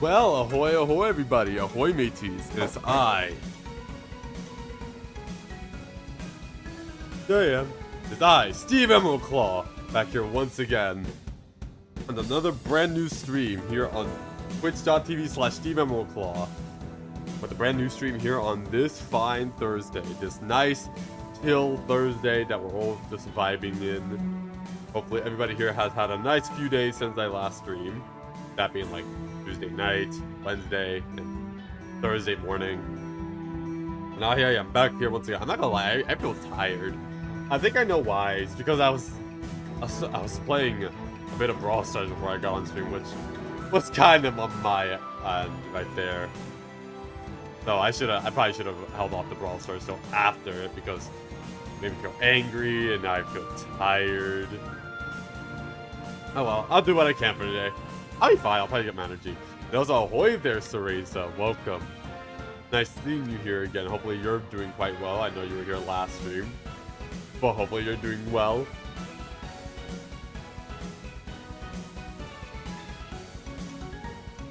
Well, ahoy, ahoy, everybody. Ahoy, mateys. It's I. There I am. It's I, SteveEmeraldClaw, back here once again on another brand new stream here on twitch.tv/SteveEmeraldClaw. With a brand new stream here on this fine Thursday. This nice, chill Thursday that we're all just vibing in. Hopefully everybody here has had a nice few days since I last streamed. That being like Tuesday night, Wednesday, and Thursday morning. And now here I am back here once again. I'm not gonna lie, I feel tired. I think I know why. It's because I was playing a bit of Brawl Stars before I got on stream, which was kind of on my end right there. So I probably should have held off the Brawl Stars till after it because it made me feel angry and now I feel tired. Oh well, I'll do what I can for today. I'll be fine, I'll probably get my energy. And also, ahoy there, Cereza. Welcome. Nice seeing you here again. Hopefully you're doing quite well. I know you were here last stream. But hopefully you're doing well.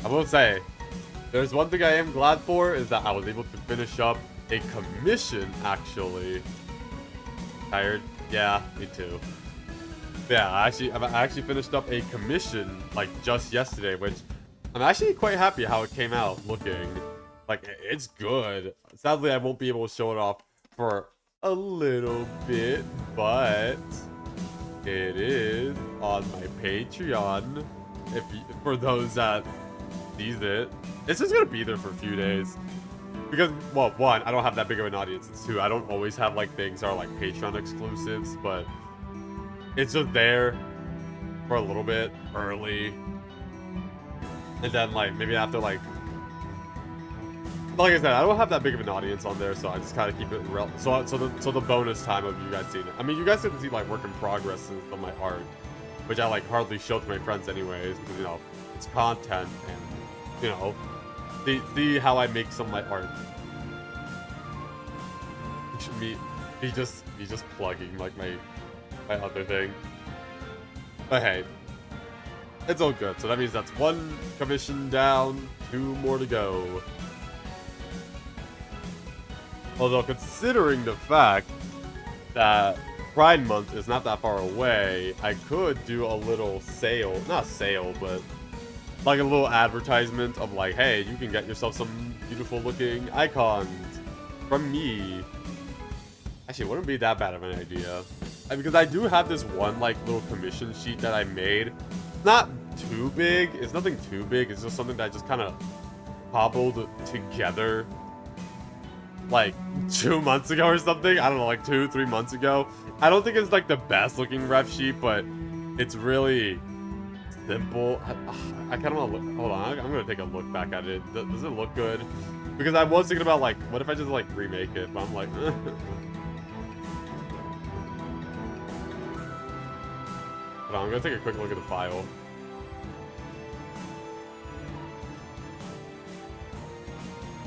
I will say, there's one thing I am glad for, is that I was able to finish up a commission, actually. Tired? Yeah, me too. Yeah, I actually finished up a commission, like, just yesterday, which I'm actually quite happy how it came out looking. Like, it's good. Sadly, I won't be able to show it off for a little bit, but it is on my Patreon. For those that sees it, it's just gonna be there for a few days. Because, well, one, I don't have that big of an audience, and two, I don't always have, like, things that are, like, Patreon exclusives, but it's just there for a little bit early, and then like maybe after like I said, I don't have that big of an audience on there, so I just kind of keep it real. So the bonus time of you guys seeing it. I mean, you guys get to see like work in progress of my art, which I like hardly show to my friends anyways, because you know it's content and you know see how I make some of my art. Me just plugging like my other thing. But hey, it's all good. So that means that's one commission down, 2 more to go. Although considering the fact that Pride Month is not that far away, I could do a little sale, not sale, but like a little advertisement of like, hey, you can get yourself some beautiful looking icons from me. Actually, it wouldn't be that bad of an idea. Because I do have this one like little commission sheet that I made. Not too big. It's nothing too big. It's just something that I just kind of cobbled together like 2 months ago or something. I don't know, like 2-3 months ago. I don't think it's like the best looking ref sheet, but it's really simple. I kind of want to look. Hold on, I'm gonna take a look back at it. Does it look good? Because I was thinking about like, what if I just like remake it? But I'm like, Hold on, I'm gonna take a quick look at the file.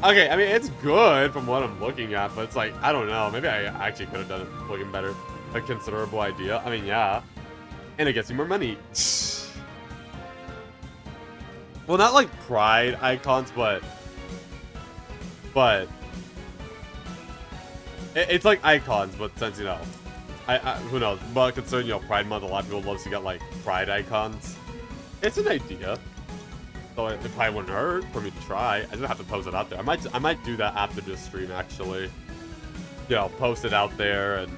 Okay, I mean, it's good from what I'm looking at, but it's like, I don't know. Maybe I actually could have done it looking better. A considerable idea. I mean, yeah. And it gets you more money. Well, not like Pride icons, but it's like icons, but since, you know, who knows? But considering, you know, Pride Month, a lot of people love to get like Pride icons. It's an idea, so it probably wouldn't hurt for me to try. I just have to post it out there. I might do that after this stream, actually. You know, post it out there and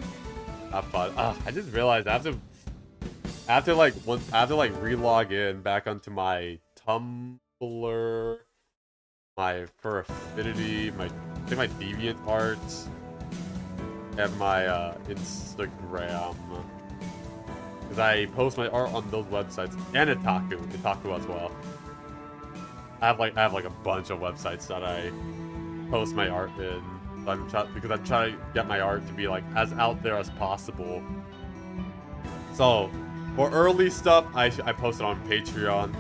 have fun. I just realized I have to like re-log in back onto my Tumblr, my Furry, my DeviantArt. And my Instagram, because I post my art on those websites and Itaku as well. I have like a bunch of websites that I post my art in. Because I'm trying to get my art to be like as out there as possible. So for early stuff, I post it on Patreon,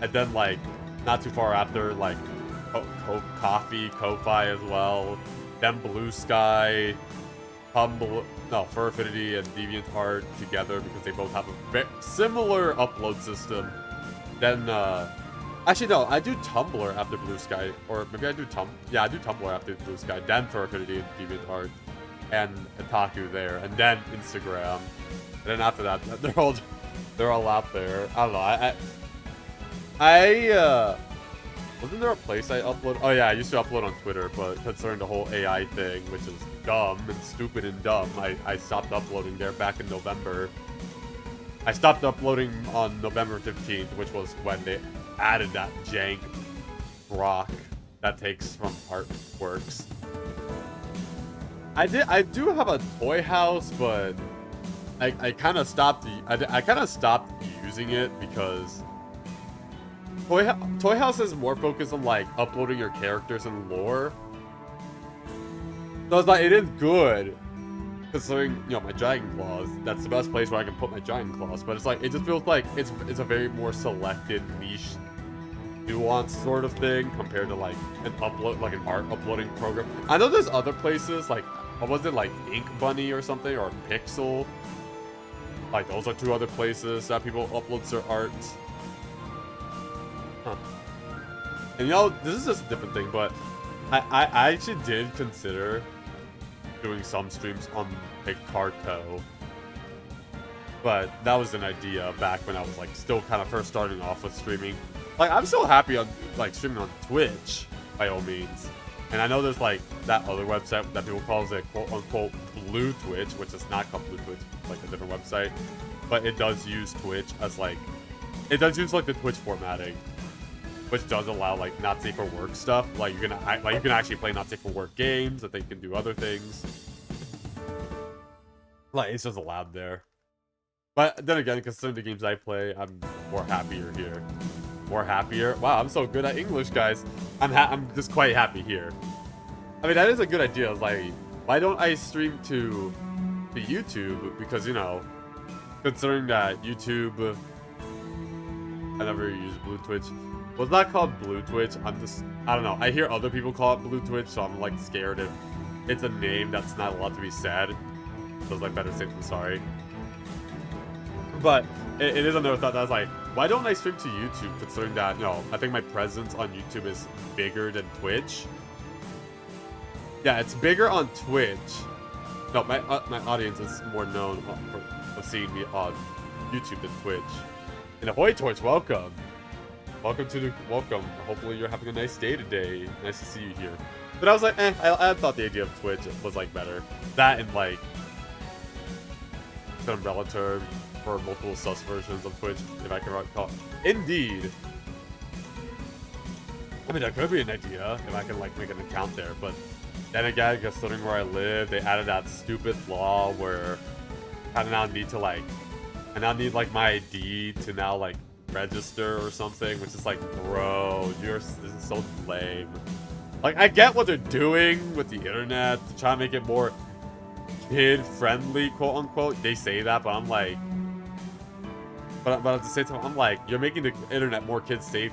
and then like not too far after, like Ko-Fi as well. Then Blue Sky, Furry and DeviantArt together because they both have a very similar upload system. Then Actually, no, I do Tumblr after Blue Sky, or maybe I do yeah, I do Tumblr after Blue Sky, then Furry and DeviantArt, and Otaku there, and then Instagram, and then after that, they're all out there. I don't know. Wasn't there a place I upload? Oh yeah, I used to upload on Twitter, but concerning the whole AI thing, which is dumb and stupid and dumb, I stopped uploading there back in November. I stopped uploading on November 15th, which was when they added that jank rock that takes from artworks. I do have a toy house, but I kind of stopped. I kind of stopped using it because Toy House is more focused on like uploading your characters and lore. So it's like, it is good considering, you know, my Dragon Claws. That's the best place where I can put my Dragon Claws. But it's like, it just feels like it's a very more selected, niche, nuanced sort of thing compared to like an art uploading program. I know there's other places like, what was it, like Ink Bunny or something, or Pixel? Like those are two other places that people upload their art. Huh. And you know, this is just a different thing, but I actually did consider doing some streams on Carto. But that was an idea back when I was like still kind of first starting off with streaming. Like, I'm still happy on like streaming on Twitch by all means. And I know there's like that other website that people call it quote unquote Blue Twitch, which is not called Blue Twitch, it's like a different website. But it does use Twitch as like, it does use like the Twitch formatting, which does allow like not safe for work stuff. Like you can actually play not safe for work games, that they can do other things. Like it's just allowed there. But then again, considering the games I play, I'm more happier here. More happier. Wow, I'm so good at English, guys. I'm just quite happy here. I mean, that is a good idea. Like, why don't I stream to YouTube? Because, you know, considering that YouTube, I never used Blue Twitch. Well, it's not called Blue Twitch. I don't know. I hear other people call it Blue Twitch, so I'm like scared if it's a name that's not allowed to be said. So it's like better safe than sorry. But it is another thought that I was like, why don't I stream to YouTube, considering that, you know, I think my presence on YouTube is bigger than Twitch. Yeah, it's bigger on Twitch. No, my audience is more known for seeing me on YouTube than Twitch. And Ahoy Torch, welcome. Welcome. Hopefully you're having a nice day today. Nice to see you here. But I was like, I thought the idea of Twitch was like better. That and like, it's an umbrella term for multiple sus versions of Twitch, if I can recall. Indeed. I mean, that could be an idea if I can like make an account there, but then again, considering where I live, they added that stupid law where I now need to like, I now need like my ID to now like register or something, which is like, bro, this is so lame. Like, I get what they're doing with the internet to try to make it more kid-friendly, quote-unquote. They say that, but I'm like, but at the same time, I'm like, you're making the internet more kid-safe,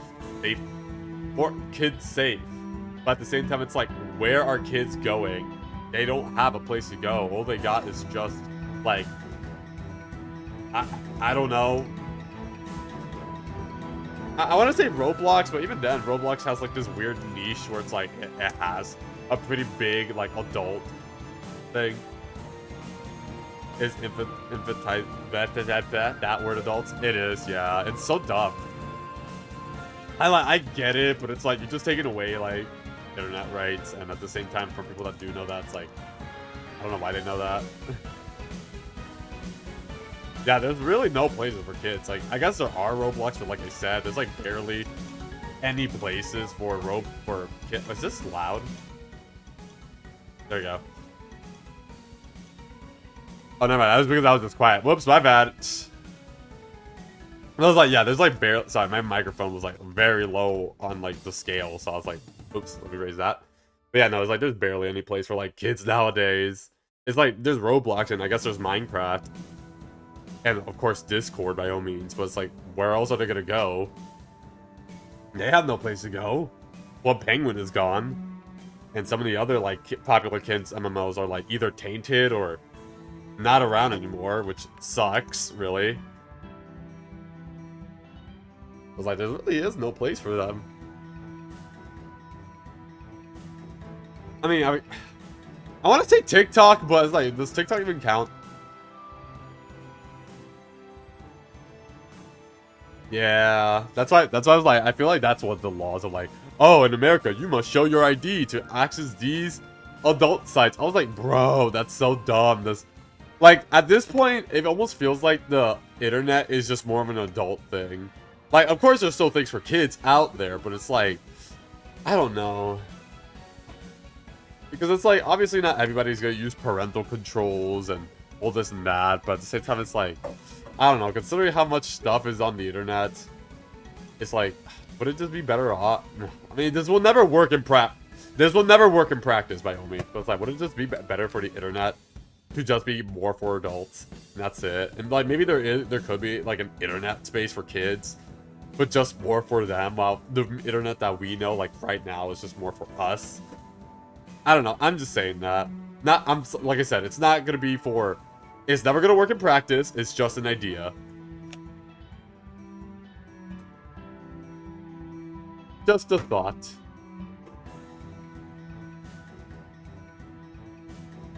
more kid-safe. But at the same time, it's like, where are kids going? They don't have a place to go. All they got is just, like, I don't know. I want to say Roblox, but even then, Roblox has like this weird niche where it's like, it has a pretty big, like, adult thing. Is infantile that word adults? It is, yeah. It's so dumb. I get it, but it's like, you're just taking away, like, internet rights, and at the same time, for people that do know that, it's like, I don't know why they know that. Yeah, there's really no places for kids. Like, I guess there are Roblox, but like I said, there's like barely any places for kids. Is this loud? There you go. Oh, never mind. That was because I was just quiet. Whoops, my bad. I was like, yeah, there's like barely. Sorry, my microphone was like very low on like the scale, so I was like, oops, let me raise that. But yeah, no, it's like there's barely any place for like kids nowadays. It's like there's Roblox and I guess there's Minecraft. And of course Discord by all means, but it's like, where else are they gonna go? They have no place to go. Well, Penguin is gone. And some of the other like popular kids MMOs are like either tainted or not around anymore, which sucks, really. I was like, there really is no place for them. I mean, I want to say TikTok, but it's like, does TikTok even count? Yeah, that's why I was like, I feel like that's what the laws are like. Oh, in America, you must show your ID to access these adult sites. I was like, bro, that's so dumb. This, like, at this point, it almost feels like the internet is just more of an adult thing. Like, of course, there's still things for kids out there, but it's like, I don't know. Because it's like, obviously not everybody's gonna use parental controls and all this and that, but at the same time, it's like, I don't know, considering how much stuff is on the internet, it's like, would it just be better off? I mean, this will never work in this will never work in practice by all means, but it's like, would it just be better for the internet to just be more for adults? And that's it. And like, maybe there could be like an internet space for kids, but just more for them, while the internet that we know, like right now, is just more for us. I don't know. I'm just saying that. Like I said, it's not gonna be for. It's never gonna work in practice. It's just an idea. Just a thought.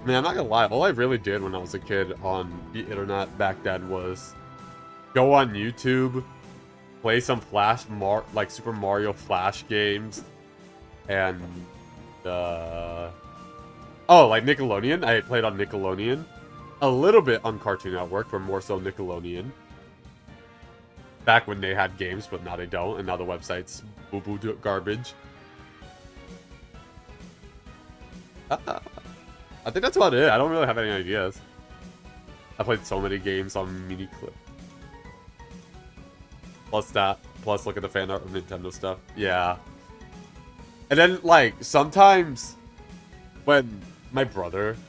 I mean, I'm not gonna lie. All I really did when I was a kid on the internet back then was go on YouTube, play some like Super Mario Flash games, and oh, like Nickelodeon. I played on Nickelodeon. A little bit on Cartoon Network, but more so Nickelodeon. Back when they had games, but now they don't, and now the website's boo-boo garbage. I think that's about it. I don't really have any ideas. I played so many games on Miniclip. Plus look at the fan art of Nintendo stuff. Yeah. And then, like, sometimes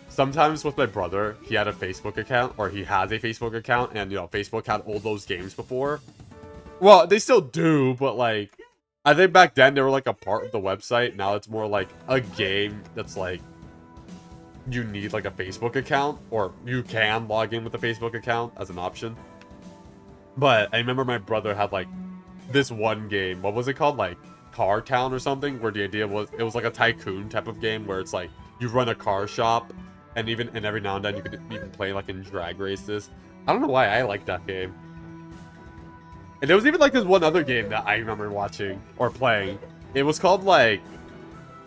Sometimes with my brother, he had a Facebook account, or he has a Facebook account, and, you know, Facebook had all those games before. Well, they still do, but, like, I think back then they were, like, a part of the website. Now it's more like a game that's, like, you need, like, a Facebook account, or you can log in with a Facebook account as an option. But I remember my brother had, like, this one game. What was it called? Like, Car Town or something? Where the idea was, it was, like, a tycoon type of game where it's, like, you run a car shop. And every now and then you could even play like in drag races. I don't know why I like that game. And there was even like this one other game that I remember watching or playing. It was called like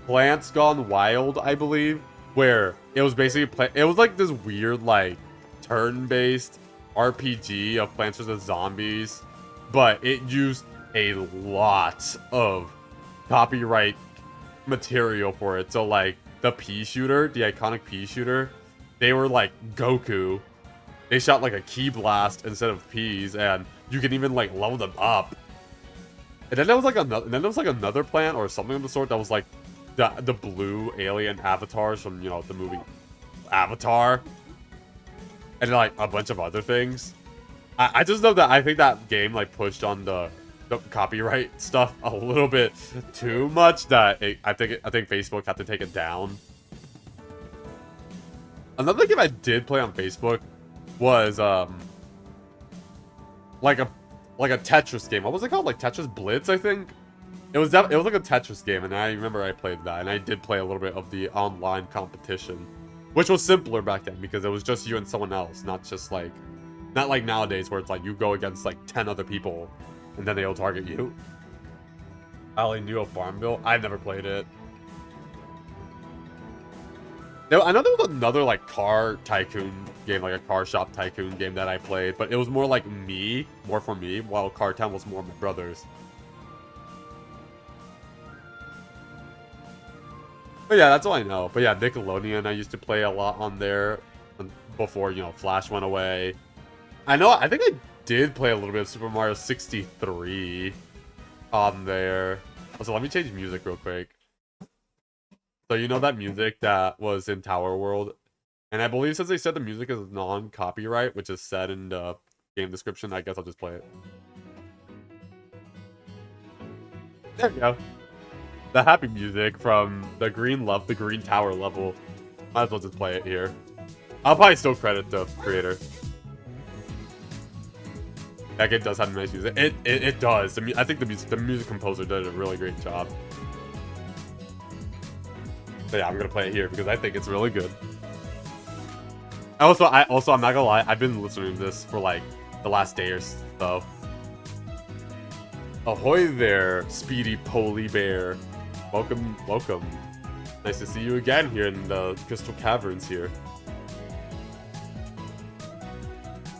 Plants Gone Wild, I believe, where it was basically it was like this weird like turn-based RPG of Plants vs Zombies, but it used a lot of copyright material for it. So like the pea shooter, the iconic pea shooter, they were like Goku. They shot like a key blast instead of peas, and you can even like level them up. And then there was like another plant or something of the sort that was like the blue alien avatars from, you know, the movie Avatar, and like a bunch of other things. I just know that I think that game like pushed on the copyright stuff a little bit too much, that I think Facebook had to take it down. Another game I did play on Facebook was like a Tetris game. What was it called? Like Tetris Blitz, I think. It was like a Tetris game, and I remember I played that, and I did play a little bit of the online competition, which was simpler back then because it was just you and someone else, not like nowadays where it's like you go against like 10 other people and then they'll target you. I only knew of Farmville. I've never played it. I know there was another like car tycoon game, like a car shop tycoon game that I played, but it was more like more for me, while Car Town was more my brother's. But yeah, that's all I know. But yeah, Nickelodeon, I used to play a lot on there before, you know, Flash went away. I think I did play a little bit of Super Mario 63 on there. So let me change music real quick. So you know that music that was in Tower World? And I believe since they said the music is non-copyright, which is said in the game description, I guess I'll just play it. There we go. The happy music from the Green Tower level. Might as well just play it here. I'll probably still credit the creator. That game does have nice music. It does. I think the music composer did a really great job. So yeah, I'm gonna play it here because I think it's really good. Also, I'm not gonna lie, I've been listening to this for like the last day or so. Ahoy there, Speedy Poly Bear. Welcome, welcome. Nice to see you again here in the Crystal Caverns here.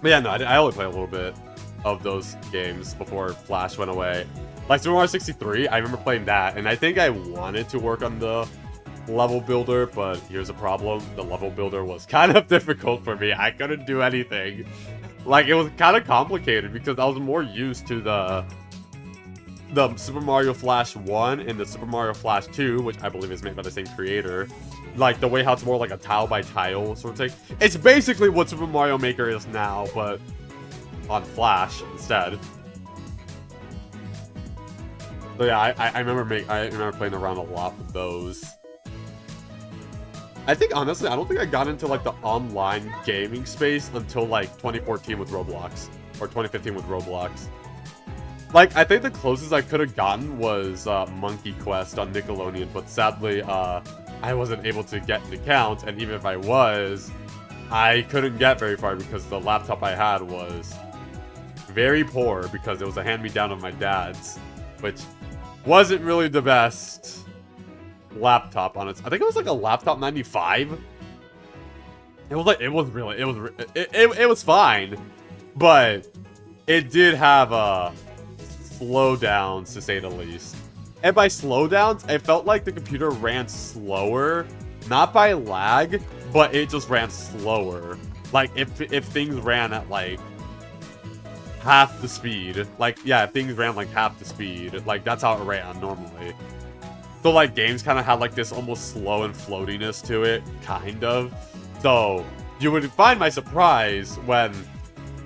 But yeah, no, I only played a little bit of those games before Flash went away. Like Super Mario 63, I remember playing that, and I think I wanted to work on the level builder, but here's a problem. The level builder was kind of difficult for me. I couldn't do anything. Like, it was kind of complicated because I was more used to the Super Mario Flash 1 and the Super Mario Flash 2, which I believe is made by the same creator. Like, the way how it's more like a tile-by-tile sort of thing. It's basically what Super Mario Maker is now, but on Flash instead. So yeah, I remember playing around a lot with those. I think, honestly, I don't think I got into, like, the online gaming space until, like, 2014 with Roblox. Or 2015 with Roblox. Like, I think the closest I could have gotten was Monkey Quest on Nickelodeon, but sadly, I wasn't able to get an account, and even if I was, I couldn't get very far because the laptop I had was very poor because it was a hand-me-down of my dad's, which wasn't really the best laptop on it. I think it was like a laptop 95. It was fine, but it did have slowdowns, to say the least. And by slowdowns, it felt like the computer ran slower, not by lag, but it just ran slower. Like if things ran at like half the speed, like yeah, if things ran like half the speed, like that's how it ran normally. So, like, games kind of had, like, this almost slow and floatiness to it, kind of. So, you would find my surprise when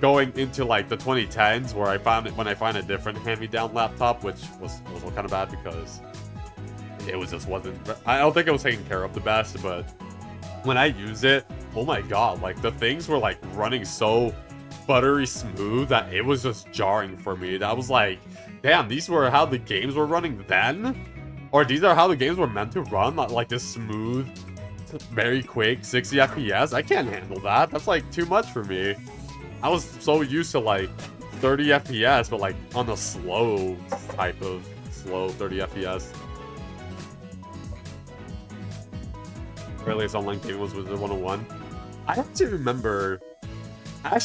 going into, like, the 2010s, where when I find a different hand-me-down laptop, which was also kind of bad because it wasn't... I don't think it was taken care of the best, but when I use it, oh my god, like, the things were, like, running so buttery smooth that it was just jarring for me. That was like, damn, these were how the games were running then? Or these are how the games were meant to run, like this smooth, very quick 60 FPS. I can't handle that. That's like too much for me. I was so used to like 30 FPS, but like on the slow type of slow 30 FPS. Earliest online game was Wizard 101. I actually remembered I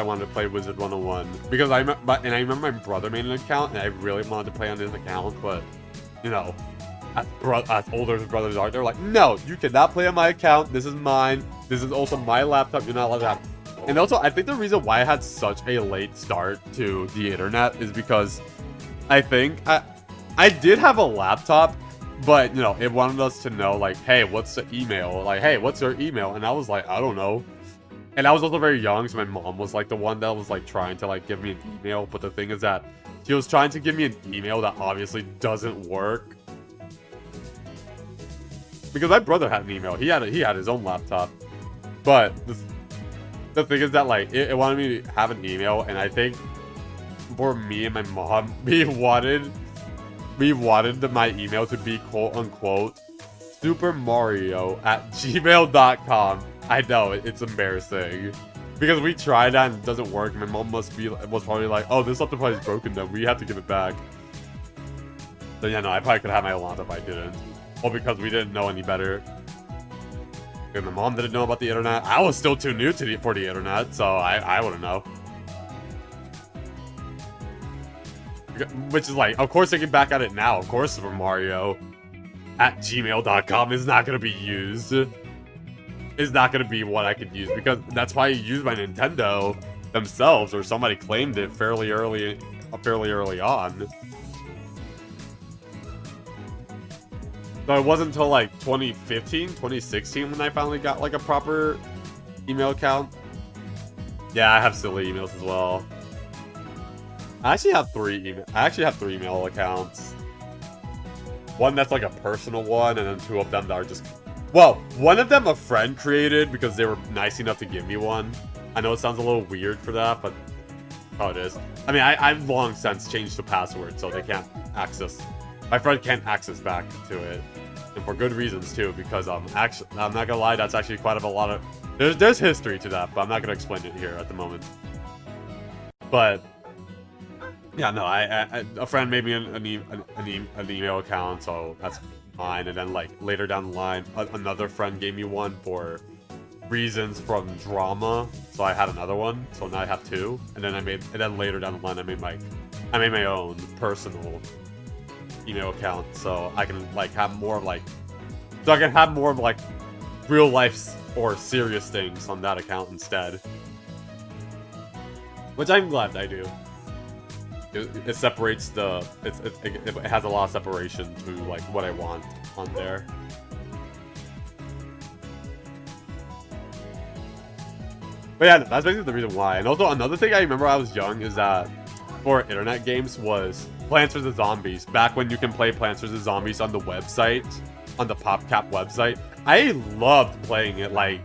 wanted to play Wizard 101 because I remember my brother made an account and I really wanted to play on his account, but you know, as older as brothers are, they're like, no, you cannot play on my account. This is mine. This is also my laptop. You're not allowed to have. And also, I think the reason why I had such a late start to the internet is because I think I did have a laptop, but you know, it wanted us to know like, hey, what's the email? Like, hey, what's your email? And I was like, I don't know. And I was also very young, so my mom was like the one that was like trying to like give me an email. But the thing is that she was trying to give me an email that obviously doesn't work. Because my brother had an email. He had his own laptop. But the thing is that like it wanted me to have an email, and I think for me and my mom, we wanted my email to be quote unquote supermario@gmail.com. I know, it's embarrassing. Because we tried that and it doesn't work. My mom was probably like, oh, this laptop is broken then. We have to give it back. So yeah, no, I probably could have my own laptop if I didn't. Well, because we didn't know any better. And my mom didn't know about the internet. I was still too new for the internet, so I wouldn't know. Which is like, of course, thinking back at it now, of course, Super Mario@gmail.com is not going to be used. It's not going to be what I could use, because that's why I used my Nintendo themselves, or somebody claimed it fairly early on. So it wasn't until like 2015, 2016 when I finally got like a proper email account. Yeah, I have silly emails as well. I actually have three email accounts. One that's like a personal one, and then two of them that are just... Well, one of them a friend created because they were nice enough to give me one. I know it sounds a little weird for that, but how it is. I mean, I've long since changed the password, so they can't access. My friend can't access back to it, and for good reasons too. Because actually, I'm not gonna lie, that's actually quite a lot of. There's history to that, but I'm not gonna explain it here at the moment. But yeah, no, a friend made me an email account, so that's mine. And then like later down the line, another friend gave me one for reasons from drama, so I had another one. So now I have two. And then later down the line, I made my own personal email account, so I can like have more of like, real life or serious things on that account instead. Which I'm glad I do. It separates it has a lot of separation to like what I want on there. But yeah, that's basically the reason why. And also another thing I remember I was young is that for internet games was Plants vs Zombies. Back when you can play Plants vs Zombies on the website, on the PopCap website. I loved playing it. Like,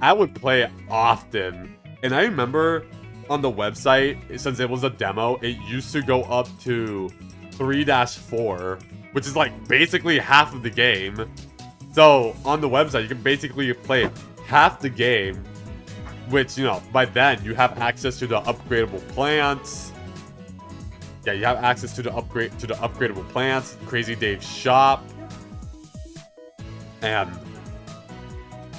I would play it often. And I remember on the website, since it was a demo, it used to go up to 3-4, which is like basically half of the game. So on the website, you can basically play half the game, which, you know, by then you have access to the upgradable plants. Yeah, you have access to the upgradable plants, Crazy Dave's shop. And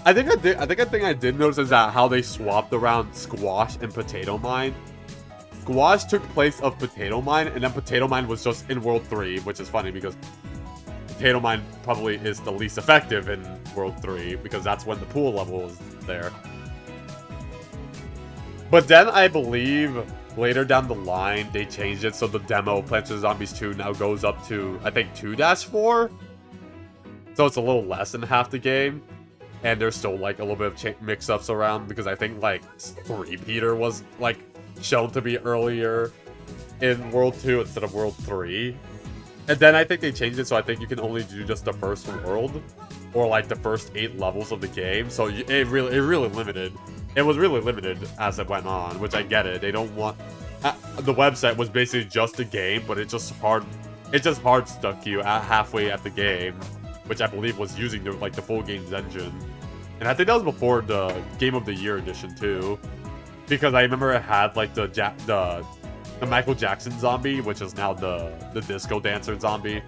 I think a thing I did notice is that how they swapped around Squash and Potato Mine. Squash took place of Potato Mine, and then Potato Mine was just in World 3, which is funny because Potato Mine probably is the least effective in World 3, because that's when the pool level is there. But then I believe later down the line, they changed it so the demo Plants vs Zombies 2 now goes up to, I think, 2-4? So it's a little less than half the game. And there's still, like, a little bit of mix-ups around, because I think, like, 3-peater was, like, shown to be earlier in World 2 instead of World 3. And then I think they changed it, so I think you can only do just the first world, or, like, the first 8 levels of the game. So it really limited. It was really limited as it went on, which I get it. They don't want... the website was basically just a game, but it just hard stuck you at halfway at the game, which I believe was using the full game's engine. And I think that was before the Game of the Year edition too, because I remember it had like the Michael Jackson zombie, which is now the disco dancer zombie.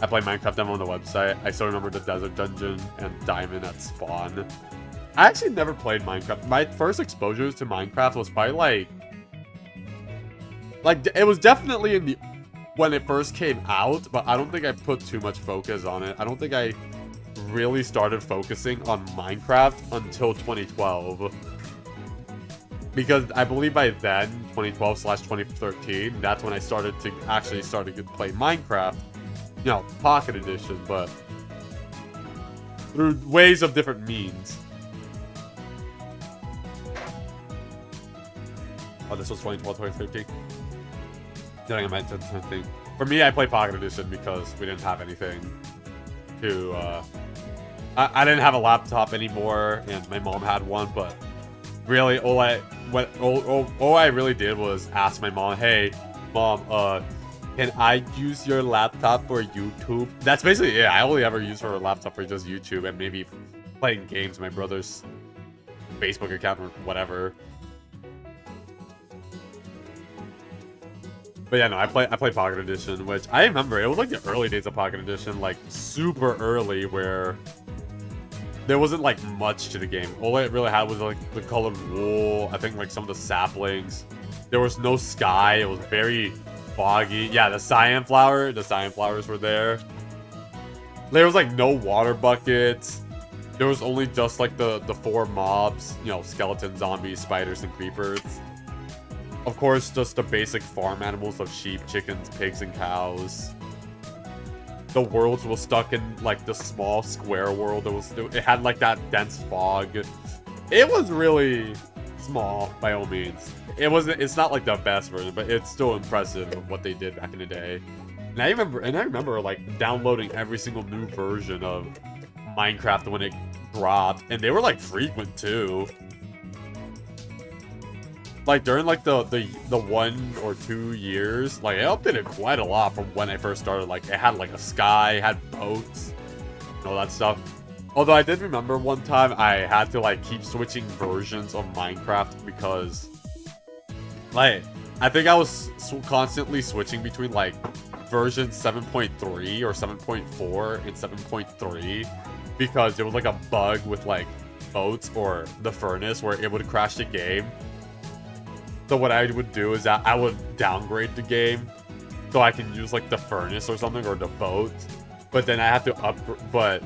I played Minecraft demo on the website. I still remember the desert dungeon and diamond at spawn. I actually never played Minecraft. My first exposure to Minecraft was probably like it was definitely in the when it first came out, but I don't think I put too much focus on it. I don't think I really started focusing on Minecraft until 2012. Because I believe by then, 2012/2013, that's when I started to play Minecraft. You know, Pocket Edition, but through ways of different means. Oh, this was 2012/2013. I think I might do the same thing. For me, I play Pocket Edition because we didn't have anything to, I didn't have a laptop anymore, and my mom had one, but really, all I really did was ask my mom, hey, Mom, can I use your laptop for YouTube? That's basically it. I only ever use her laptop for just YouTube and maybe playing games, my brother's Facebook account or whatever. But yeah, no, I play Pocket Edition, which I remember it was like the early days of Pocket Edition, like super early, where there wasn't like much to the game. All it really had was like the colored wool, I think like some of the saplings. There was no sky, it was very foggy. Yeah, the cyan flowers were there. There was like no water buckets. There was only just like the 4 mobs, you know, skeletons, zombies, spiders, and creepers. Of course, just the basic farm animals of sheep, chickens, pigs, and cows. The worlds were stuck in like the small square world. It had like that dense fog. It was really small by all means. It's not like the best version, but it's still impressive of what they did back in the day. And I remember like downloading every single new version of Minecraft when it dropped, and they were like frequent too. like during like the 1 or 2 years, like it updated quite a lot from when I first started. Like it had like a sky, it had boats, and all that stuff. Although I did remember one time I had to like keep switching versions of Minecraft because like I think I was constantly switching between like version 7.3 or 7.4 and 7.3 because there was like a bug with like boats or the furnace where it would crash the game. So what I would do is that I would downgrade the game so I can use like the furnace or something or the boat, but then I have to upgrade.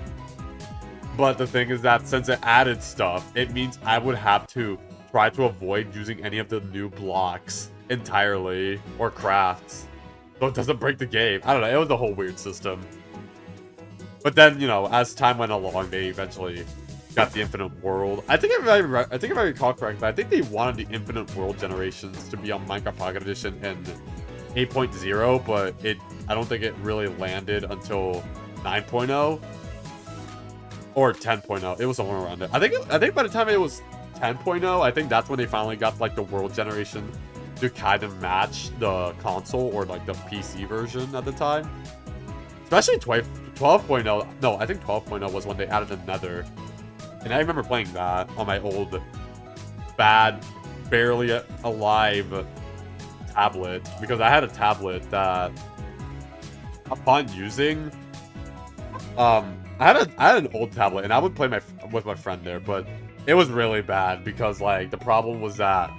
But the thing is that since it added stuff, it means I would have to try to avoid using any of the new blocks entirely or crafts, so it doesn't break the game. I don't know. It was a whole weird system. But then, you know, as time went along, they eventually got the infinite world. I think if I recall correctly, I think they wanted the infinite world generations to be on Minecraft Pocket Edition in 8.0, but I don't think it really landed until 9.0 or 10.0. It was somewhere around it. I think by the time it was 10.0, I think that's when they finally got like the world generation to kind of match the console or like the PC version at the time. Especially 12.0. No, I think 12.0 was when they added the Nether. And I remember playing that on my old, bad, barely alive tablet. Because I had a tablet that, upon using, I had an old tablet, and I would play with my friend there, but it was really bad because, like, the problem was that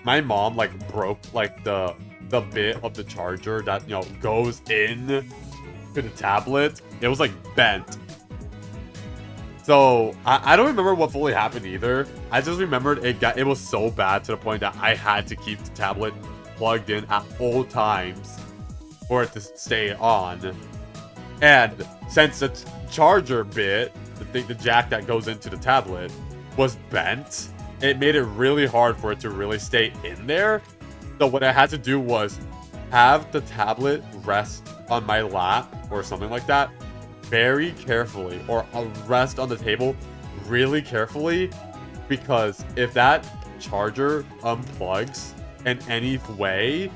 my mom, like, broke, like, the bit of the charger that, you know, goes in to the tablet. It was, like, bent. So, I don't remember what fully happened either. I just remembered it was so bad to the point that I had to keep the tablet plugged in at all times for it to stay on. And since the charger bit, the jack that goes into the tablet, was bent, it made it really hard for it to really stay in there. So what I had to do was have the tablet rest on my lap or something like that very carefully, or rest on the table really carefully, because if that charger unplugs in any way,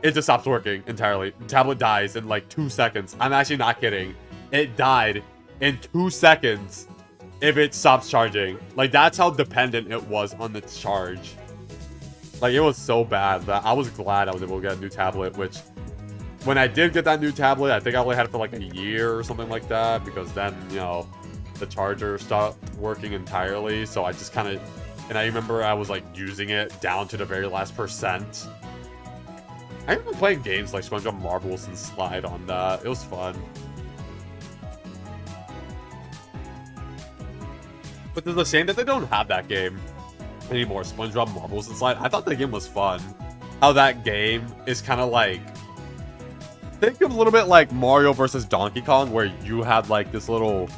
it just stops working entirely. The tablet dies in like 2 seconds. I'm actually not kidding. It died in 2 seconds if it stops charging. Like, that's how dependent it was on the charge. Like, it was so bad that I was glad I was able to get a new tablet, which, when I did get that new tablet, I think I only had it for like a year or something like that, because then, you know, the charger stopped working entirely. So I just kind of, and I remember I was like using it down to the very last percent. I remember playing games like SpongeBob Marbles and Slide on that. It was fun. But it's a shame that they don't have that game anymore, SpongeBob Marbles and Slide. I thought the game was fun. How that game is kind of like, think of a little bit like Mario versus Donkey Kong, where you had like this little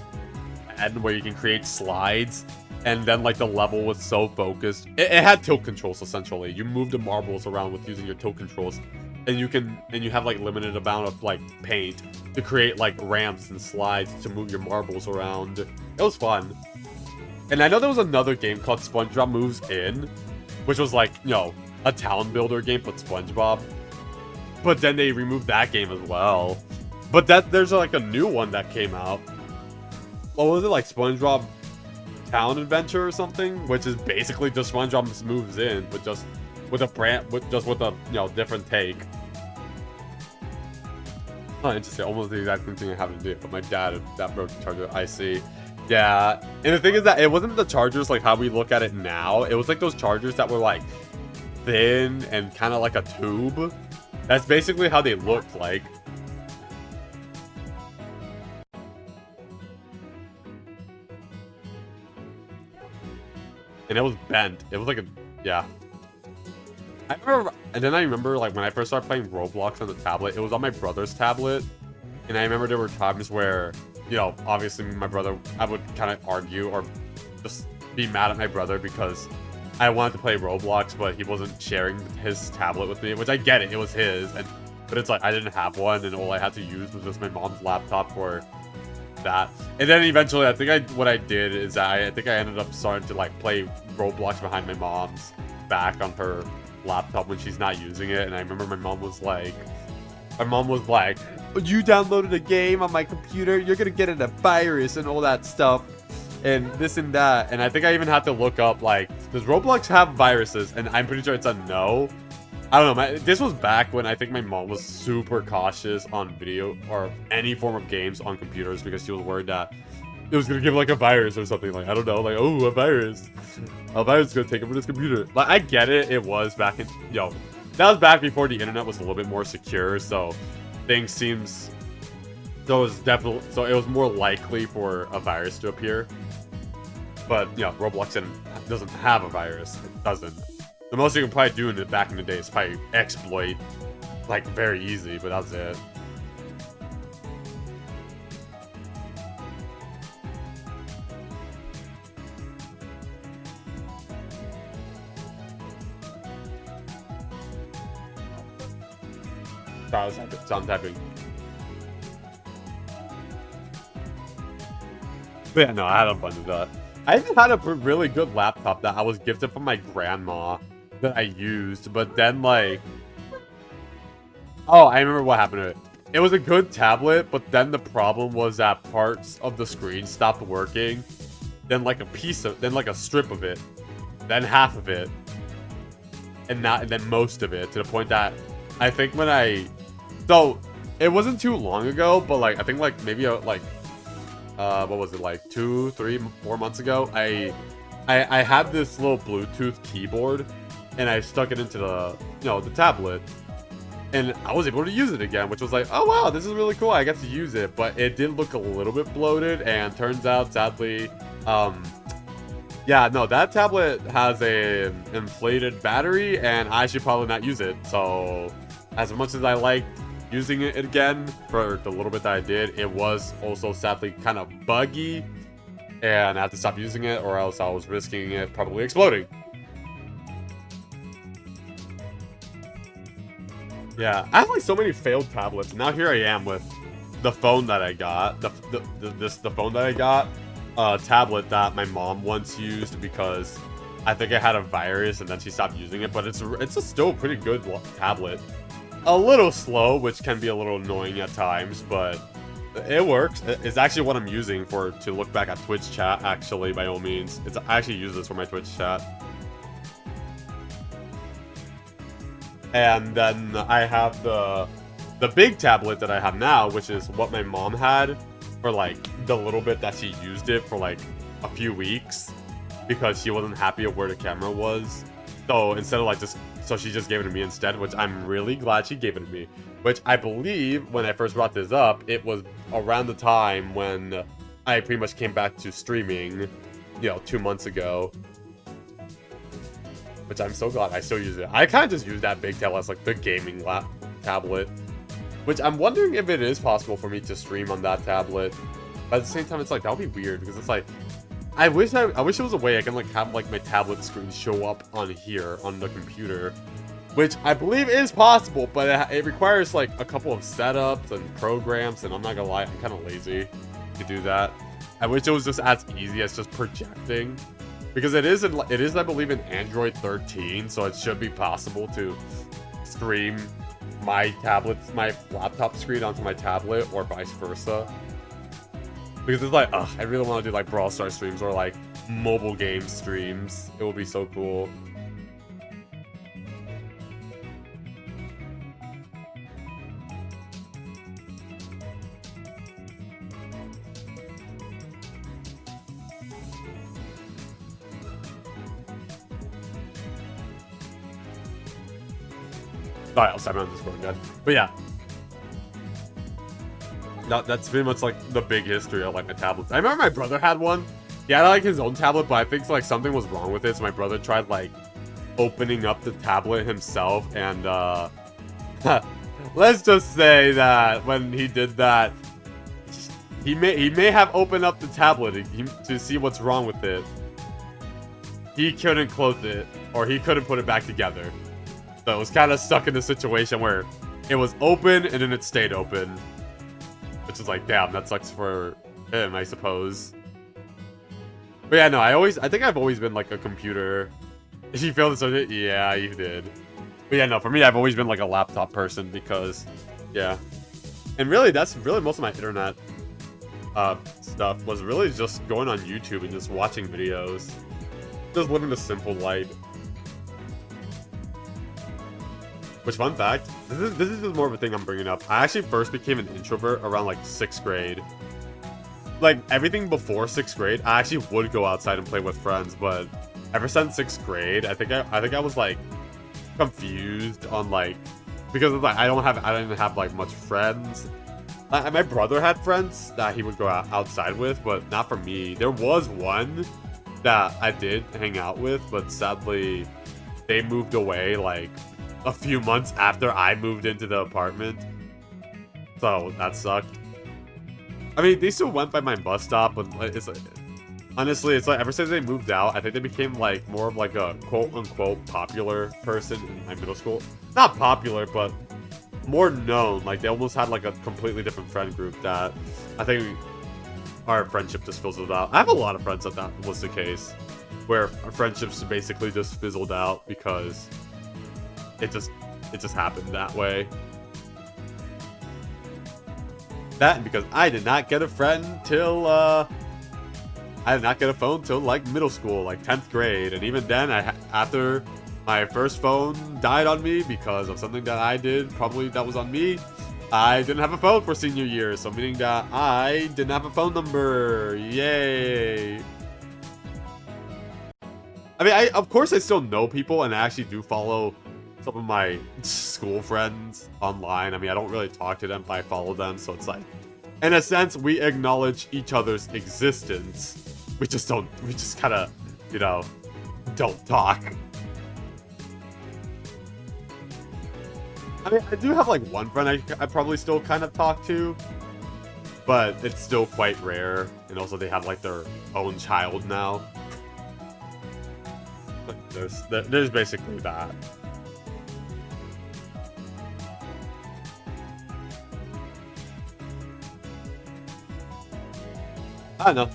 head where you can create slides, and then like the level was so focused. It had tilt controls essentially. You move the marbles around with using your tilt controls, and you have like limited amount of like paint to create like ramps and slides to move your marbles around. It was fun. And I know there was another game called SpongeBob Moves In, which was like, you know, a town builder game for SpongeBob. But then they removed that game as well. But there's like a new one that came out. What was it, like SpongeBob Town Adventure or something? Which is basically just SpongeBob Moves In, but just with a you know, different take. Oh, interesting. Almost the exact same thing I have to do. But my dad, that broke the charger. I see. Yeah. And the thing is that it wasn't the chargers like how we look at it now. It was like those chargers that were like thin and kind of like a tube. That's basically how they looked like. And it was bent. It was like a, yeah. I remember, and then I remember like when I first started playing Roblox on the tablet, it was on my brother's tablet. And I remember there were times where, you know, obviously my brother, I would kind of argue or just be mad at my brother because I wanted to play Roblox, but he wasn't sharing his tablet with me, which I get it was his, but it's like I didn't have one, and all I had to use was just my mom's laptop for that. And then eventually, I think what I did is I think I ended up starting to like play Roblox behind my mom's back on her laptop when she's not using it, and I remember my mom was like, you downloaded a game on my computer, you're gonna get a virus and all that stuff, and this and that. And I think I even had to look up, like, does Roblox have viruses? And I'm pretty sure it's a no. I don't know, this was back when I think my mom was super cautious on video or any form of games on computers because she was worried that it was gonna give like a virus or something. Like, I don't know, like, oh, a virus is gonna take over this computer. Like, I get it was back in, that was back before the internet was a little bit more secure, so things seems, so it was more likely for a virus to appear. But Roblox doesn't have a virus. It doesn't. The most you can probably do in it back in the day is probably exploit, like, very easy, but that's it. Sound typing. But yeah, no, I had a bunch of that. I even had a really good laptop that I was gifted from my grandma that I used, but then, like, oh, I remember what happened to it. It was a good tablet, but then the problem was that parts of the screen stopped working, then like a strip of it, then half of it, and then most of it, to the point that I think so it wasn't too long ago, but like I think like maybe what was it, like 2, 3, 4 months ago, I had this little Bluetooth keyboard, and I stuck it into the the tablet, and I was able to use it again, which was like, oh wow, this is really cool, I get to use it. But it did look a little bit bloated, and turns out, sadly, yeah, no, that tablet has a inflated battery, and I should probably not use it. So as much as I liked using it again for the little bit that I did, it was also sadly kind of buggy, and I had to stop using it, or else I was risking it probably exploding. Yeah, I have like so many failed tablets. Now here I am with the phone that I got, the phone that I got, a tablet that my mom once used because I think it had a virus, and then she stopped using it. But it's a still pretty good tablet. A little slow, which can be a little annoying at times, but it works. It's actually what I'm using to look back at Twitch chat. Actually, by all means, I actually use this for my Twitch chat. And then I have the big tablet that I have now, which is what my mom had for like the little bit that she used it for like a few weeks because she wasn't happy of where the camera was. So instead of like so she just gave it to me instead, which I'm really glad she gave it to me. Which I believe when I first brought this up, it was around the time when I pretty much came back to streaming, 2 months ago. Which I'm so glad I still use it. I kind of just use that big tablet as like the gaming tablet. Which I'm wondering if it is possible for me to stream on that tablet. But at the same time, it's like, that would be weird because it's like, I wish there was a way I can like have like my tablet screen show up on here on the computer. Which I believe is possible, but it requires like a couple of setups and programs, and I'm not gonna lie, I'm kind of lazy to do that. I wish it was just as easy as just projecting. Because it is, I believe, in Android 13, so it should be possible to stream my laptop screen onto my tablet, or vice versa. Because it's like, I really want to do like Brawl Stars streams or like mobile game streams. It would be so cool. Alright, I'll stop on Discord again. But yeah. That's pretty much like the big history of like my tablets. I remember my brother had one. He had like his own tablet, but I think like something was wrong with it. So my brother tried like opening up the tablet himself, and let's just say that when he did that, he may have opened up the tablet to see what's wrong with it. He couldn't close it, or he couldn't put it back together. So it was kind of stuck in a situation where it was open and then it stayed open. Which is like, damn, that sucks for him, I suppose. But yeah, no, I think I've always been like a computer You failed the subject? Yeah, you did. But yeah, no, for me, I've always been like a laptop person because, yeah. And really, that's really most of my internet stuff was really just going on YouTube and just watching videos. Just living the simple life. Which, fun fact, this is just more of a thing I'm bringing up. I actually first became an introvert around like 6th grade. Like, everything before 6th grade, I actually would go outside and play with friends, but ever since 6th grade, I think I was like confused on like, because of, like, I didn't have like much friends. My brother had friends that he would go outside with, but not for me. There was one that I did hang out with, but sadly, they moved away like a few months after I moved into the apartment. So that sucked. I mean, they still went by my bus stop, but it's like, honestly, it's like ever since they moved out, I think they became like more of like a quote-unquote popular person in my middle school. Not popular, but more known. Like, they almost had like a completely different friend group that I think our friendship just fizzled out. I have a lot of friends that was the case, where our friendships basically just fizzled out because it just happened that way. That, and because I did not get a friend till I did not get a phone till like middle school, like 10th grade, and even then, after my first phone died on me because of something that I did, probably that was on me, I didn't have a phone for senior year, so meaning that I didn't have a phone number. Yay! I mean, of course I still know people, and I actually do follow some of my school friends online. I mean, I don't really talk to them, but I follow them, so it's like, in a sense, we acknowledge each other's existence. We just kind of, you know, don't talk. I mean, I do have like one friend I probably still kind of talk to, but it's still quite rare. And also they have like their own child now. But there's basically that. I don't know.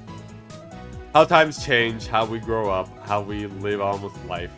How times change, how we grow up, how we live on with life.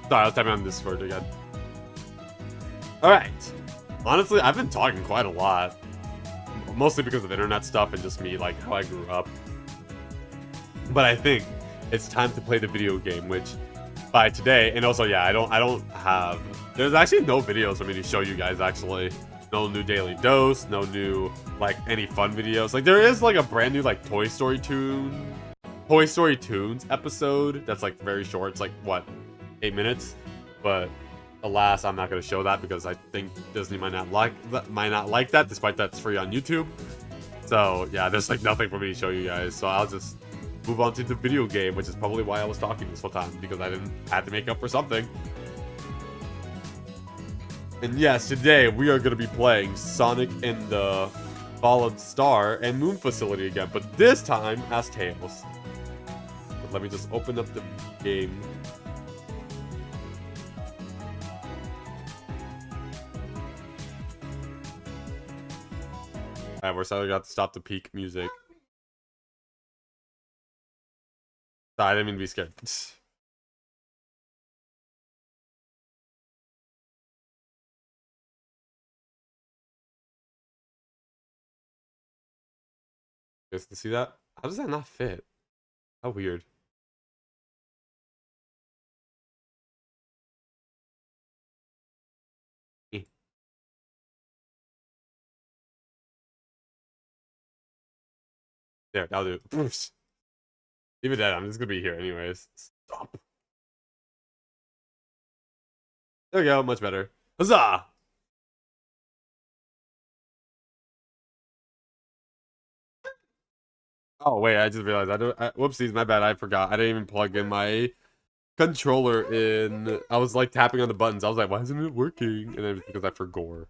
Sorry, I was typing on Discord again. Alright. Honestly, I've been talking quite a lot. Mostly because of internet stuff and just me, like, how I grew up. But I think it's time to play the video game, which by today, and also, yeah, I don't have... There's actually no videos for me to show you guys, actually. No new Daily Dose, no new, like, any fun videos. Like, there is, like, a brand new, like, Toy Story Tunes episode that's, like, very short. It's, like, what? 8 minutes, but alas, I'm not going to show that because I think Disney might not like that, despite that's free on YouTube. So yeah, there's like nothing for me to show you guys. So I'll just move on to the video game, which is probably why I was talking this whole time, because I had to make up for something. And yes, today we are going to be playing Sonic and the Fallen Star and Moon Facility again, but this time as Tails. But let me just open up the game. Alright, we're sorry, got to stop the peak music. Sorry, I didn't mean to be scared. Just to see that? How does that not fit? How weird. Eh. There, that'll do. Even that, I'm just gonna be here anyways. Stop. There we go, much better. Huzzah! Oh wait, I just realized whoopsies, my bad. I forgot. I didn't even plug in my controller in. I was like tapping on the buttons. I was like, why isn't it working? And then it was because I forgot.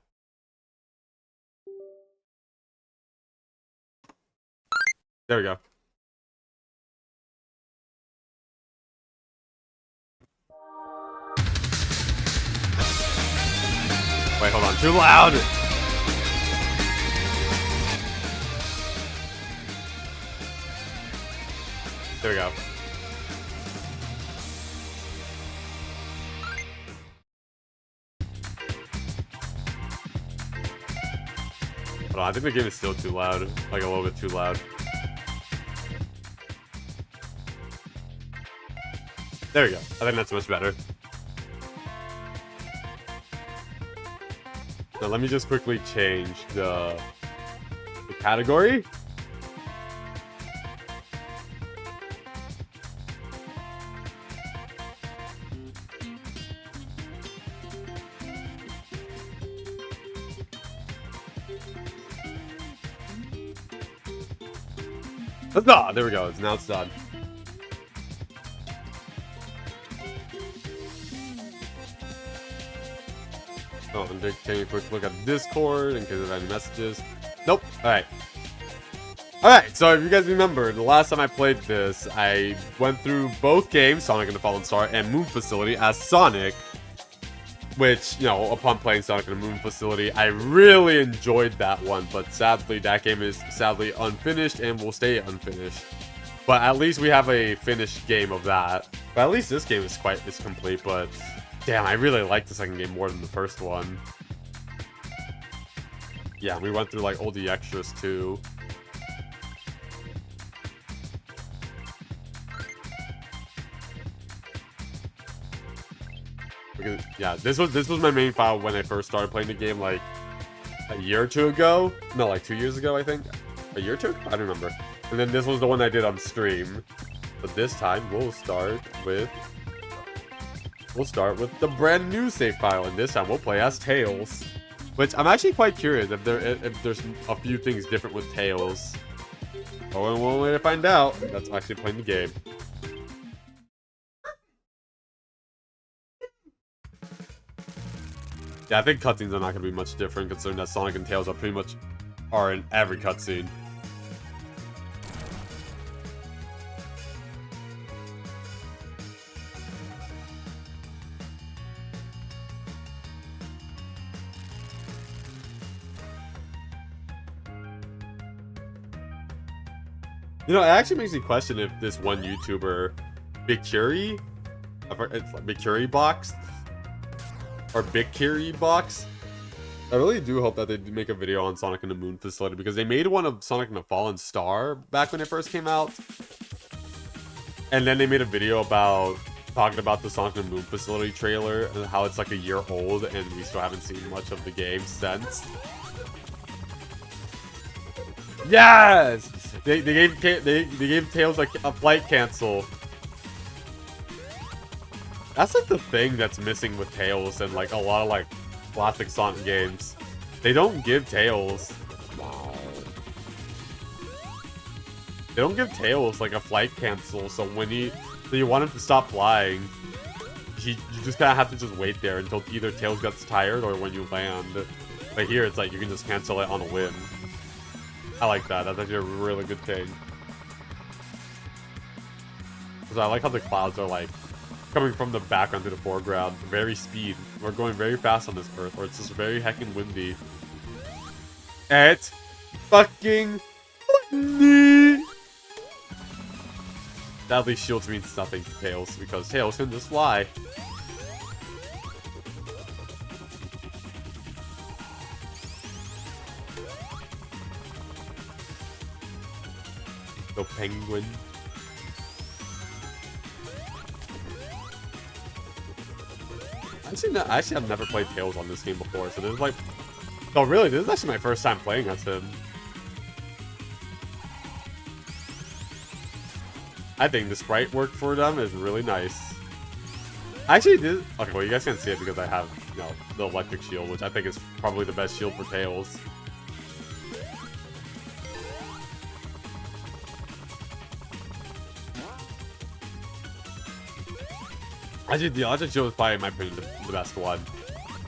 There we go. Wait, hold on. Too loud! There we go. Hold on, I think the game is still too loud. Like a little bit too loud. There we go. I think that's much better. Now let me just quickly change the category. Ah, there we go. Now it's done. Oh, I'm taking a quick look at Discord in case of any messages. Nope. Alright. Alright, so if you guys remember, the last time I played this, I went through both games, Sonic and the Fallen Star and Moon Facility, as Sonic. Which, you know, upon playing Sonic and the Moon Facility, I really enjoyed that one. But sadly, that game is sadly unfinished and will stay unfinished. But at least we have a finished game of that. But at least this game is complete, but... Damn, I really like the second game more than the first one. Yeah, we went through like all the extras too. Because, yeah, this was my main file when I first started playing the game like a year or two ago. No, like 2 years ago, I think. A year or two? I don't remember. And then this was the one I did on stream. But this time we'll start with the brand new save file, and this time we'll play as Tails. Which I'm actually quite curious if there's a few things different with Tails. Oh, and one way to find out, that's actually playing the game. Yeah, I think cutscenes are not going to be much different, considering that Sonic and Tails are in every cutscene. You know, it actually makes me question if this one YouTuber, Big Curie, it's like Big Curie Box, or Big Curie Box. I really do hope that they make a video on Sonic and the Moon Facility, because they made one of Sonic and the Fallen Star back when it first came out. And then they made a video about talking about the Sonic and the Moon Facility trailer and how it's like a year old and we still haven't seen much of the game since. Yes! They gave Tails like a flight cancel. That's like the thing that's missing with Tails and like a lot of like classic Sonic games. They don't give Tails. They don't give Tails like a flight cancel, so when you want him to stop flying, you just kind of have to just wait there until either Tails gets tired or when you land. But here it's like you can just cancel it on a whim. I like that. That's actually a really good thing. Because I like how the clouds are like coming from the background to the foreground. Very speed. We're going very fast on this Earth, or it's just very heckin' windy. It's fucking windy! Sadly, shields means nothing to Tails, because Tails can just fly. The penguin. Actually, I've never played Tails on this game before, so this is like... Oh, really? This is actually my first time playing as him. I think the sprite work for them is really nice. Actually, this... Okay, well, you guys can't see it because I have, you know, the electric shield, which I think is probably the best shield for Tails. Actually, the electric shield is probably, in my opinion, the best one.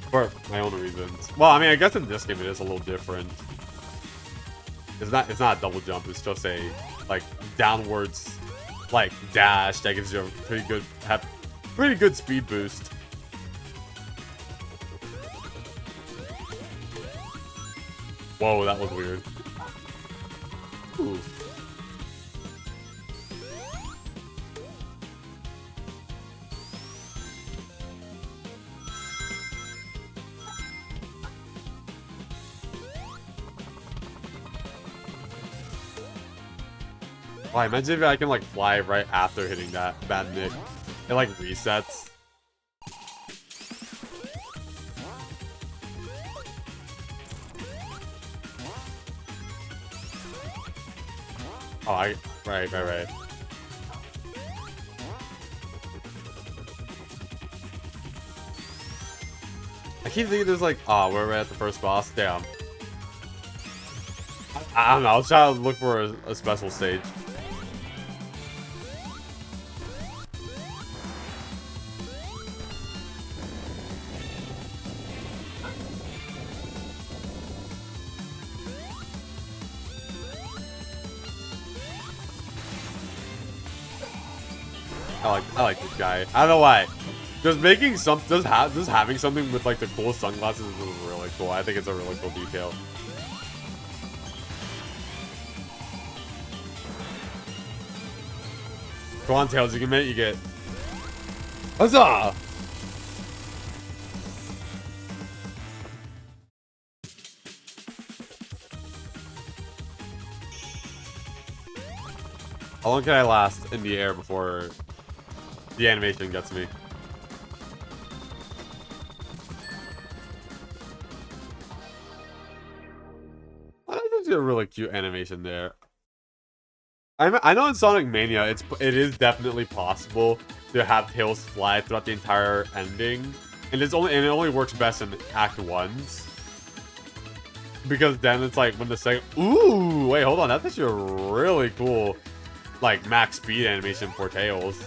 For my own reasons. Well, I mean, I guess in this game it is a little different. It's not a double jump, it's just a, like, downwards, like, dash that gives you a pretty good speed boost. Whoa, that was weird. Ooh. Wow, imagine if I can, like, fly right after hitting that bad nick. It, like, resets. Oh, right. I keep thinking there's, like, oh, we're right at the first boss. Damn. I don't know, I was trying to look for a special stage. I like this guy. I don't know why. Just making just having something with like the cool sunglasses is really cool. I think it's a really cool detail. Go on, Tails. You get. Huzzah! How long can I last in the air before the animation gets me? I think there's a really cute animation there. I know in Sonic Mania, it is definitely possible to have Tails fly throughout the entire ending, and it only works best in Act 1s. Because then it's like when the second. Ooh, wait, hold on, that's actually a really cool, like, max speed animation for Tails.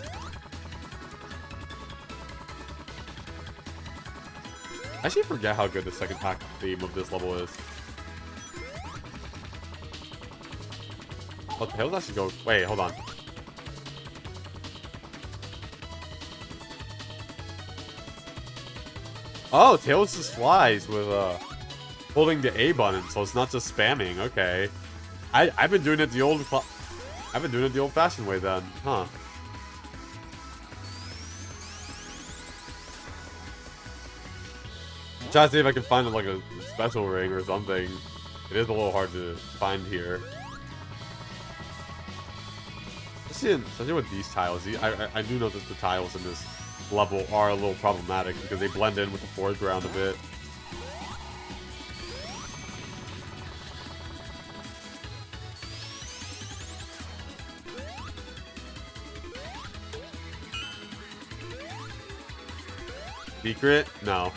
I actually forget how good the second act theme of this level is. Oh, Tails actually go. Wait, hold on. Oh, Tails just flies with holding the A button, so it's not just spamming. Okay, I've been doing it the old-fashioned way then, huh? Try to see if I can find like a special ring or something. It is a little hard to find here. Especially with these tiles. I do know that the tiles in this level are a little problematic because they blend in with the foreground a bit. Secret? No.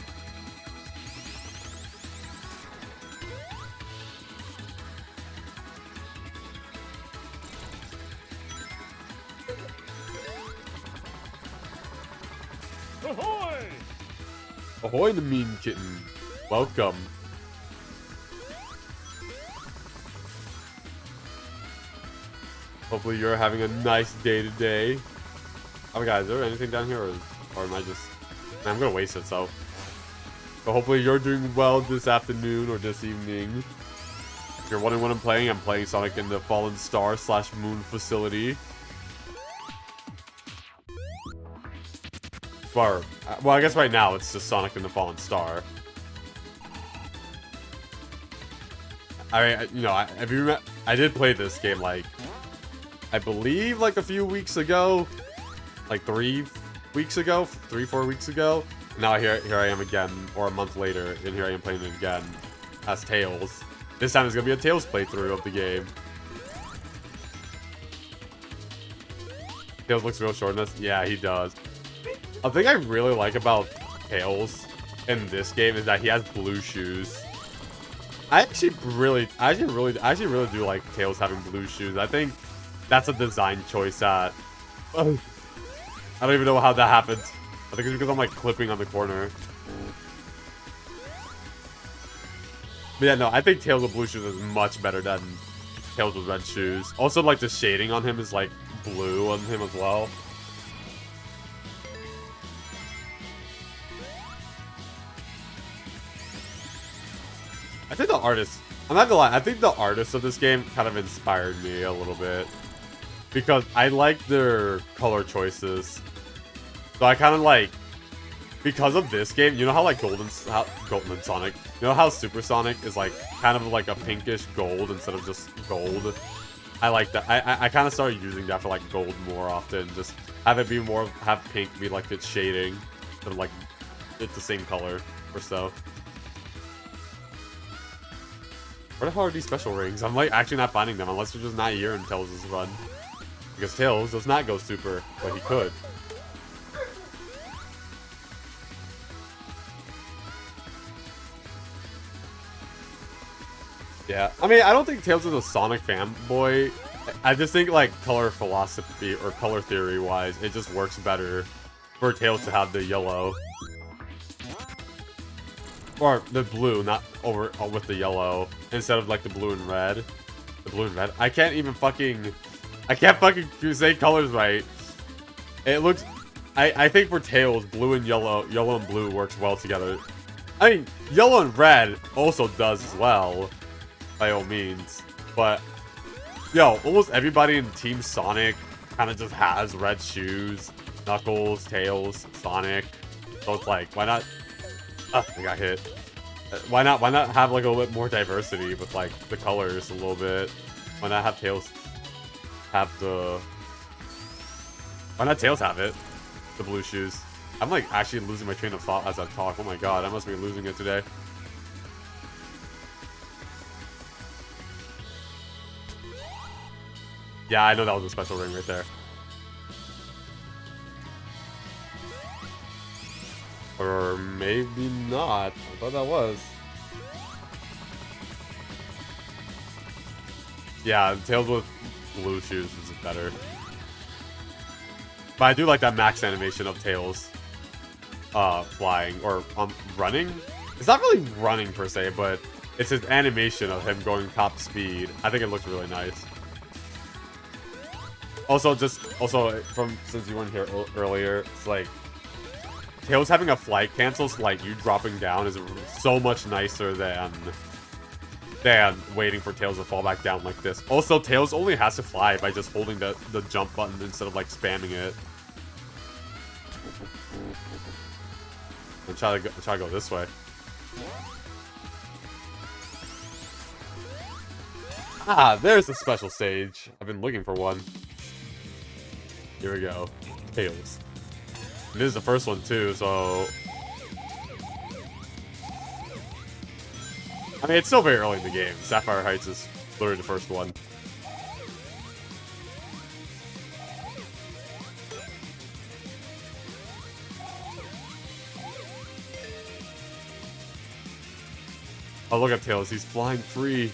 Ahoy! Ahoy, the mean kitten. Welcome. Hopefully you're having a nice day today. Oh my god, is there anything down here or am I just... Man, I'm gonna waste it, so... But hopefully you're doing well this afternoon or this evening. If you're wondering what I'm playing Sonic in the Fallen Star / Moon facility. Well, I guess right now it's just Sonic in the Fallen Star. I mean, you know, I did play this game, like, I believe, like, a few weeks ago. Like, 3 weeks ago? 3-4 weeks ago? Now here I am again, or a month later, and here I am playing it again as Tails. This time it's gonna be a Tails playthrough of the game. Tails looks real short in this? Yeah, he does. A thing I really like about Tails in this game is that he has blue shoes. I actually really do like Tails having blue shoes. I think that's a design choice that I don't even know how that happens. I think it's because I'm like clipping on the corner. But yeah, no, I think Tails with blue shoes is much better than Tails with red shoes. Also, like, the shading on him is, like, blue on him as well. I think the artist... I'm not gonna lie, I think the artist of this game kind of inspired me a little bit. Because I like their color choices. So I kind of, like... Because of this game, you know how, like, Golden Sonic... You know how Super Sonic is, like, kind of like a pinkish gold instead of just gold? I like that. I kind of started using that for, like, gold more often. Just have it be more... Have pink be, like, its shading. Instead of, like, it's the same color or so. Where the hell are these special rings? I'm, like, actually not finding them unless they're just not here in Tails' run. Because Tails does not go super, but he could. Yeah, I mean, I don't think Tails is a Sonic fanboy. I just think, like, color philosophy or color theory-wise, it just works better for Tails to have the yellow. Or the blue, not over with the yellow, instead of, like, the blue and red. The blue and red. I can't fucking say colors right. It looks... I think for Tails, blue and yellow and blue works well together. I mean, yellow and red also does as well. By all means, but yo, almost everybody in Team Sonic kind of just has red shoes. Knuckles, Tails, Sonic. So it's like, why not? I got hit. Why not have like a little bit more diversity with like the colors a little bit? Why not have Tails have the? Why not Tails have it? The blue shoes. I'm like actually losing my train of thought as I talk. Oh my god, I must be losing it today. Yeah, I know that was a special ring right there. Or maybe not. I thought that was. Yeah, Tails with blue shoes is better. But I do like that max animation of Tails flying or running. It's not really running per se, but it's his animation of him going top speed. I think it looks really nice. Also, since you weren't here earlier, it's like Tails having a flight cancel, so like you dropping down is so much nicer than waiting for Tails to fall back down like this. Also, Tails only has to fly by just holding the jump button instead of like spamming it. I'm trying to go this way. Ah, there's the special stage. I've been looking for one. Here we go. Tails. This is the first one too, so... I mean, it's still very early in the game. Sapphire Heights is literally the first one. Oh, look at Tails. He's flying free.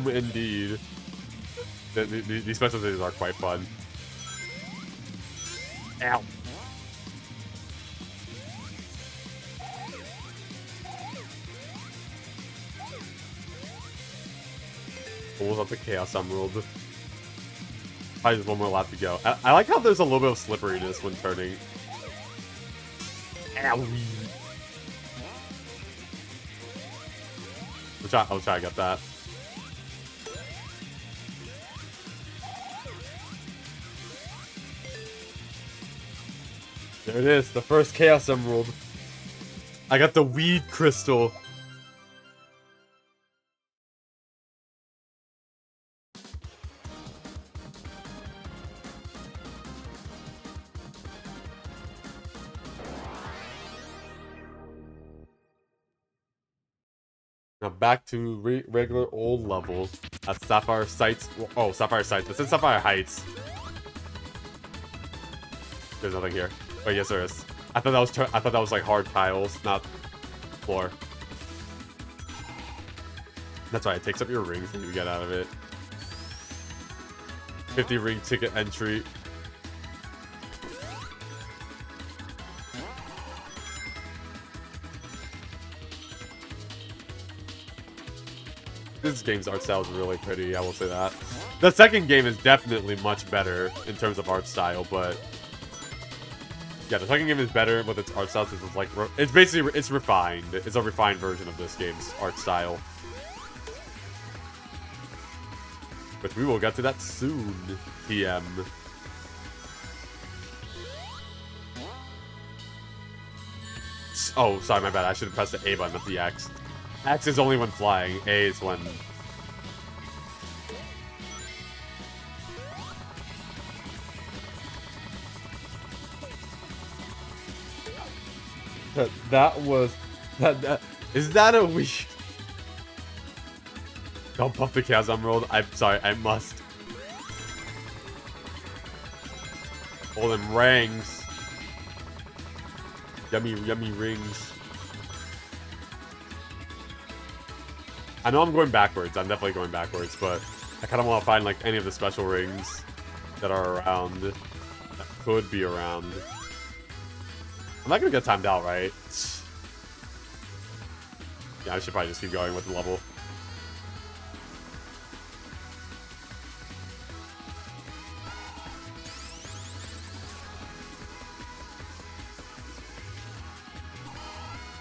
Indeed. These special stages are quite fun. Ow. Almost up to Chaos Emerald. Probably just one more lap to go. I like how there's a little bit of slipperiness when turning. Ow. I'll try to get that. There it is, the first Chaos Emerald. I got the weed crystal. Now back to regular old level at Sapphire Sights. Oh, Sapphire Sights. This is Sapphire Heights. There's nothing here. Oh, yes, there is. I thought that was like hard tiles, not floor. That's right, it takes up your rings that you get out of it. 50 ring ticket entry. This game's art style is really pretty, I will say that. The second game is definitely much better in terms of art style, but... Yeah, the second game is better with its art style since it's like... It's basically... It's refined. It's a refined version of this game's art style. But we will get to that soon, TM. Oh, sorry, my bad. I should have pressed the A button, not the X. X is only when flying. A is when... That was... Is that a weird... Don't pump the Chaos Emerald. I'm sorry, I must. All them rings. Yummy, yummy rings. I know I'm going backwards. I'm definitely going backwards, but I kind of want to find like any of the special rings that are around. That could be around. I'm not going to get timed out, right? Yeah, I should probably just keep going with the level.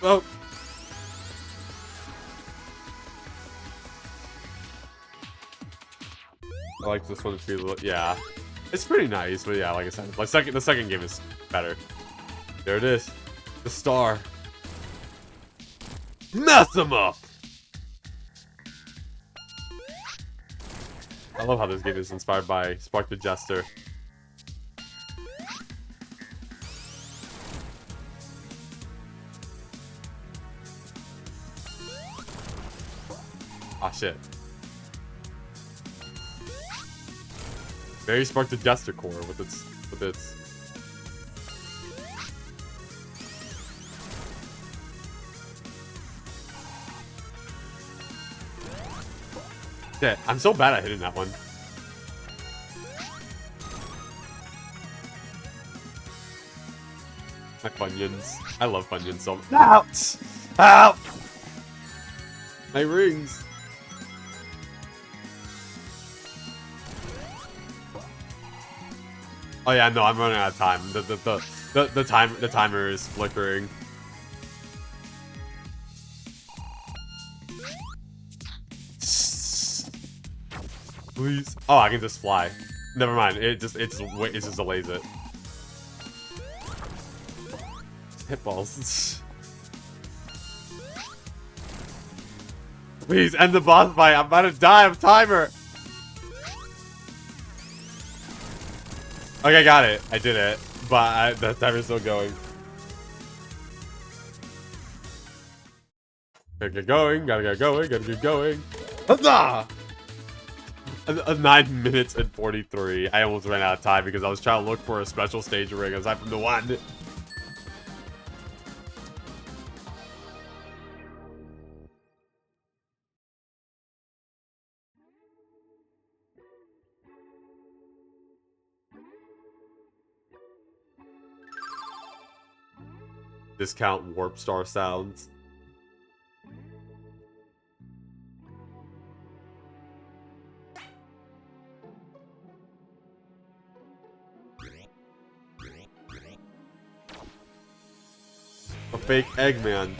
Oh. I like this one too. Yeah, it's pretty nice, but yeah, like I said, like the second game is better. There it is, the star. Mess them up. I love how this game is inspired by Spark the Jester. Ah, shit. Very Spark the Jester core with its... Shit, I'm so bad at hitting that one. My Funyuns. I love Funyuns so much. Out! Out! My rings. Oh yeah, no, I'm running out of time. The timer is flickering. Please. Oh, I can just fly. Never mind. It just delays it. Hitballs. Please end the boss fight. I'm about to die of timer. Okay, got it. I did it. But the timer's still going. Gotta get going. Gotta get going. Gotta get going. Huzzah! 9 minutes and 43. I almost ran out of time because I was trying to look for a special stage ring aside from the one. Discount Warp Star sounds. A fake Eggman.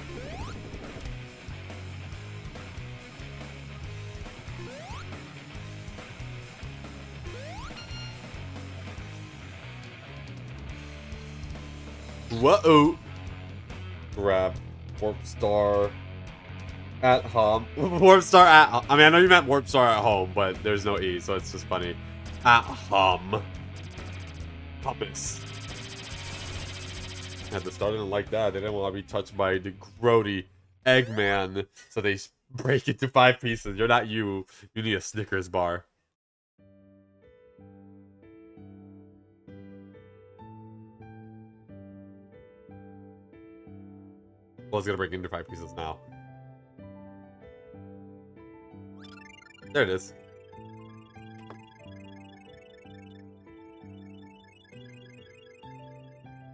Whoa. Grab Warp Star at home. Warp Star at... I mean, I know you meant Warp Star at home, but there's no E, so it's just funny. At home. Puppets. Had to start it like that. They didn't want to be touched by the grody Eggman, so they break it to 5 pieces. You're not you. You need a Snickers bar. Well, it's gonna break into 5 pieces now. There it is.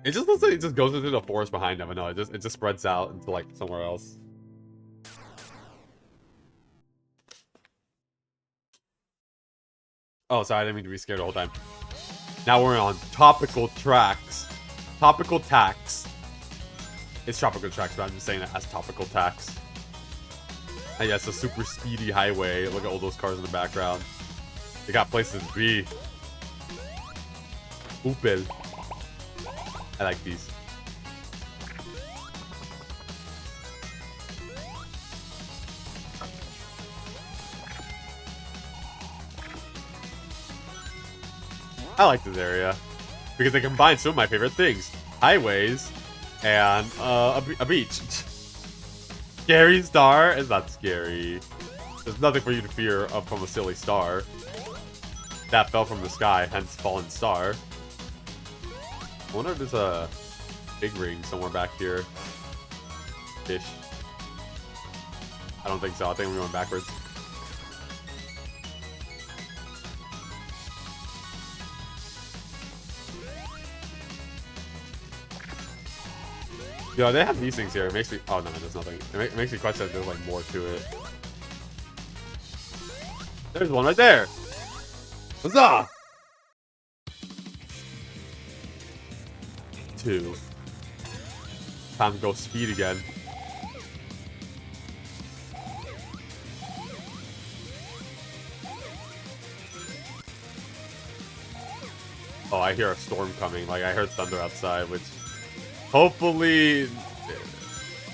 It just looks like it just goes into the forest behind him. I know it just spreads out into like somewhere else. Oh, sorry, I didn't mean to be scared the whole time. Now we're on topical tracks. Topical tax. It's tropical tracks, but I'm just saying it as topical tax. And yeah, it's a super speedy highway. Look at all those cars in the background. They got places to be. Oopel. I like these. I like this area because they combine some of my favorite things: highways and a beach. Scary star is not scary. There's nothing for you to fear from a silly star that fell from the sky, hence fallen star. I wonder if there's a big ring somewhere back here. Ish. I don't think so. I think we're going backwards. Yo, they have these things here. It makes me... Oh, no, there's nothing. It makes me question if there's, like, more to it. There's one right there! Huzzah! 2. Time to go speed again. Oh, I hear a storm coming. Like, I heard thunder outside, which... Hopefully,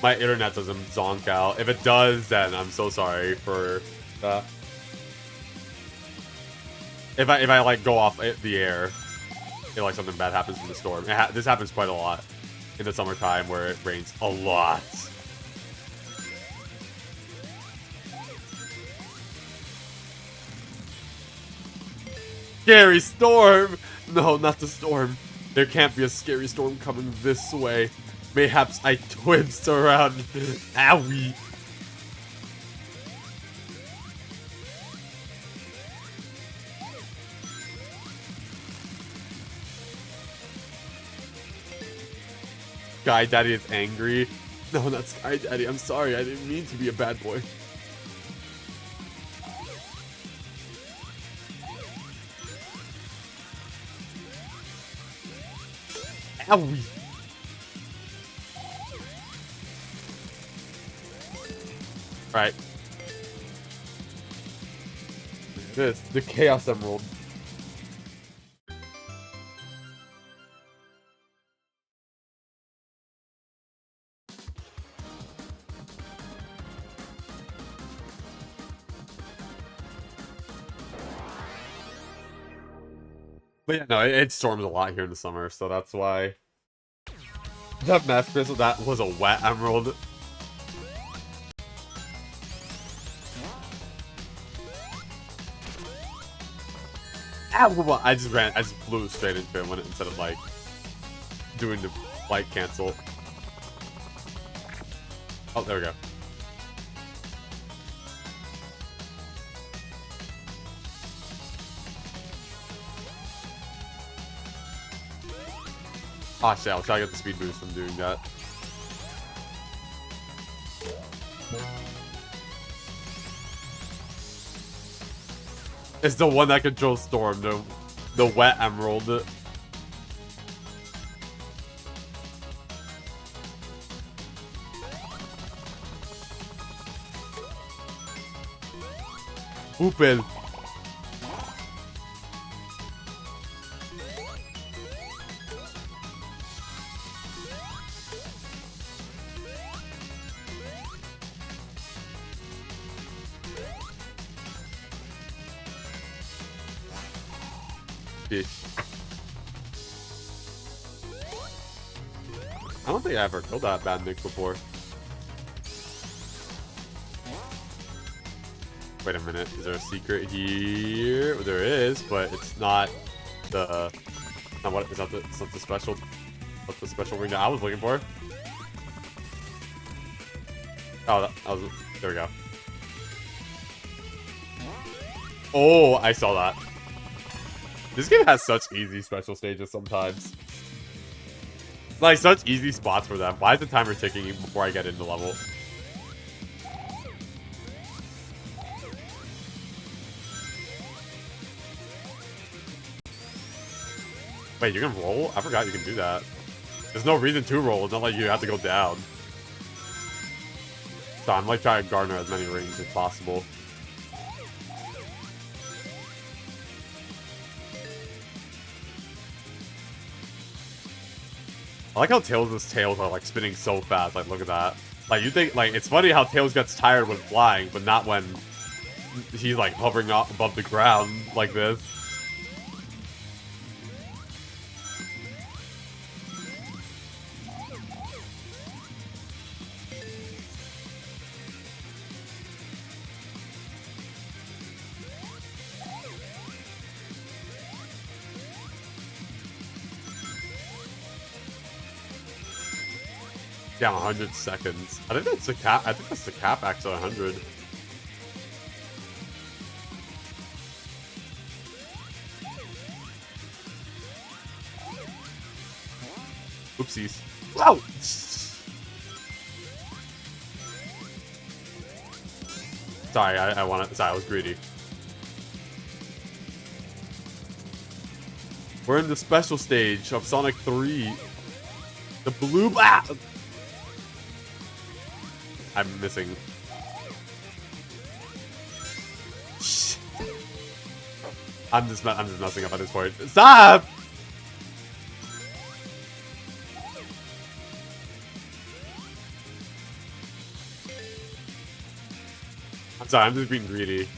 my internet doesn't zonk out. If it does, then I'm so sorry for that. If I like go off the air, if like something bad happens from the storm. This happens quite a lot in the summertime where it rains a lot. Scary storm! No, not the storm. There can't be a scary storm coming this way. Mayhaps I twist around. Owie. Sky Daddy is angry. No, not Sky Daddy. I'm sorry. I didn't mean to be a bad boy. Owie. Right. This, the Chaos Emerald. But yeah, no, it storms a lot here in the summer, so that's why. That math crystal, that was a wet emerald. Ow, I just flew straight into it when instead of like doing the light cancel. Oh, there we go. Oh shit, I'll try to get the speed boost from doing that. It's the one that controls Storm, the wet emerald. Open. I don't think I ever killed that bad Nick before. Wait a minute, is there a secret here? There is, but it's not the. Not what? It's not the special. What's the special ring that I was looking for? Oh, that was... There we go. Oh, I saw that. This game has such easy special stages sometimes. Like, such easy spots for them. Why is the timer ticking even before I get into level? Wait, you can roll? I forgot you can do that. There's no reason to roll. It's not like you have to go down. So I'm like trying to garner as many rings as possible. I like how Tails' tails are like spinning so fast. Like, look at that. Like, you think, like, it's funny how Tails gets tired when flying, but not when he's like hovering up above the ground like this. Yeah, 100 seconds. I think that's the cap. I think that's the cap. Actually, 100. Oopsies. Wow. Sorry, I wanted. Sorry, I was greedy. We're in the special stage of Sonic 3. The blue. Ah! I'm missing. I'm just messing up at this point. Stop! I'm sorry, I'm just being greedy.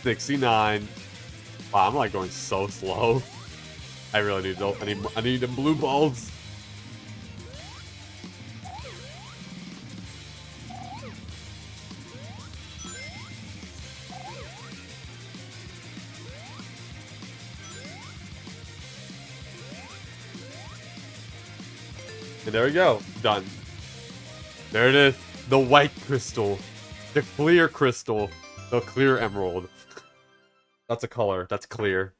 69. Wow, I'm like going so slow. I really need those. I need the blue balls. And there we go. Done. There it is. The white crystal. The clear crystal. The clear emerald. That's a color. That's clear.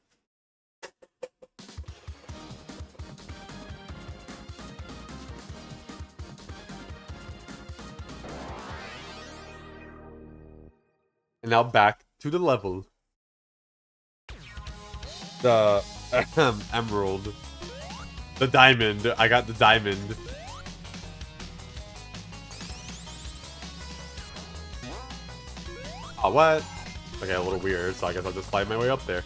And now back to the level. The emerald. The diamond. I got the diamond. Oh, what? Okay, a little weird, so I guess I'll just climb my way up there.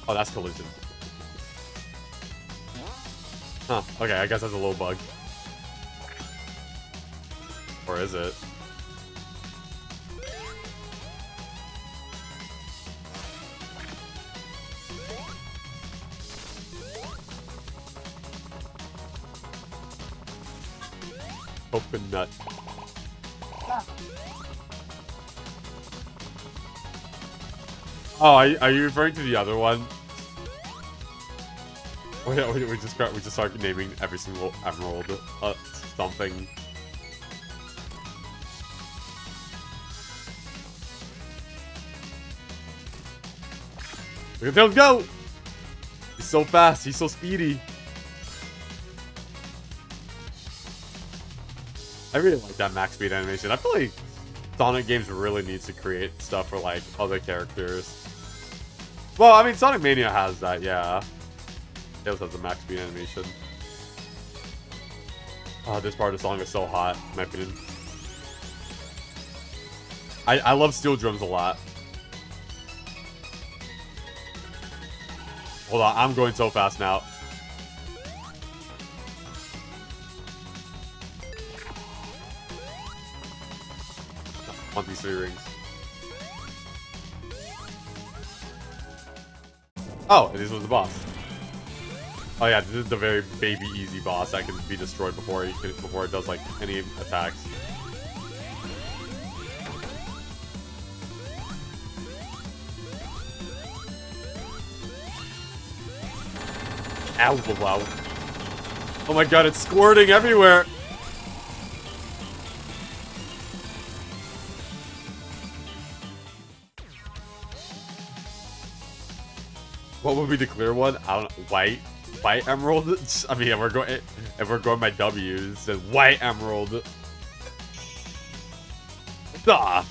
Oh, that's collision. Huh, okay, I guess that's a little bug. Or is it? Coconut. Oh, are you referring to the other one? We just started naming every single emerald something. Look at Tails go! He's so fast. He's so speedy. I really like that max speed animation. I feel like Sonic games really needs to create stuff for like other characters. Well, I mean, Sonic Mania has that, yeah. Tails has the max speed animation. Oh, this part of the song is so hot, in my opinion. I love steel drums a lot. Hold on, I'm going so fast now. 1v3 rings. Oh, and this was the boss. Oh yeah, this is the very baby easy boss that can be destroyed before it does like any attacks. Ow, wow. Oh my god, it's squirting everywhere. What would be the clear one? I don't know. White emerald? I mean, if we're going by W's, then white emerald. Duh.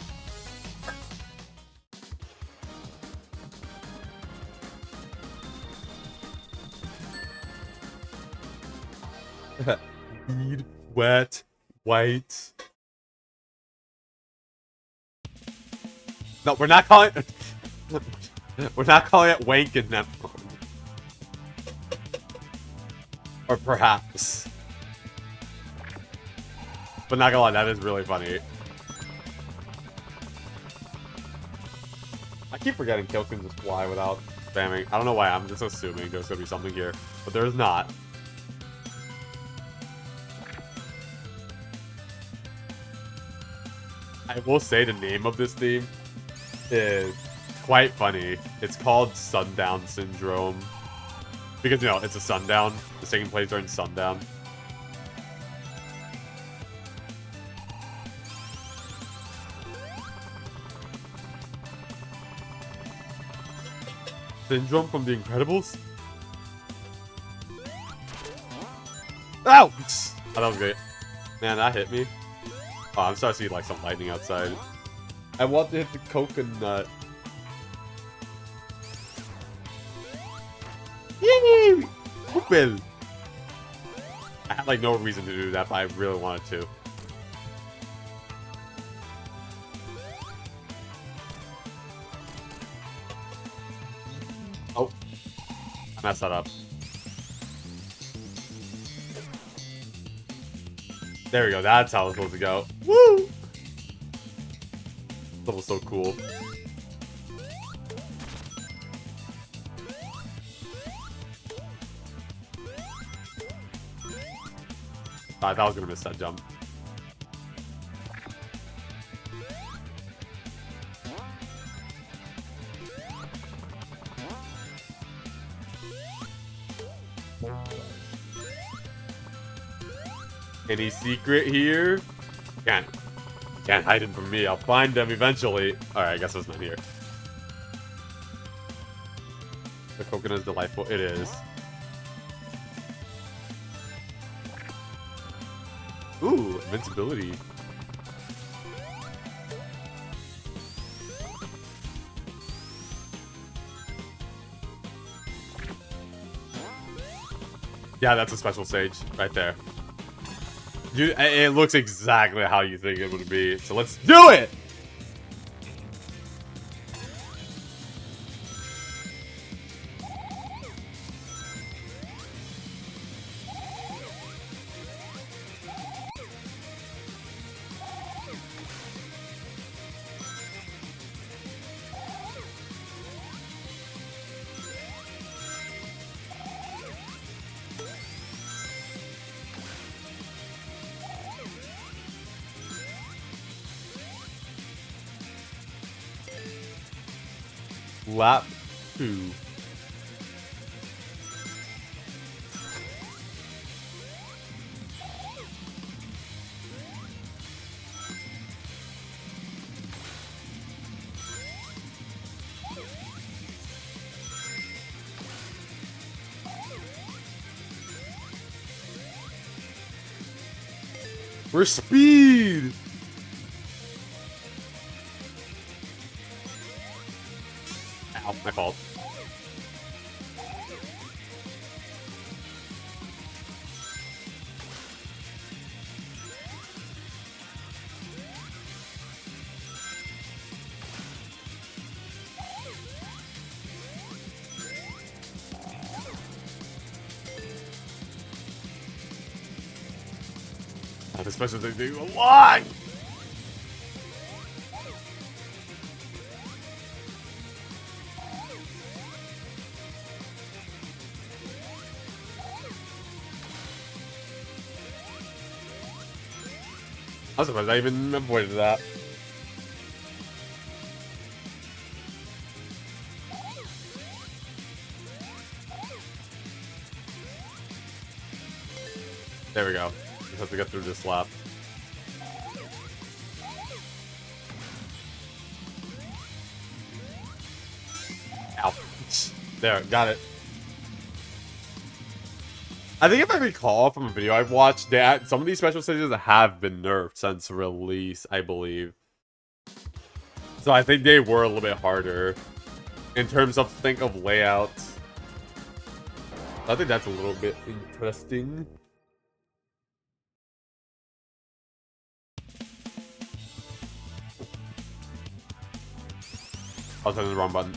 Weed, wet, white. No, we're not calling it. We're not calling it wanking them. Or perhaps. But not gonna lie, that is really funny. I keep forgetting Kill can just fly without spamming. I don't know why, I'm just assuming there's gonna be something here. But there's not. I will say the name of this theme is quite funny. It's called Sundown Syndrome. Because, you know, it's a sundown. It's taking place during sundown. Syndrome from The Incredibles? Ow! Oh, that was great. Man, that hit me. Oh, I'm starting to see, like, some lightning outside. I want to hit the coconut. Yay! Open! I had, like, no reason to do that, but I really wanted to. Oh. I messed that up. There we go, that's how it's supposed to go. Woo! That was so cool. I thought I was gonna miss that jump. Any secret here? Can't hide him from me. I'll find them eventually. Alright, I guess it's not here. The coconut is delightful. It is. Ooh, invincibility. Yeah, that's a special stage right there. It looks exactly how you think it would be. So let's do it! Lap 2. We're speed! Ow, my fault. Especially if they do a lot! I was surprised I even avoided that. There we go. Just have to get through this lap. Ow. There, got it. I think if I recall from a video I've watched, that some of these special stages have been nerfed since release, I believe. So I think they were a little bit harder in terms of layout. I think that's a little bit interesting. I was hitting the wrong button.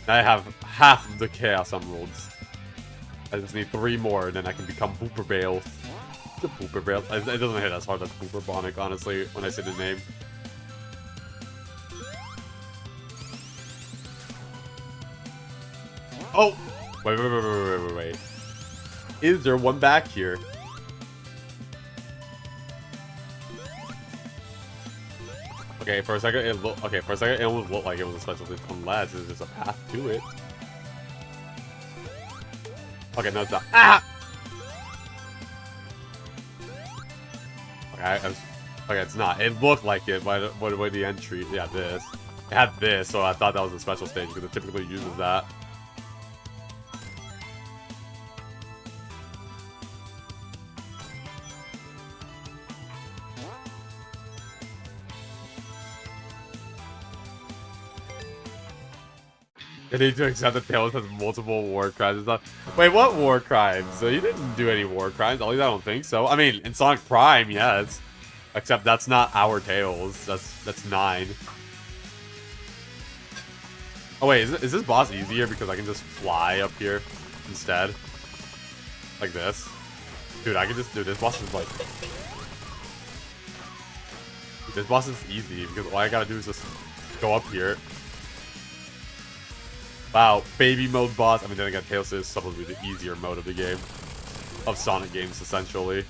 Now I have half of the Chaos Emeralds. I just need 3 more, and then I can become Booper Bales. The Booper Bales. It doesn't hit as hard as Booper Bonic, honestly, when I say the name. Oh! Wait. Is there one back here? Okay, for a second it looked. Okay, for a second it almost looked like it was a special thing, unless there's just a path to it. Okay, no, it's not. Ah! Okay, it's not. It looked like it by the way the entry. Yeah, this. It had this, so I thought that was a special stage because it typically uses that. I need to accept that Tails has multiple war crimes and stuff. Wait, what war crimes? So you didn't do any war crimes. At least I don't think so. I mean, in Sonic Prime, yes. Except that's not our Tails. That's 9. Oh wait, is this boss easier because I can just fly up here instead? Like this? Dude, I can just do this. Boss is like... This boss is easy because all I gotta do is just go up here. Wow, baby mode boss. I mean, then again, Tails is supposed to be the easier mode of the game. Of Sonic games, essentially.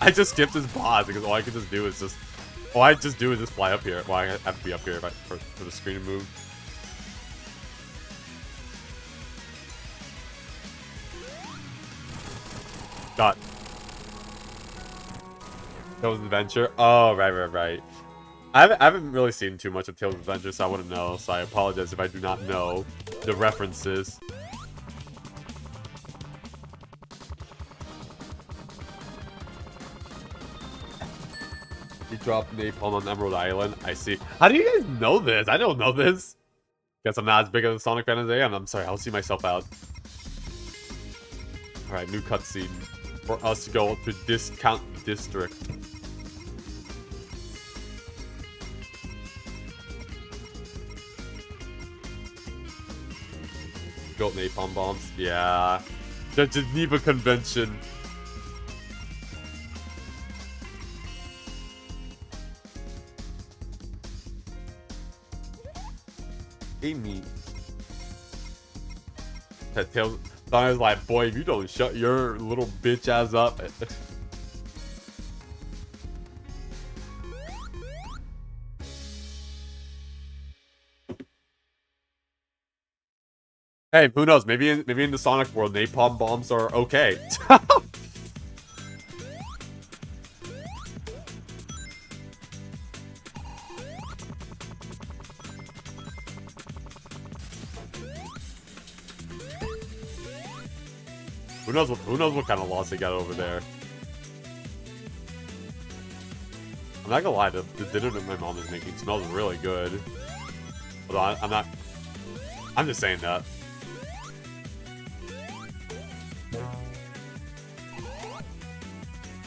I just skipped this boss because all I can just do is just... All I just do is just fly up here. Well, I have to be up here for the screen to move. Got. Tails' Adventure? Oh, right. I haven't really seen too much of Tails' Adventure, so I wouldn't know. So I apologize if I do not know the references. He dropped napalm on Emerald Island. I see. How do you guys know this? I don't know this. Guess I'm not as big of a Sonic fan as I am. I'm sorry. I'll see myself out. All right, new cutscene for us to go to Discount District. Built napalm bombs. Yeah. The Geneva Convention. Amy. That Tails. Sonic's like, boy, if you don't shut your little bitch ass up. Hey, who knows? Maybe in the Sonic world, napalm bombs are okay. Who knows what kind of loss they got over there. I'm not gonna lie, the dinner that my mom is making smells really good. Hold on, I'm just saying that.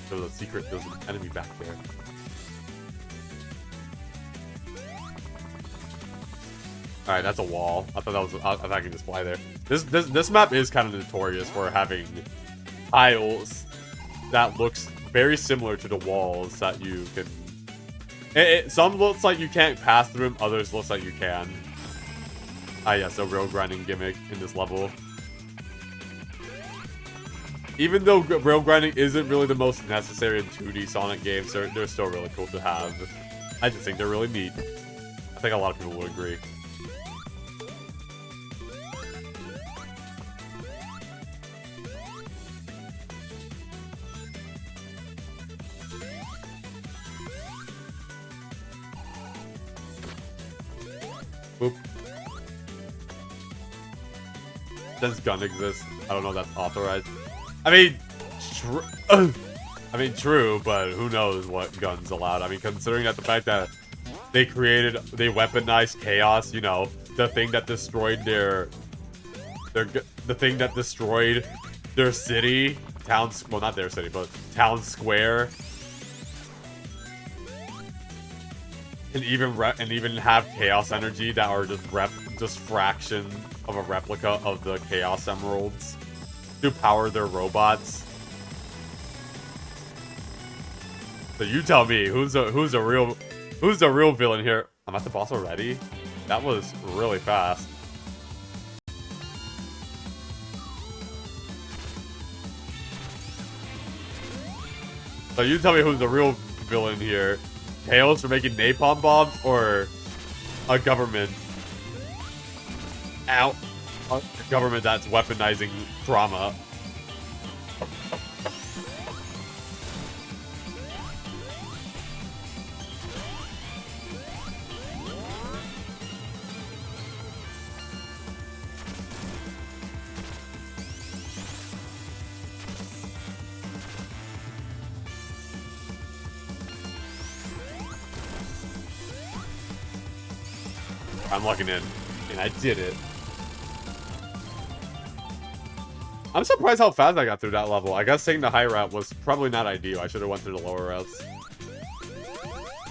There's an enemy back there. Alright, that's a wall. I thought I could just fly there. This map is kind of notorious for having tiles that looks very similar to the walls that you can... some looks like you can't pass through them, others looks like you can. Ah yes, a rail grinding gimmick in this level. Even though rail grinding isn't really the most necessary in 2D Sonic games, they're still really cool to have. I just think they're really neat. I think a lot of people would agree. Oop. Does gun exist? I don't know if that's authorized. I mean, true, but who knows what guns allowed. I mean, considering that the fact that they weaponized chaos, you know, the thing that destroyed the thing that destroyed their city, well, not their city, but town square. And even have chaos energy that are just fraction of a replica of the chaos emeralds to power their robots. So you tell me who's the real villain here? I'm at the boss already. That was really fast. So you tell me who's the real villain here. Tails for making napalm bombs, or a government a government that's weaponizing trauma? I'm locking in, and I did it. I'm surprised how fast I got through that level. I guess taking the high route was probably not ideal. I should have went through the lower routes.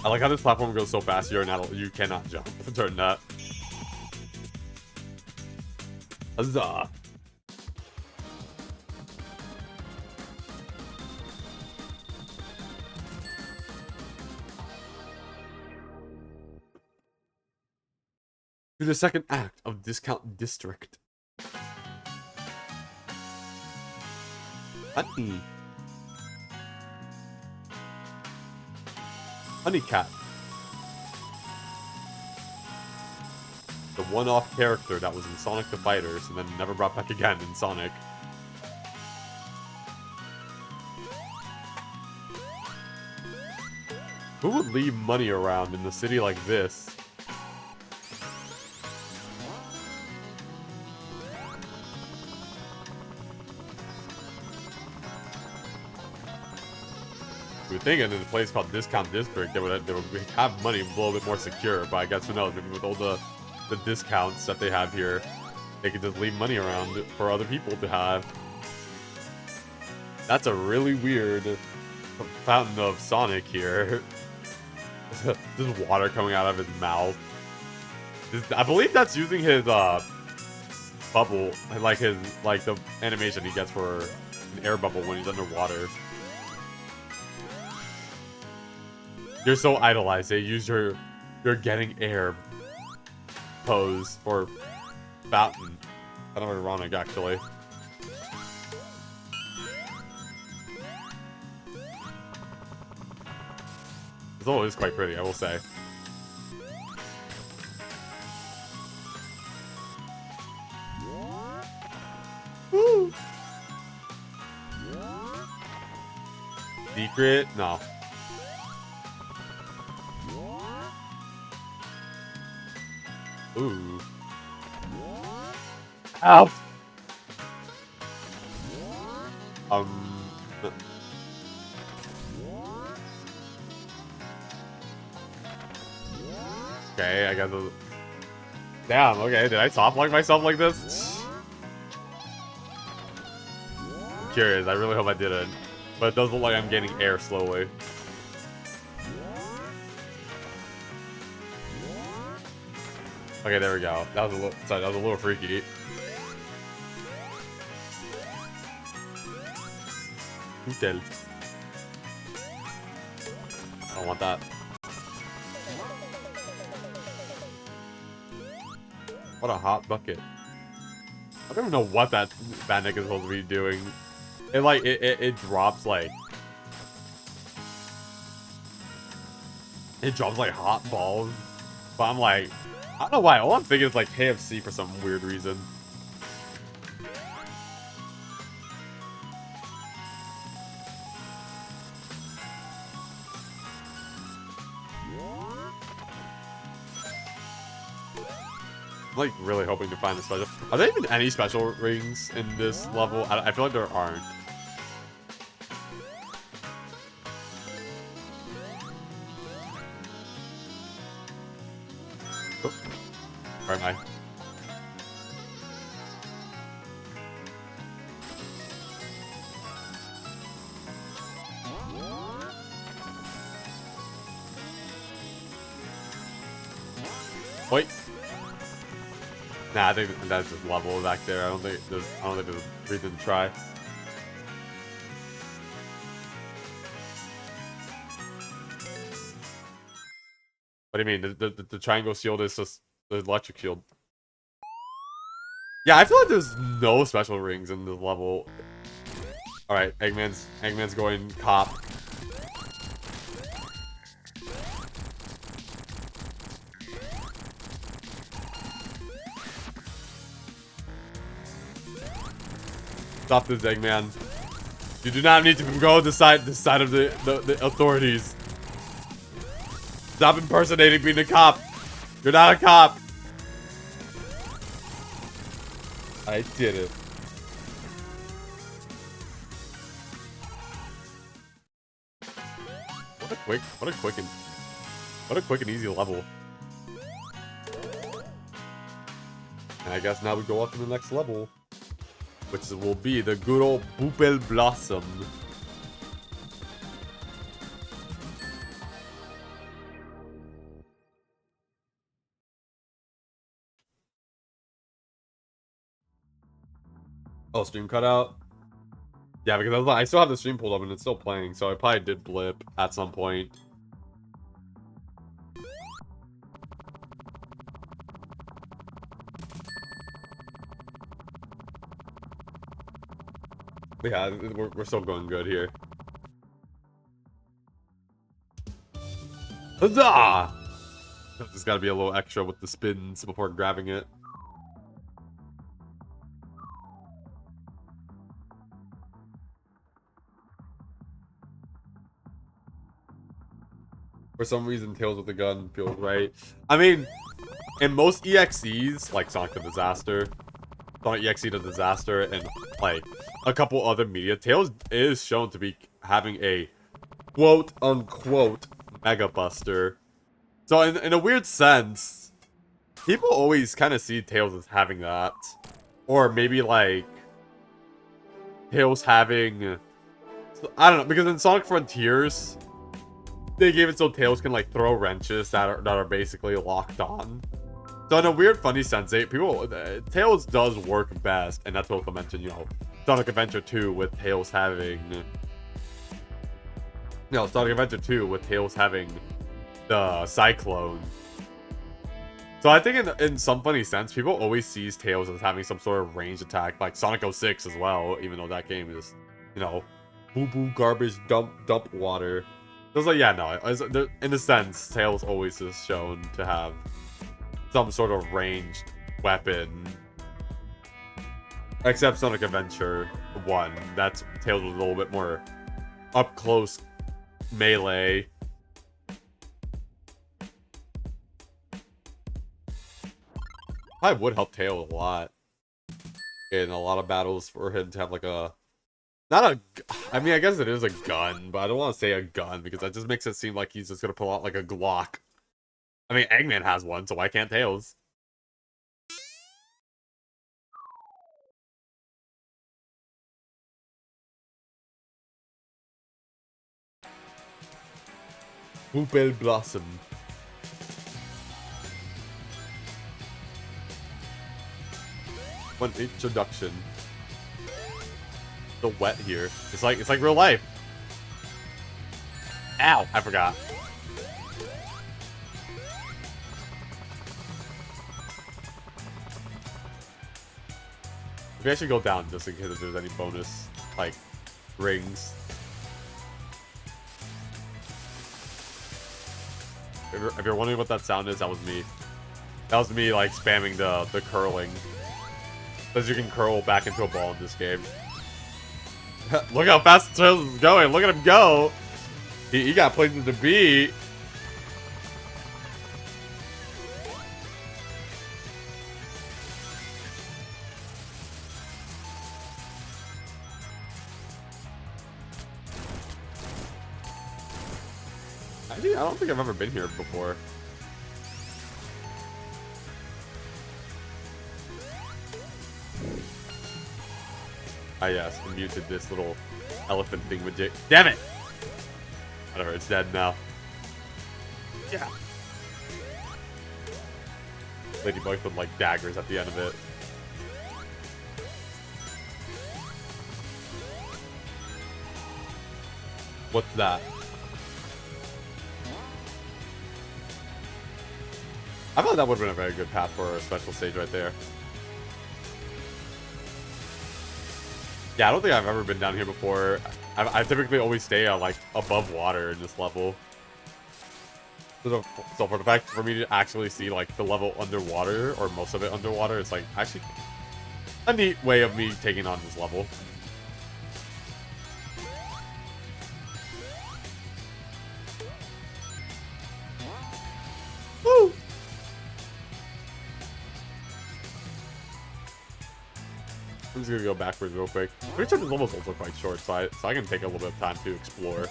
I like how this platform goes so fast. You cannot jump during that. Huzzah! To the second act of Discount District. Honey. Honey Cat. The one-off character that was in Sonic the Fighters and then never brought back again in Sonic. Who would leave money around in a city like this? You would think in a place called Discount District, they would have money a little bit more secure, but I guess who knows, maybe with all the discounts that they have here, they could just leave money around for other people to have. That's a really weird fountain of Sonic here. Just water coming out of his mouth. I believe that's using his bubble, like the animation he gets for an air bubble when he's underwater. You're so idolized. They use your getting air pose for fountain. Kind of ironic, actually. This level is quite pretty, I will say. Woo! Secret? No. Ooh. Ow! Okay, I guess. Damn, okay, did I soft lock myself like this? I'm curious, I really hope I didn't. But it does look like I'm gaining air slowly. Okay, there we go. That was a little freaky. Intel. I don't want that. What a hot bucket. I don't even know what that Bandit is supposed to be doing. It drops like... It drops like hot balls. But I'm like... I don't know why. All I'm thinking is like KFC for some weird reason. like really hoping to find a special. Are there even any special rings in this level? I feel like there aren't. Oh. Where am I? Wait. Nah, I think that's just level back there. I don't think there's a reason to try. What do you mean? The triangle shield is just the electric shield. Yeah, I feel like there's no special rings in this level. All right, Eggman's going cop. Stop this, Eggman. You do not need to go the side of the authorities. Stop impersonating being a cop. You're not a cop. I did it. What a quick and easy level. And I guess now we go up to the next level, which will be the good old Boopel Blossom. Oh, stream cut out? Yeah, because I still have the stream pulled up and it's still playing, so I probably did blip at some point. But yeah, we're still going good here. Huzzah! Just gotta be a little extra with the spins before grabbing it. For some reason, Tails with the gun feels right. I mean, in most EXEs, like Sonic the Disaster, Sonic EXE the Disaster, and like a couple other media, Tails is shown to be having a quote-unquote Mega Buster. So in a weird sense, people always kind of see Tails as having that. Or maybe like Tails having, I don't know, because in Sonic Frontiers, they gave it so Tails can like throw wrenches that are basically locked on. So in a weird, funny sense, Tails does work best, and that's what I mentioned, you know, Sonic Adventure 2 with Tails having, Sonic Adventure 2 with Tails having the Cyclone. So I think in some funny sense, people always sees Tails as having some sort of ranged attack, like Sonic 06 as well, even though that game is, you know, boo-boo garbage dump water. So it's like, yeah, no, in a sense, Tails always is shown to have some sort of ranged weapon. Except Sonic Adventure 1, that's Tails was a little bit more up close melee. Probably would help Tails a lot in a lot of battles for him to have like a, I mean, I guess it is a gun, but I don't want to say a gun because that just makes it seem like he's just gonna pull out like a Glock. I mean, Eggman has one, so why can't Tails? Boopel Blossom. One introduction. The wet here. It's like real life. Ow! I forgot. Maybe I should go down just in case if there's any bonus like rings. If you're wondering what that sound is, that was me. That was me like spamming the curling. Because you can curl back into a ball in this game. Look how fast Tails is going. Look at him go. He got places to be. I don't think I've ever been here before. Ah, yes, I muted this little elephant thing with Jake. Damn it! Whatever, it's dead now. Yeah. Ladybugs with like daggers at the end of it. What's that? I thought that would have been a very good path for a special stage right there. Yeah, I don't think I've ever been down here before. I typically always stay like above water in this level. So for the fact for me to actually see like the level underwater, or most of it underwater, it's like actually a neat way of me taking on this level. Woo! I'm just gonna go backwards real quick. Pretty sure this level's also quite short, so I can take a little bit of time to explore.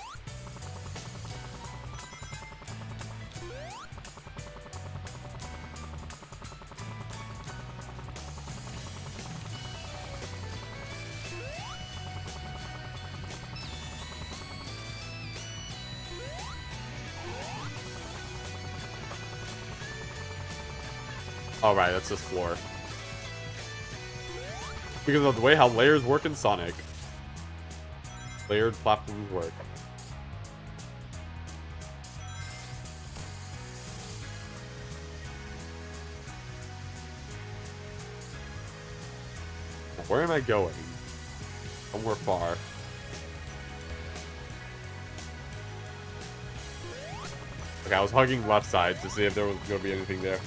Alright, that's just floor. Because of the way how layers work in Sonic. Layered platforms work. Now, where am I going? Somewhere far. Okay, I was hugging left side to see if there was going to be anything there.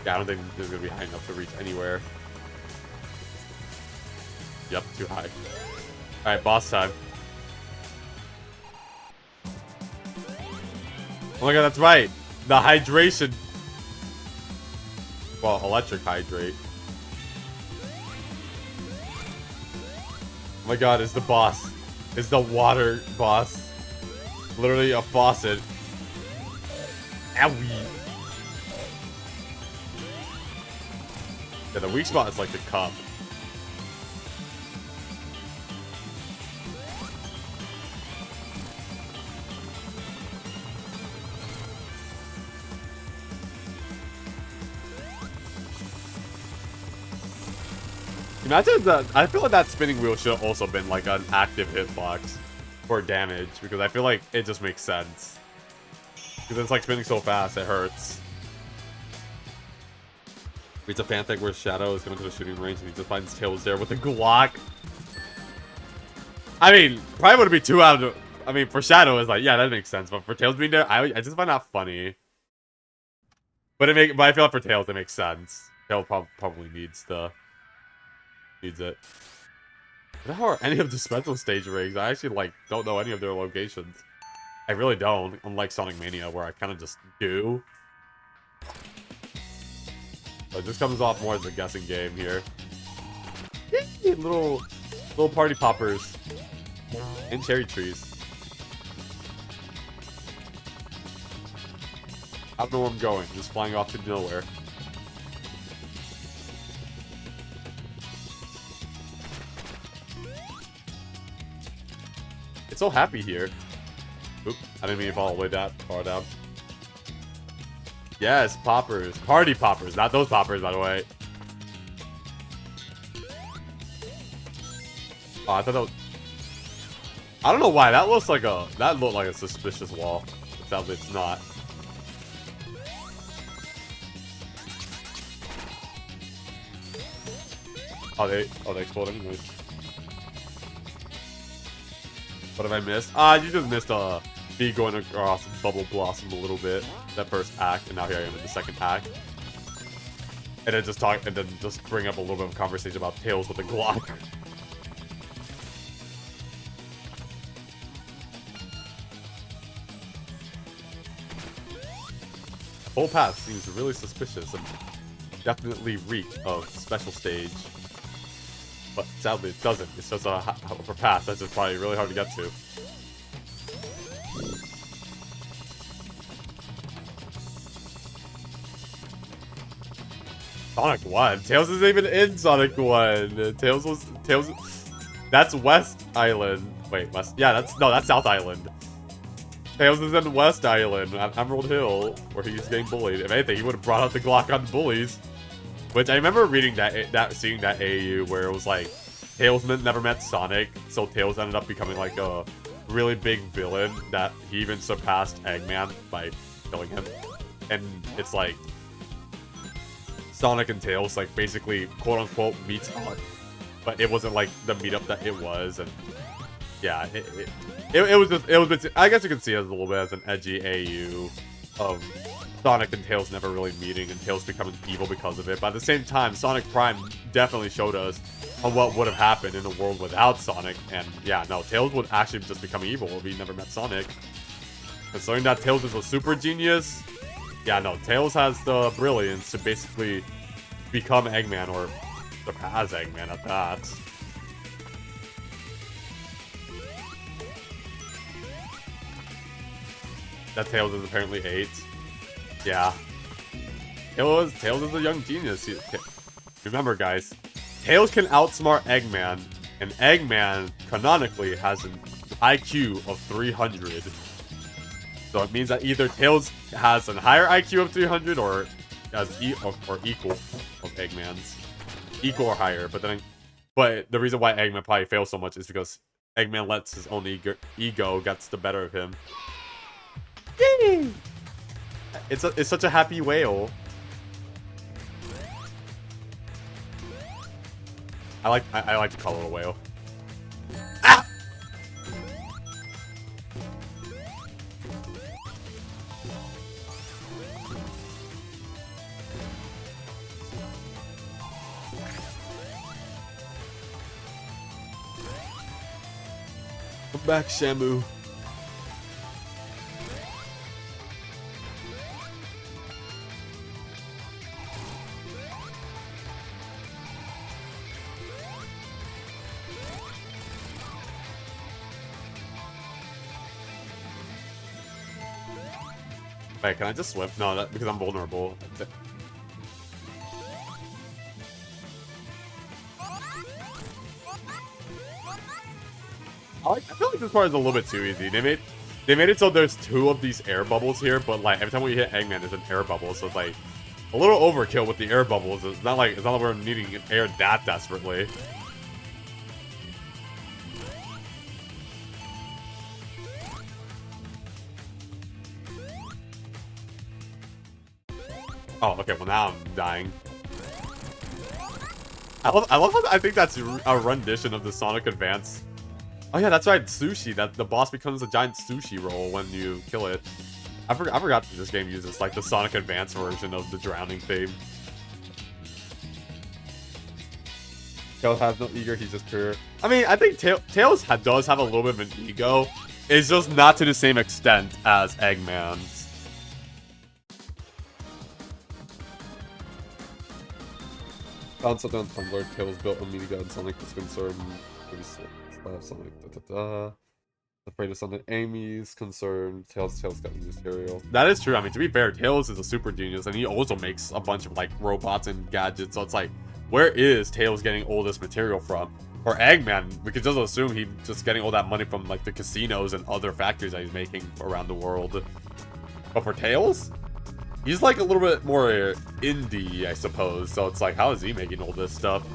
Yeah, I don't think this is going to be high enough to reach anywhere. Yep, too high. Alright, boss time. Oh my god, that's right! The hydration! Well, electric hydrate. Oh my god, it's the boss. It's the water boss. Literally a faucet. Owie! Yeah, the weak spot is like the cup. Imagine that. I feel like that spinning wheel should have also been like an active hitbox for damage, because I feel like it just makes sense. Because it's like spinning so fast, it hurts. It's a Panther where Shadow is going to the shooting range and he just finds Tails there with a Glock. I mean, probably wouldn't be too out of... I mean, for Shadow, it's like, yeah, that makes sense. But for Tails being there, I just find that funny. But I feel like for Tails, it makes sense. Tails probably needs it. How are any of the special stage rigs? I actually, like, don't know any of their locations. I really don't. Unlike Sonic Mania, where I kind of just do. So it just comes off more as a guessing game here. little party poppers and cherry trees. I don't know where I'm going. Just flying off to nowhere. It's so happy here. Oop! I didn't mean to fall all the way that far down. Yes, poppers. Party poppers. Not those poppers, by the way. Oh, I thought that was... I don't know why. That looked like a suspicious wall. But sadly, it's not. Oh, they exploded. Nice. What have I missed? You just missed me going across Bubble Blossom a little bit. That first act, and now here I am in the second act. And then just bring up a little bit of conversation about Tails with the Glock. The whole path seems really suspicious and definitely reek of special stage. But sadly it doesn't. It's just a path that's just probably really hard to get to. Sonic 1? Tails isn't even in Sonic 1. Tails. That's West Island. Wait, West. Yeah, that's South Island. Tails is in West Island at Emerald Hill, where he's getting bullied. If anything, he would have brought out the Glock on bullies. Which I remember reading seeing that AU where it was like Tails never met Sonic, so Tails ended up becoming like a really big villain that he even surpassed Eggman by killing him. And it's like Sonic and Tails like basically quote unquote meets up, but it wasn't like the meetup that it was, and yeah, it was I guess you can see it as a little bit as an edgy AU of Sonic and Tails never really meeting and Tails becoming evil because of it. But at the same time, Sonic Prime definitely showed us on what would have happened in a world without Sonic. And yeah, no, Tails would actually just become evil if he never met Sonic. Considering that Tails is a super genius, yeah, no, Tails has the brilliance to basically become Eggman or surpass Eggman at that. That Tails is apparently 8. Yeah. Tails is a young genius. Remember, guys, Tails can outsmart Eggman, and Eggman, canonically, has an IQ of 300. So it means that either Tails has a higher IQ of 300 or equal of Eggman's. Equal or higher, but the reason why Eggman probably fails so much is because Eggman lets his own ego gets the better of him. Yay! It's such a happy whale. I like to call it a whale. Ah! Come back, Shamu. Wait, can I just swim? No, because I'm vulnerable. I feel like this part is a little bit too easy. They made it so there's 2 of these air bubbles here, but like every time we hit Eggman, there's an air bubble, so it's like a little overkill with the air bubbles. It's not like we're needing air that desperately. Oh, okay, well now I'm dying. I love how I think that's a rendition of the Sonic Advance. Oh yeah, that's right, sushi. That the boss becomes a giant sushi roll when you kill it. I forgot that this game uses like the Sonic Advance version of the drowning theme. Tails has no ego, he's just pure. I mean, I think Tails does have a little bit of an ego. It's just not to the same extent as Eggman's. Found something on Tumblr. Tails built a minigun. Sonic is concerned. Sonic. Afraid of Sonic. Amy's concerned. Tails got new material. That is true. I mean, to be fair, Tails is a super genius, and he also makes a bunch of like robots and gadgets. So it's like, where is Tails getting all this material from? Or Eggman, we could just assume he's just getting all that money from like the casinos and other factories that he's making around the world. But for Tails, he's like a little bit more indie, I suppose. So it's like, how is he making all this stuff?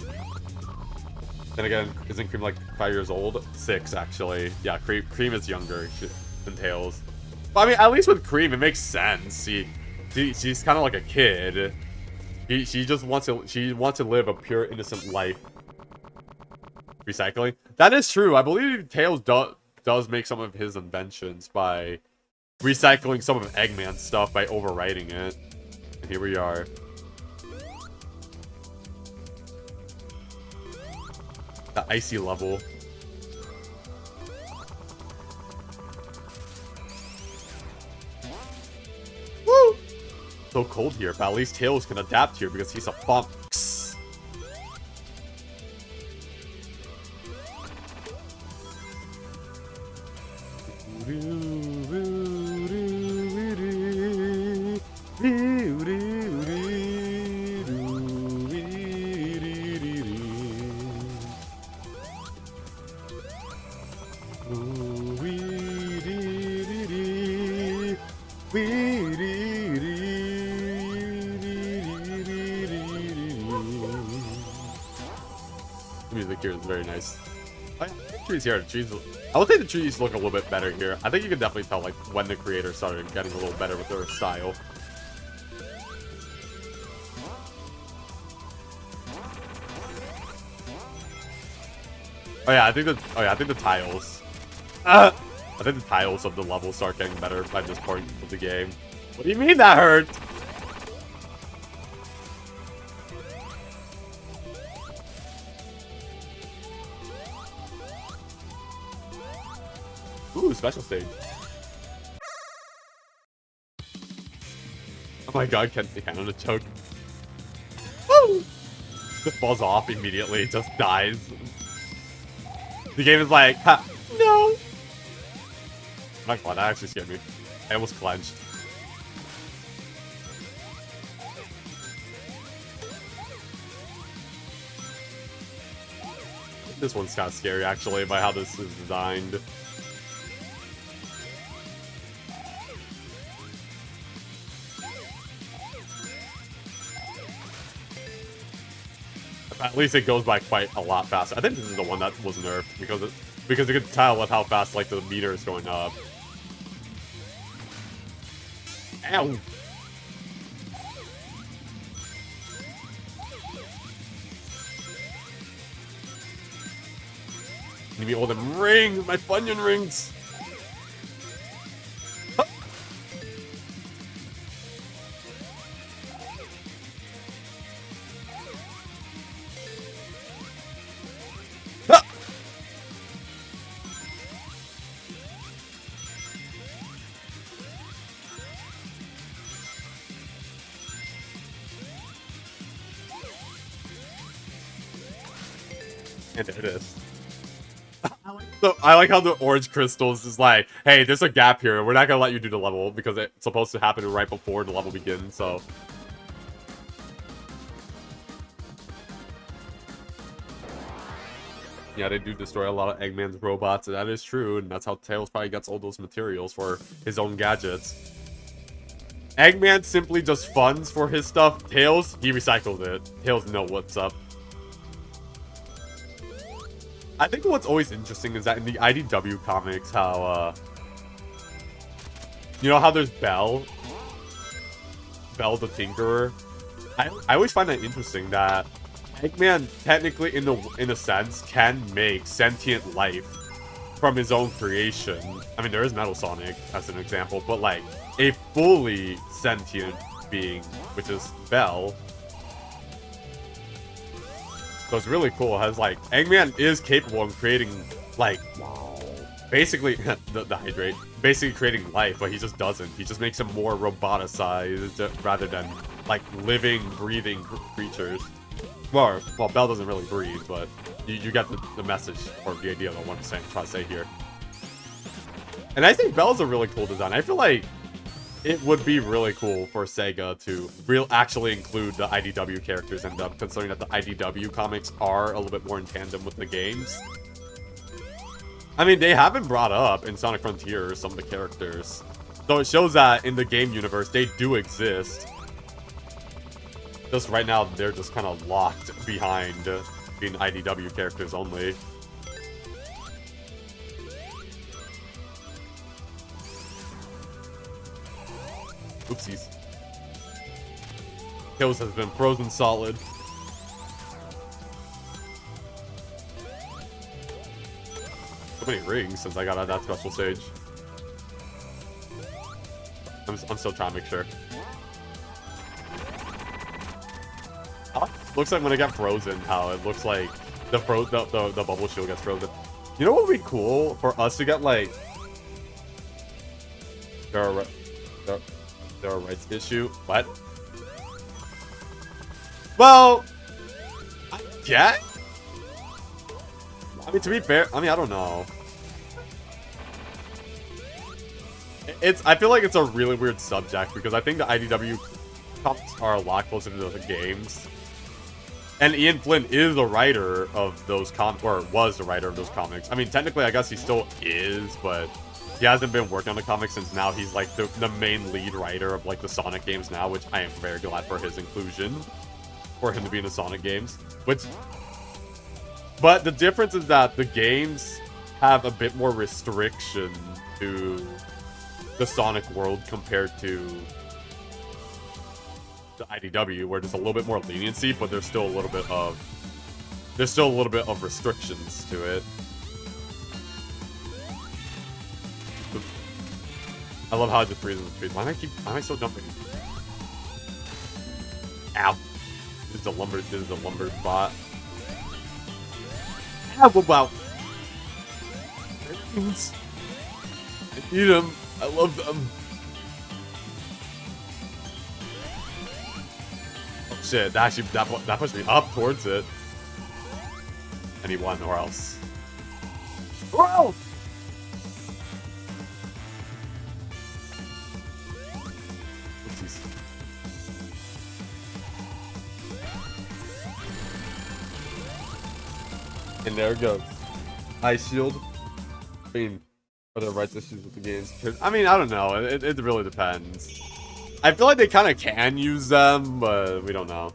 Then again, isn't Cream like 5 years old? 6, actually. Yeah, Cream is younger than Tails. But I mean, at least with Cream, it makes sense. She's kind of like a kid. She just wants to live a pure, innocent life. Recycling. That is true. I believe Tails does make some of his inventions by recycling some of Eggman's stuff by overwriting it. And here we are. The icy level. Woo! So cold here, but at least Tails can adapt here because he's a fox. music here is very nice. The trees here, I would say the trees look a little bit better here. I think you can definitely tell like when the creator started getting a little better with their style. Oh yeah, I think the tiles. I think the tiles of the level start getting better by this point of the game. What do you mean that hurt? Ooh, special stage. Oh my god, can't see hand on a choke. Woo! Just falls off immediately, just dies. The game is like, ha, no! My god, that actually scared me. I almost clenched. This one's kind of scary, actually, by how this is designed. At least it goes by quite a lot faster. I think this is the one that was nerfed because you can tell with how fast like the meter is going up. Ow! Give me all them rings, my Funyun rings. And there it is. So I like how the orange crystals is like, hey, there's a gap here. We're not gonna let you do the level because it's supposed to happen right before the level begins. So yeah, they do destroy a lot of Eggman's robots. That is true, and that's how Tails probably gets all those materials for his own gadgets. Eggman simply just funds for his stuff. Tails, he recycles it. Tails know what's up. I think what's always interesting is that in the IDW comics, how, you know how there's Bell the Tinkerer? I always find that interesting that Eggman technically, in a sense, can make sentient life from his own creation. I mean, there is Metal Sonic as an example, but like a fully sentient being, which is Bell. So it's really cool. It has like Eggman is capable of creating like basically the hydrate, basically creating life, but he just doesn't. He just makes him more roboticized rather than like living, breathing creatures. Well, Bell doesn't really breathe, but you get the message or the idea of what I'm trying to say here. And I think Bell's a really cool design. I feel like it would be really cool for Sega to actually include the IDW characters in them, considering that the IDW comics are a little bit more in tandem with the games. I mean, they have been brought up in Sonic Frontiers, some of the characters. So it shows that in the game universe, they do exist. Just right now, they're just kind of locked behind being IDW characters only. Oopsies. Tails has been frozen solid. So many rings since I got out that special stage. I'm still trying to make sure. Looks like when it got frozen, how it looks like the bubble shield gets frozen. You know what would be cool for us to get like there are rights issue. What? Well, yeah. I mean, to be fair, I mean, I don't know. I feel like it's a really weird subject because I think the IDW comics are a lot closer to the games. And Ian Flynn is the writer of those or was the writer of those comics. I mean, technically, I guess he still is, but he hasn't been working on the comics since now he's like the main lead writer of like the Sonic games now, which I am very glad for his inclusion. For him to be in the Sonic games. Which, But the difference is that the games have a bit more restriction to the Sonic world compared to the IDW, where there's a little bit more leniency, but there's still a little bit of restrictions to it. I love how it just freezes the speed. Why am I so jumping? Ow. This is a lumber spot. How about I eat them. I love them. Oh shit, that pushed me up towards it. I need one or else. Or else! Oopsies. And there it goes. Ice Shield. I mean, are there rights issues with the games? I mean, I don't know. It really depends. I feel like they kind of can use them, but we don't know.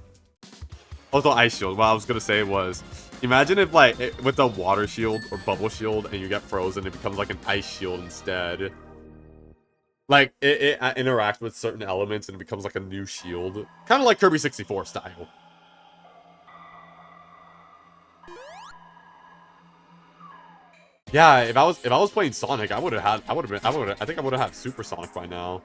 Also, Ice Shield. What I was going to say was, imagine if, like, with a Water Shield or Bubble Shield and you get frozen, it becomes like an Ice Shield instead. Like, it interacts with certain elements and it becomes like a new shield. Kind of like Kirby 64 style. Yeah, if I was playing Sonic, I think I would have had Super Sonic by now.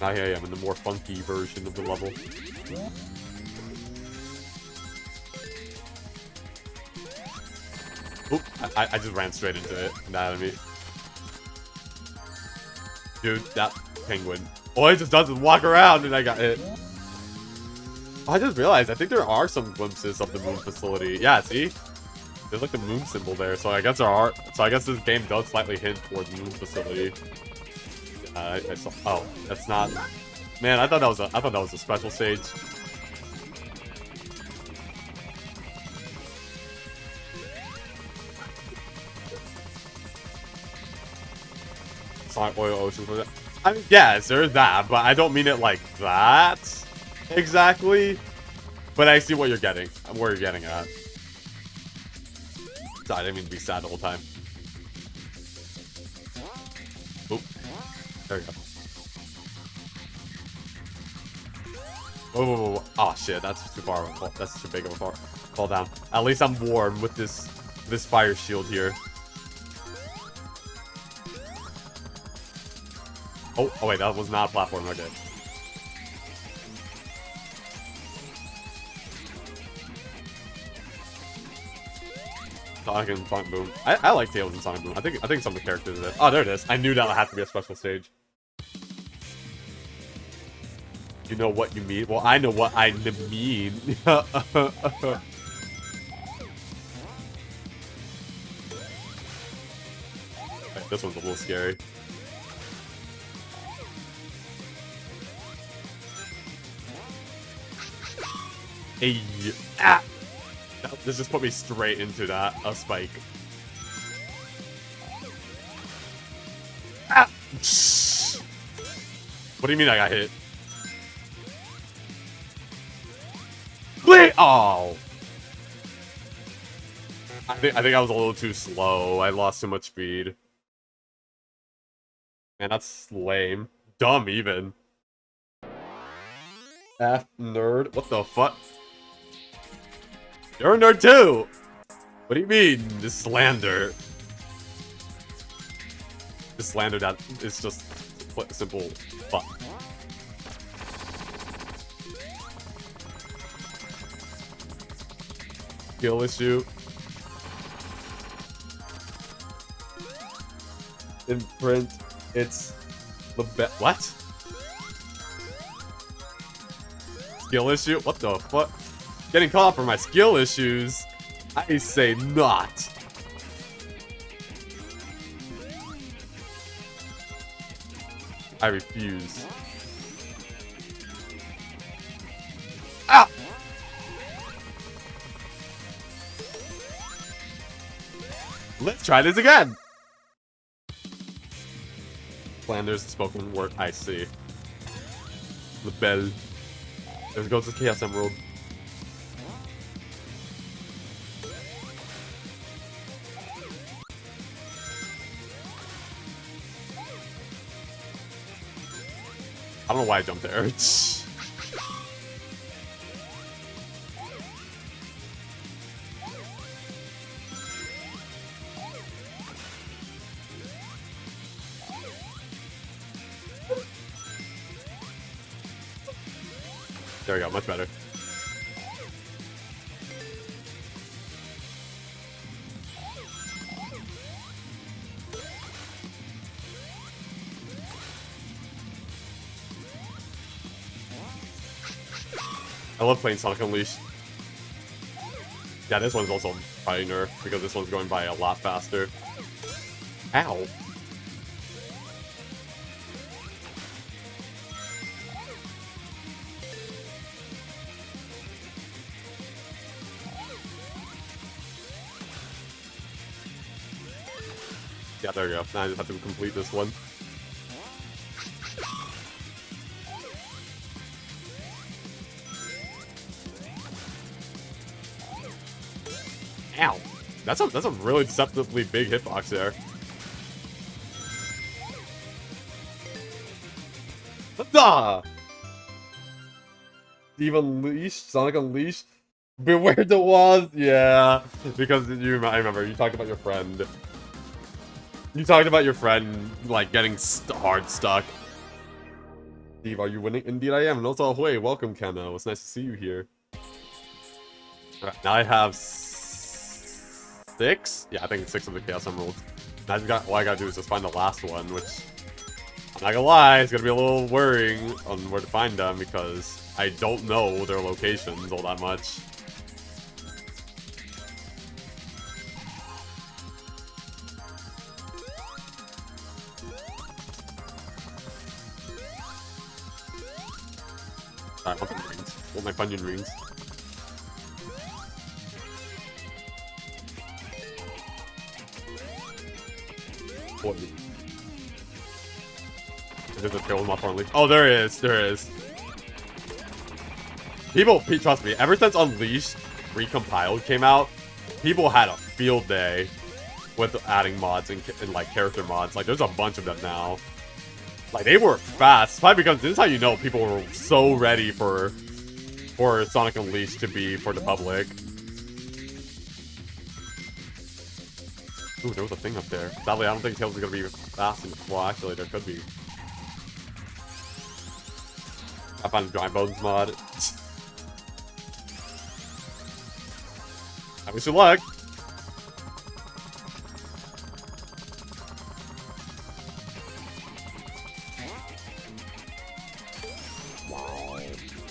Now here I am in the more funky version of the level. Oop, I just ran straight into it. Anatomy. Dude, that penguin. Oh, it just doesn't walk around and I got hit. I just realized, I think there are some glimpses of the moon facility. Yeah, see? There's like the moon symbol there, so I guess there are. So I guess this game does slightly hint towards the moon facility. I saw. Oh, that's not. Man, I thought that was a special stage. Sonic Oil Ocean for that. I mean, yes, there's that, but I don't mean it like that. Exactly, but I see what you're getting. Where you're getting at. Sorry, I didn't mean to be sad the whole time. Oop. There we go. Whoa, whoa, whoa. Oh shit, that's too far. That's too big of a fall down. At least I'm warm with this fire shield here. Oh wait, that was not a platform. Okay. Sonic and Sonic Boom. I like Tails and Sonic Boom. I think some of the characters are there. Oh, there it is. I knew that would have to be a special stage. You know what you mean? Well, I know what I mean. Right, this one's a little scary. Hey, ah! This just put me straight into that, a spike. Ah! What do you mean I got hit? Wait! Oh! I think I was a little too slow. I lost too much speed. Man, that's lame. Dumb, even. F nerd. What the fuck? You're a nerd too! What do you mean, this slander? This slander that is just simple fuck. Skill issue. Imprint. It's the best. What? Skill issue? What the fuck? Getting caught for my skill issues? I say not. I refuse. Ah! Let's try this again. Flanders spoken word. I see. The bell. There goes the Chaos Emerald. know why I jumped there. There we go, much better. I love playing Sonic Unleashed. Yeah, this one's also probably nerfed because this one's going by a lot faster. Ow. Yeah, there we go. Now I just have to complete this one. Ow. That's a really deceptively big hitbox there. Ah! Steve Unleashed? Sonic Unleashed? Beware the walls? Yeah. Because I remember, you talked about your friend. You talked about your friend, like, getting hard stuck. Steve, are you winning? Indeed I am. And also, Ahoy, welcome, Kenna. It's nice to see you here. Alright, now I have 6? Yeah, I think 6 of the Chaos Emeralds. Now all I gotta do is just find the last one, which, I'm not gonna lie, it's gonna be a little worrying on where to find them, because I don't know their locations all that much. Alright, I want the rings. I want my Funyun rings. What? There's a tail not unleashed. Oh, there is. There is. People, trust me, ever since Unleashed Recompiled came out, people had a field day with adding mods and like character mods. Like, there's a bunch of them now. Like, they work fast. Probably because this is how you know people were so ready for Sonic Unleashed to be for the public. Ooh, there was a thing up there. Sadly, I don't think Tails is gonna be fast enough. Well, actually, there could be. I found a Dry Bones mod. I wish you luck.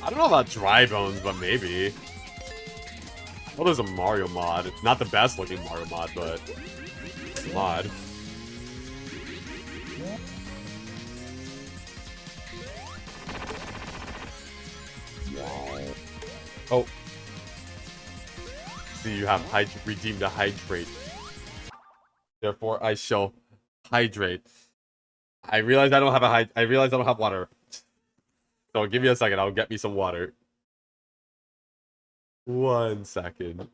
I don't know about Dry Bones, but maybe. Well, there's a Mario mod. It's not the best looking Mario mod, but it's a mod. Oh. See, you have redeemed a hydrate. Therefore, I shall hydrate. I realize I don't have I realize I don't have water. So give me a second. I'll get me some water. 1 second.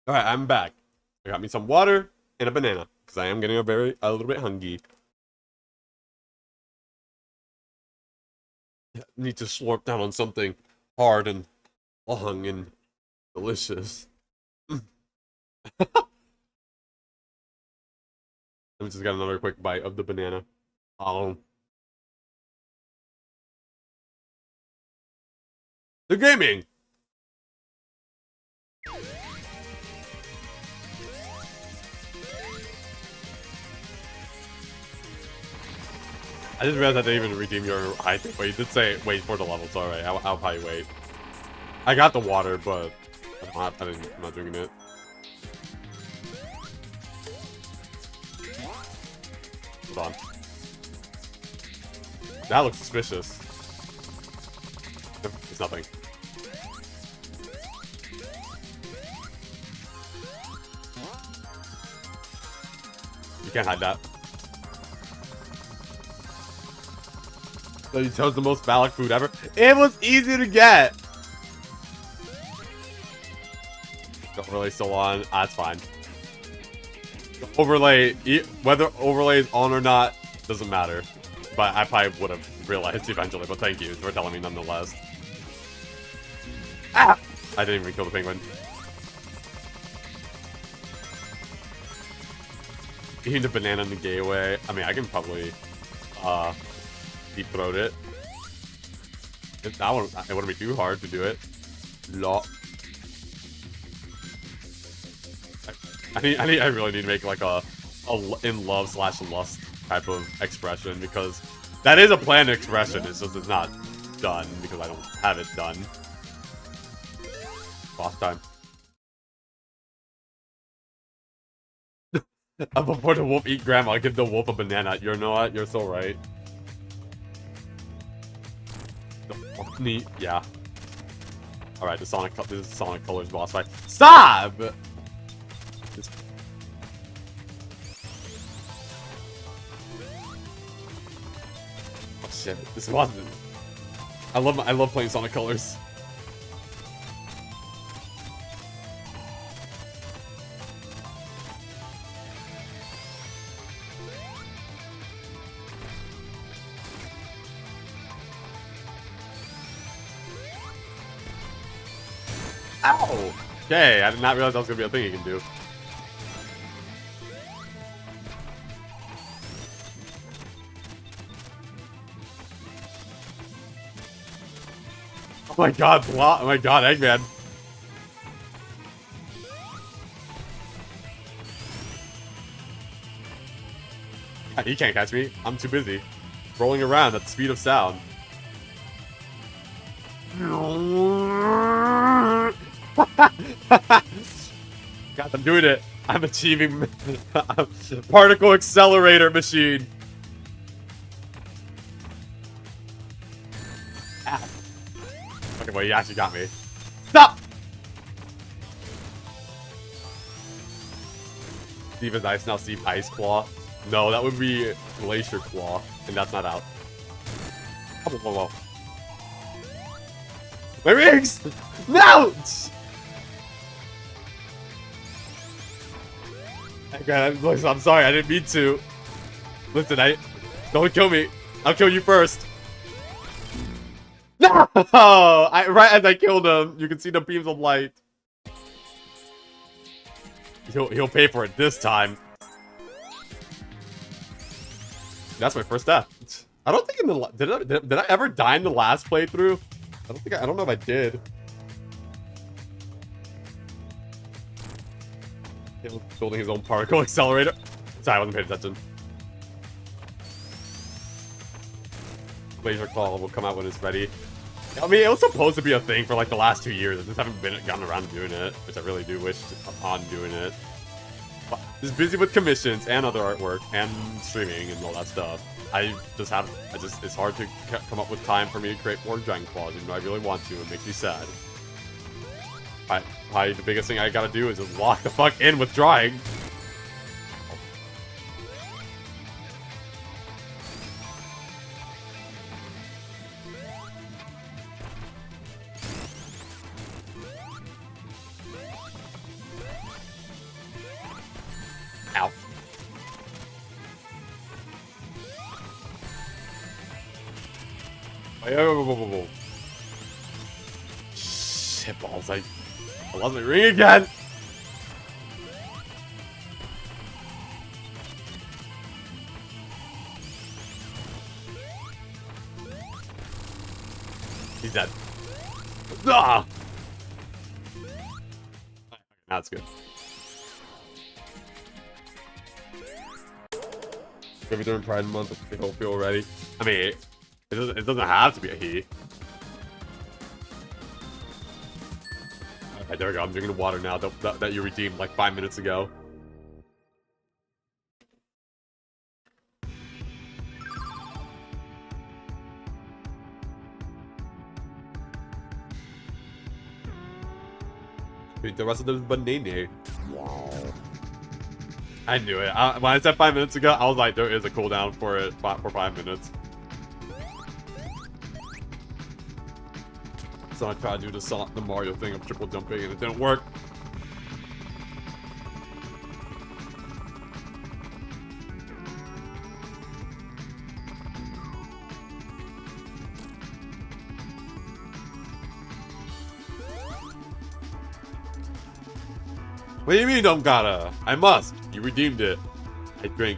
Alright, I'm back. I got me some water and a banana, because I am getting a little bit hungry. Need to slurp down on something hard and long and delicious. Let me just get another quick bite of the banana. Oh. The gaming! I didn't realize I didn't even redeem your high tick, but you did say wait for the levels. Alright, I'll probably wait. I got the water, but I'm not drinking it. Hold on. That looks suspicious. It's nothing. You can't hide that. So you chose the most phallic food ever. It was easy to get. Don't really still on. That's fine. The overlay, whether overlay is on or not, doesn't matter. But I probably would have realized eventually. But thank you for telling me nonetheless. Ah! I didn't even kill the penguin. Eating the banana in the gay way. I mean, I can probably deep throat it. It wouldn't be too hard to do it. I really need to make like a in love / lust type of expression, because that is a planned expression. It's just it's not done because I don't have it done. Boss time. Before the wolf eat grandma, give the wolf a banana. You know what? You're so right. Neat. Yeah. All right. This is Sonic Colors boss fight. Stop! Oh shit! This wasn't. I love playing Sonic Colors. Ow! Okay, I did not realize that was gonna be a thing you can do. Oh my god, oh my god, Eggman. He can't catch me. I'm too busy rolling around at the speed of sound. God, I'm doing it. I'm achieving particle accelerator machine. Ah. Okay, well, you actually got me. Stop! Steve is ice now. Steve Ice Claw. No, that would be Glacier Claw, and that's not out. Whoa, whoa, whoa. My rings! No! Listen, I'm sorry, I didn't mean to. Listen, don't kill me. I'll kill you first. No! Right as I killed him, you can see the beams of light. He'll pay for it this time. That's my first death. I don't think in the did I ever die in the last playthrough? I don't know if I did. Building his own particle accelerator. Sorry, I wasn't paying attention. Laser Claw will come out when it's ready. I mean, it was supposed to be a thing for like the last 2 years. I just haven't gotten around to doing it, which I really do wish on doing it. But just busy with commissions and other artwork and streaming and all that stuff. It's hard to come up with time for me to create more Dragon Claws, even though I really want to. It makes me sad. Probably the biggest thing I gotta do is just lock the fuck in with drawing. Ow. Whoa. Shit balls, I lost my ring again! He's dead. Ah! That's good. Maybe during Pride Month, I hope you're ready. I mean, it doesn't have to be a he. Alright, there we go. I'm drinking water now that you redeemed like 5 minutes ago. The rest of them is banana. Wow. I knew it. When I said 5 minutes ago, I was like, there is a cooldown for it for 5 minutes. So I tried to do the Mario thing of triple jumping and it didn't work. What do you mean don't gotta? I must. You redeemed it. I drink.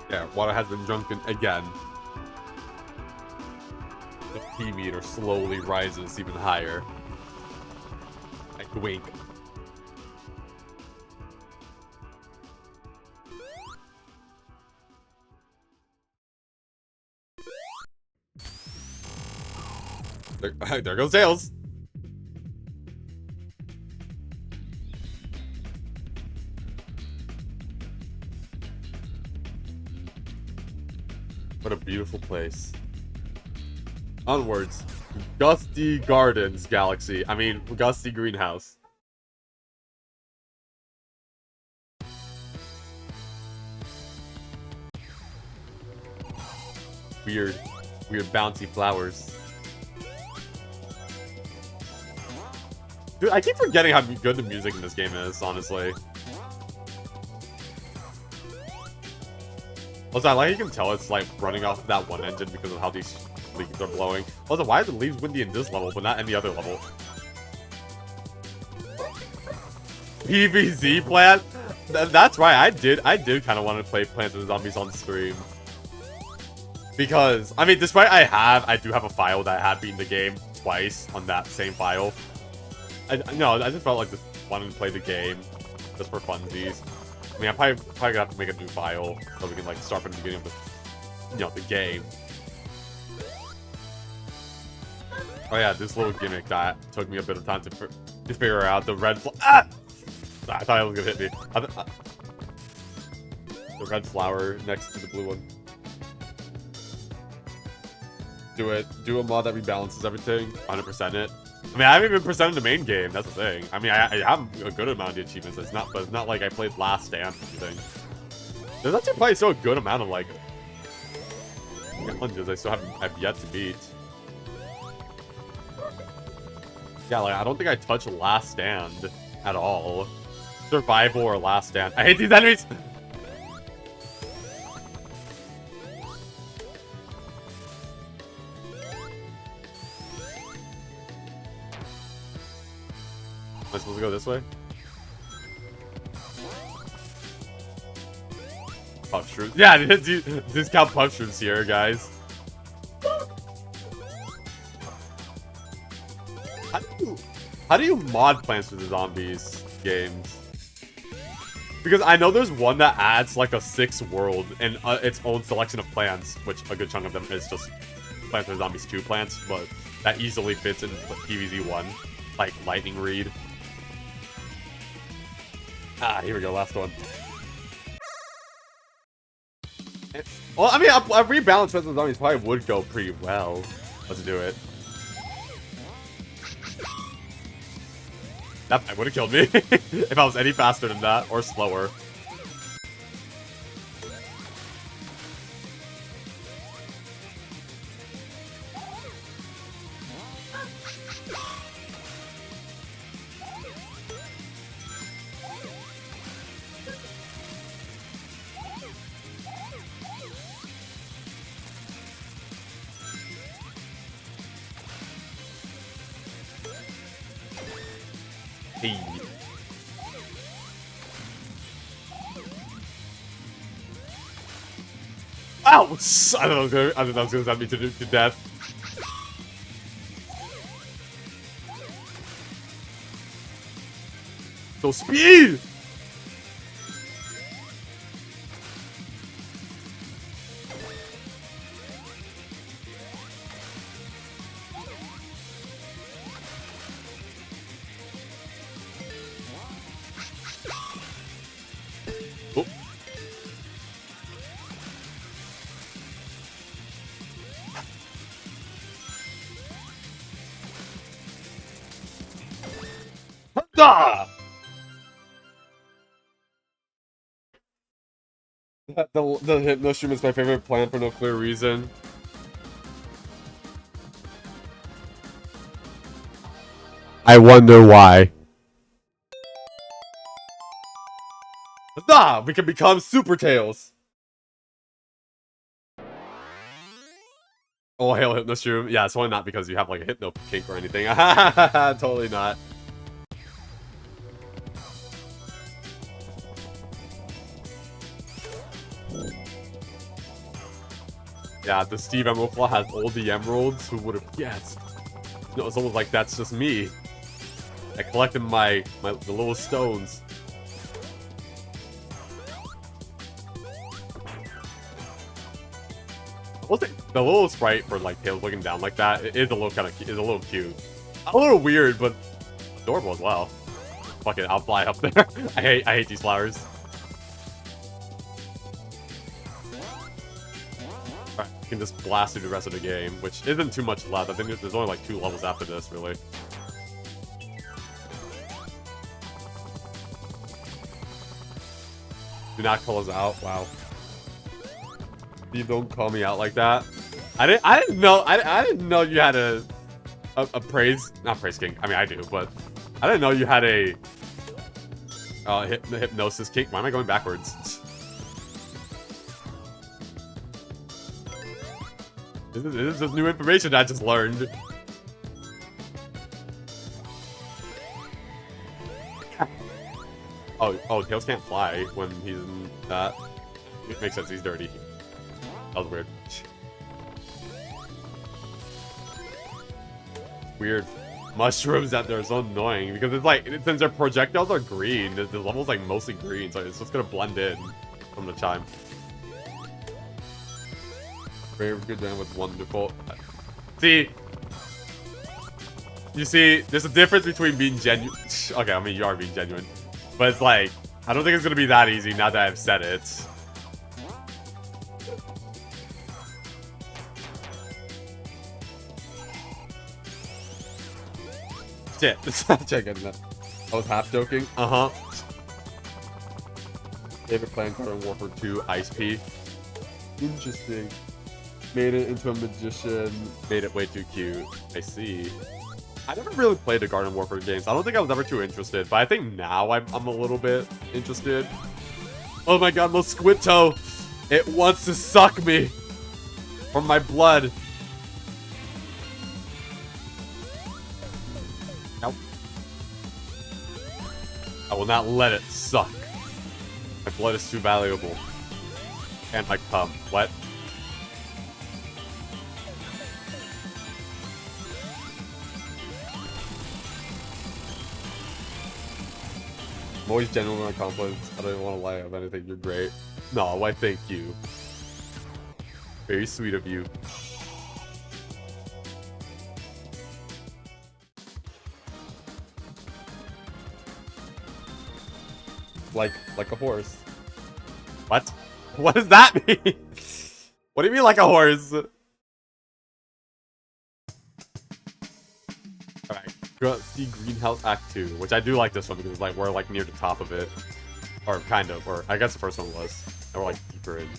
Yeah, water has been drunken again. The P meter slowly rises even higher. I wink. There goes Tails. What a beautiful place. Onwards. Gusty Gardens Galaxy. I mean, Gusty Greenhouse. Weird bouncy flowers. Dude, I keep forgetting how good the music in this game is, honestly. Also, I like you can tell it's like running off that one engine because of how these leaves are blowing. Also, why are the leaves windy in this level but not any other level? PvZ plant? That's right, I did kind of want to play Plants vs. Zombies on stream. Because, I mean, despite I do have a file that had beaten the game twice on that same file. I just felt like just wanting to play the game just for funsies. I mean, I'm probably gonna have to make a new file so we can like start from the beginning of the, the game. Oh yeah, this little gimmick that took me a bit of time to figure out. The red I thought it was gonna hit me. The red flower next to the blue one. Do a mod that rebalances everything. 100% it. I mean, I haven't even percented the main game. That's the thing. I mean, I have a good amount of the achievements. But it's not like I played Last Stand or anything. There's actually probably still a good amount of like challenges I've yet to beat. Yeah, like I don't think I touched Last Stand at all. Survival or Last Stand. I hate these enemies. Am I supposed to go this way? Puff shrooms. Yeah, discount puff shrooms here, guys. How do you mod Plants vs. Zombies games? Because I know there's one that adds like a 6th world and its own selection of plants, which a good chunk of them is just Plants vs. Zombies 2 plants, but that easily fits in PvZ 1, like Lightning Reed. Ah, here we go, last one. Well, I mean, a rebalanced Plants vs. Zombies probably would go pretty well. Let's do it. That would have killed me if I was any faster than that or slower. Hey. Ow! I don't know. I don't know. It's gonna send me to death. So speed. Oh. Ah! The hypno shroom is my favorite plant for no clear reason. I wonder why. Ah! We can become Super Tails! Oh, hail hypno shroom. Yeah, it's only not because you have like a hypno kink or anything. Totally not. Yeah, the SteveEmeraldClaw has all the emeralds. Who would have guessed? No, it's almost like that's just me. I collected the little stones. The little sprite for like Tails looking down like that is a little cute. A little weird, but adorable as well. Fuck it, I'll fly up there. I hate these flowers. Alright, we can just blast through the rest of the game, which isn't too much left. I think there's only like 2 levels after this, really. Do not call us out. Wow. Steve, don't call me out like that. I didn't know you had a not praise king. I mean, I do, but I didn't know you had a hypnosis kink. Why am I going backwards? This is just new information I just learned. Oh, Tails can't fly when he's in that. It makes sense, he's dirty. That was weird. Weird mushrooms out there are so annoying because it's like, since their projectiles are green, the level's like mostly green, so it's just gonna blend in from the chime. Very good man with wonderful. See, you see, there's a difference between being genuine. Okay, I mean, you are being genuine. But it's like, I don't think it's gonna be that easy now that I've said it. Shit, check it out. I was half joking. Uh-huh. Favorite playing card in Warfare 2, Ice P. Interesting. Made it into a magician. Made it way too cute. I see. I never really played the Garden Warfare games. I don't think I was ever too interested, but I think now I'm a little bit interested. Oh my god, Mosquito! It wants to suck me from my blood. Nope. I will not let it suck. My blood is too valuable. And my cum. What? I'm always genuine when I compliments. I don't even want to lie of anything. You're great. No, why thank you. Very sweet of you. Like a horse. What? What does that mean? What do you mean like a horse? Alright. See Greenhouse Act 2, which I do like this one because like we're like near the top of it. Or kind of, or I guess the first one was. And we're like deeper in.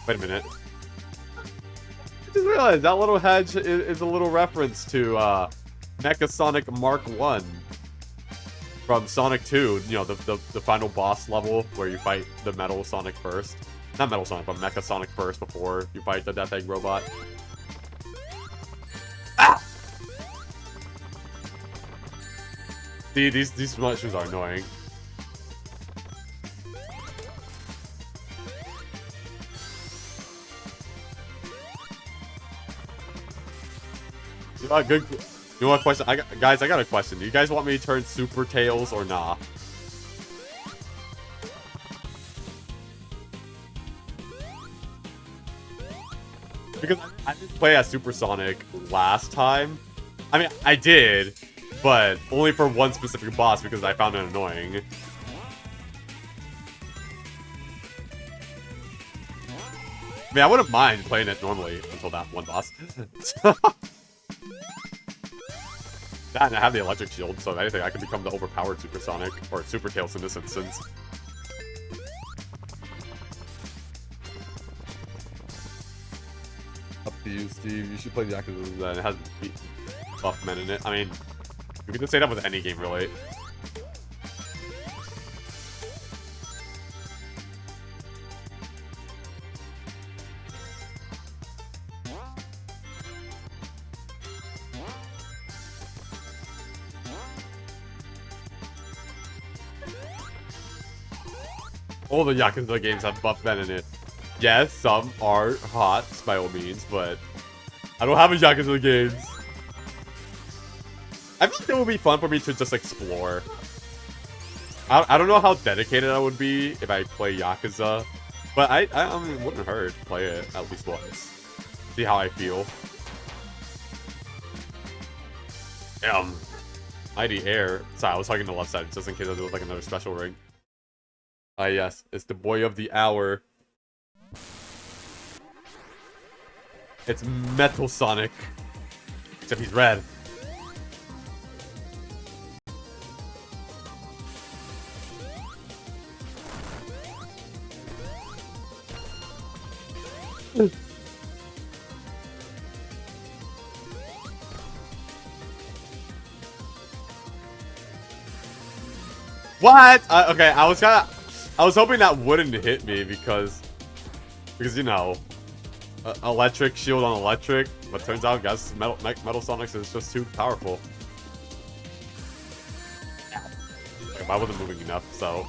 Wait a minute. I just realized that little hedge is a little reference to Mecha Sonic Mark 1 from Sonic 2, you know, the final boss level where you fight the Metal Sonic first. Not Metal Sonic, but Mecha Sonic first before you fight the Death Egg robot. Ah! These mushrooms are annoying. Good. You know what question? Guys, I got a question. Do you guys want me to turn Super Tails or nah? Because I didn't play as Supersonic last time. I mean, I did, but only for one specific boss because I found it annoying. I mean, I wouldn't mind playing it normally until that one boss. And I have the electric shield, so if anything, I could become the overpowered Supersonic, or Super Tails in this instance. Up to you, Steve. You should play the Yakuza that has buff men in it. I mean, you can just say that with any game, really. All the Yakuza games have buff men in it. Yes, some are hot, by all means, but I don't have a Yakuza games. I think it would be fun for me to just explore. I don't know how dedicated I would be if I play Yakuza, but I mean, it wouldn't hurt to play it at least once. See how I feel. Mighty Air. Sorry, I was hugging the left side just in case I do like another special ring. Ah, yes, it's the boy of the hour. It's Metal Sonic. Except he's red. What? Okay, I was hoping that wouldn't hit me because you know, electric shield on electric, but turns out, guys, Metal Sonics is just too powerful. I wasn't moving enough, so.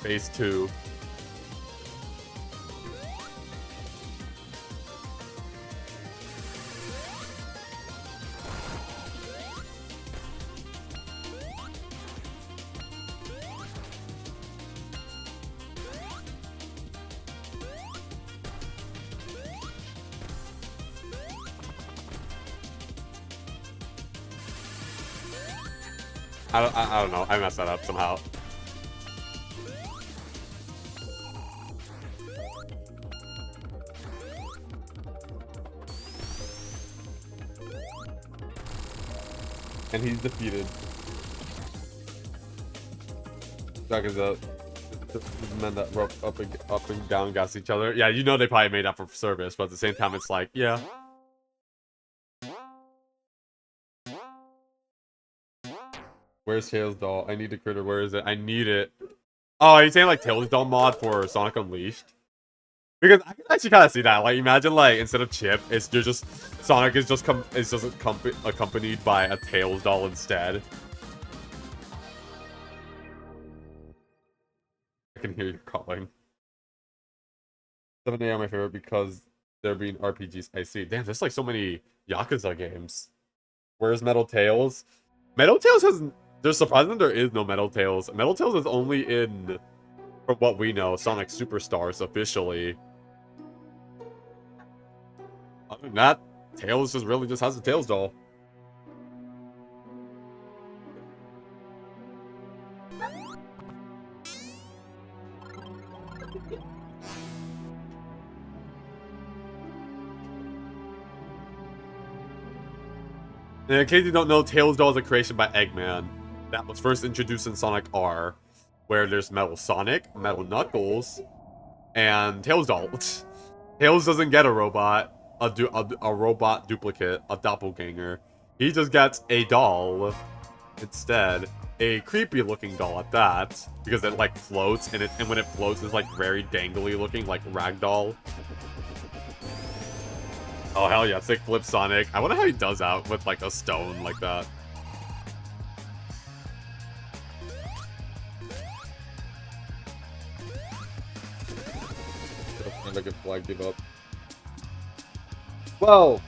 Phase 2. I don't know. I messed that up somehow. And he's defeated. Dragon's up. Men that rope up and down gas each other. Yeah, you know they probably made up for service, but at the same time it's like, yeah. Where's Tails doll? I need the critter. Where is it? I need it. Oh, are you saying like Tails doll mod for Sonic Unleashed? Because I can actually kind of see that. Like, imagine like instead of Chip, you're just Sonic is just accompanied by a Tails doll instead. I can hear you calling. 7 a.m. my favorite because they're being RPGs. I see. Damn, there's like so many Yakuza games. Where's Metal Tails? Metal Tails has. There's surprisingly there is no Metal Tails. Metal Tails is only in, from what we know, Sonic Superstars officially. Other than that, Tails really just has a Tails doll. And in case you don't know, Tails doll is a creation by Eggman. That was first introduced in Sonic R, where there's Metal Sonic, Metal Knuckles, and Tails doll. Tails doesn't get a robot, a robot duplicate, a doppelganger. He just gets a doll instead. A creepy looking doll at that, because it like floats, and when it floats it's like very dangly looking, like ragdoll. Oh, hell yeah. Sick flip Sonic. I wonder how he does out with, like, a stone like that. I could flag give up. Well,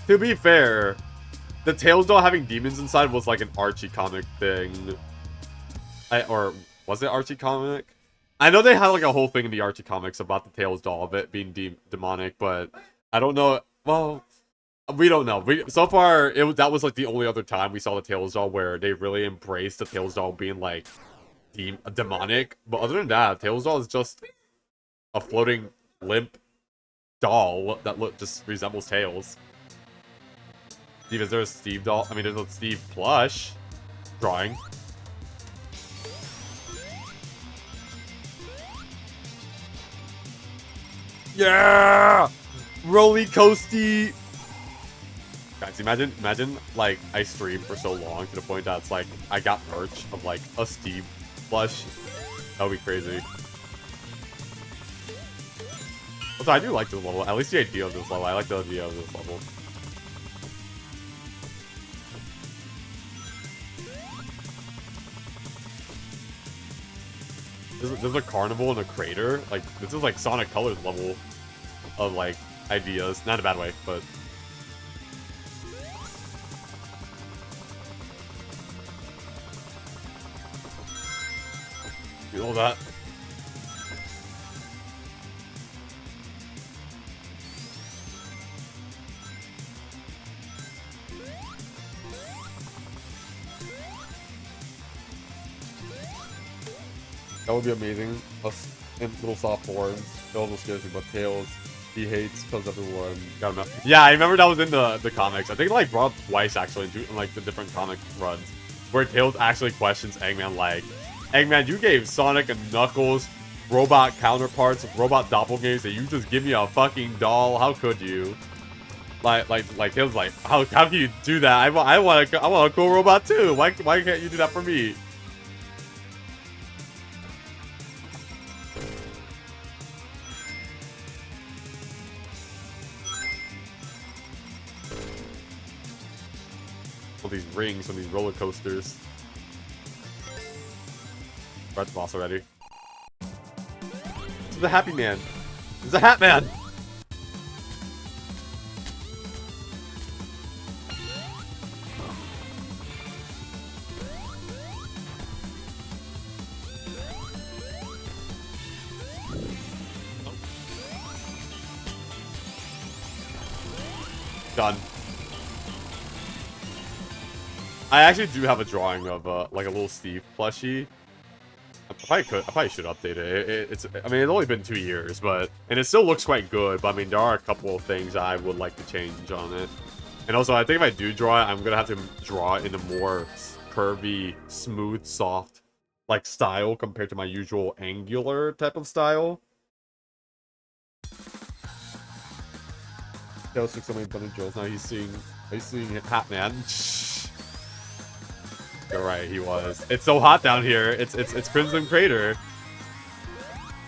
to be fair, the Tails doll having demons inside was like an Archie comic thing. Or was it Archie comic? I know they had like a whole thing in the Archie comics about the Tails doll of it being demonic, but I don't know. Well, we don't know. So far, that was like the only other time we saw the Tails doll where they really embraced the Tails doll being like demonic. But other than that, Tails doll is just a floating limp doll that just resembles Tails. Steve, is there a Steve doll? I mean, there's a Steve plush drawing. Yeah! Roly coasty! Guys, imagine, like, I streamed for so long to the point that it's like, I got merch of, like, a Steve plush. That would be crazy. Also, I do like this level. At least the idea of this level. I like the idea of this level. There's a carnival in a crater. Like, this is like Sonic Colors level of, like, ideas. Not in a bad way, but... Feel that. That would be amazing. Us in little soft forms. Tails will scare you, but Tails, he hates because everyone got him out. Yeah, I remember that was in the comics. I think it like brought up twice actually in like the different comic runs, where Tails actually questions Eggman like, Eggman, you gave Sonic and Knuckles robot counterparts, robot doppelgangers, and you just give me a fucking doll. How could you? Like Tails like, how can you do that? I want a cool robot too. Why can't you do that for me? All these rings on these roller coasters. Breath of boss already. This is the Happy Man. This is the Hat Man. Done. I actually do have a drawing of like a little Steve plushie. I probably should update it. I mean, it's only been 2 years, and it still looks quite good. But I mean, there are a couple of things I would like to change on it. And also, I think if I do draw it, I'm gonna have to draw it in a more curvy, smooth, soft, like style compared to my usual angular type of style. Tails took so many Thunder Drills. Now he's seeing Hat Man. You're right, he was. It's so hot down here. It's Crimson Crater.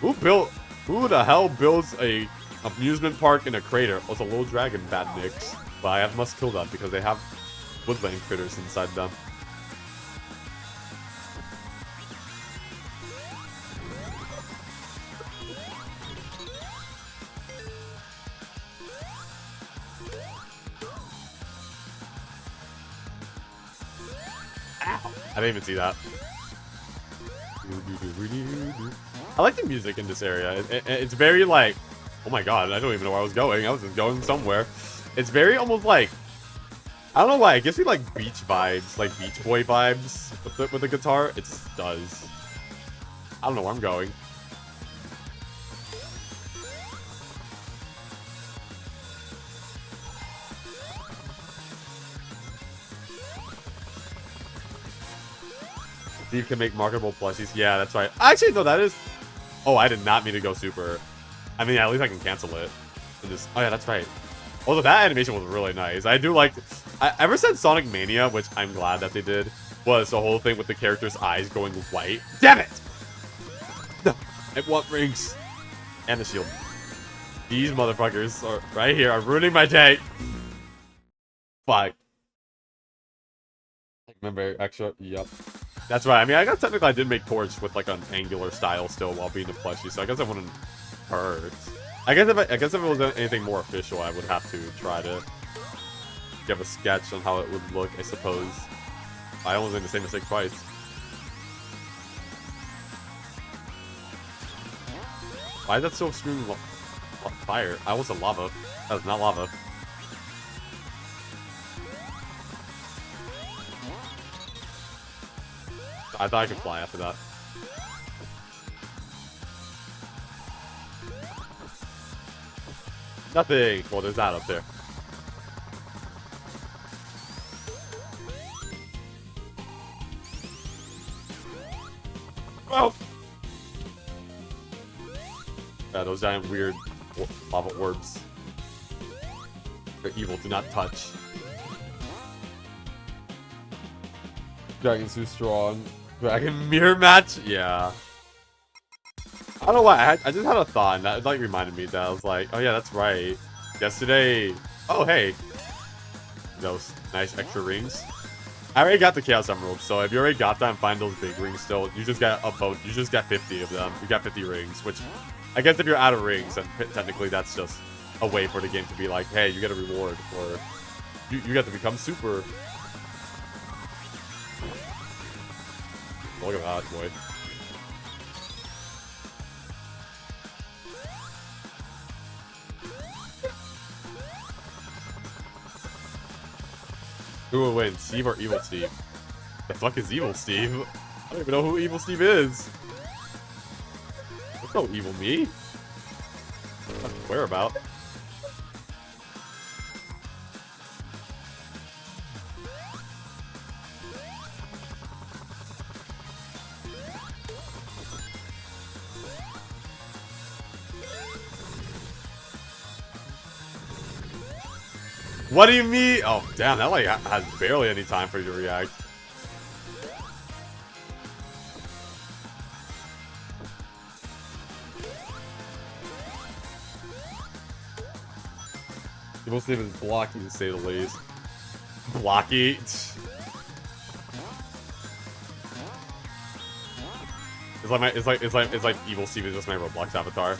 Who the hell builds a amusement park in a crater? Oh, it's a little dragon, bad nicks. But I must kill that because they have woodland critters inside them. I didn't even see that. I like the music in this area. It's very like, oh my god, I don't even know where I was going. I was just going somewhere. It's very almost like, I don't know why. It gives me like beach vibes, like Beach Boy vibes with the guitar. It just does. I don't know where I'm going. Steve can make marketable plushies. Yeah, that's right. Actually, no, that is... Oh, I did not mean to go super. I mean, at least I can cancel it. And just... Oh, yeah, that's right. Although that animation was really nice. I do like... Ever since Sonic Mania, which I'm glad that they did, was the whole thing with the character's eyes going white. Damn it! No, I want rings. And the shield. These motherfuckers are right here are ruining my day. Fuck. Remember, extra. Yep. That's right. I mean, I guess technically I did make torch with like an angular style still while being a plushie, so I guess it wouldn't hurt. I guess if it was anything more official, I would have to try to give a sketch on how it would look, I suppose. I almost made the same mistake twice. Why is that so screaming fire? I was a lava. That was not lava. I thought I could fly after that. Nothing. Well, there's that up there. Oh! Yeah, those giant weird lava orbs. They're evil. Do not touch. Dragon's too strong. Dragon mirror match? Yeah. I don't know why. I just had a thought, and that like reminded me that I was like, oh yeah, that's right. Yesterday. Oh hey. Those nice extra rings. I already got the Chaos Emerald, so if you already got that and find those big rings still, you just got a boat. You just got 50 of them. You got 50 rings, which I guess if you're out of rings, then technically that's just a way for the game to be like, hey, you get a reward, or you get to become super. Look at that, boy. Who will win, Steve or Evil Steve? The fuck is Evil Steve? I don't even know who Evil Steve is. That's no evil me. Where about? What do you mean? Oh, damn, that like has barely any time for you to react. Evil Steve is blocky to say the least. Blocky. It's like Evil Steve is just my Roblox avatar.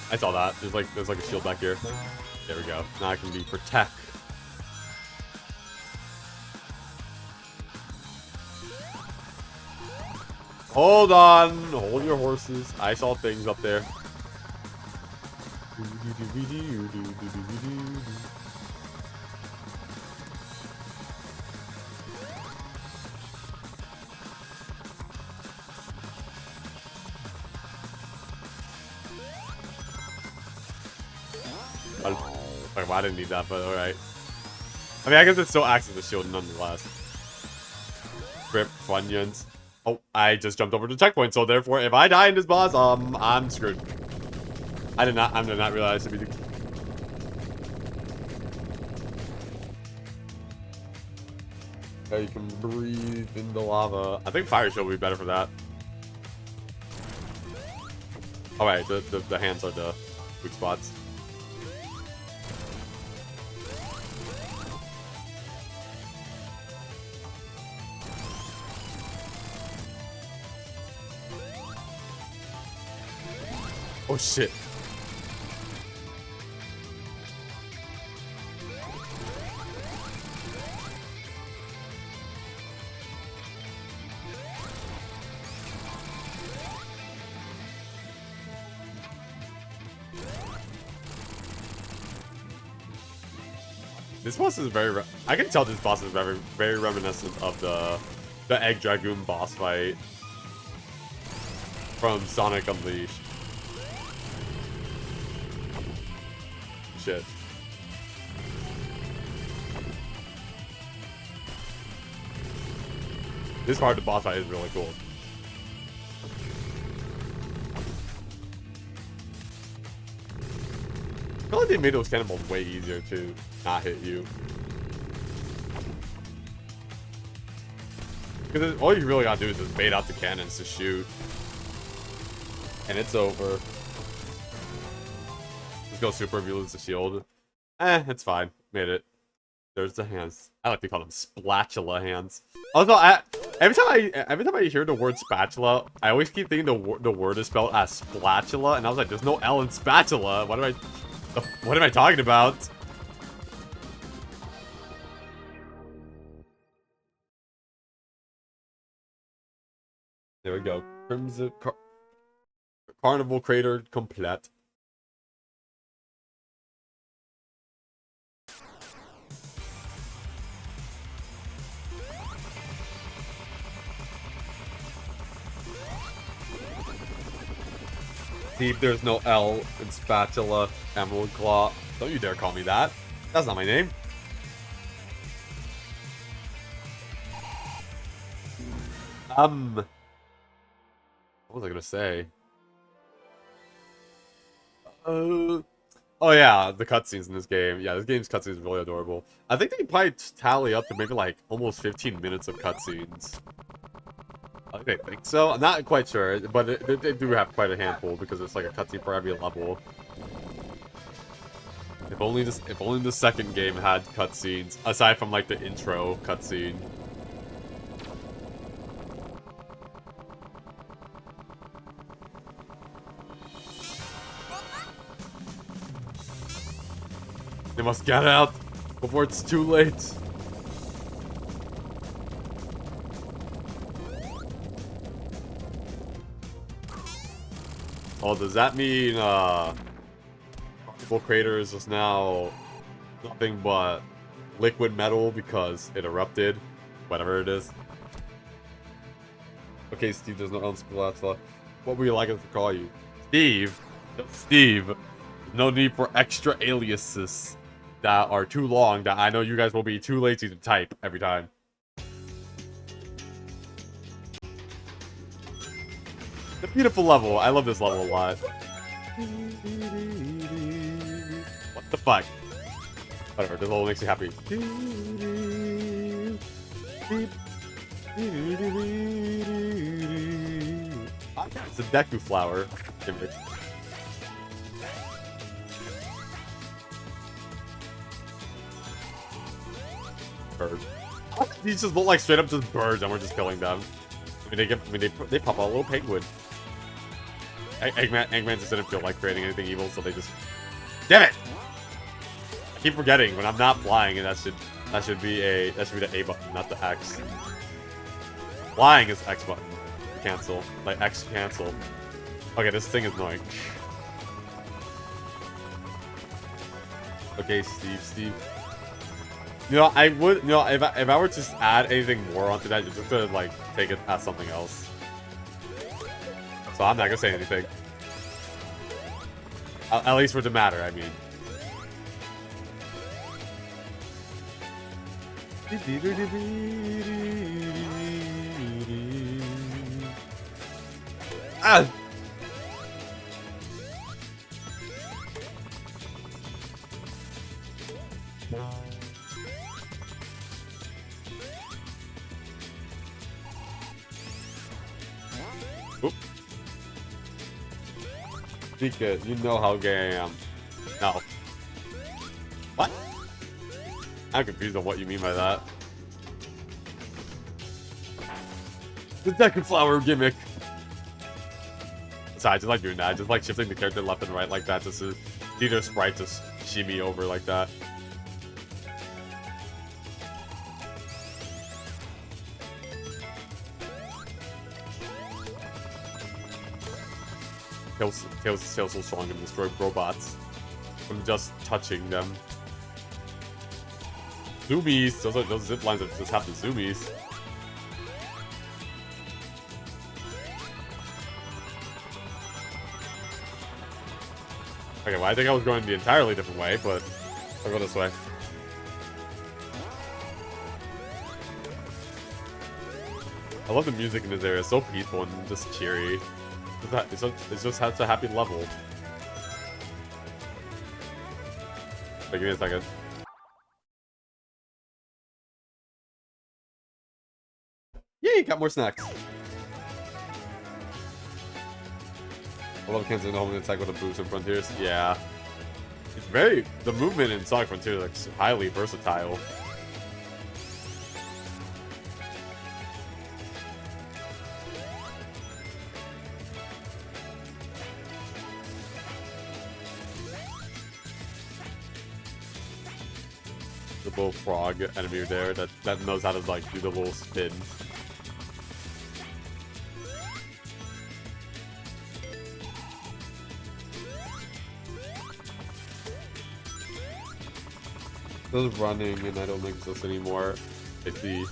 I saw that. There's like a shield back here. There we go. Now I can be protect. Hold on. Hold your horses. I saw things up there. I didn't need that, but alright. I mean, I guess it still acts as a shield nonetheless. Grip, Funyuns. Oh, I just jumped over the checkpoint, so therefore, if I die in this boss, I'm screwed. I did not realize to be the... Okay, you can breathe in the lava. I think fire shield would be better for that. Alright, the hands are the weak spots. Oh shit. This boss is very... I can tell this boss is very, very reminiscent of the Egg Dragoon boss fight from Sonic Unleashed. Shit. This part of the boss fight is really cool. I feel like they made those cannonballs way easier to not hit you. Because all you really gotta do is just bait out the cannons to shoot. And it's over. Just go super if you lose the shield. It's fine. Made it. There's the hands. I like to call them spatula hands. Also, every time I hear the word spatula, I always keep thinking the word is spelled as spatula, and I was like, there's no L in spatula. What am I talking about? There we go. Crimson Carnival Crater complete. Steve, there's no L in spatula, Emerald Claw. Don't you dare call me that. That's not my name. What was I gonna say? Oh yeah, the cutscenes in this game. Yeah, this game's cutscenes is really adorable. I think they can probably tally up to maybe like almost 15 minutes of cutscenes. I think so. I'm not quite sure, but they do have quite a handful because it's like a cutscene for every level. If only the second game had cutscenes, aside from like the intro cutscene. They must get out before it's too late. Oh, does that mean Carnival Crater is just now nothing but liquid metal because it erupted? Whatever it is. Okay, Steve, there's no else. What would you like us to call you? Steve? Steve. No need for extra aliases that are too long that I know you guys will be too lazy to type every time. It's a beautiful level. I love this level a lot. What the fuck? Whatever, this level makes me happy. It's a Deku flower image. Birds. These just look like straight up just birds, and we're just killing them. I mean, they pop out a little penguin. Eggman just didn't feel like creating anything evil, so they just. Damn it! I keep forgetting when I'm not flying, and that should be the A button, not the X. Flying is X button. Cancel, like X cancel. Okay, this thing is annoying. Okay, Steve. You know, I would, you know, if I were to just add anything more onto that, you're just gonna, like, take it as something else. So I'm not gonna say anything. At least for the matter, I mean. Ah! Oop. Pika, you know how gay I am. No. What? I'm confused on what you mean by that. The Deku Flower gimmick. So I just like doing that. I just like shifting the character left and right like that just to see their sprite just shimmy over like that. Tails is so strong and destroy robots from just touching them. Zoomies! Those zip lines that just have the zoomies. Okay, well, I think I was going the entirely different way, but I'll go this way. I love the music in this area. It's so peaceful and just cheery. It's just has a happy level. Wait, give me a second. Yay! got more snacks. I love canceling the homing attack with a boost in Frontiers. Yeah. It's very... The movement in Sonic Frontiers is like, highly versatile. The little frog enemy there that knows how to like do the little spin. Those running and I don't exist anymore. I see.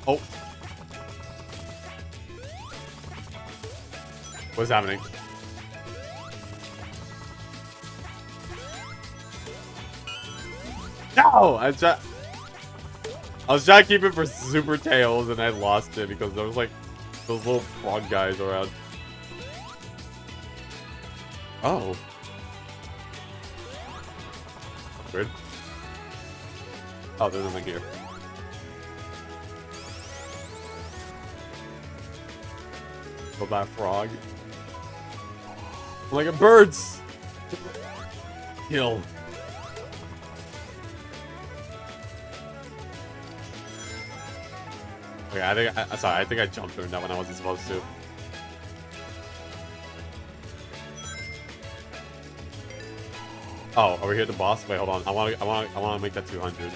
Oh. What's happening? No! I was trying to keep it for Super Tails and I lost it because there was like those little frog guys around. Oh. Weird. Oh, there's nothing here. Go back, frog. Like a birds. Kill. Okay, I think I jumped during that when I wasn't supposed to. Oh, are we here at the boss? Wait, hold on. I want to make that 200.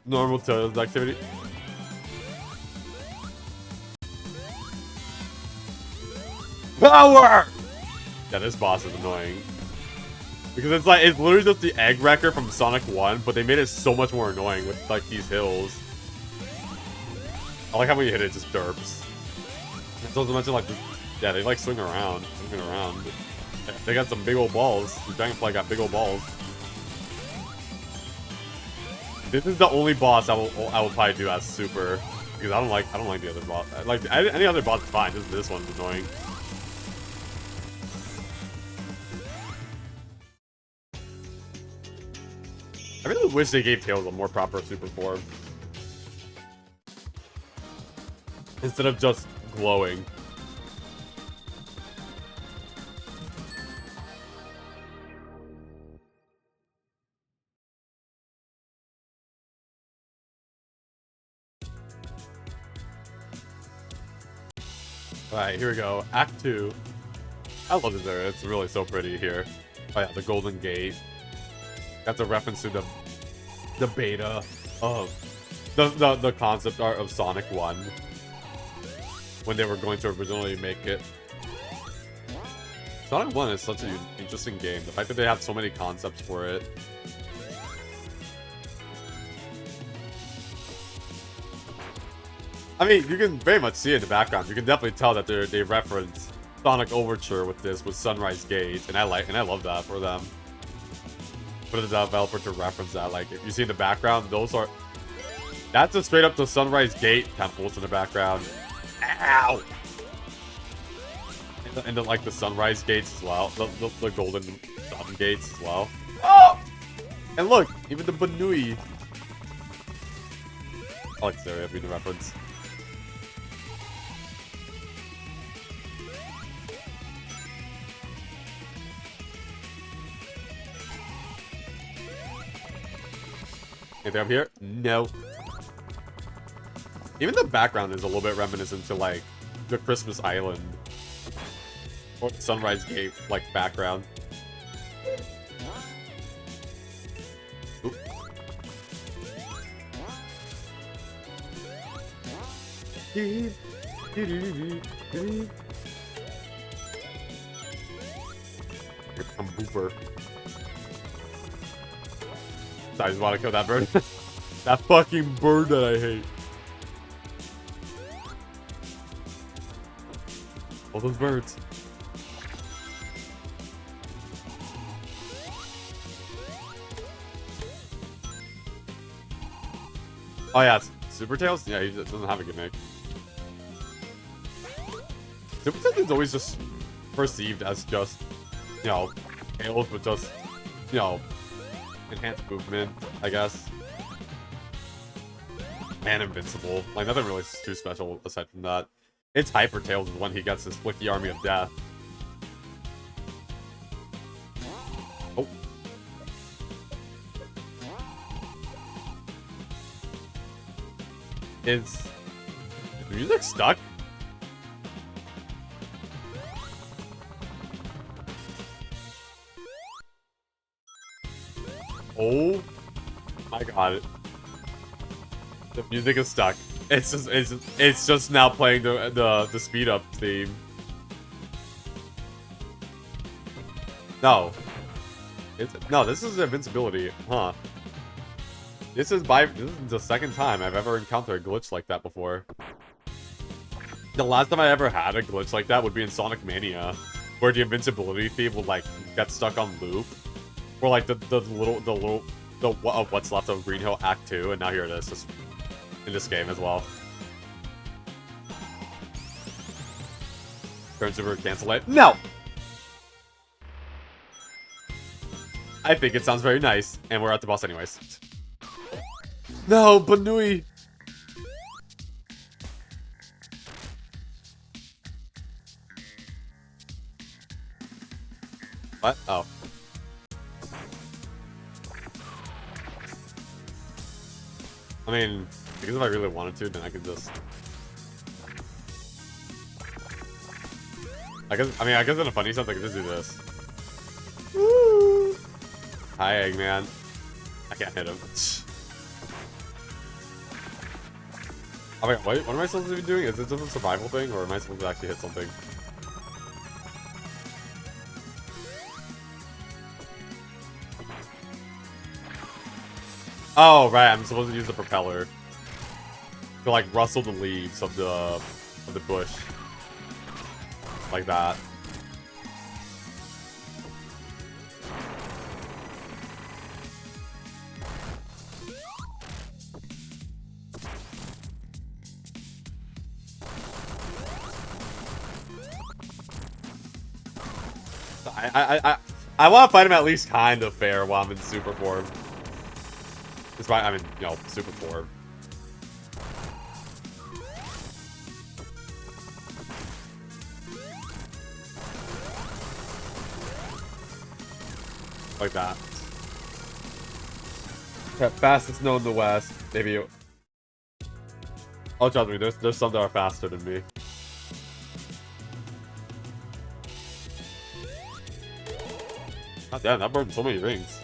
Normal Tails activity. Power! Yeah, this boss is annoying. Because it's like, it's literally just the egg wrecker from Sonic 1, but they made it so much more annoying with like these hills. I like how when you hit it, it just derps. So to mention like, yeah, they like swing around. They got some big old balls. The Dragonfly got big old balls. This is the only boss I will probably do as super, because I don't like the other boss. Like any other boss is fine. Just this one's annoying. I really wish they gave Tails a more proper super form instead of just glowing. Alright, here we go. Act 2. I love this area. It's really so pretty here. Oh yeah, the Golden Gate. That's a reference to the beta of the concept art of Sonic 1 when they were going to originally make it. Sonic 1 is such an interesting game. The fact that they have so many concepts for it. I mean, you can very much see it in the background. You can definitely tell that they reference Sonic Overture with this, with Sunrise Gate, and I love that for them. For the developer to reference that, like if you see in the background, that's just straight up the Sunrise Gate temples in the background. Ow! And then like the Sunrise Gates as well, the Golden Sun Gates as well. Oh! And look, even the Banui. I like this area being the reference. Anything up here? No. Even the background is a little bit reminiscent to like the Christmas Island or Sunrise Gate like background. Oop. Come booper. I just want to kill that bird. That fucking bird that I hate. All those birds. Oh yeah, Super Tails? Yeah, he doesn't have a gimmick. Super Tails is always just perceived as just, you know, Tails with just, you know, enhanced movement, I guess. And invincible. Like, nothing really too special aside from that. It's Hyper Tails is when he gets his Flicky Army of Death. Oh. Is the music stuck? Oh my god. The music is stuck. It's just now playing the speed up theme. No. No, this is invincibility, huh? This is the second time I've ever encountered a glitch like that before. The last time I ever had a glitch like that would be in Sonic Mania, where the invincibility theme would like get stuck on loop. Or like what's left of Green Hill Act 2, and now here it is, just in this game as well. Turn super, cancel it. No! I think it sounds very nice, and we're at the boss anyways. No, Banui! What? Oh. I mean, because if I really wanted to, then I could just... I guess in a funny sense, I could just do this. Woo! Hi, Eggman. I can't hit him. Oh my god, what am I supposed to be doing? Is it just a survival thing, or am I supposed to actually hit something? Oh, right, I'm supposed to use the propeller to, like, rustle the leaves of the bush. Like that. I want to fight him at least kind of fair while I'm in super form. Despite, I mean, you know, super form. Like that. Okay, fastest known in the West. Maybe. Oh, trust me, there's some that are faster than me. God damn, that burned so many rings.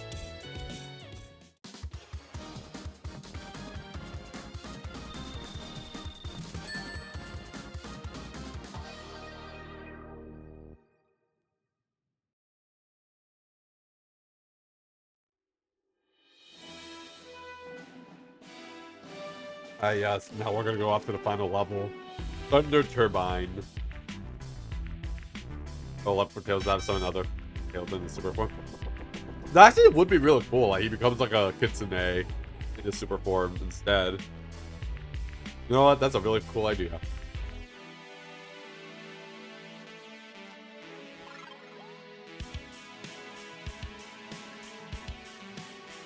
Yes, now we're gonna go off to the final level. Thunder Turbine. Oh, left for Tails out of some other Tails in the super form. That actually would be really cool. Like, he becomes like a Kitsune in his super form instead. You know what? That's a really cool idea.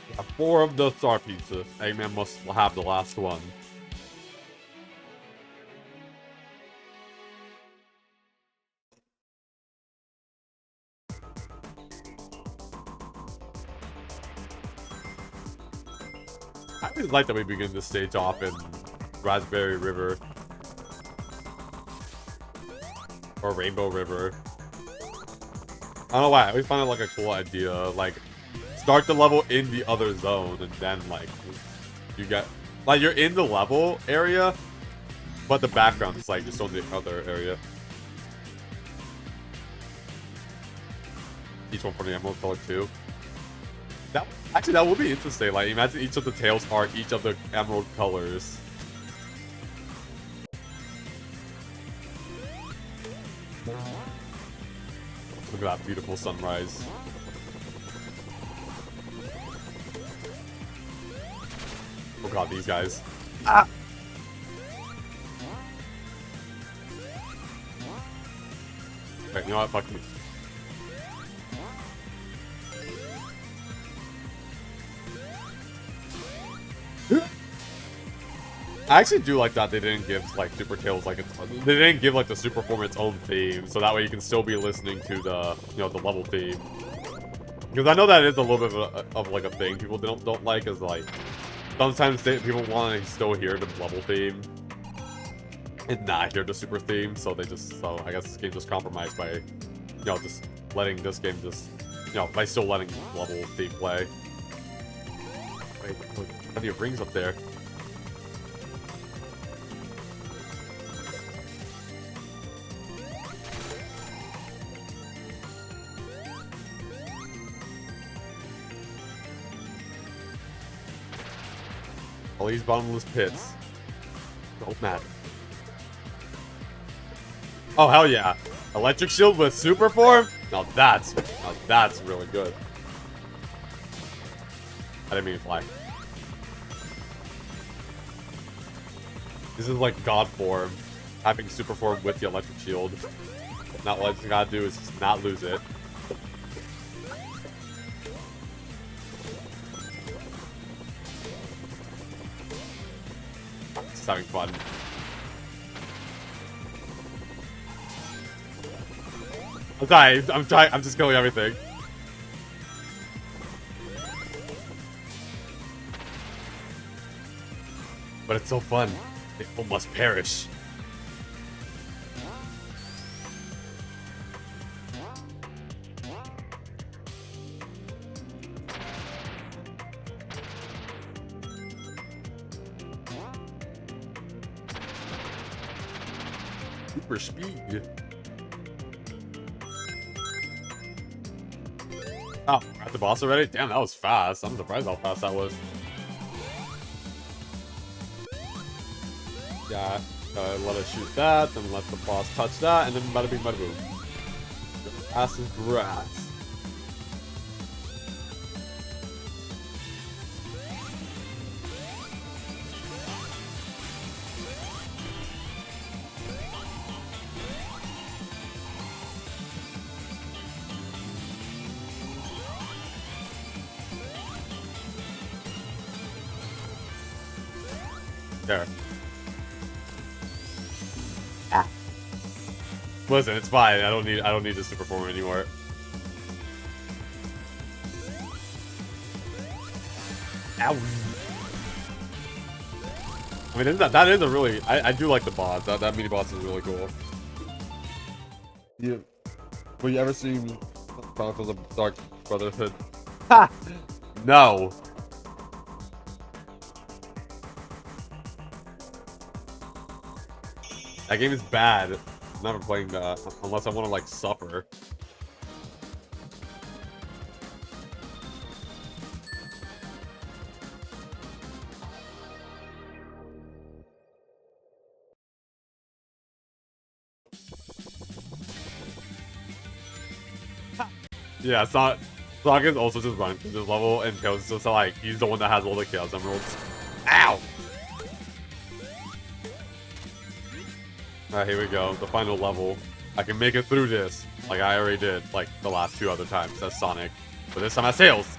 Yeah, 4 of the star pizzas. Eggman must have the last one. I really like that we begin this stage off in Raspberry River. Or Rainbow River. I don't know why, I always find it like a cool idea. Like, start the level in the other zone, and then, like, you get... Like, you're in the level area, but the background is, like, just on the other area. Each one for the emerald color, too. Actually, that would be interesting. Like, imagine each of the tails are each of the emerald colors. Look at that beautiful sunrise. Oh god, these guys. Ah! Wait, you know what? Fuck me. I actually do like that they didn't give like Super Tails like they didn't give like the Super Form its own theme, so that way you can still be listening to the the level theme. Because I know that is a little bit of like a thing people don't like, is like sometimes people want to still hear the level theme and not hear the super theme, so I guess this game just compromised by just letting this game just by still letting level theme play. Wait, look, plenty of rings up there. All these bottomless pits don't matter. Oh hell yeah! Electric shield with super form? Now that's really good. I didn't mean to fly. This is like god form, having super form with the electric shield. Not what you gotta do is just not lose it. Just having fun. I'm trying, I'm just killing everything. But it's so fun. They almost perish. Super speed. Oh, we're at the boss already? Damn, that was fast. I'm surprised how fast that was. Yeah, let us shoot that, then let the boss touch that, and then bada bing bada boom. Ass is grass. There. Ah. Listen, it's fine. I don't need this super form anymore. Ow. I mean, that is a really... I do like the boss. That mini boss is really cool. Yeah. Have you ever seen Chronicles of Dark Brotherhood? Ha! No. That game is bad. I'm never playing that unless I want to like suffer. Yeah, Sonic is also just running through this level, and Tails is just like, he's the one that has all the Chaos Emeralds. Ow! Alright, here we go. The final level. I can make it through this, like I already did, like the last 2 other times as Sonic. But this time as Tails!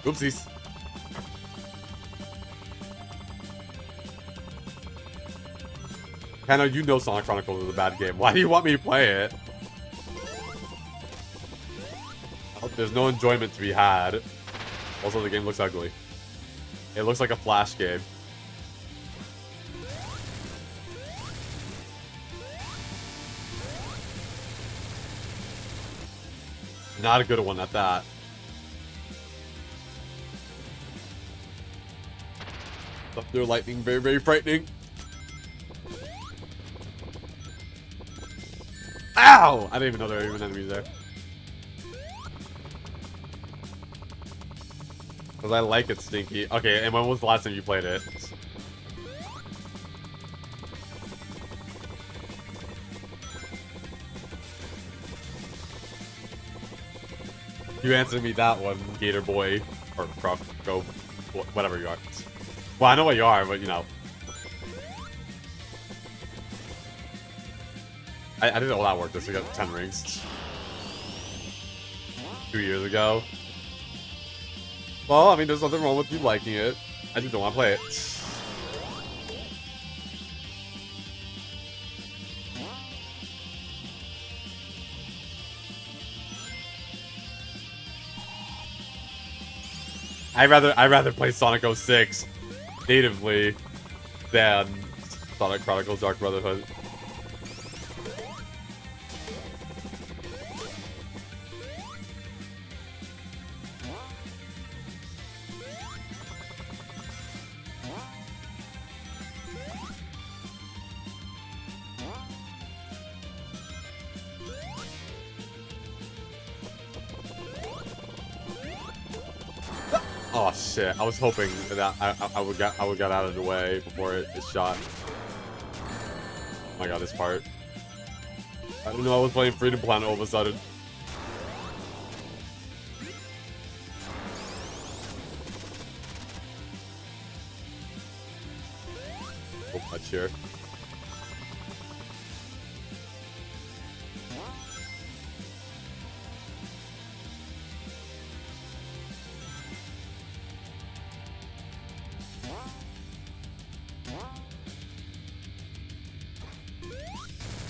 Oopsies. Hannah, you know Sonic Chronicles is a bad game. Why do you want me to play it? There's no enjoyment to be had. Also, the game looks ugly. It looks like a Flash game. Not a good one at that. Thunder lightning, very, very frightening. Ow! I didn't even know there were even enemies there. Because I like it stinky. Okay, and when was the last time you played it? You answered me that one, Gator Boy. Or Croc, go, whatever you are. Well, I know what you are, but you know. I didn't know that worked just to get 10 rings. 2 years ago. Well, I mean, there's nothing wrong with you liking it. I just don't want to play it. I'd rather play Sonic 06 natively than Sonic Chronicles Dark Brotherhood. Oh shit! I was hoping that I would get out of the way before it shot. Oh my god, this part! I didn't know I was playing Freedom Planet all of a sudden. Oh, much here.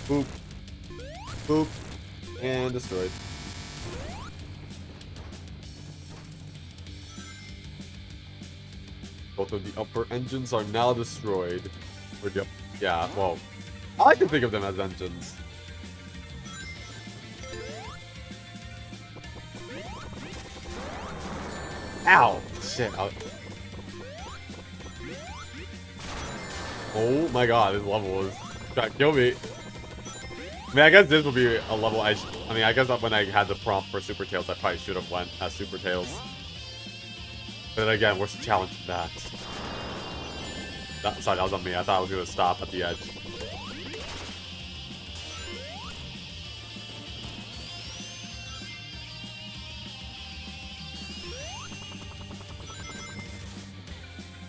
Boop. Boop. And destroyed. Both of the upper engines are now destroyed. Yeah, well, I like to think of them as engines. Ow! Shit. Oh my god, this level is trying to kill me. I mean, I guess this would be a level I mean, I guess when I had the prompt for Super Tails, I probably should have went as Super Tails. But then again, what's the challenge in that? Sorry, that was on me. I thought I was going to stop at the edge.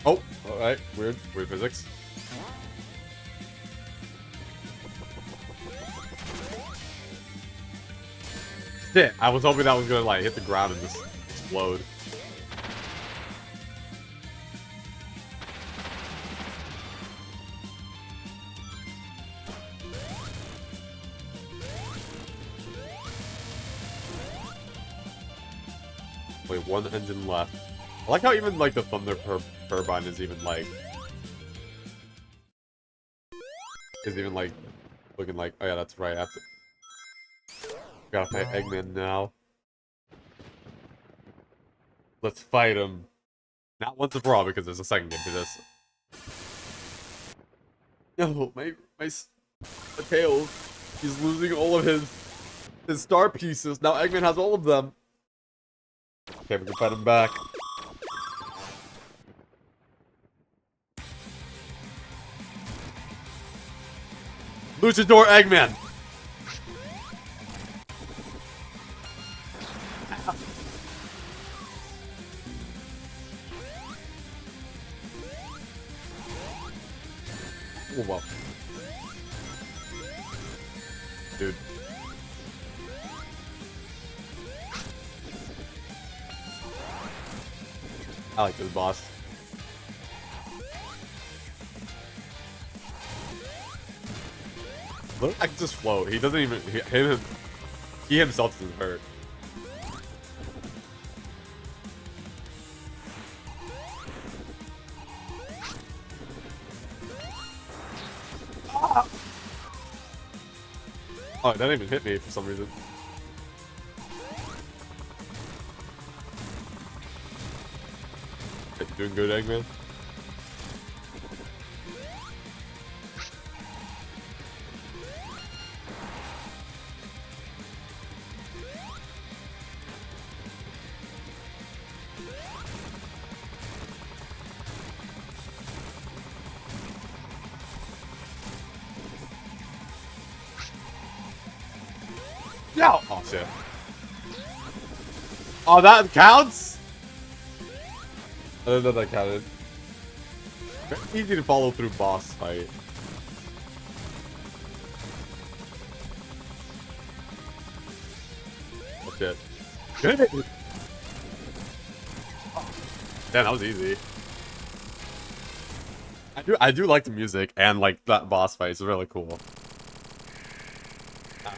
Oh, alright. Weird physics. Shit, I was hoping that was gonna like hit the ground and just explode. Wait, one engine left. I like how even like the thunder turbine is even like looking like, oh yeah, that's right. I have to. Gotta fight Eggman now. Let's fight him. Not once and for all, because there's a second game to this. No, my Tails. He's losing all of his star pieces. Now Eggman has all of them. Okay, we can fight him back. Luchador Eggman! Oh, wow. Dude. I like this boss. Look, I can just float. He doesn't even. He himself doesn't hurt. Oh, that didn't even hit me for some reason. Hey, you doing good, Eggman? Yeah. Oh shit. Oh, that counts? I didn't know that counted. Very easy to follow through boss fight. Oh shit. Good. Damn, that was easy. I do like the music and like that boss fight. It's really cool.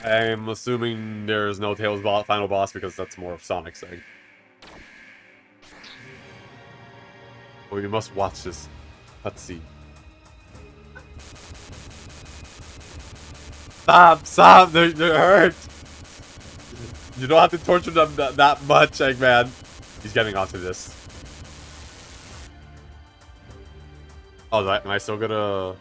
I'm assuming there's no Tails final boss because that's more of Sonic's thing. But we must watch this cutscene. Stop! They're hurt! You don't have to torture them that much, Eggman. He's getting onto this. Oh, am I still gonna...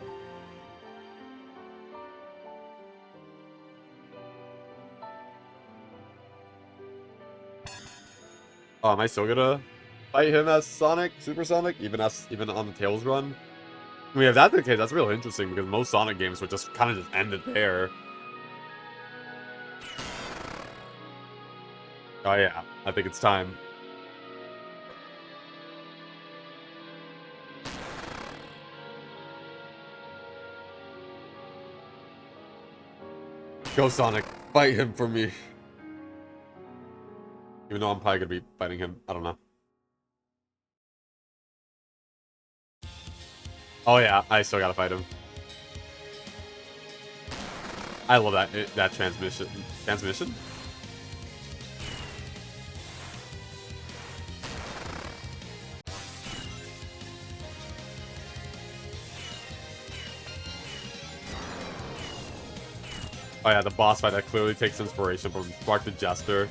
Oh, am I still gonna fight him as Sonic, Super Sonic, even on the Tails run? I mean, if that's the case, that's really interesting because most Sonic games would just kind of just end it there. Oh yeah, I think it's time. Go Sonic, fight him for me. Even though I'm probably gonna be fighting him, I don't know. Oh yeah, I still gotta fight him. I love that transmission. Transmission? Oh yeah, the boss fight that clearly takes inspiration from Spark the Jester.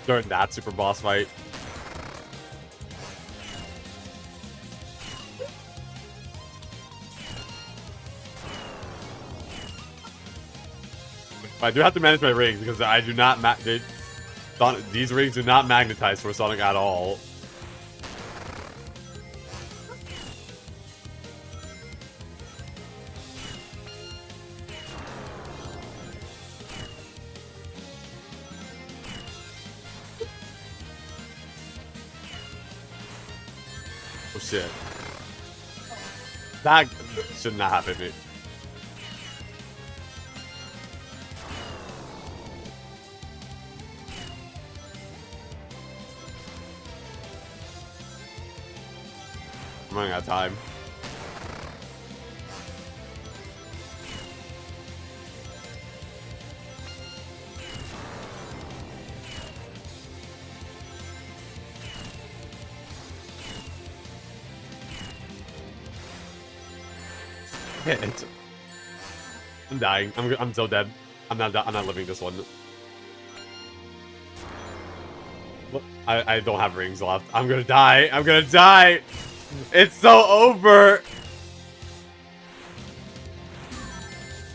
During that super boss fight. I do have to manage my rings because I do not these rings do not magnetize for Sonic at all. Oh shit. That should not happen to me. I'm running out of time. Hit. I'm dying. I'm so dead. I'm not living this one. I don't have rings left. I'm gonna die. I'm gonna die. It's so over.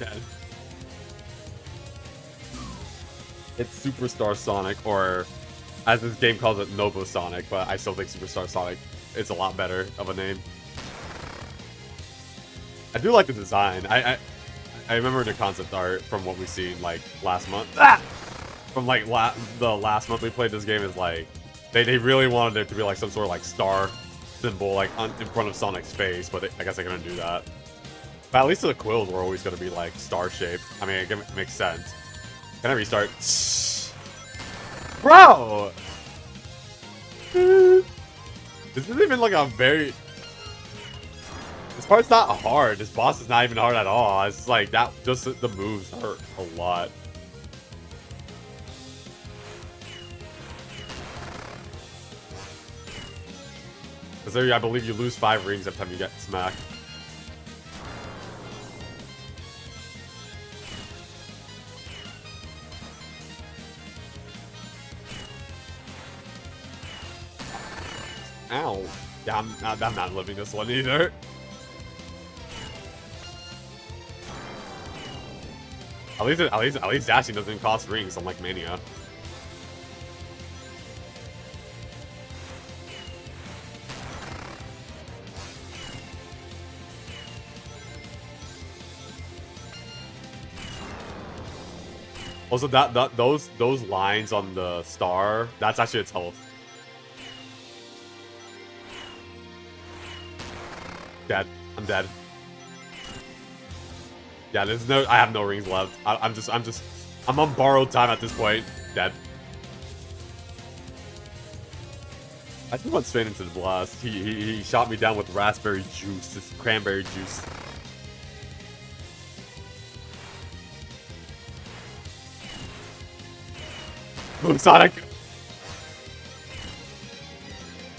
Dead. It's Superstar Sonic, or as this game calls it, Novo Sonic, but I still think Superstar Sonic is a lot better of a name. I do like the design. I remember the concept art from what we've seen like last month. From like the last month we played this game is like they really wanted there to be like some sort of like star symbol like in front of Sonic's face, but I guess they couldn't do that. But at least the quills were always going to be like star shaped. I mean, it makes sense. Can I restart? Bro! This isn't even like a very... This part's not hard. This boss is not even hard at all. It's like that, just the moves hurt a lot. Because there, I believe you lose 5 rings every time you get smacked. Ow. Yeah, I'm not living this one either. At least dashing doesn't cost rings, unlike Mania. Also, those lines on the star, that's actually its health. Dead. I'm dead. Yeah, there's no. I have no rings left. I'm on borrowed time at this point. Dead. I just went straight into the blast. He shot me down with raspberry juice, this cranberry juice. Boom Sonic.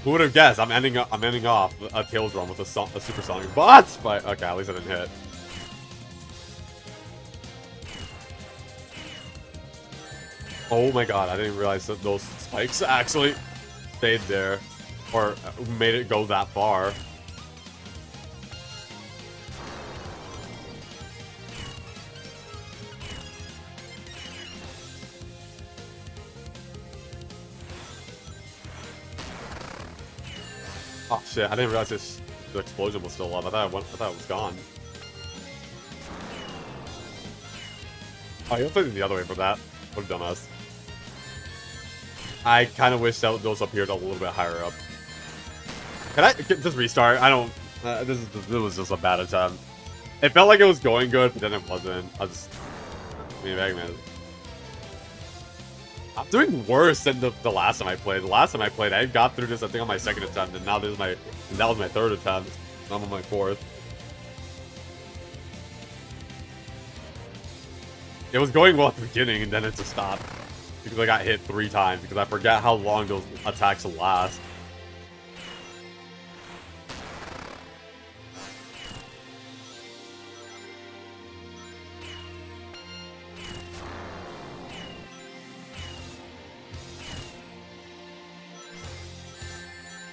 Who would have guessed? I'm ending off a Tails run with a supersonic bots fight. Okay, at least I didn't hit. Oh my god, I didn't realize that those spikes actually stayed there. Or made it go that far. Oh shit, I didn't realize the explosion was still up. I thought it was gone. Oh, you played it the other way for that. What a dumbass. I kind of wish that those appeared a little bit higher up. Can I just restart? I don't. This was just a bad attempt. It felt like it was going good, but then it wasn't. I mean, man. I'm doing worse than the last time I played. The last time I played, I got through this, I think, on my second attempt, and now that was my third attempt. I'm on my fourth. It was going well at the beginning, and then it just stopped. Because I got hit 3 times, because I forgot how long those attacks will last.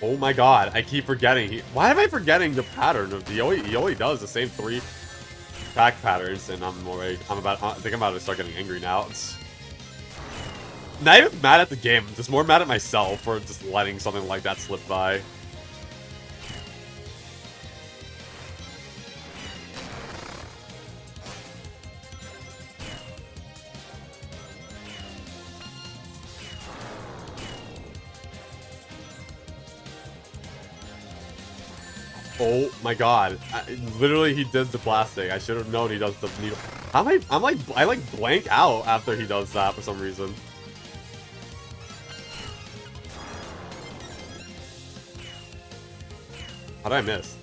Oh my god, I keep forgetting. Why am I forgetting the pattern of he only does the same 3 attack patterns, and I think I'm about to start getting angry now. It's not even mad at the game, I'm just more mad at myself for just letting something like that slip by. Oh my god. Literally, he did the blasting. I should have known he does the needle. I like blank out after he does that for some reason. How did I miss?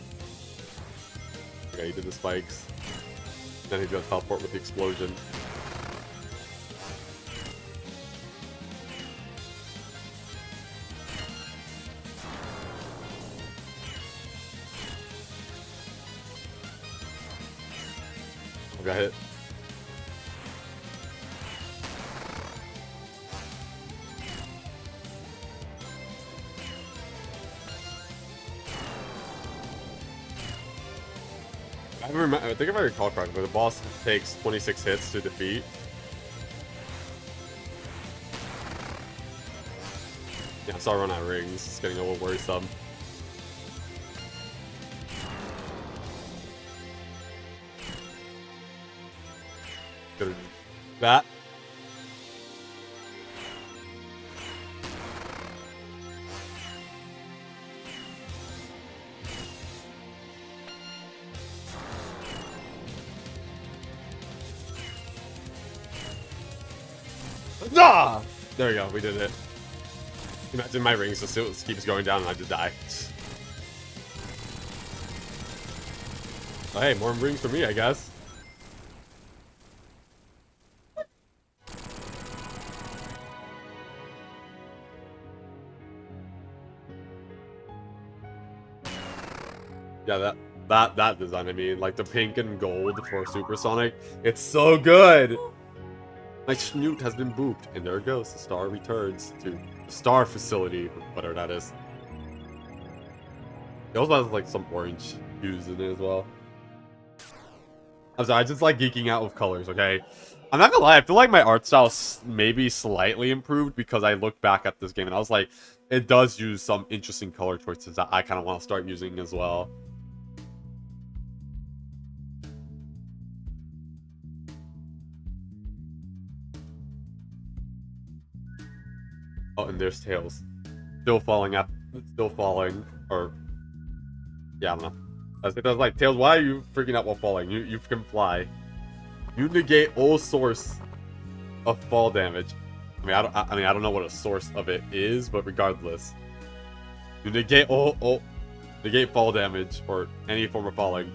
Okay, he did the spikes. Then he did teleport with the explosion. Got hit. I think if I recall correctly, the boss takes 26 hits to defeat. Yeah, I'm sorry running out of rings. It's getting a little worrisome. That. Ah! There we go, we did it. Imagine my rings just keeps going down and I just die. Oh, hey, more rings for me, I guess. Yeah, that design, I mean, like the pink and gold for Supersonic, it's so good! My snoot has been booped, and there it goes, the star returns to the star facility, whatever that is. It also has like some orange hues in it as well. I'm sorry, I just like geeking out with colors, okay? I'm not gonna lie, I feel like my art style maybe slightly improved because I looked back at this game and I was like, it does use some interesting color choices that I kind of want to start using as well. Oh, and there's Tails. Still falling up. Still falling. Or... Yeah, I don't know. I was like, Tails, why are you freaking out while falling? You can fly. You negate all source of fall damage. I mean, I don't know what a source of it is, but regardless. You negate negate fall damage or any form of falling.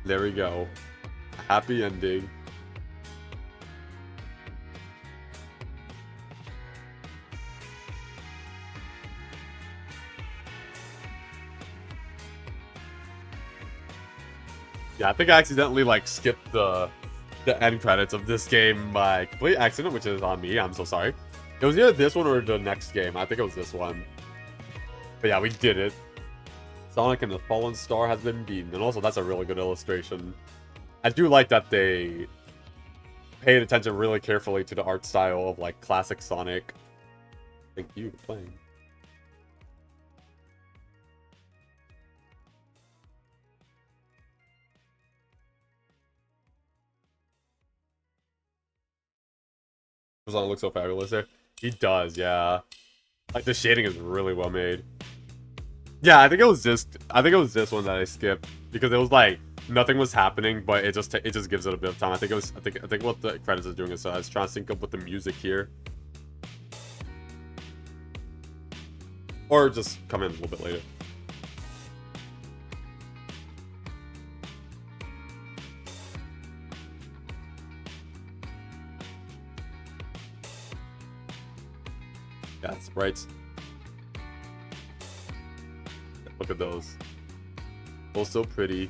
There we go. Happy ending. Yeah, I think I accidentally like skipped the end credits of this game by complete accident, which is on me. I'm so sorry. It was either this one or the next game. I think it was this one. But yeah, we did it. Sonic and the Fallen Star has been beaten. And also, that's a really good illustration. I do like that they paid attention really carefully to the art style of, like, classic Sonic. Thank you for playing. Sonic looks so fabulous there. He does, yeah. Like, the shading is really well made. Yeah, I think it was this one that I skipped because it was like nothing was happening, but it just gives it a bit of time. I think what the credits is doing is I was trying to sync up with the music here, or just come in a little bit later. Yeah, sprites. Look at those. Both so pretty.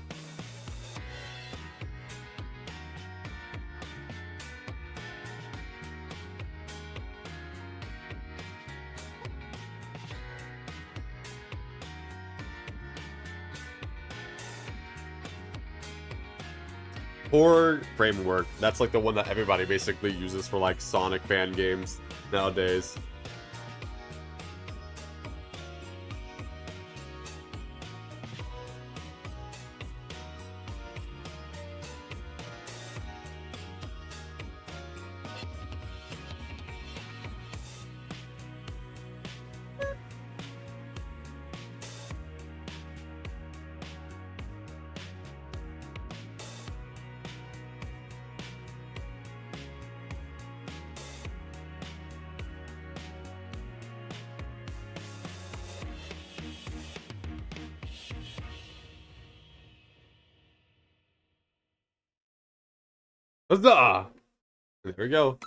Poor framework. That's like the one that everybody basically uses for like Sonic fan games nowadays. Huzzah! There we go.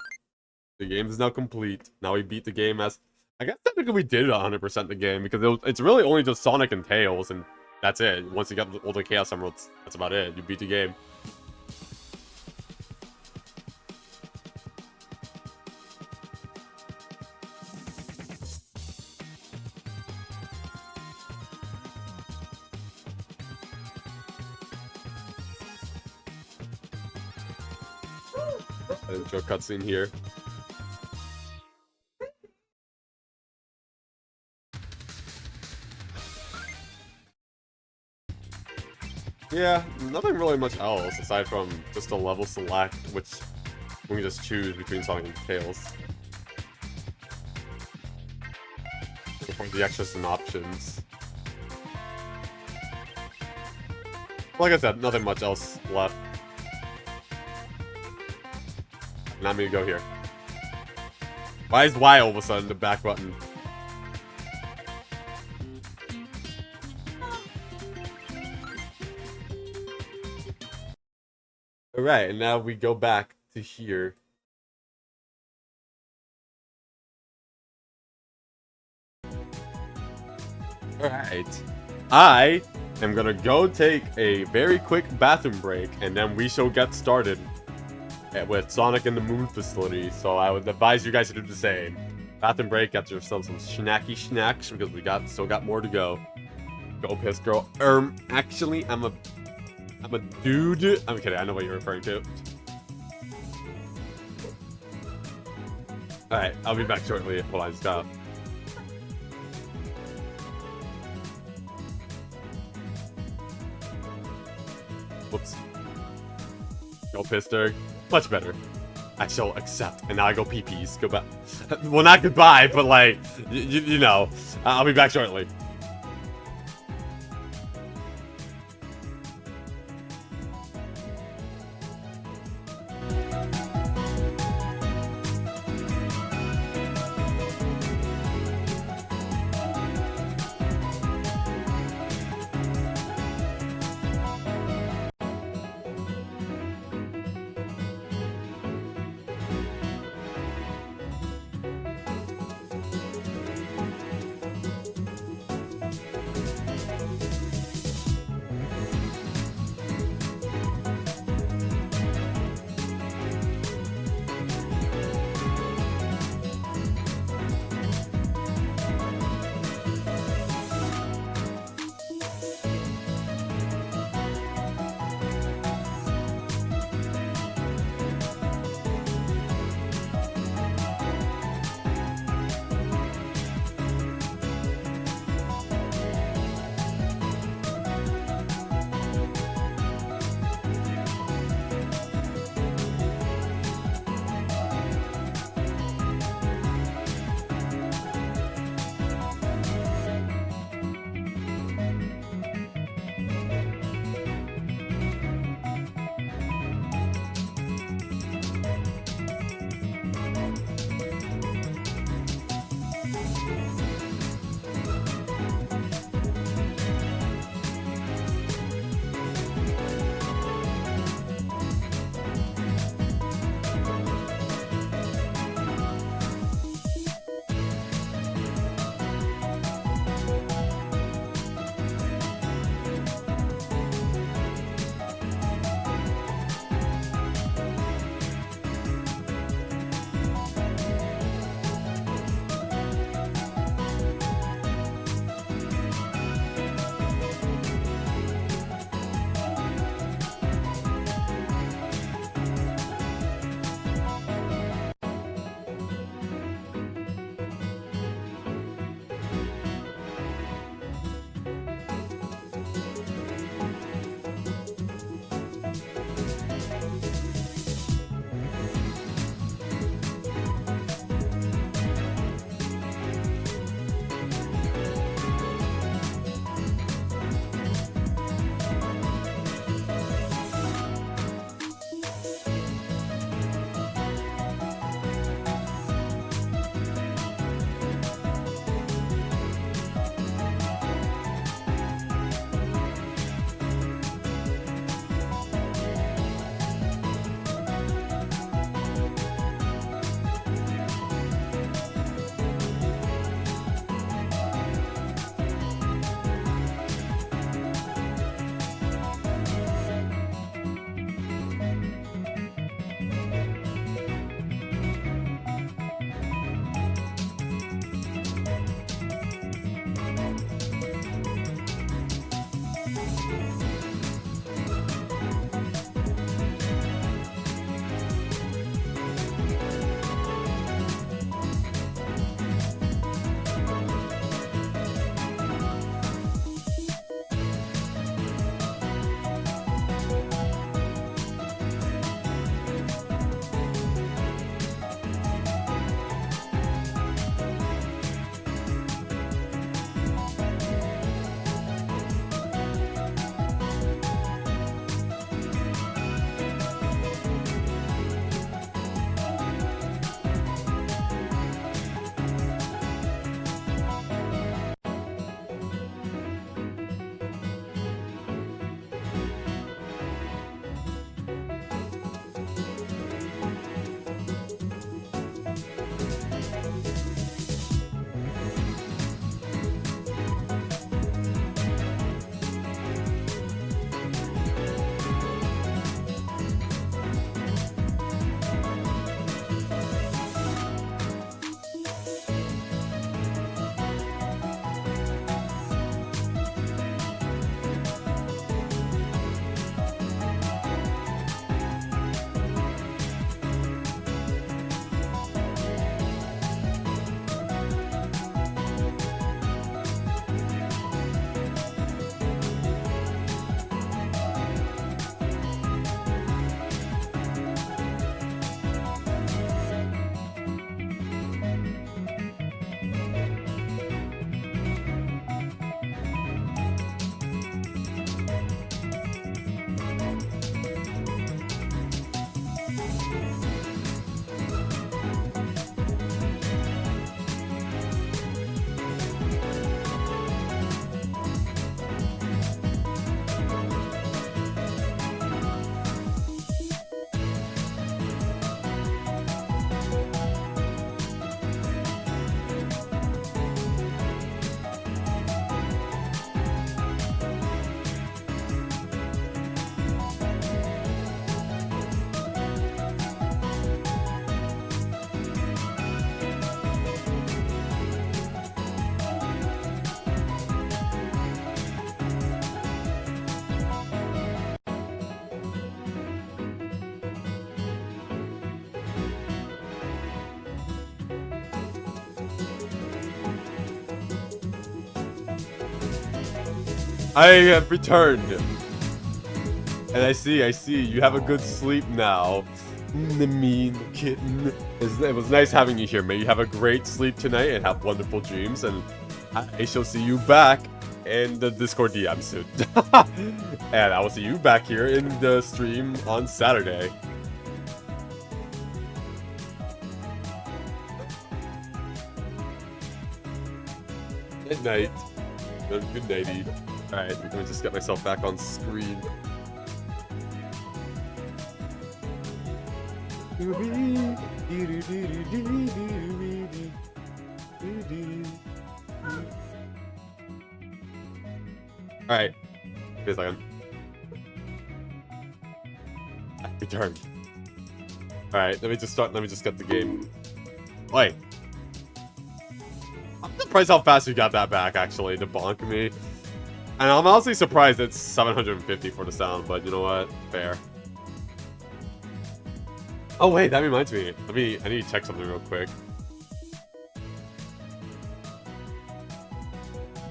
The game is now complete. Now we beat the game as... I guess technically we did 100% the game, because it's really only just Sonic and Tails, and that's it. Once you get all the Chaos Emeralds, that's about it. You beat the game. Intro cutscene here. Yeah, nothing really much else aside from just a level select, which we can just choose between Sonic and Tails. For the extras and options. Like I said, nothing much else left. And I'm gonna go here. Why is Y all of a sudden the back button? Alright, and now we go back to here. Alright. I am gonna go take a very quick bathroom break, and then we shall get started with Sonic and the Moon facility. So I would advise you guys to do the same. Bathroom break, get yourself some snacky snacks because we still got more to go. Go piss girl. Actually, I'm a dude. I'm kidding, I know what you're referring to. Alright, I'll be back shortly. Hold on, stop. Go Pister. Much better. I shall accept. And now I go pee-pees. Go back. Well, not goodbye, but like, you know. I'll be back shortly. I have returned. And I see, you have a good sleep now. The mean kitten. It was nice having you here. May you have a great sleep tonight and have wonderful dreams. And I shall see you back in the Discord DM soon. And I will see you back here in the stream on Saturday. Good night. Good nighty. Alright, let me just get myself back on screen. Alright. Wait a second. Return. Alright, let me just get the game. Wait. I'm surprised how fast you got that back, actually, to bonk me. And I'm honestly surprised it's 750 for the sound, but you know what? Fair. Oh wait, that reminds me. I need to check something real quick.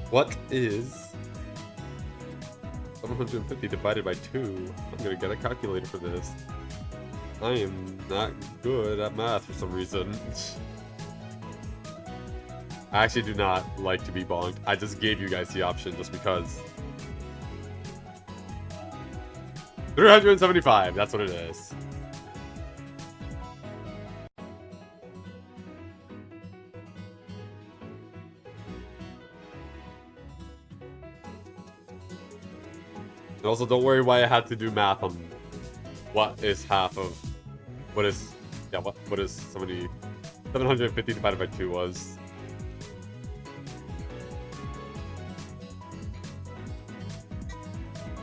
What is 750 divided by 2? I'm gonna get a calculator for this. I am not good at math for some reason. I actually do not like to be bonked. I just gave you guys the option just because. 375, that's what it is. And also, don't worry why I had to do math on what is half of what is, yeah, what is 750 divided by 2 was.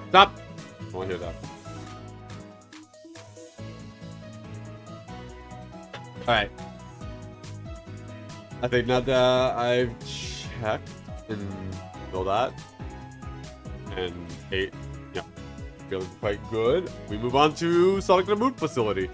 Stop! I won't hear that. Alright. I think now that I've checked and know that. And 8. Yeah. Feeling quite good. We move on to Sonic the Moon facility.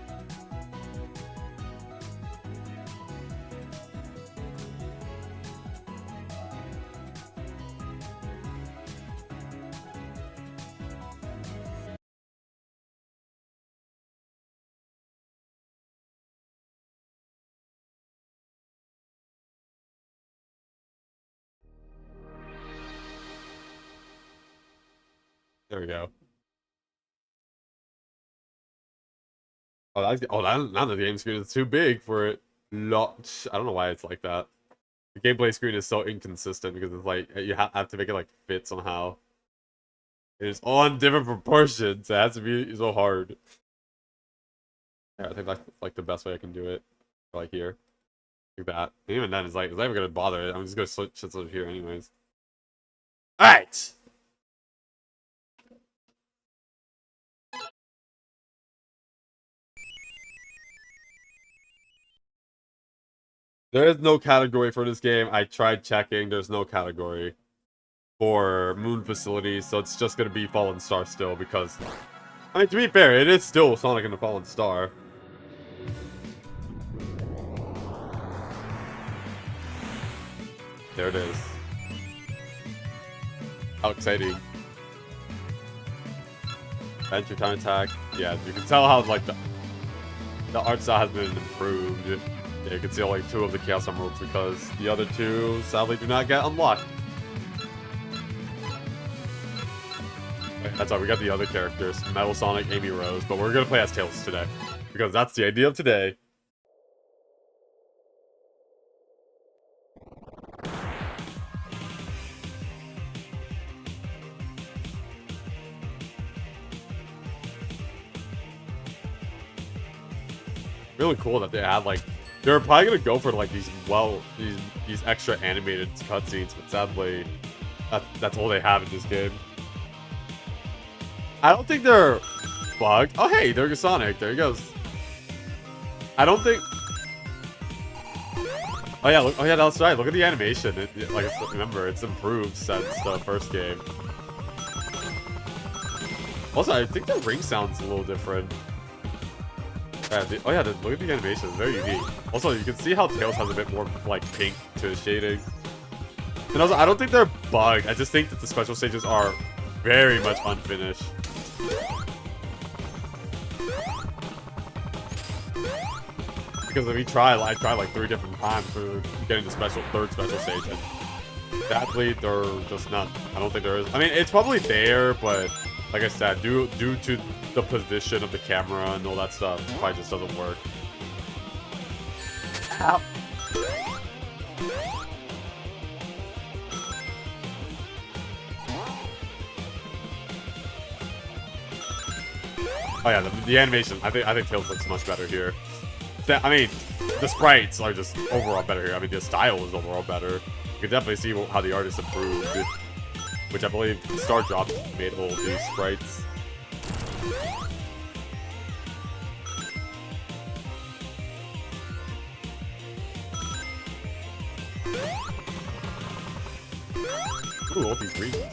There we go. Now the game screen is too big for it. Lot. I don't know why it's like that. The gameplay screen is so inconsistent because it's like you have to make it like fit somehow. It is all in different proportions. It has to be so hard. Yeah, I think that's like the best way I can do it. Like here, like that. And even then, it's not even gonna bother it. I'm just gonna switch it over here anyways. All right. There is no category for this game. I tried checking. There's no category for Moon Facilities, so it's just going to be Fallen Star still because, I mean, to be fair, it is still Sonic and the Fallen Star. There it is. How exciting. Adventure Time Attack. Yeah, you can tell how, like, the art style has been improved. Yeah, you can see only 2 of the Chaos Emeralds because the other 2 sadly do not get unlocked. That's why we got the other characters, Metal Sonic, Amy Rose, but we're gonna play as Tails today because that's the idea of today. Really cool that they had like. They're probably gonna go for like these extra animated cutscenes, but sadly, that's all they have in this game. I don't think they're bugged. Oh hey, there's Sonic. There he goes. I don't think. Oh yeah, look, oh yeah, that's right. Look at the animation. Remember, it's improved since the first game. Also, I think the ring sounds a little different. Yeah, look at the animation. It's very unique. Also, you can see how Tails has a bit more like pink to his shading. And also, I don't think they're bugged. I just think that the special stages are very much unfinished. Because if I tried like 3 different times for getting the third special stage, and sadly, there's just not. I don't think there is. I mean, it's probably there, but like I said, due to the position of the camera and all that stuff, it probably just doesn't work. Ow. Oh yeah, the animation. I think Tails looks much better here. I mean, the sprites are just overall better here. I mean, the style is overall better. You can definitely see how the artist improved, which I believe Star Drop made all these sprites. Ooh, all these reasons.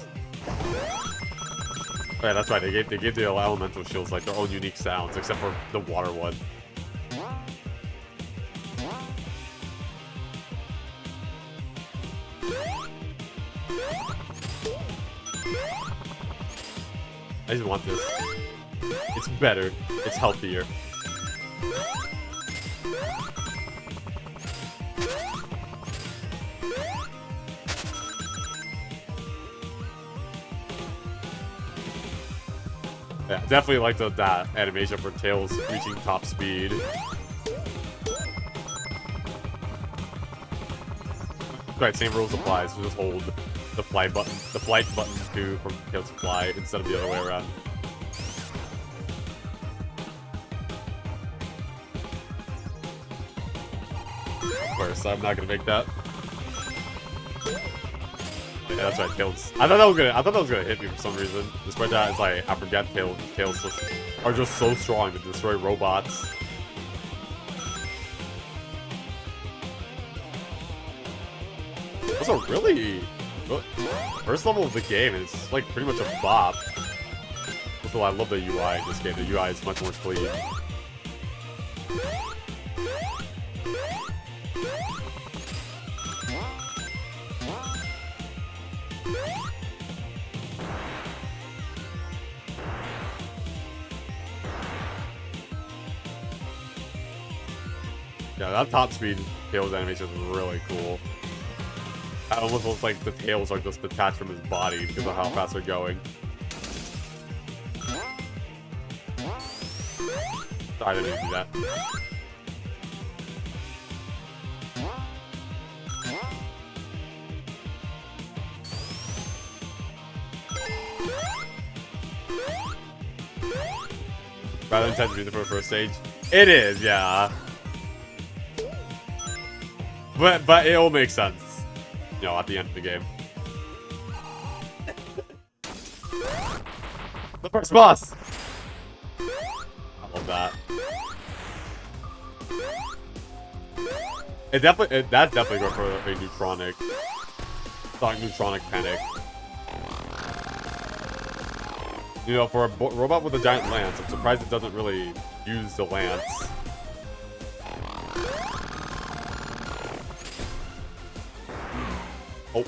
Oh yeah, that's right. They gave the elemental shields like their own unique sounds, except for the water one. I just want this. It's better. It's healthier. Yeah, definitely like that animation for Tails reaching top speed. Right, same rules apply, so just hold the flight button too for Tails to fly instead of the other way around. Of course, I'm not gonna make that. Yeah, that's right, Tails. I thought that was gonna hit me for some reason. Despite that, it's like I forget Tails are just so strong to destroy robots. Also, really, first level of the game is like pretty much a bop. Also, I love the UI in this game. The UI is much more clean. Yeah, that top speed Tails animation is really cool. It almost looks like the tails are just detached from his body because of how fast they're going. Sorry, I didn't mean to do that. Rather intense to be the first stage. It is, yeah. But it all makes sense. You know, at the end of the game. The first boss! I love that. That's definitely going for a neutronic. Sonic neutronic panic. You know, for a robot with a giant lance, I'm surprised it doesn't really use the lance. Oh.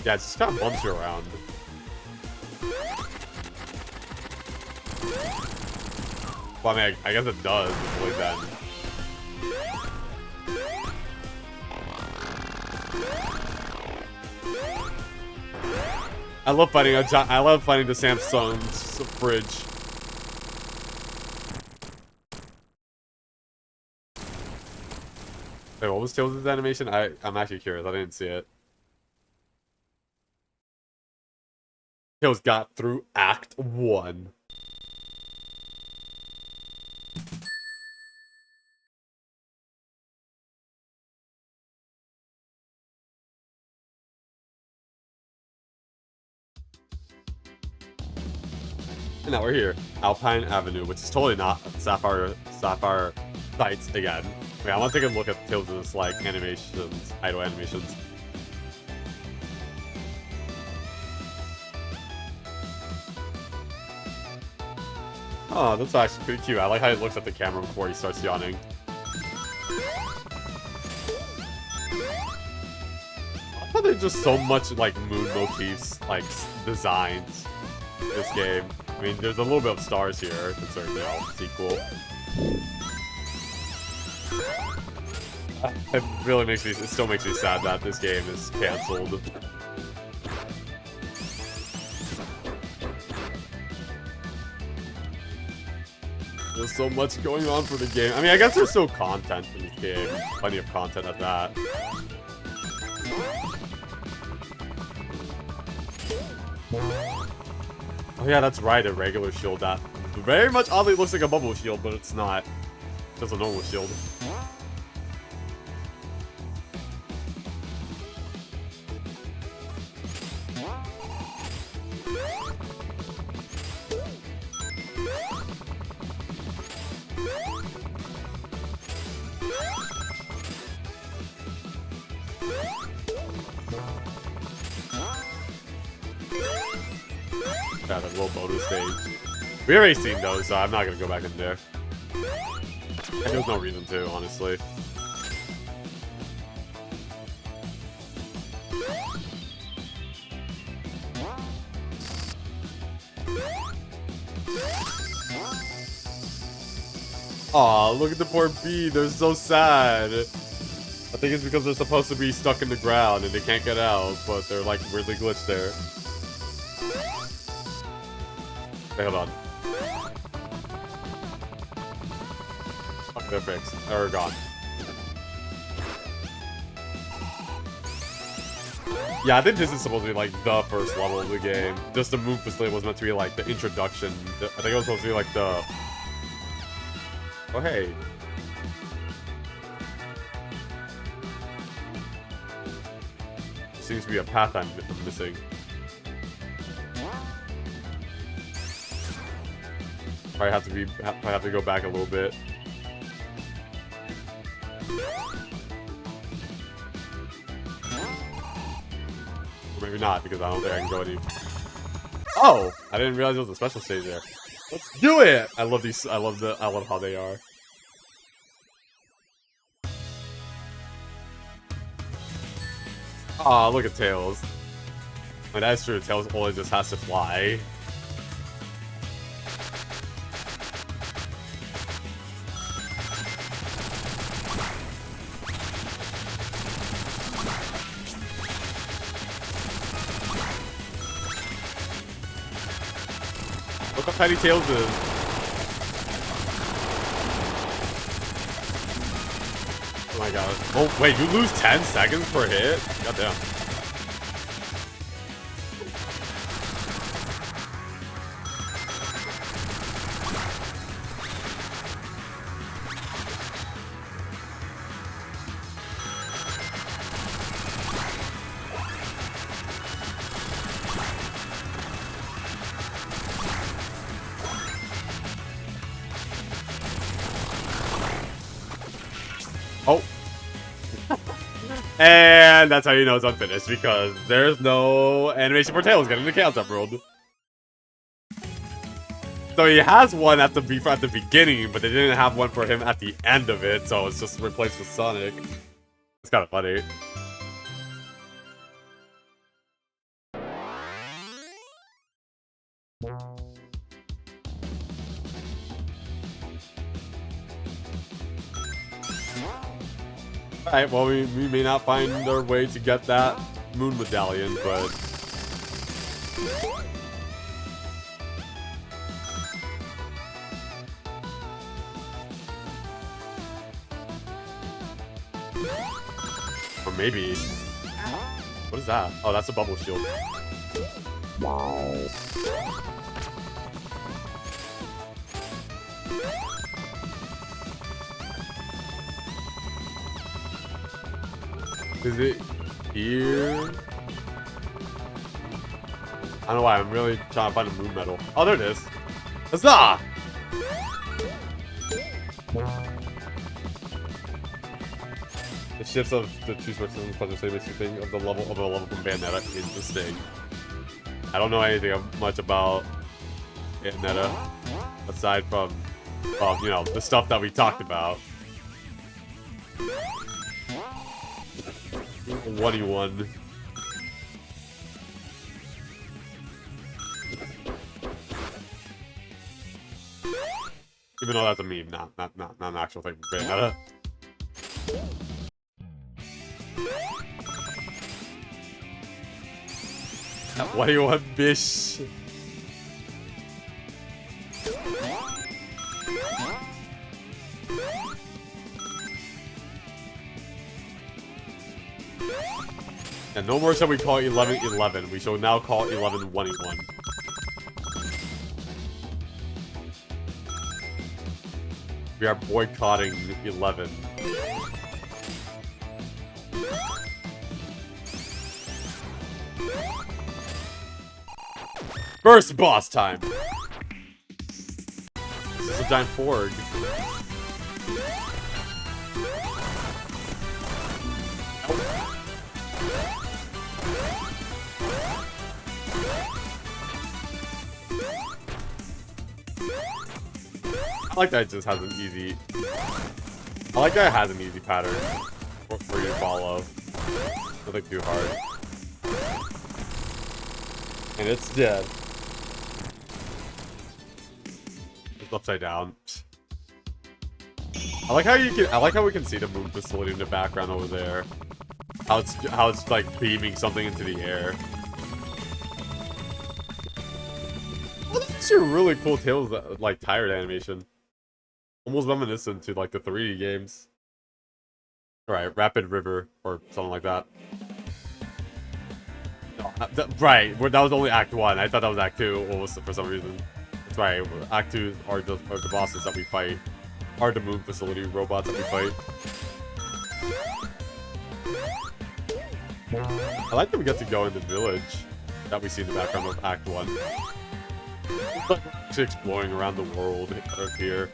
Yeah, it just kind of bumps you around. Well, I mean, I guess it does, really then. I love fighting the Samsung's fridge. Wait, what was Tails' animation? I'm actually curious. I didn't see it. Tails got through Act 1. And now we're here. Alpine Avenue, which is totally not Sapphire Sights again. Wait, I want to take a look at Tails' like animations, idle animations. Oh, that's actually pretty cute. I like how he looks at the camera before he starts yawning. I thought there's just so much like moon motifs, like designs. this game. I mean, there's a little bit of stars here, considering, you know, sequel. It really makes me, it still makes me sad that this game is cancelled. There's so much going on for the game. I mean, I guess there's still content for this game. Plenty of content at that. Oh yeah, that's right, a regular shield that very much oddly looks like a bubble shield, but it's not. It's just a normal shield. Yeah, that little bonus stage. We already seen those, so I'm not gonna go back in there. And there's no reason to, honestly. Aw, look at the poor bee. They're so sad. I think it's because they're supposed to be stuck in the ground and they can't get out, but they're like weirdly glitched there. Wait, hold on. Okay, they're fixed. They're gone. Yeah, I think this is supposed to be like the first level of the game. Just the moon facility was meant to be like the introduction. I think it was supposed to be like the... Oh, hey. Seems to be a path I'm missing. Probably have to go back a little bit. Or maybe not, because I don't think I can go any... Oh! I didn't realize there was a special stage there. Let's do it! I love these, I love how they are. Aw, look at Tails. I mean, that's true, Tails only just has to fly. Look how tiny Tails is. Oh my god. Oh, wait, you lose 10 seconds per hit? Goddamn. Oh. And that's how you know it's unfinished, because there's no animation for Tails getting the Chaos Emerald. So he has one at the beginning, but they didn't have one for him at the end of it, so it's just replaced with Sonic. It's kind of funny. Alright, well, we may not find our way to get that moon medallion, but... Or maybe... What is that? Oh, that's a bubble shield. Is it here? I don't know why, I'm really trying to find a moon medal. Oh, there it is. Huzzah! The shifts of the two sources and the same thing of the level from Bayonetta is interesting. I don't know anything much about Bayonetta aside from, you know, the stuff that we talked about. 1v1. Even though that's a meme, not an actual thing. Great meta. What do you want, bish? And no more shall we call 11-11. We shall now call 11-1-1. We are boycotting 11. First boss time. This is a giant fork. I like that it just has an easy... I like that it has an easy pattern for you to follow. Nothing too hard. And it's dead. It's upside down. I like how we can see the moon facility in the background over there. How it's like beaming something into the air. Oh, this is actually a really cool Tails like tired animation. Almost reminiscent to like the 3D games. Alright, Rapid River or something like that. No, right, that was only Act 1. I thought that was Act 2 almost for some reason. That's right, Act 2 are the bosses that we fight. Are the moon facility robots that we fight. I like that we get to go in the village that we see in the background of Act 1. It's like just exploring around the world up here.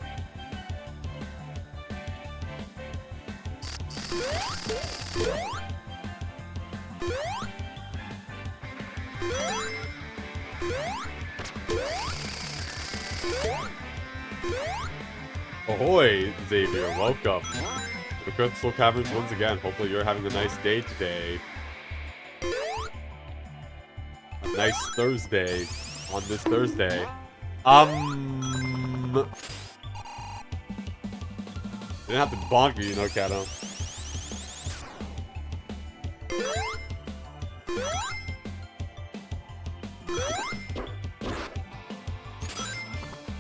Ahoy, Xavier, welcome to the Crystal Caverns once again. Hopefully you're having a nice day today. A nice Thursday on this Thursday. Didn't have to bonk you, know, Kato.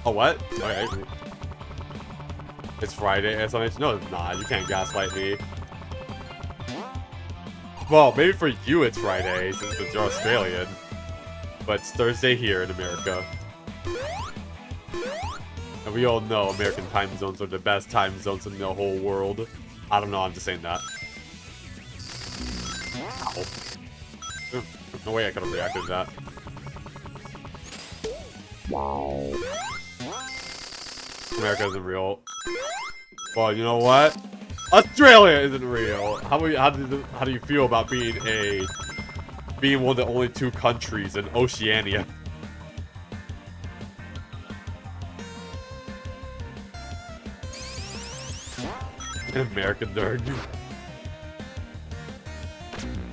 Oh, what? Okay. It's Friday, SMH? No, it's not. You can't gaslight me. Well, maybe for you it's Friday, since you're Australian. But it's Thursday here in America. And we all know American time zones are the best time zones in the whole world. I don't know, I'm just saying that. Ow. No way I could have reacted to that. Wow. America isn't real. Well, you know what? Australia isn't real. How do you feel about being one of the only 2 countries in Oceania? An American nerd.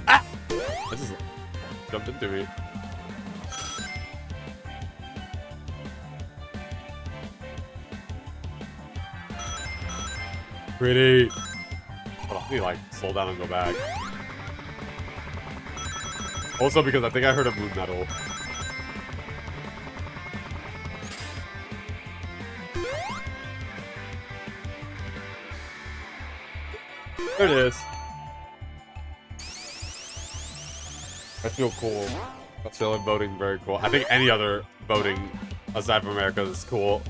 Ah! That just jumped into me. Pretty. Hold on, I need to like slow down and go back. Also because I think I heard a moon metal. There it is. I feel cool. Australian voting, very cool. I think any other voting aside from America is cool.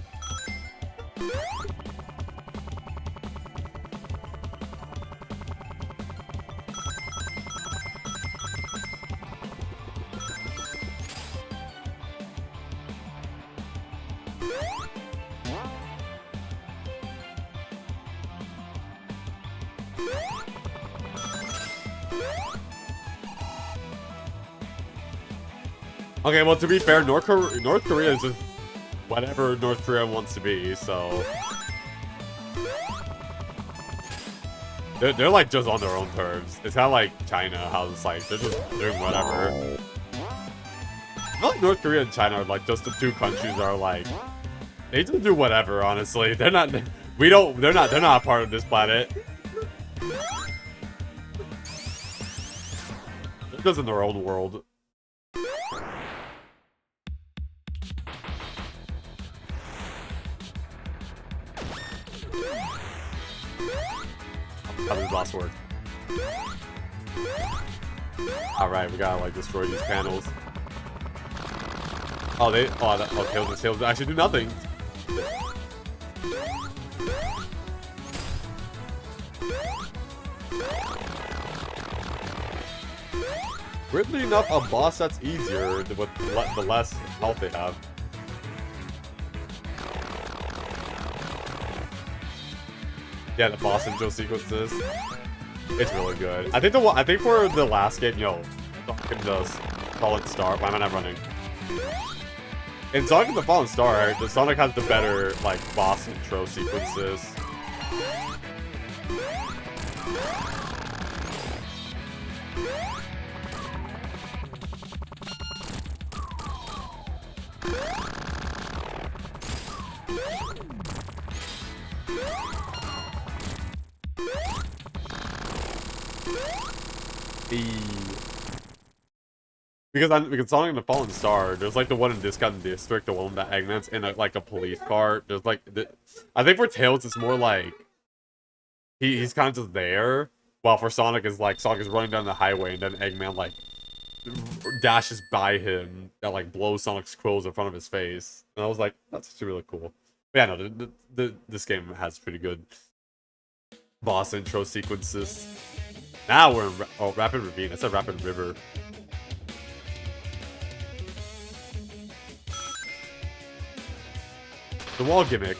Okay, well, to be fair, North Korea is just whatever North Korea wants to be, so... They're like just on their own terms. It's kind of like China, how it's like, they're just doing whatever. I feel like North Korea and China are like just the 2 countries that are like... They just do whatever, honestly. They're not they're not a part of this planet. They're just in their own world. How does boss work? Alright, we gotta like destroy these panels. Oh, tails actually do nothing. Weirdly enough, a boss that's easier with the less health they have. Yeah, the boss intro sequences. It's really good. I think for the last game, Sonic the Fallen Star. Why am I not running? In Sonic the Fallen Star, the Sonic has the better like boss intro sequences. Because Sonic and the Fallen Star, there's like the one in Discount District, the one that Eggman's in like a police car. There's like I think for Tails it's more like he's kind of just there, while for Sonic is like Sonic is running down the highway and then Eggman like dashes by him that like blows Sonic's quills in front of his face. And I was like, that's actually really cool. But yeah, no, this game has pretty good boss intro sequences. Now we're in Rapid Ravine. It's a Rapid River. The wall gimmick.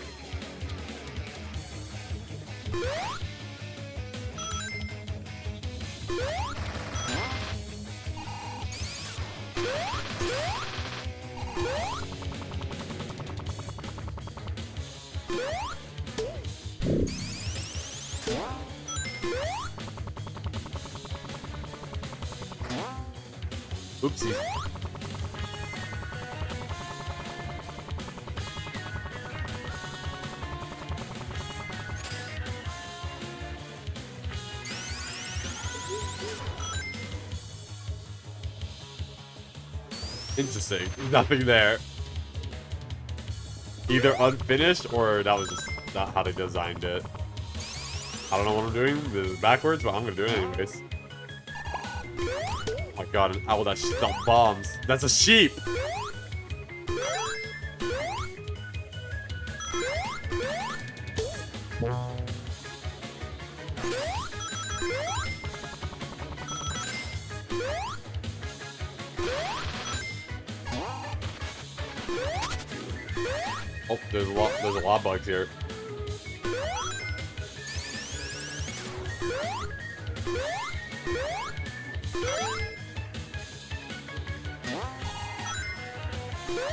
Oopsie. Interesting. Nothing there. Either unfinished or that was just not how they designed it. I don't know what I'm doing. This is backwards, but I'm gonna do it anyways. Oh my god, an owl that stuff bombs. That's a sheep! Oh, there's a lot of bugs here.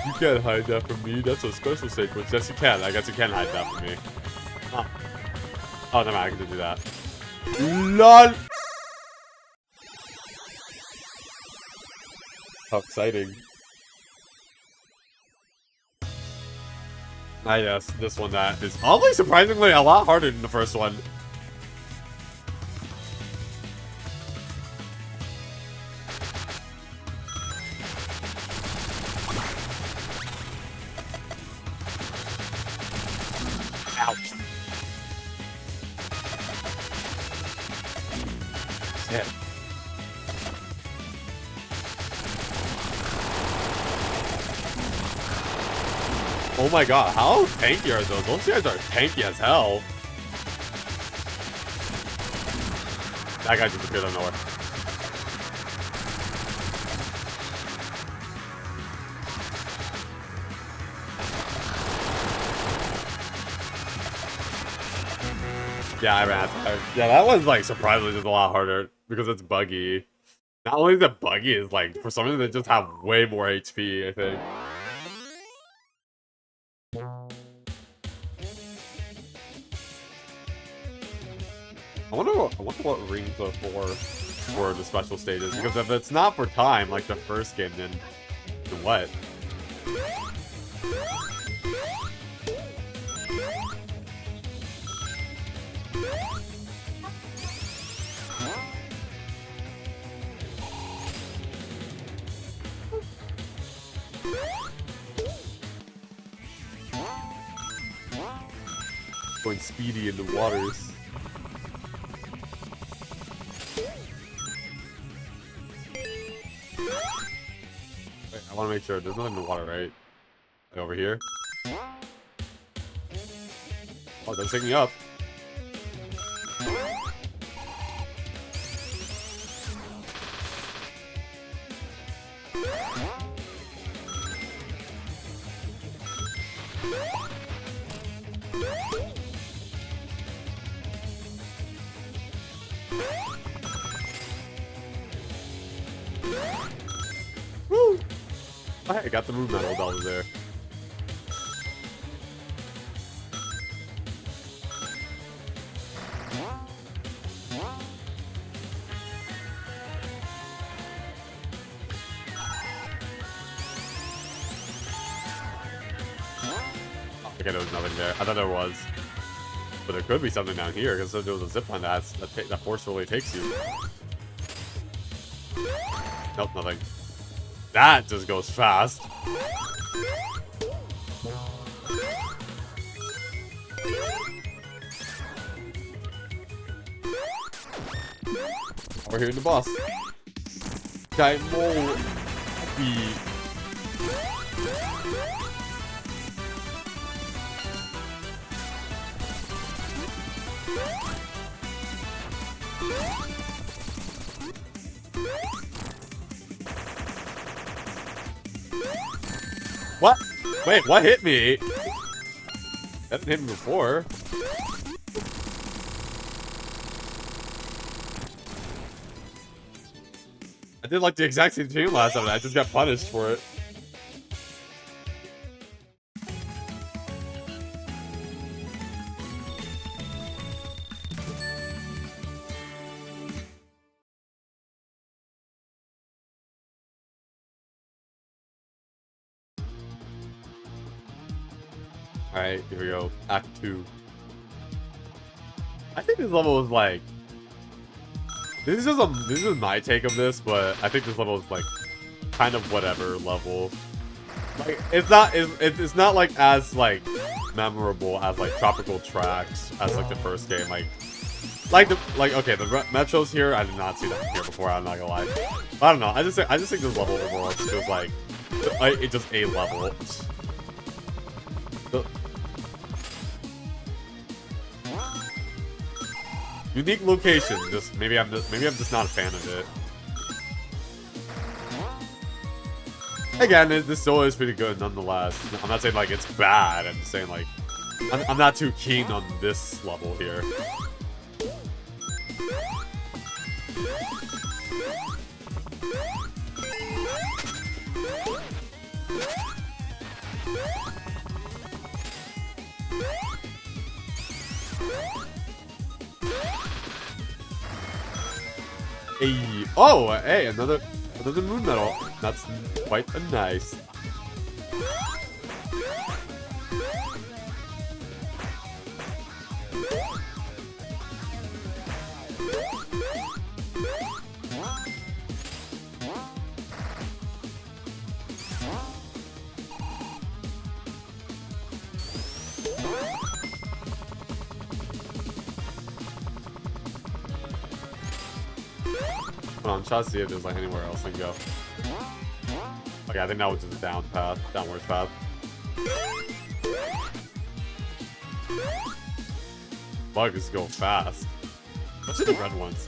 You can't hide that from me. That's a special sequence. Yes, you can. I guess you can hide that from me. Huh. Oh, no, I can do that. LOL! How exciting. Ah, yes, this one that is oddly surprisingly a lot harder than the first one. Ouch. Shit. Oh my god, how tanky are those? Those guys are tanky as hell. That guy just appeared out of nowhere. Yeah, I ran. Yeah, that one's like surprisingly just a lot harder because it's buggy. Not only is it buggy, it's like for some reason they just have way more HP, I think. I wonder what rings are for the special stages, because if it's not for time like the first game, then what? Going speedy in the waters. Wait, I want to make sure there's nothing in the water, right? Like over here. Oh, they're taking me up. Woo! Oh, hey, I got the moon medal while I was there. Okay, there was nothing there. I thought there was. But there could be something down here, because there was a zipline that forcefully takes you. Nope, nothing. That just goes fast. We're hearing the boss. Daimo. What? Wait, what hit me? That didn't hit me before. I did like the exact same thing last time, and I just got punished for it. Alright, here we go. Act 2. I think this level is like... This is my take of this, but I think this level is like kind of whatever level. Like it's not like as like memorable as like Tropical Tracks as like the first game. Okay, the metros here, I did not see them here before, I'm not gonna lie. But I don't know, I just think this level overall just feels like it's just a level. Unique location. Just maybe I'm just not a fan of it. Again, this still is pretty good nonetheless. I'm not saying like it's bad. I'm just saying like I'm not too keen on this level here. Hey. Oh, hey, another moon medal. That's quite nice. I'm trying to see if there's like anywhere else I can go. Okay, I think that was just a downwards path. Bugs go fast. Let's do the red ones.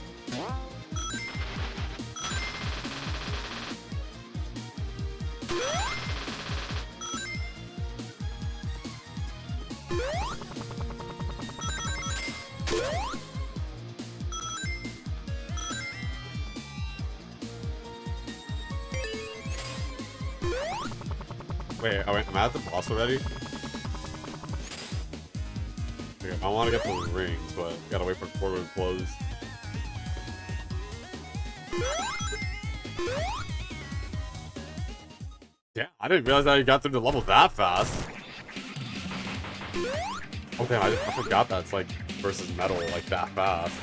Wait, am I at the boss already? Okay, I want to get those rings, but gotta wait for the portal to close. Yeah, I didn't realize that you got through the level that fast. Oh damn, I forgot that it's like versus metal like that fast.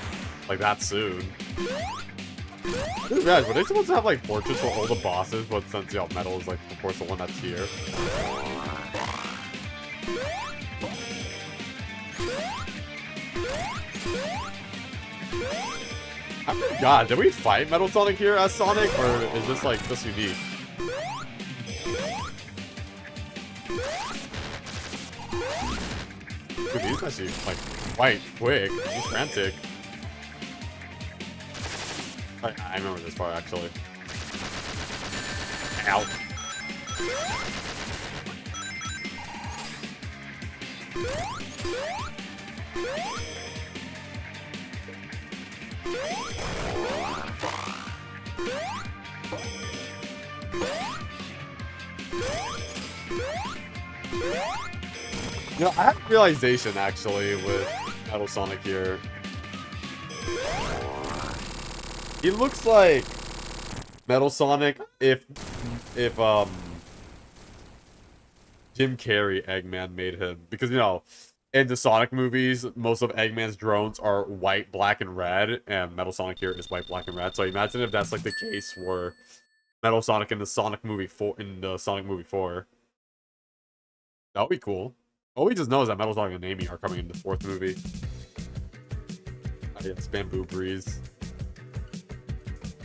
Like that soon. Dude, guys, were they supposed to have like portraits for all the bosses, but since metal is like of course the one that's here? God, did we fight Metal Sonic here as Sonic, or is this like just unique? Dude, he's actually like quite quick. He's frantic. I remember this part actually. Ow. You know, I have a realization actually with Metal Sonic here. He looks like Metal Sonic if Jim Carrey Eggman made him, because you know, in the Sonic movies, most of Eggman's drones are white, black, and red, and Metal Sonic here is white, black, and red. So imagine if that's like the case for Metal Sonic in the Sonic movie 4. That would be cool. All we just know is that Metal Sonic and Amy are coming in the 4th movie. Yes, Bamboo Breeze.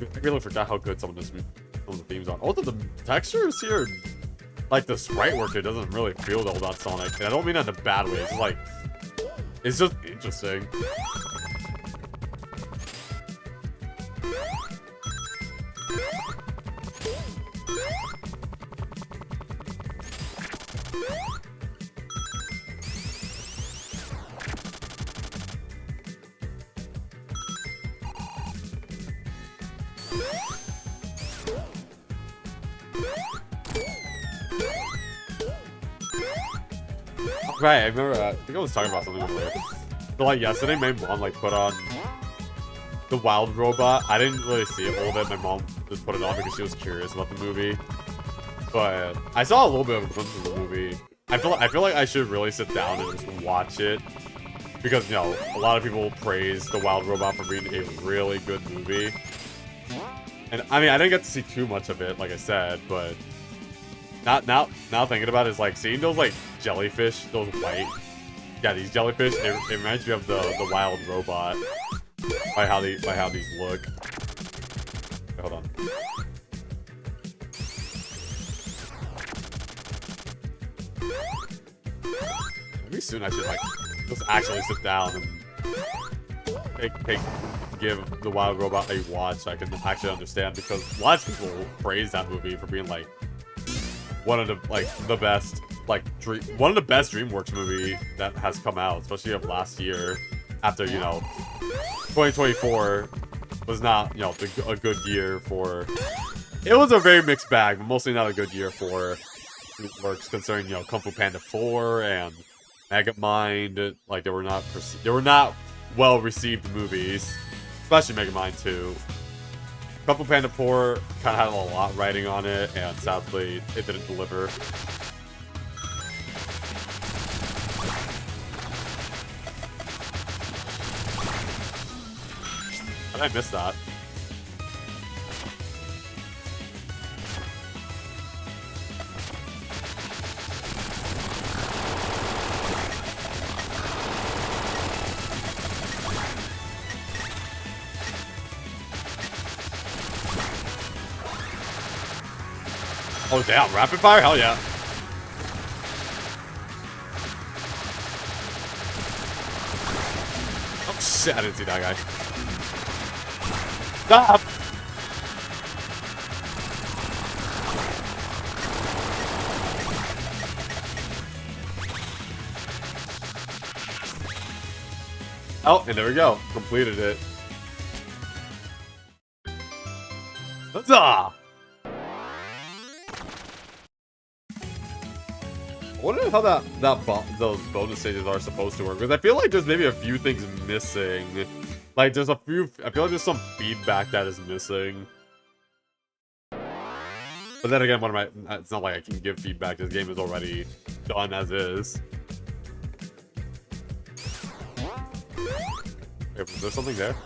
I really forgot how good some of the themes are. Also, the textures here, like the sprite work here, doesn't really feel all that Sonic. And I don't mean that in a bad way. It's like, it's just interesting. Right, I remember, I think I was talking about something earlier. So, like, yesterday, my mom, like, put on the Wild Robot. I didn't really see all of it. My mom just put it on because she was curious about the movie. But I saw a little bit of a glimpse of the movie. I feel like I should really sit down and just watch it. Because, you know, a lot of people praise the Wild Robot for being a really good movie. And, I mean, I didn't get to see too much of it, like I said, but... Now thinking about it, is like seeing those like jellyfish, those white, yeah, these jellyfish. It reminds me of the Wild Robot by how these look. Wait, hold on. Maybe soon I should like just actually sit down and give the Wild Robot a watch so I can actually understand, because lots of people praise that movie for being like one of the best DreamWorks movie that has come out, especially of last year. After, you know, 2024 was not, you know, a good year for. It was a very mixed bag, but mostly not a good year for DreamWorks, concerning, you know, Kung Fu Panda 4 and Megamind. Like they were not well received movies, especially Megamind 2. Kung Fu Panda 4 kind of had a lot riding on it, and sadly, it didn't deliver. How did I miss that? Oh damn, rapid fire? Hell yeah. Oh shit, I didn't see that guy. Stop! Oh, and there we go. Completed it. Huzzah! I wonder how those bonus stages are supposed to work, because I feel like there's maybe a few things missing. Like there's a few, I feel like there's some feedback that is missing. But then again, it's not like I can give feedback. This game is already done as is. Wait, was there something there?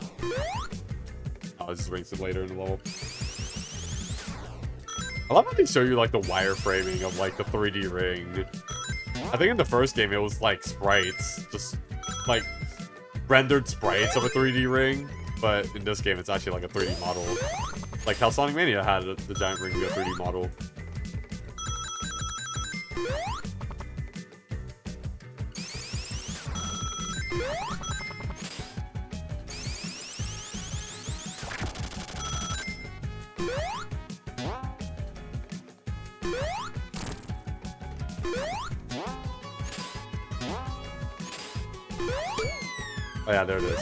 Oh, I was just racing later in the level. I love how they show you like the wireframing of like the 3D ring. I think in the first game it was like sprites, just like rendered sprites of a 3D ring. But in this game, it's actually like a 3D model. Like how Sonic Mania had the giant ring be a 3D model. Oh yeah, there it is.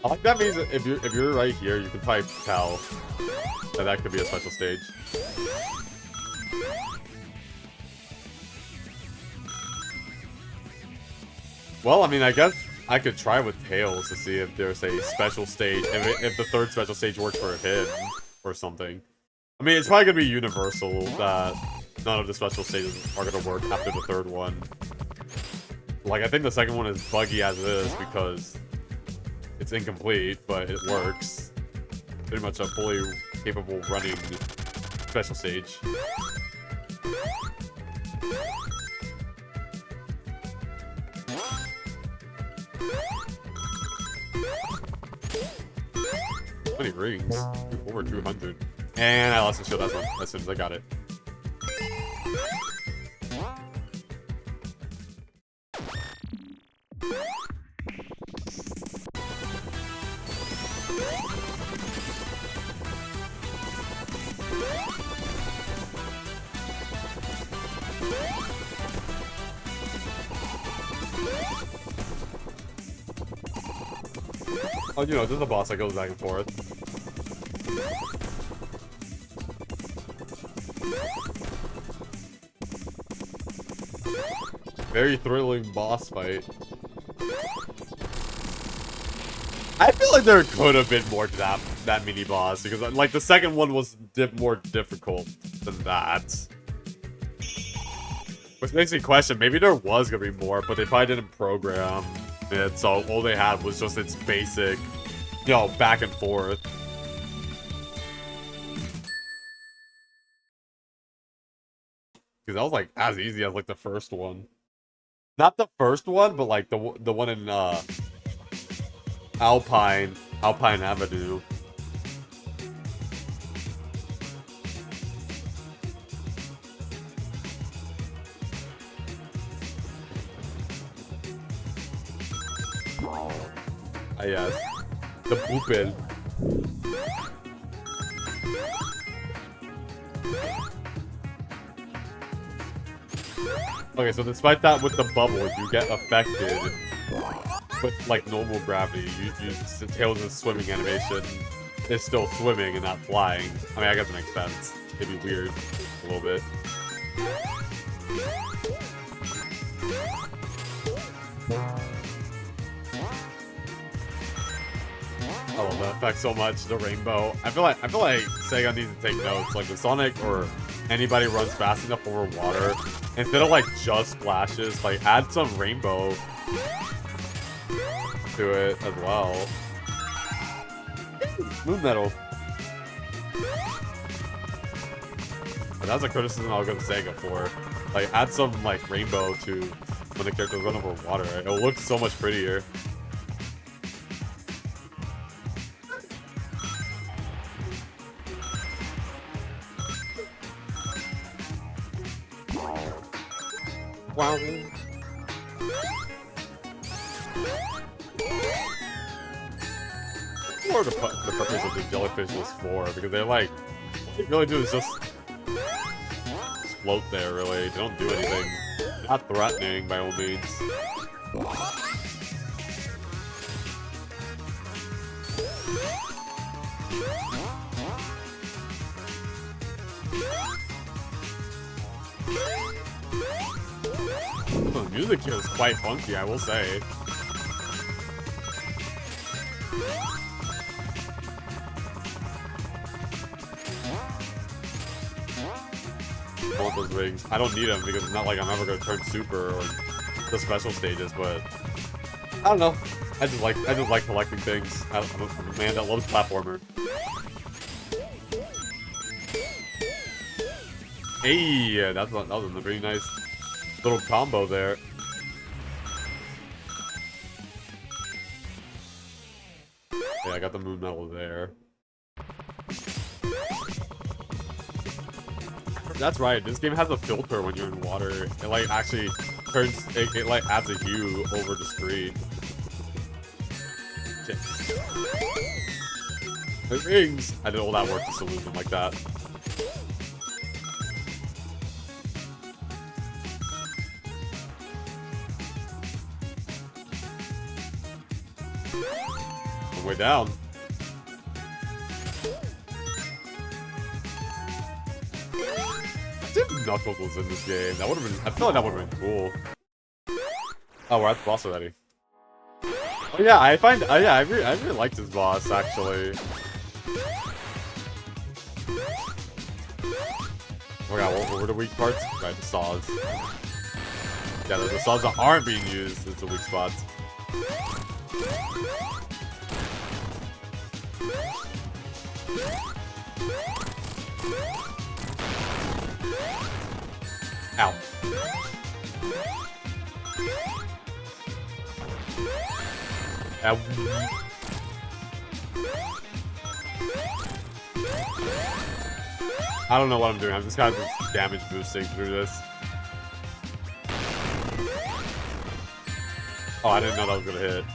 I like that means if you're right here, you can probably tell that could be a special stage. Well, I mean, I guess I could try with Tails to see if there's a special stage, if the third special stage works for him or something. I mean, it's probably gonna be universal that none of the special stages are gonna work after the third one. Like, I think the second one is buggy as it is because it's incomplete, but it works. Pretty much a fully capable running special stage. How many rings? Over 200. And I lost the shield as soon as I got it. Oh, you know, there's a boss that goes back and forth. Very thrilling boss fight. I feel like there could have been more to that mini boss because, like, the second one was more difficult than that. Which makes me question, maybe there was gonna be more, but they probably didn't program it, so all they had was just its basic, you know, back and forth. Because that was like as easy as like the first one. Not the first one, but like the one in Alpine Avenue. Ah, yes. The Boopin. Okay, so despite that, with the bubble, you get affected with like normal gravity. Tails' swimming animation is still swimming and not flying. I mean, I guess it makes sense. It'd be weird a little bit. I love that effect so much, the rainbow. I feel like Sega needs to take notes. Like, if Sonic or anybody runs fast enough over water, instead of like just splashes, like add some rainbow to it as well. Moon Metal. But that's a criticism I'll go to Sega for. Like, add some like rainbow to when the characters run over water. It'll look so much prettier. Wow. More the purpose of the jellyfish was for, because they're like, what they really do is just float there, really. They don't do anything. They're not threatening by all means. The music here is quite funky, I will say. I want those rings. I don't need them because it's not like I'm ever gonna turn super or the special stages, but I don't know. I just like collecting things. I'm a man that loves platformer. Hey, that was a very nice little combo there. Yeah, I got the moon medal there. That's right. This game has a filter when you're in water. It like actually turns it like adds a hue over the screen. Shit. The rings. I did all that work to salute them like that. I'm way down. If Knuckles was in this game, that would have been. I feel like that would have been cool. Oh, we're at the boss already. Oh yeah, I find. Yeah, I really like this boss actually. Oh my god, what were the weak parts? Right, the saws. Yeah, the saws that aren't being used is the weak spots. Ow. Ow. I don't know what I'm doing. I'm just kind of just damage boosting through this. Oh, I didn't know that was gonna hit.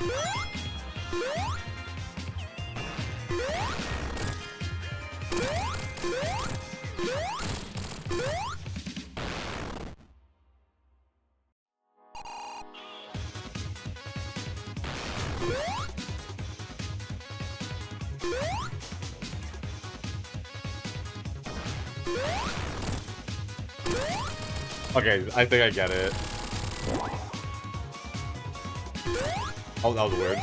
Okay, I think I get it. Oh, that was weird.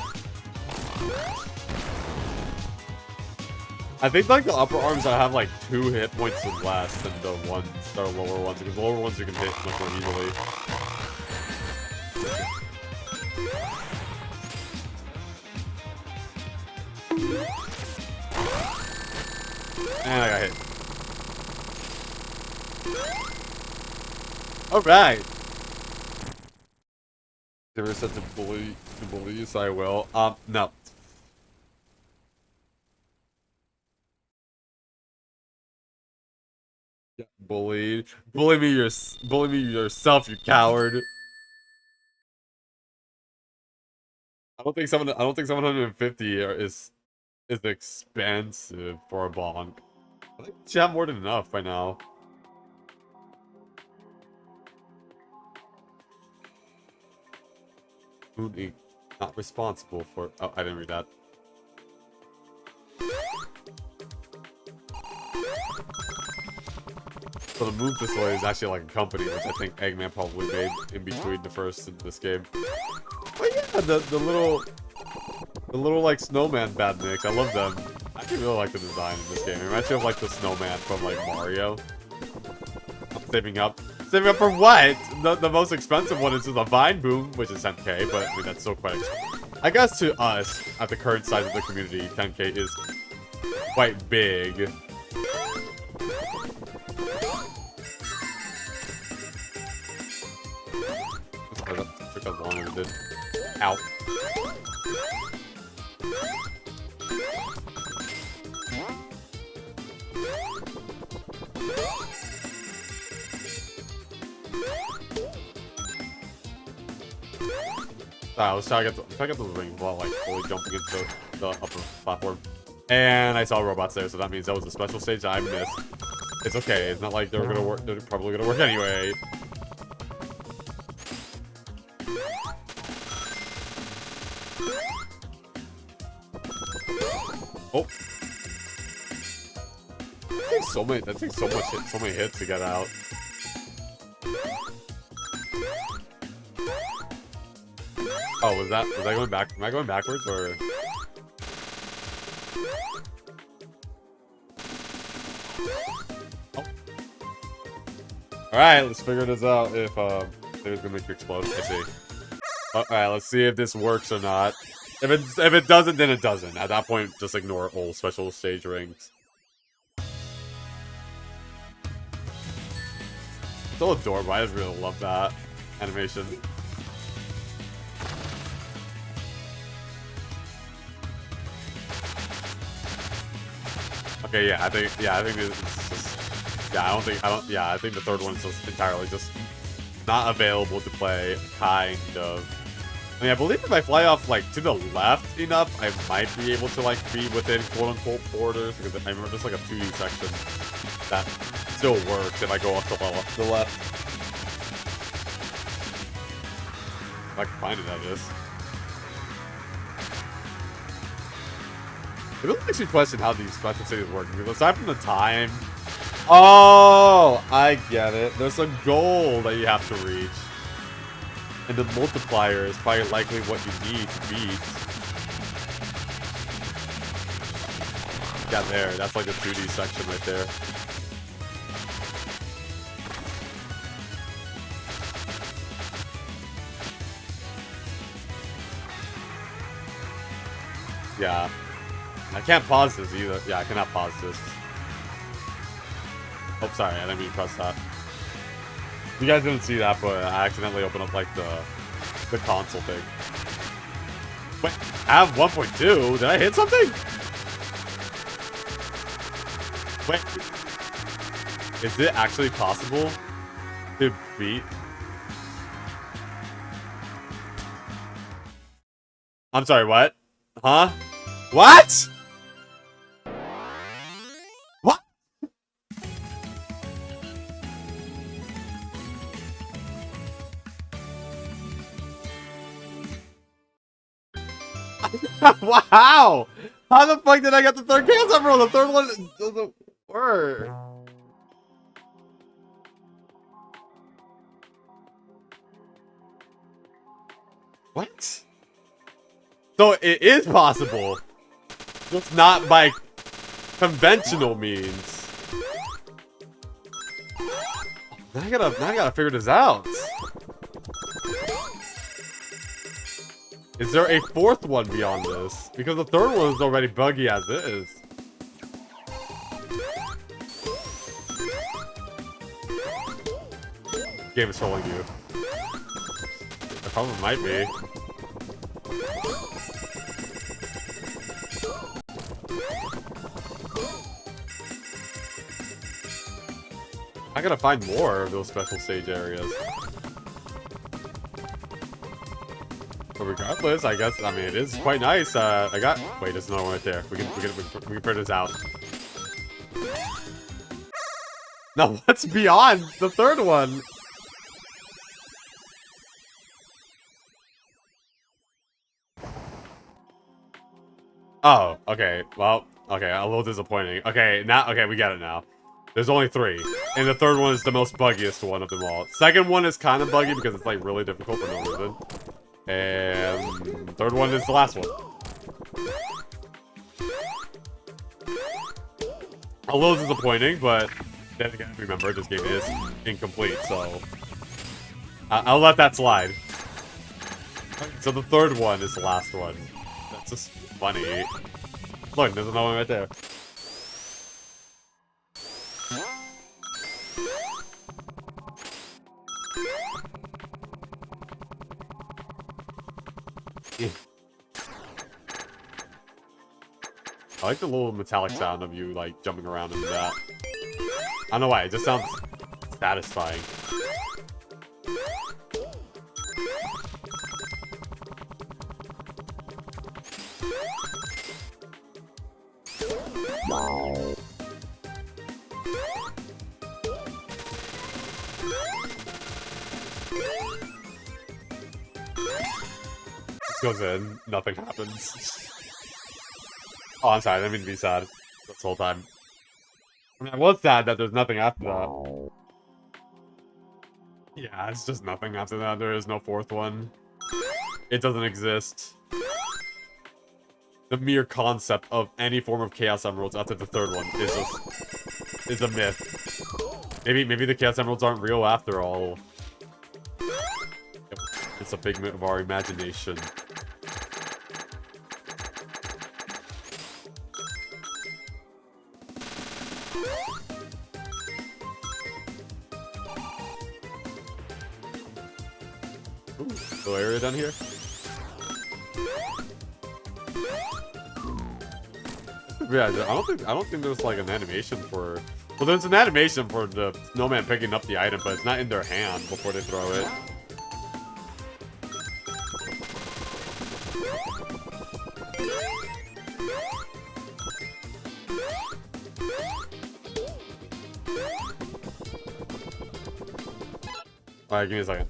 I think like the upper arms I have like 2 hit points less than the ones that are lower ones, because the lower ones you can hit much more easily. And I got hit. Alright! There is such a bully, yes I will. No. Yeah, bullied. Bully me yourself, you coward. I don't think 750 is expensive for a bonk. I think you have more than enough by now. Moon not responsible for. Oh, I didn't read that. So the Moon Facility is actually like a company, which I think Eggman probably made in between the first and this game. But yeah, the little like snowman badniks, I love them. I actually really like the design in this game. It reminds me of like the snowman from like Mario. I'm saving up. Saving up for what? The most expensive one is the Vine Boom, which is 10k, but I mean that's still quite expensive. I guess to us, at the current size of the community, 10k is quite big. Took as long as it did. Ow. I was trying to get those rings while like fully jumping into the upper platform. And I saw robots there, so that means that was a special stage that I missed. It's okay, it's not like they're gonna work, they're probably gonna work anyway. Oh. That takes so many hits to get out. Oh, was I going back? Am I going backwards or? Oh. All right, let's figure this out. If it's gonna make you explode, I see. All right, let's see if this works or not. If it doesn't, then it doesn't. At that point, just ignore all special stage rings. So adorable. I just really love that animation. Okay, yeah, I think it's just, yeah, I think the third one's just entirely just not available to play, kind of. I mean, I believe if I fly off, like, to the left enough, I might be able to, like, be within quote-unquote borders, because I remember there's, like, a 2D section that still works if I go up to the left. If I can find it, that is. It really makes me question how these special cities work, because aside from the time... Oh! I get it. There's a goal that you have to reach. And the multiplier is probably likely what you need to beat. Yeah, there. That's like a 2D section right there. Yeah. I can't pause this either. Yeah, I cannot pause this. Oh, sorry. I didn't mean to press that. You guys didn't see that, but I accidentally opened up, like, the console thing. Wait, I have 1.2? Did I hit something? Wait. Is it actually possible to beat? I'm sorry, what? Huh? What? What? Wow! How the fuck did I get the third Chaos Emerald? The third one doesn't work. What? So it is possible. Just not by conventional means. Now I gotta figure this out. Is there a fourth one beyond this? Because the third one is already buggy as is. Game is trolling you. The problem might be. I gotta find more of those special stage areas. But regardless, I guess, I mean, it is quite nice. I got, wait, there's another one right there. We can figure this out. Now, what's beyond the third one? Oh, okay. Well, okay, a little disappointing. Okay, now, okay, we get it now. There's only 3. And the third one is the most buggiest one of them all. Second one is kind of buggy because it's, like, really difficult for no reason. And third one is the last one. A little disappointing, but then again, remember, this game is incomplete, so... I'll let that slide. So the third one is the last one. That's just funny. Look, there's another one right there. I like the little metallic sound of you, like, jumping around and that. I don't know why, it just sounds satisfying. This goes in, nothing happens. Oh, I'm sorry, I didn't mean to be sad this whole time. I mean, I was sad that there's nothing after that. Yeah, it's just nothing after that. There is no fourth one. It doesn't exist. The mere concept of any form of Chaos Emeralds after the third one is a myth. Maybe the Chaos Emeralds aren't real after all. It's a figment of our imagination. Ooh, little area down here. Yeah, I don't think there's like an animation for. Well, there's an animation for the snowman picking up the item, but it's not in their hand before they throw it. Alright, give me a second.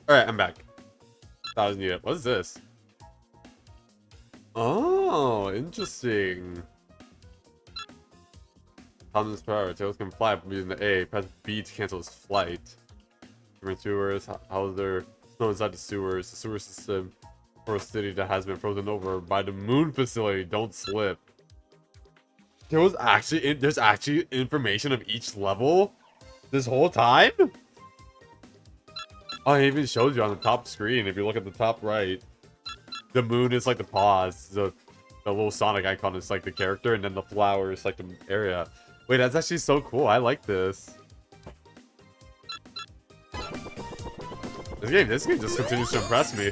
Alright, I'm back. That was needed. What is this? Oh, interesting. Thomas Prower. Tails can fly using the A. Press B to cancel his flight. Different sewers. How is there snow inside the sewers? The sewer system for a city that has been frozen over by the moon facility. Don't slip. There's actually information of each level this whole time? Oh, it even shows you on the top screen. If you look at the top right, the moon is like the pause. The little Sonic icon is like the character, and then the flower is like the area. Wait, that's actually so cool. I like this. This game just continues to impress me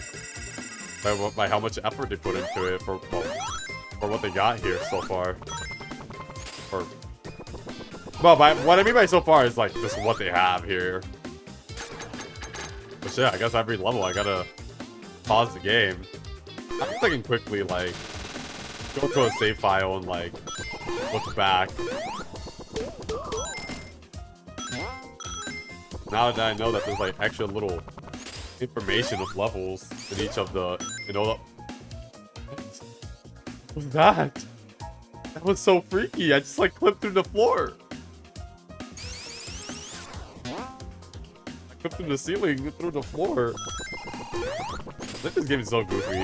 by how much effort they put into it for what they got here so far. Well, what I mean by so far is like just what they have here. But yeah, I guess every level I gotta pause the game. I guess I can quickly like go to a save file and like look back. Now that I know that there's like extra little information of levels in each of the, what was that? That was so freaky. I just like clipped through the floor. I clipped through the ceiling, through the floor. This game is so goofy.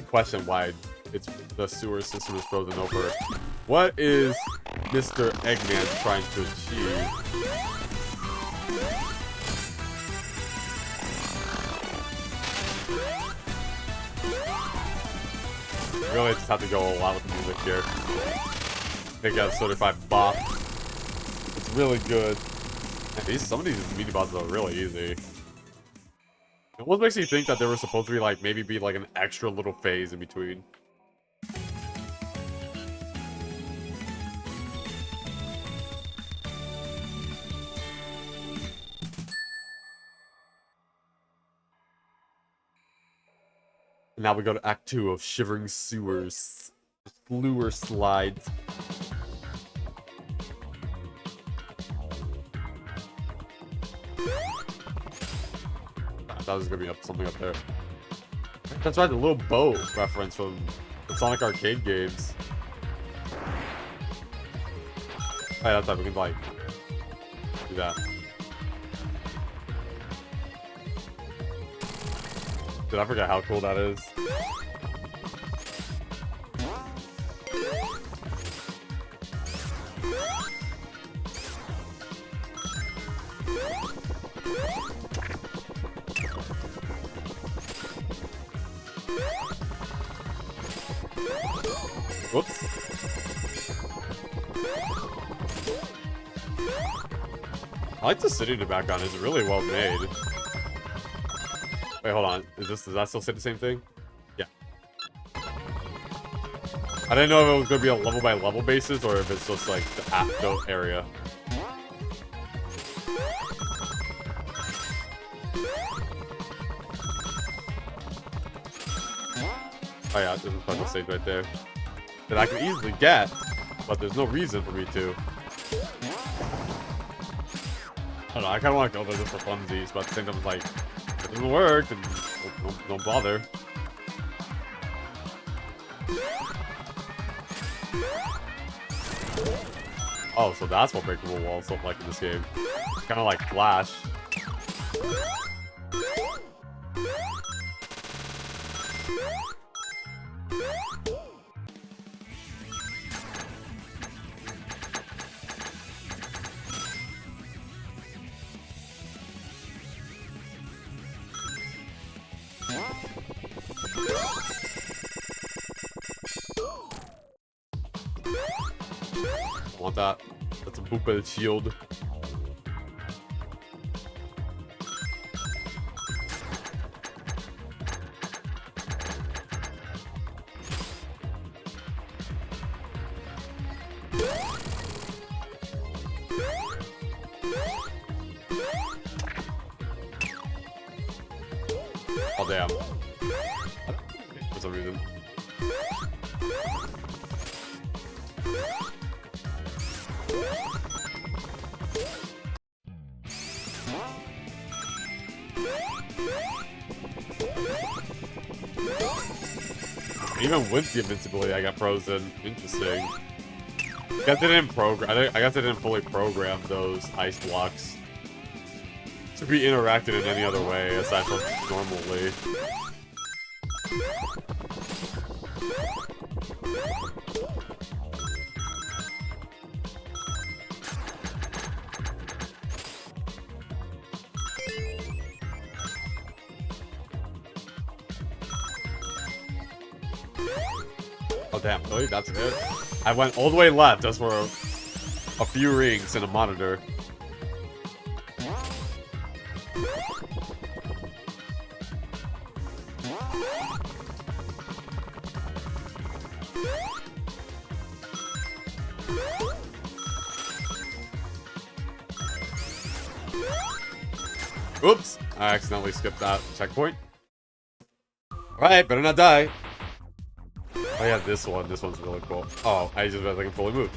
Question why the sewer system is frozen over. What is Mr. Eggman trying to achieve? Really just have to go a lot with the music here. Make out a certified bop. It's really good. Man, some of these mini bosses are really easy. It almost makes me think that there was supposed to be like maybe like an extra little phase in between. And now we go to Act 2 of Shivering Sewers. Sewer slides. I thought it was gonna be something up there. That's right, the little boat reference from the Sonic arcade games. Oh, yeah, that's right, we can like do that. Dude, I forget how cool that is. Whoops. I like the city in the background. It's really well made. Wait, hold on. Does that still say the same thing? Yeah. I didn't know if it was gonna be a level by level basis or if it's just like the area. Oh yeah, there's a special stage right there that I can easily get, but there's no reason for me to. I don't know, I kind of want to go there just for funsies, but at the same time, it's like, if it doesn't work, then don't bother. Oh, so that's what breakable walls look like in this game. Kind of like Flash. I want that. That's a Boopa shield. Oh damn. For some reason. Even with the invincibility, I got frozen. Interesting. I guess they didn't fully program those ice blocks to be interacted in any other way aside from normally. Oh damn, really? That's it? I went all the way left just for a few rings and a monitor. Oops! I accidentally skipped that checkpoint. Alright, better not die. Oh yeah, this one. This one's really cool. Oh, I just realized I can fully move.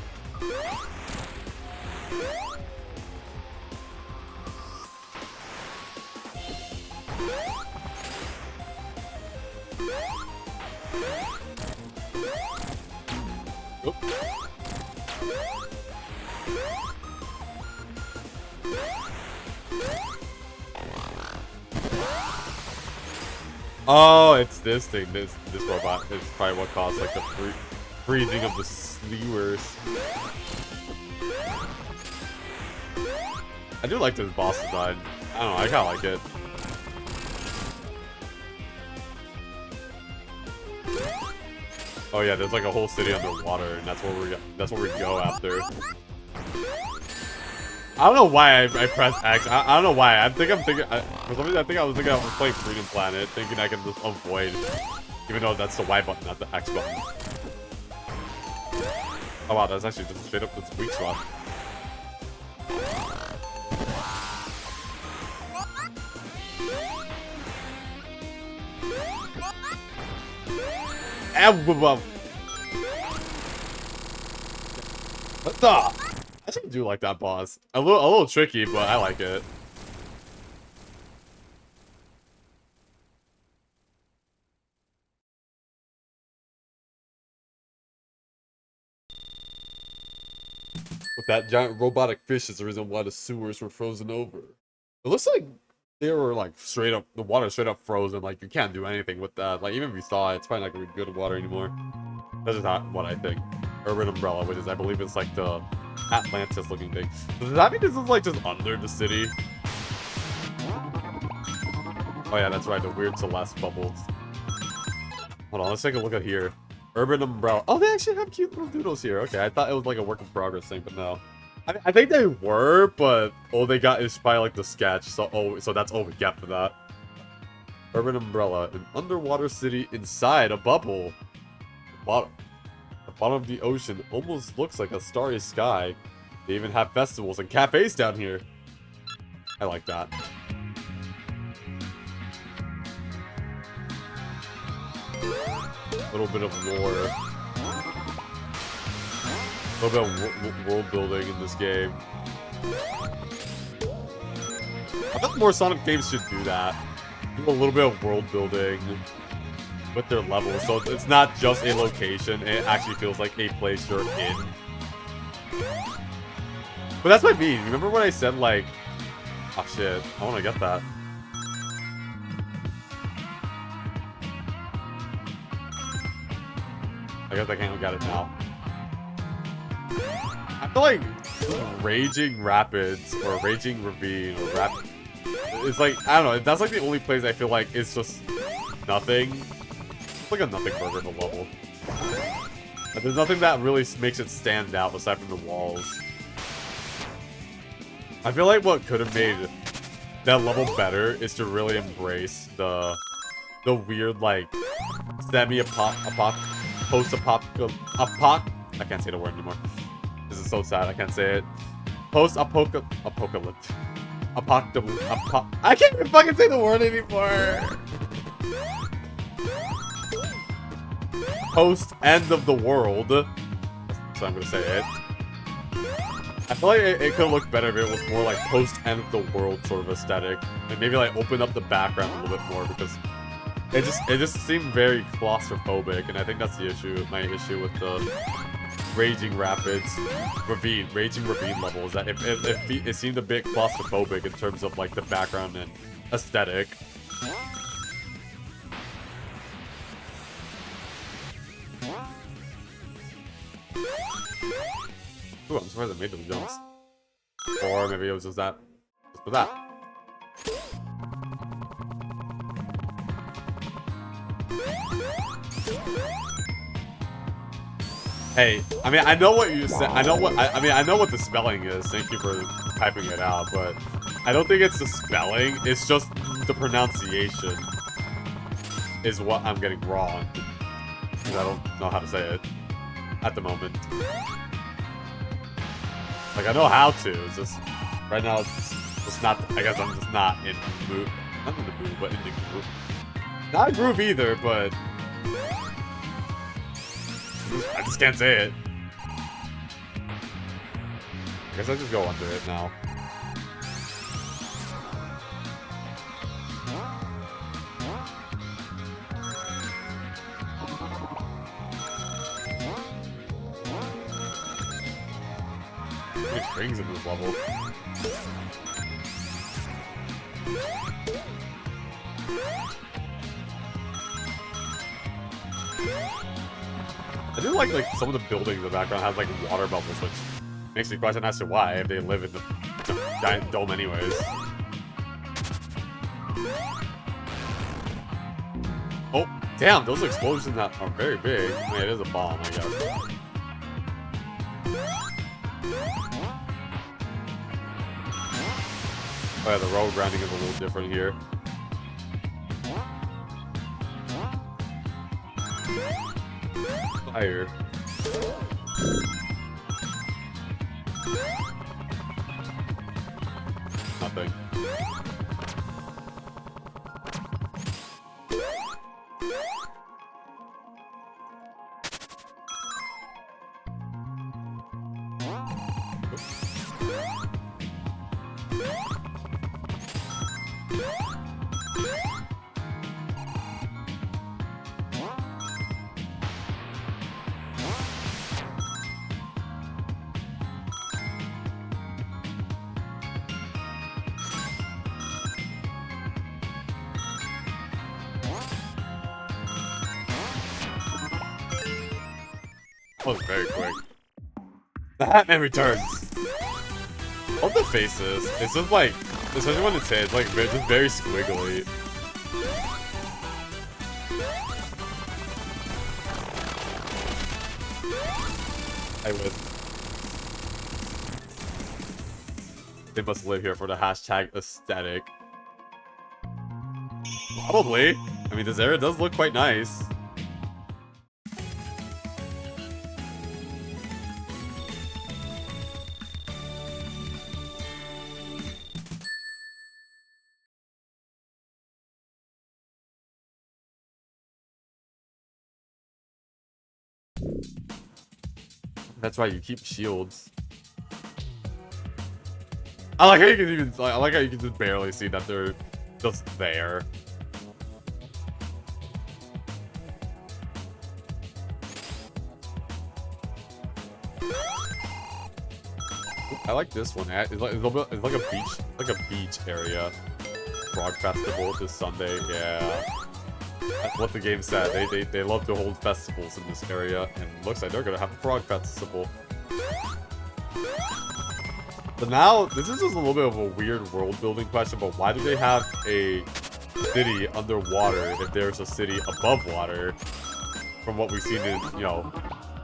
Oop. Oh, it's this thing, this robot. It's probably what caused like the freezing of the slewers. I do like this boss design. I don't know, I kinda like it. Oh yeah, there's like a whole city underwater, and that's where we go after. I don't know why I pressed X. I don't know why. For some reason, I think I was thinking I was playing Freedom Planet, thinking I can just avoid, even though that's the Y button, not the X button. Oh wow, that's actually just straight up this weak spot. What the? I actually do like that boss. A little tricky, but I like it. With that giant robotic fish is the reason why the sewers were frozen over. It looks like they were like straight up, the water straight up frozen. Like you can't do anything with that. Like even if you saw it, it's probably not gonna be good water anymore. That's just not what I think. Urban Umbrella, which is I believe it's like the Atlantis looking thing. Does that mean this is like just under the city? Oh yeah, that's right, the weird Celeste bubbles. Hold on, let's take a look at here. Urban Umbrella. Oh, they actually have cute little doodles here. Okay, I thought it was like a work in progress thing, but no. I think they were, but all they got is probably like the sketch. So that's all we get for that. Urban Umbrella, an underwater city inside a bubble. The bottom of the ocean almost looks like a starry sky. They even have festivals and cafes down here. I like that. A little bit of lore. A little bit of world building in this game. I thought more Sonic games should do that. Do a little bit of world building with their levels, so it's not just a location, it actually feels like a place you're in. But that's what I mean. Remember when I said like, oh shit, I want to get that. I guess I can't get it now. I feel like Raging Rapids or Raging Ravine or it's like, I don't know, that's like the only place I feel like it's just nothing. It's like a nothing burger of a level. And there's nothing that really makes it stand out aside from the walls. I feel like what could have made that level better is to really embrace the weird like I can't say the word anymore. This is so sad, I can't say it. Post-apocalyptic. I can't even fucking say the word anymore. Post end of the world. So I'm gonna say it. I feel like it could look better if it was more like post end of the world sort of aesthetic, and maybe like open up the background a little bit more because it just seemed very claustrophobic, and I think that's the issue. My issue with the Raging Rapids Raging Ravine level is that it seemed a bit claustrophobic in terms of like the background and aesthetic. Ooh, I'm surprised I made those jumps. Or maybe it was just that. Just for that. Hey, I mean, I know what you said. I know what I know what the spelling is. Thank you for typing it out, but I don't think it's the spelling. It's just the pronunciation is what I'm getting wrong. Because I don't know how to say it at the moment. Like, I know how to. It's just right now it's just not. I guess I'm just not in the mood. Not in the mood, but in the groove. Not a groove either, but I just can't say it. I guess I just go under it now. Many strings in this level. I do like some of the buildings in the background has like water bubbles, which makes me question as to why if they live in the giant dome anyways. Oh, damn, those explosions are very big. I mean, it is a bomb, I guess. Oh yeah, the road grinding is a little different here. Fire. Nothing. That was very quick. The Hatman returns. All the faces, it's just like, especially when it's hit, it's like just very squiggly. I would. They must live here for the hashtag aesthetic. Probably. I mean, this area does look quite nice. That's right, you keep shields. I like how you can even, I like how you can just barely see that they're just there. I like this one. It's like a beach area. Frog Festival this Sunday. Yeah, that's what the game said. They love to hold festivals in this area, and it looks like they're gonna have a Frog Festival. But now, this is just a little bit of a weird world building question, but why do they have a city underwater if there's a city above water? From what we've seen in, you know,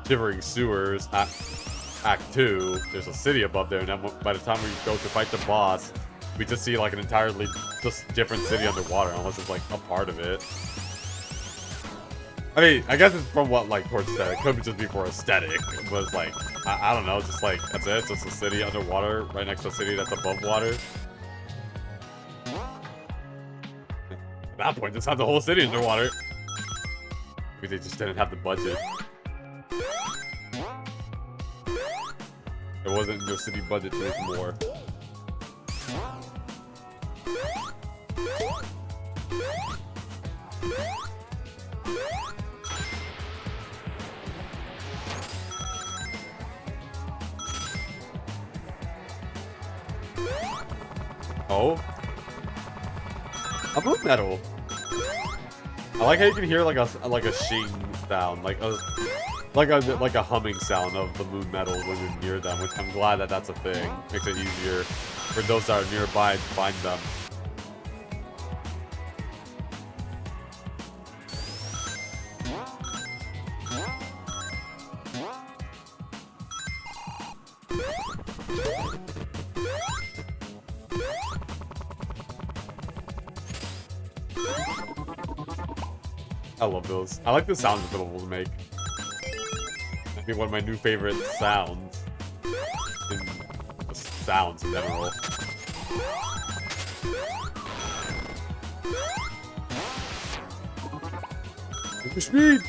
Shivering Sewers Act 2, there's a city above there, and then by the time we go to fight the boss, we just see like an entirely just different city underwater, unless it's like a part of it. I mean, I guess it's from what, like, towards aesthetic. It could just be for aesthetic, but it's like, I don't know, just like, that's it, just a city underwater, right next to a city that's above water. At that point, just have the whole city underwater. Maybe they just didn't have the budget. There wasn't no city budget to make more. Oh, a moon metal. I like how you can hear like a shing sound, like a humming sound of the moon metals when you're near them. Which I'm glad that that's a thing. Makes it easier for those that are nearby to find them. I love those. I like the sounds that the levels make. I think one of my new favorite sounds in sounds in general. Super speed!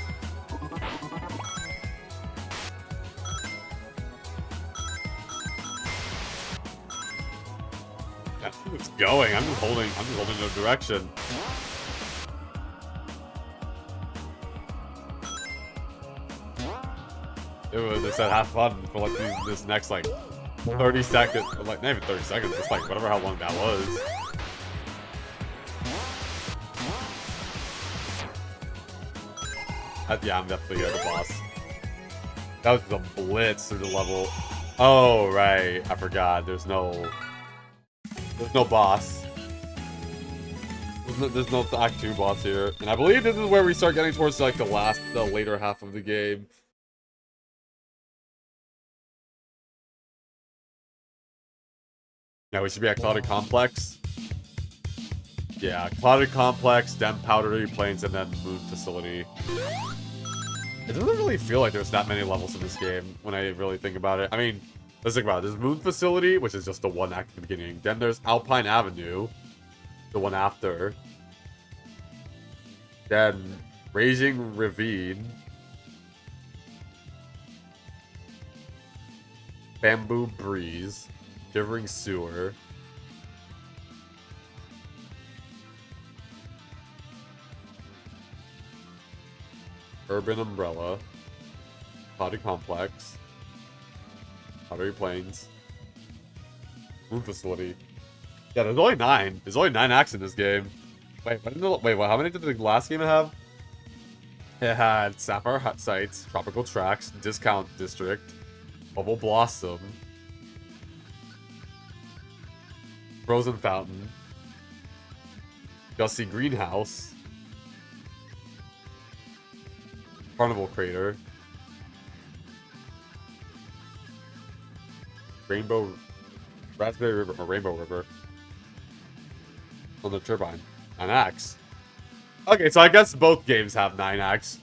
It's going. I'm just holding no direction. They said have fun for like this next like 30 seconds, like not even 30 seconds, just like whatever how long that was. Yeah, I'm definitely here, the boss. That was the blitz through the level. Oh right, I forgot. There's no boss. There's no Act 2 boss here, and I believe this is where we start getting towards like the later half of the game. Yeah, we should be at Clouded Complex. Yeah, Clouded Complex, then Powdery Plains, and then Moon Facility. It doesn't really feel like there's that many levels in this game when I really think about it. I mean, let's think about it. There's Moon Facility, which is just the one act at the beginning. Then there's Alpine Avenue, the one after. Then Raging Ravine. Bamboo Breeze. Shivering Sewer. Urban Umbrella. Clouded Complex. Powdery Plains. Moon Facility. Yeah, there's only 9. There's only 9 acts in this game. Wait, how many did the last game have? It had Sapphire Hut Sites, Tropical Tracks, Discount District, Bubble Blossom, Frozen Fountain, Gusty Greenhouse, Carnival Crater, Raspberry River, or Rainbow River, on the Turbine, 9 acts. Okay, so I guess both games have 9 acts.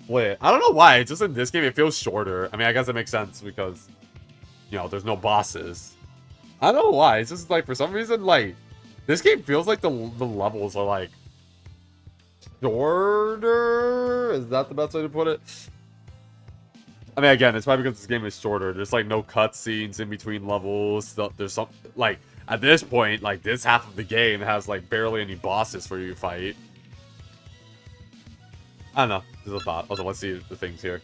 Wait, I don't know why. It's just in this game it feels shorter. I mean, I guess it makes sense because, you know, there's no bosses. I don't know why. It's just like for some reason, like this game feels like the levels are like shorter. Is that the best way to put it? I mean, again, it's probably because this game is shorter. There's like no cutscenes in between levels. There's some like at this point, like this half of the game has like barely any bosses for you to fight. I don't know. This is a thought. Also, let's see the things here.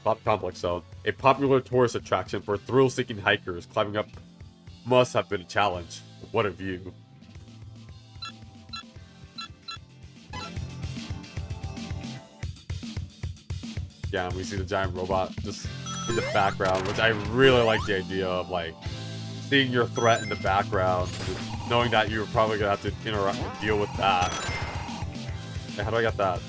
Pop Complex Zone. A popular tourist attraction for thrill-seeking hikers. Climbing up must have been a challenge. What a view. Yeah, we see the giant robot just in the background, which I really like the idea of, like, seeing your threat in the background, knowing that you're probably gonna have to interact and deal with that. Hey, how do I get that?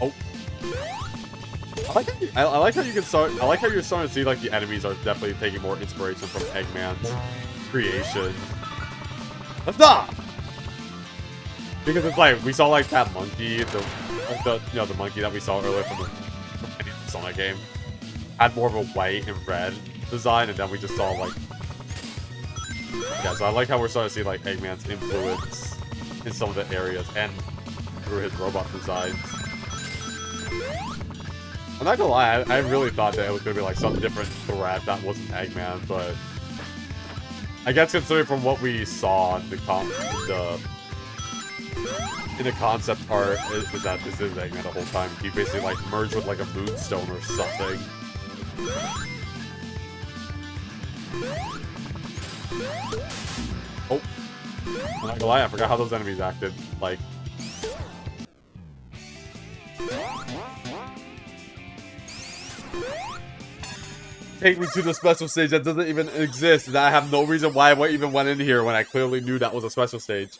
Oh. I like how you can start. I like how you're starting to see like the enemies are definitely taking more inspiration from Eggman's creation. Let's not. Because it's like we saw like that monkey, the monkey that we saw earlier from the Sonic game had more of a white and red design, and then we just saw like yeah. So I like how we're starting to see like Eggman's influence in some of the areas and through his robot designs. I'm not gonna lie, I really thought that it was gonna be like some different threat that wasn't Eggman, but I guess considering from what we saw in the concept art is that this is Eggman the whole time. He basically like merged with like a moonstone or something. Oh, I'm not gonna lie, I forgot how those enemies acted. Like. Take me to the special stage that doesn't even exist, and I have no reason why I even went in here when I clearly knew that was a special stage.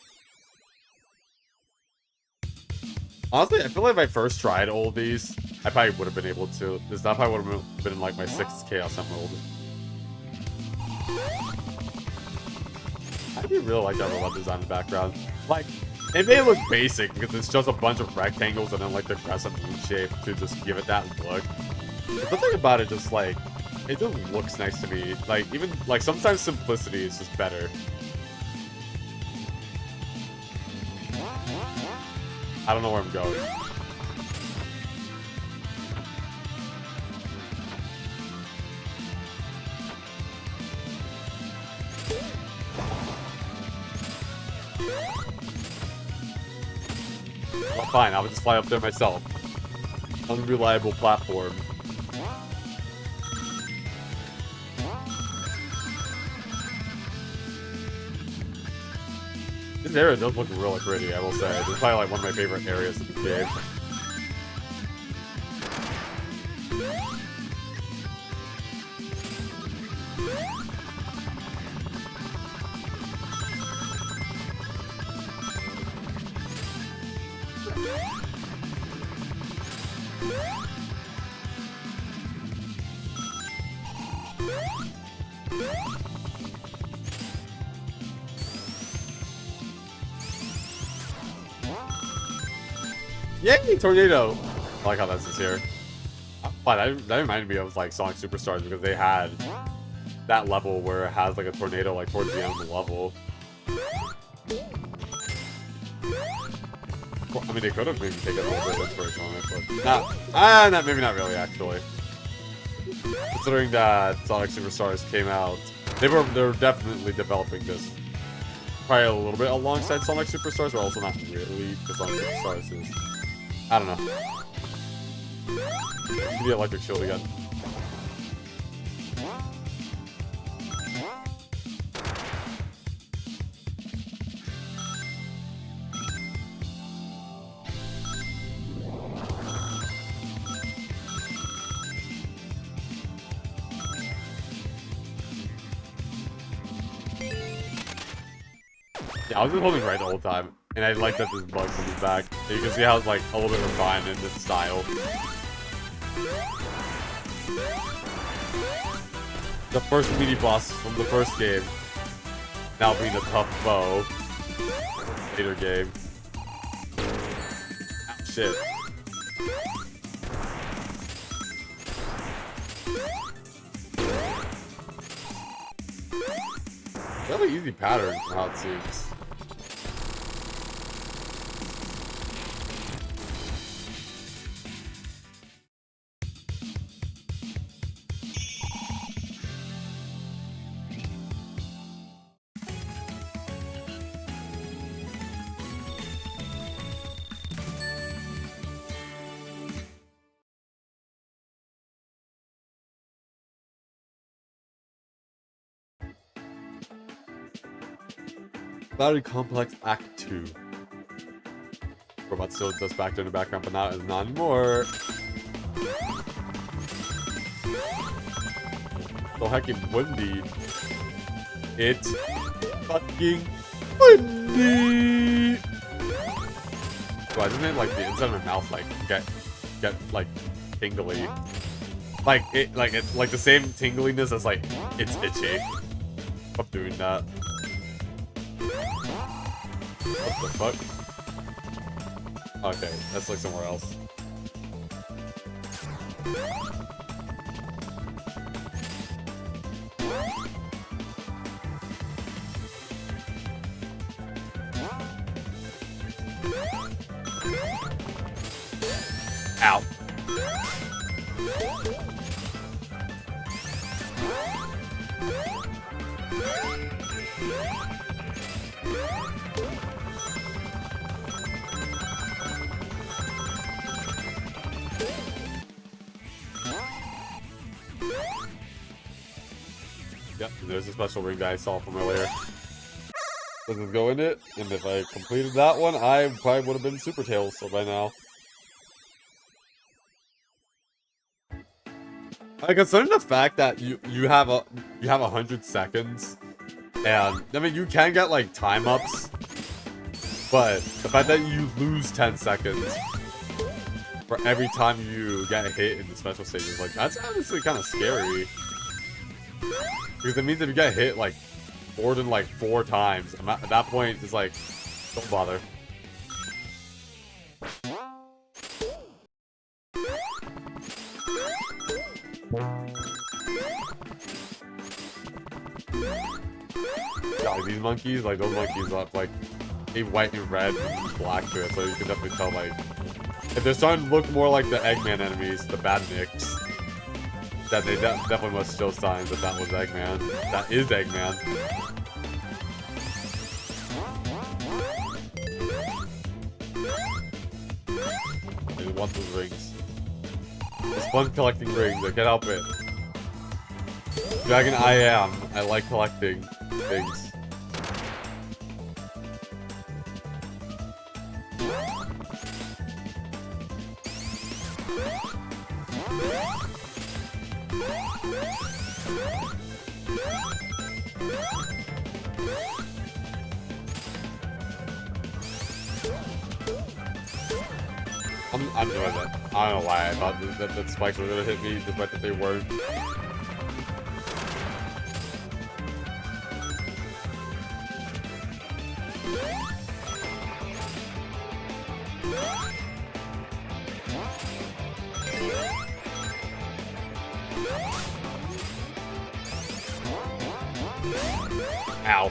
Honestly, I feel like if I first tried all of these, I probably would have been able to. This that probably would have been like my 6th Chaos Emerald. I do really like that robot design in the background. Like, it may look basic because it's just a bunch of rectangles and then like the crescent moon shape to just give it that look. But the thing about it, just like, it just looks nice to me. Like, even, like, sometimes simplicity is just better. I don't know where I'm going. Well, fine, I'll just fly up there myself. Unreliable platform. This area does look really pretty, I will say. This is probably like one of my favorite areas of the game. Yay, tornado! I like how this is here. But that reminded me of like Sonic Superstars because they had that level where it has like a tornado like towards the end of the level. Well, I mean, they could have maybe taken a little bit of inspiration on it, but maybe not really actually. Considering that Sonic Superstars came out, they're definitely developing this probably a little bit alongside Sonic Superstars, but also not really because Sonic Superstars is. I don't know. Give me the electric shield again. Yeah, I was just holding right the whole time, and I like that this bug comes back. And you can see how it's like a little bit refined in this style. The first mini boss from the first game, now being a tough foe. Later game. Oh, shit. Fairly easy pattern from how it seems. Battery Complex Act 2. Robot still does back there in the background, but not anymore. So heckin' windy. It's fucking windy. So I just made like the inside of my mouth like get like tingly. Like it's like the same tingliness as like it's itchy. I'm doing that. What the fuck? Okay, let's look somewhere else. Ow. Yep, there's a special ring that I saw from earlier. Does this go in it? And if I completed that one, I probably would have been Super Tails so by now. Considering the fact that you have 100 seconds, and I mean you can get like time ups, but the fact that you lose 10 seconds for every time you get hit in the special stages, like that's honestly kind of scary. Because it means if you get hit like more than like 4 times, at that point it's like, don't bother. Yeah, like these monkeys, like those monkeys have like a white and red and black to it, so you can definitely tell like if they're starting to look more like the Eggman enemies, the Badniks, that they definitely must show signs that that was Eggman. That is Eggman. I want those rings. It's fun collecting rings, I can't help it. Dragon I am. I like collecting things. I'm doing that. I don't know why I thought that spikes were gonna hit me, despite that they weren't. Ow.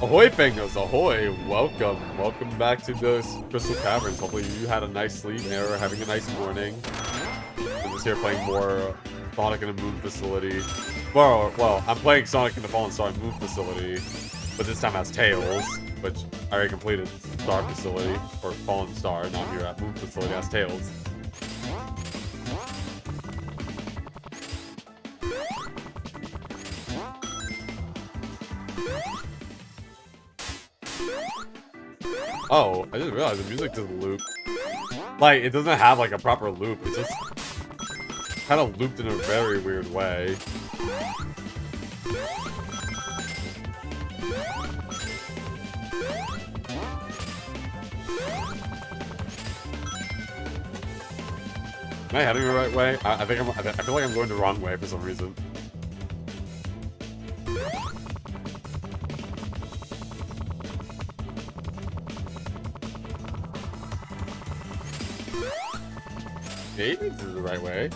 Ahoy Fangos, ahoy! Welcome. Welcome back to the Crystal Caverns. Hopefully you had a nice sleep and are having a nice morning. I'm just here playing more Sonic in the Moon Facility. Well, I'm playing Sonic in the Fallen Star Moon Facility, but this time as Tails, which I already completed Star Facility, or Fallen Star, now I'm here at Moon Facility as Tails. Oh, I didn't realize the music doesn't loop. Like, it doesn't have like a proper loop, it's just kind of looped in a very weird way. Am I heading the right way? I feel like I'm going the wrong way for some reason. Maybe this is the right way.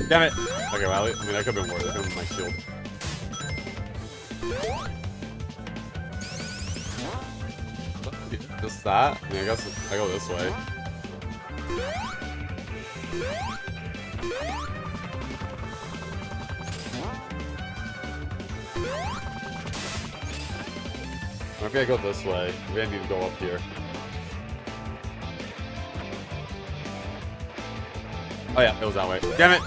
Damn it! Okay, well, I mean, that could have been worse. That could have been my shield. Just that? I mean, I guess I go this way. Maybe I go this way. Maybe I need to go up here. Oh yeah, it was that way. Damn it!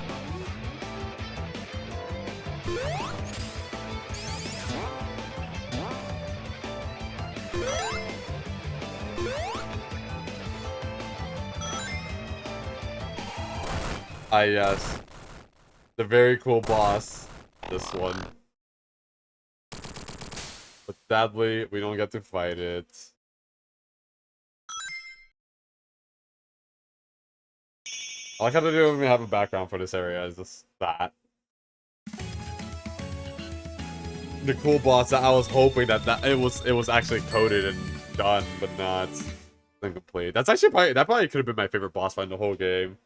Ah yes. The very cool boss. This one. But sadly, we don't get to fight it. I like how they don't even have a background for this area. It's just that. The cool boss that I was hoping that it was actually coded and done, but not incomplete. That's actually that probably could have been my favorite boss fight in the whole game.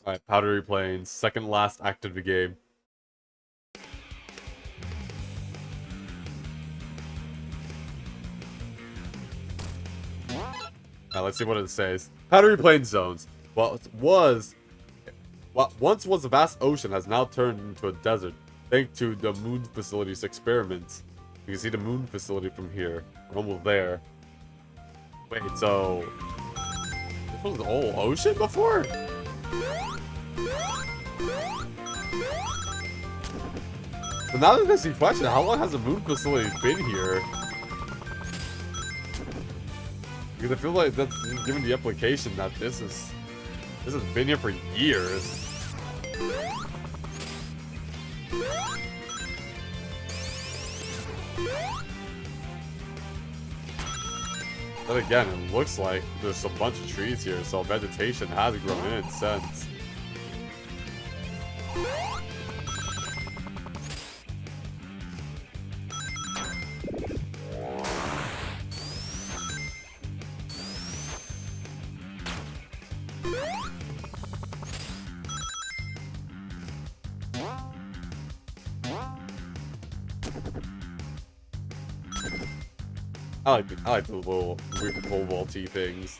Alright, Powdery Plains, second last act of the game. Now let's see what it says. Powdery Plains zones. What once was a vast ocean has now turned into a desert, thanks to the Moon Facility's experiments. You can see the Moon Facility from here. We're almost there. Wait, so this was the whole ocean before? So now there's the question, how long has the Moon Facility been here? Because I feel like that's given the implication that this has been here for years. Then again, it looks like there's a bunch of trees here, so vegetation has grown in since. I like the little weird pole vaulty things.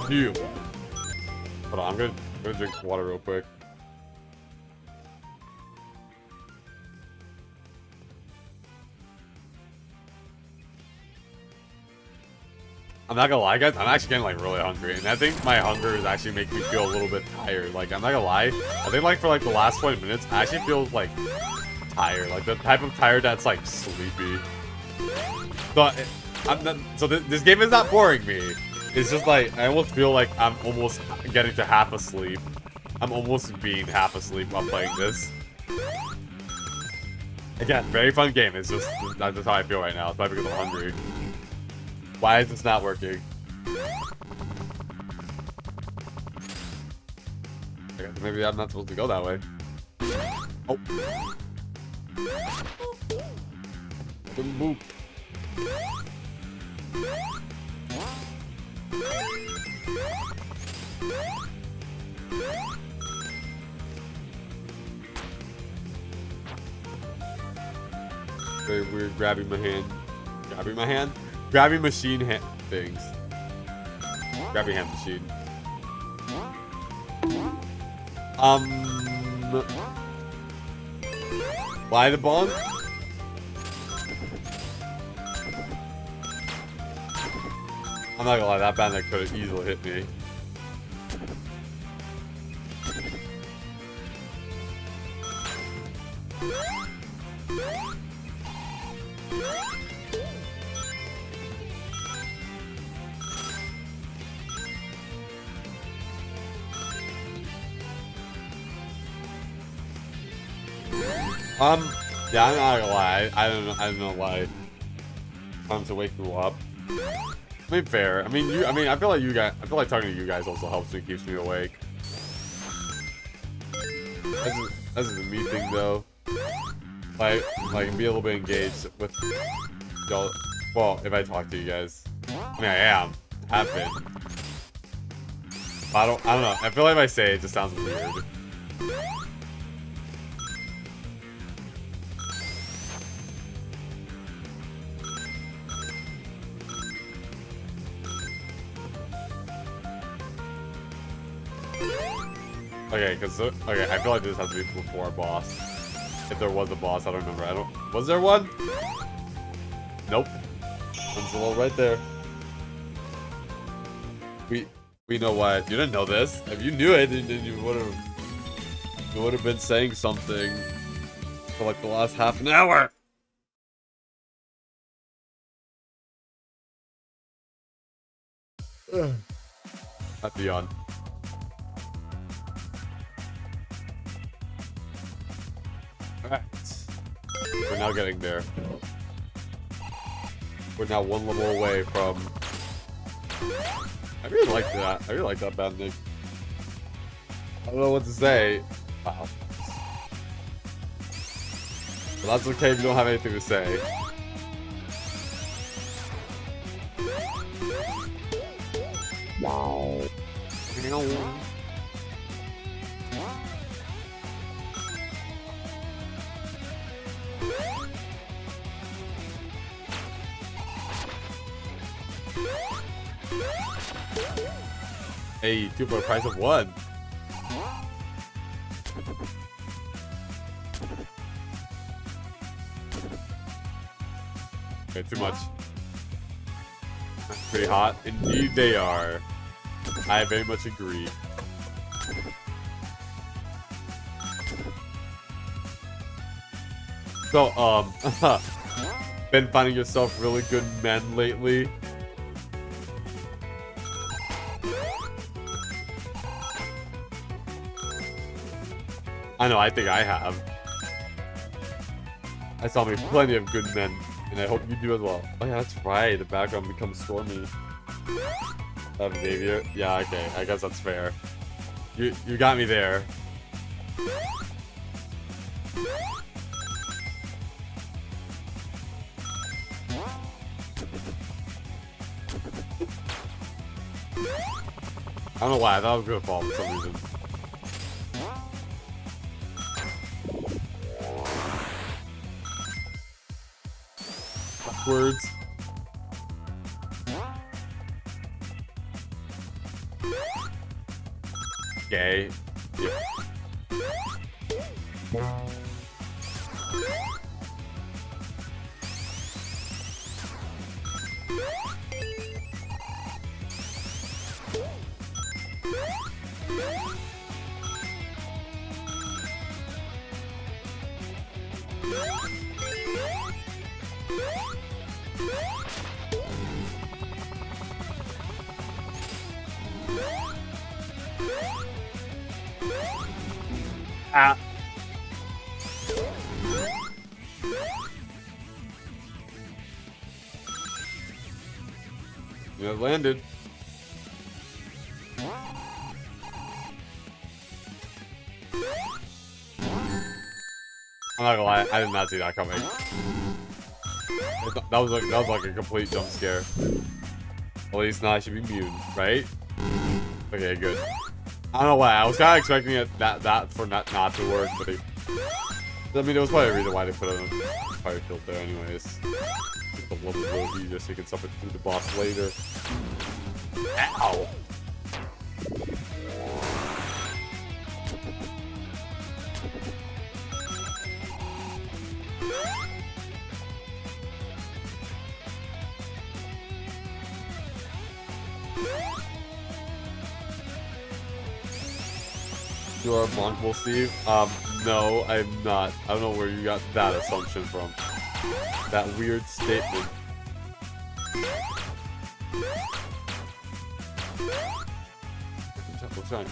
Phew. Hold on, I'm gonna drink water real quick. I'm not gonna lie, guys, I'm actually getting like really hungry, and I think my hunger is actually making me feel a little bit tired. Like, I'm not gonna lie, I think like for like the last 20 minutes, I actually feel like tired, like the type of tired that's like sleepy. So this game is not boring me. It's just like, I almost feel like I'm almost getting to half asleep. I'm almost being half asleep while playing this. Again, very fun game. It's just that's just how I feel right now. It's probably because I'm hungry. Why is this not working? Okay, maybe I'm not supposed to go that way. Oh. Boop. Very weird grabbing my hand. Grabbing my hand? Grabbing machine hand things. Grabbing hand machine. Why the bong? I'm not gonna lie, that bandit could have easily hit me. Yeah, I'm not gonna lie. I don't know why. Time to wake you up. I mean, fair. I mean, I feel like talking to you guys also helps me, keeps me awake. This is a me thing though. Like be a little bit engaged with y'all. Well, if I talk to you guys, I mean, have been. I don't know. I feel like if I say it, just sounds weird. Okay, I feel like this has to be before a boss. If there was a boss, I don't remember. Was there one? Nope. One's a little right there. We know why. You didn't know this. If you knew it, then you would have been saying something for like the last half an hour. Not beyond. Alright. We're now getting there. We're now one level away from... I really like that. I really like that bandit. I don't know what to say. Wow. But that's okay if you don't have anything to say. Wow. Hey, 2 for the price of 1. Okay, too much. That's pretty hot. Indeed they are. I very much agree. So, been finding yourself really good men lately? I know, I think I have. I saw me plenty of good men, and I hope you do as well. Oh yeah, that's right, the background becomes stormy. Xavier. Yeah, okay, I guess that's fair. You got me there. I don't know why, I thought I was gonna fall for some reason. Backwards. Okay. Yeah. Yeah, it landed. I'm not gonna lie, I did not see that coming. That was like a complete jump scare. At least now I should be immune, right? Okay, good. I don't know why. I was kind of expecting it that for not to work, but I mean, there was probably a reason why they put a fire field there, anyways. Just a little easier so you can suffer through the boss later. Ow! You are Monkable Steve? No, I'm not. I don't know where you got that assumption from. That weird statement. What's going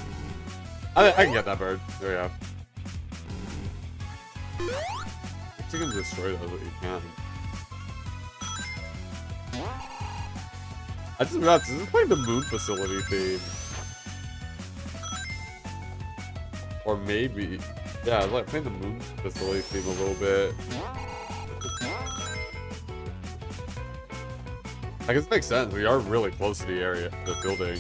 on? I can get that bird. There we go. If you can destroy those, what you can. I just realized this is like the moon facility theme. Or maybe, yeah, like playing the moon facility theme a little bit. I guess it makes sense. We are really close to the area, the building.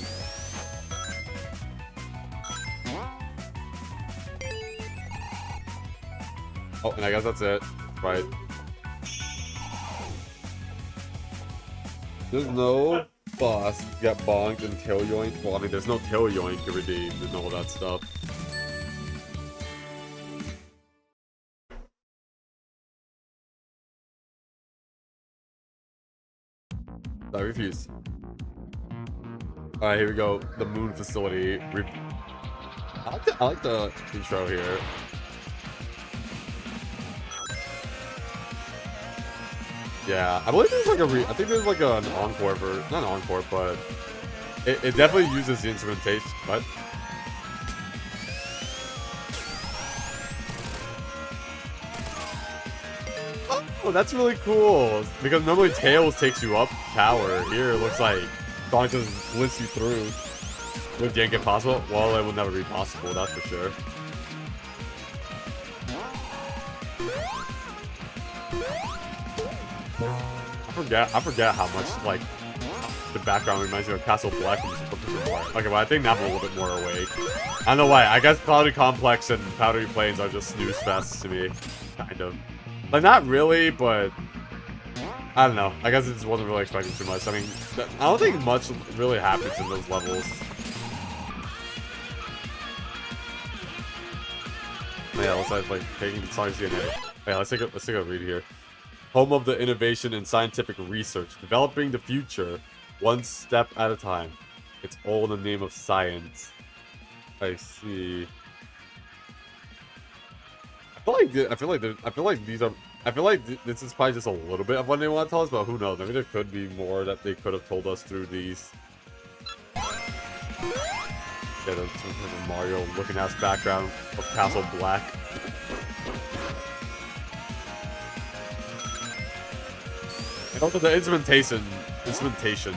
Oh, and I guess that's it, right? There's no boss get bonked and tail yoink. Well, I mean, there's no tail yoink to redeem and all that stuff. I refuse. Alright, here we go. The moon facility. I like the intro here. Yeah, I believe there's like I think there's like an encore version. Not an encore, but it definitely uses the instrumentation. What? Oh, that's really cool. Because normally Tails takes you up tower. Here it looks like Sonic just flints you through. Would Yank it possible? Well, it will never be possible, that's for sure. I forget how much like the background reminds me of Castle Black from Super Mario. Okay, well I think now I'm a little bit more awake. I don't know why. I guess Cloudy Complex and Powdery Plains are just snooze fests to me, kind of. Like not really, but I don't know. I guess I just wasn't really expecting too much. I mean, I don't think much really happens in those levels. Yeah, let's like taking Sonic's DNA. Yeah, let's take a read here. Home of the innovation and scientific research, developing the future one step at a time. It's all in the name of science. I see. I feel like this is probably just a little bit of what they want to tell us, but who knows? Maybe there could be more that they could have told us through these. Yeah, the Mario looking ass background of Castle Black. And also the instrumentation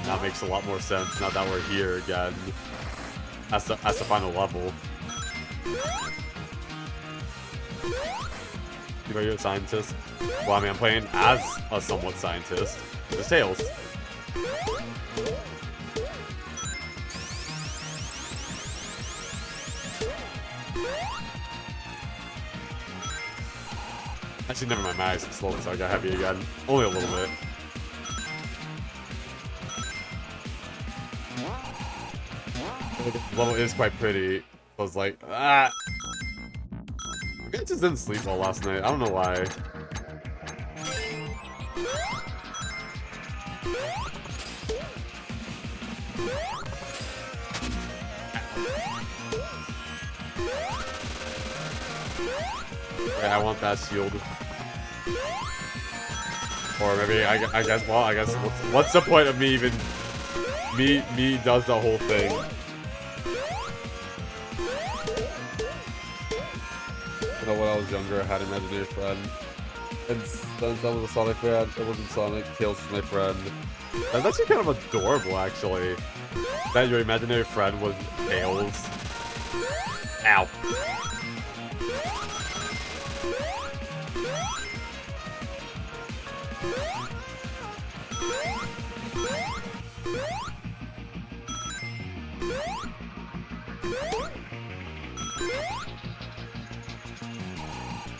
now makes a lot more sense now that we're here again. As the final level. Are you a scientist? Well, I mean, I'm playing as a somewhat scientist. The Tails. Actually, never mind. My eyes are slowly, so I got heavy again. Only a little bit. The level is quite pretty. I was like, ah. I just didn't sleep well last night. I don't know why. Okay, I want that shield. Or maybe I guess. Well, I guess what's the point of me even? Me does the whole thing. You know, when I was younger, I had an imaginary friend. And then that was a Sonic fan. It wasn't Sonic. Tails was my friend. That's actually kind of adorable, actually. That your imaginary friend was Tails. Ow.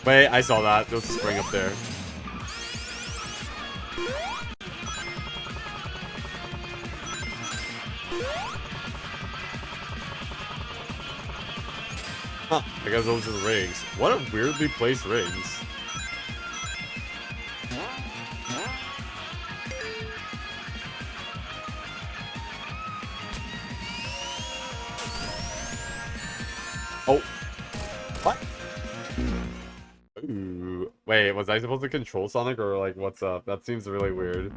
Wait, I saw that. There was a spring up there. Huh, I guess those are the rings. What a weirdly placed rings. Oh. What? Ooh. Wait, was I supposed to control Sonic or like what's up? That seems really weird.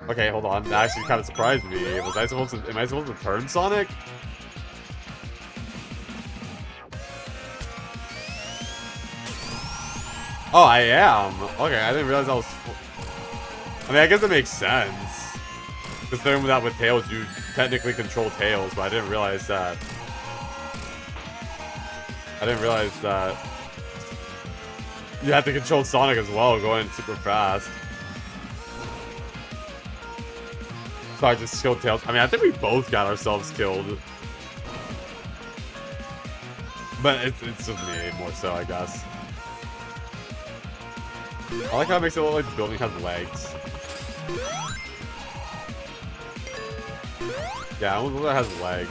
Okay, hold on. That actually kind of surprised me. Was I supposed to? Am I supposed to turn Sonic? Oh, I am. Okay, I didn't realize I was. I mean, I guess it makes sense. Considering that with Tails, you technically control Tails, but I didn't realize that. I didn't realize that you have to control Sonic as well, going super fast. So I just killed Tails. I mean, I think we both got ourselves killed. But it's just me, more so, I guess. I like how it makes it look like the building has legs. Yeah, I almost look like it has legs.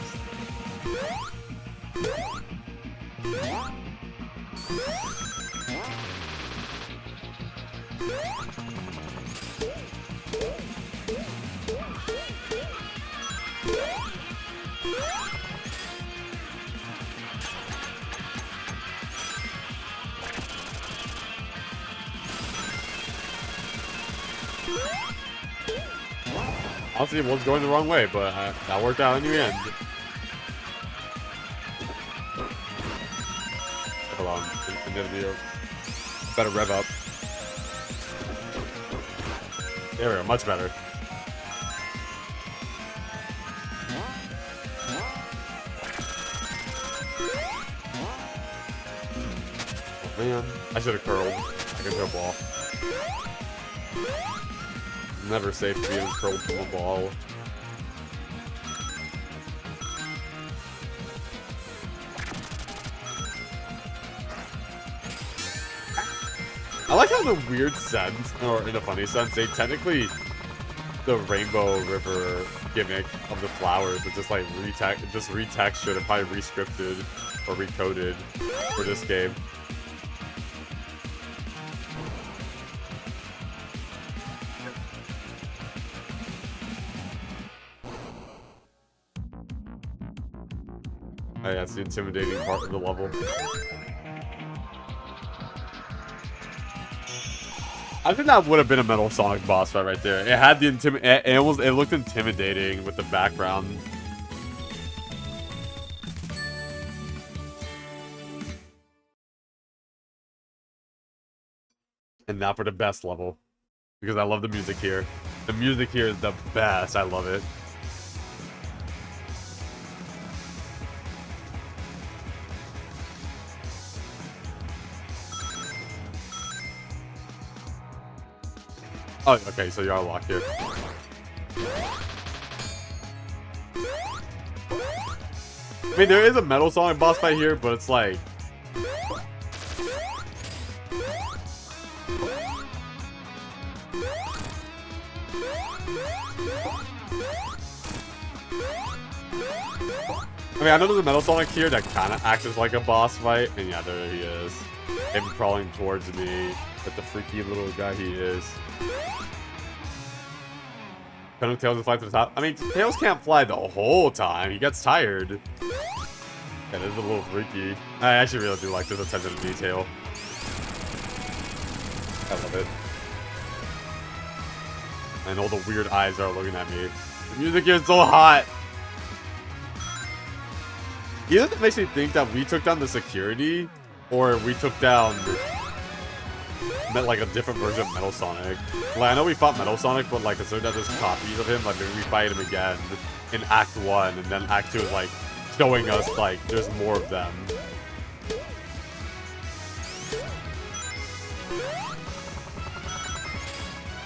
Honestly, it was going the wrong way, but that worked out in the end. Hold on, in the video. Better rev up. There we go, much better. Oh man, I should have curled. I can throw a ball. Never safe to be curled from a ball. I like how in a weird sense, or in a funny sense, they technically the Rainbow River gimmick of the flowers is just like retextured and probably rescripted or recoded for this game. Oh, yeah, that's the intimidating part of the level. I think that would have been a Metal Sonic boss fight right there. It had the it looked intimidating with the background. And now for the best level. Because I love the music here. The music here is the best. I love it. Oh, okay, so you are locked here. I mean, there is a Metal Sonic boss fight here, but it's like... I mean, I know there's a Metal Sonic here that kind of acts as like a boss fight, and yeah, there he is. Him crawling towards me, with the freaky little guy he is. Can Tails fly to the top? I mean, Tails can't fly the whole time. He gets tired. Yeah, this is a little freaky. I actually really do like this attention to detail. I love it. And all the weird eyes are looking at me. The music here is so hot. You know, that makes me think that we took down the security or we took down like a different version of Metal Sonic. Like I know we fought Metal Sonic, but like considering that there's copies of him, like maybe we fight him again in Act 1, and then Act 2 is like showing us like there's more of them.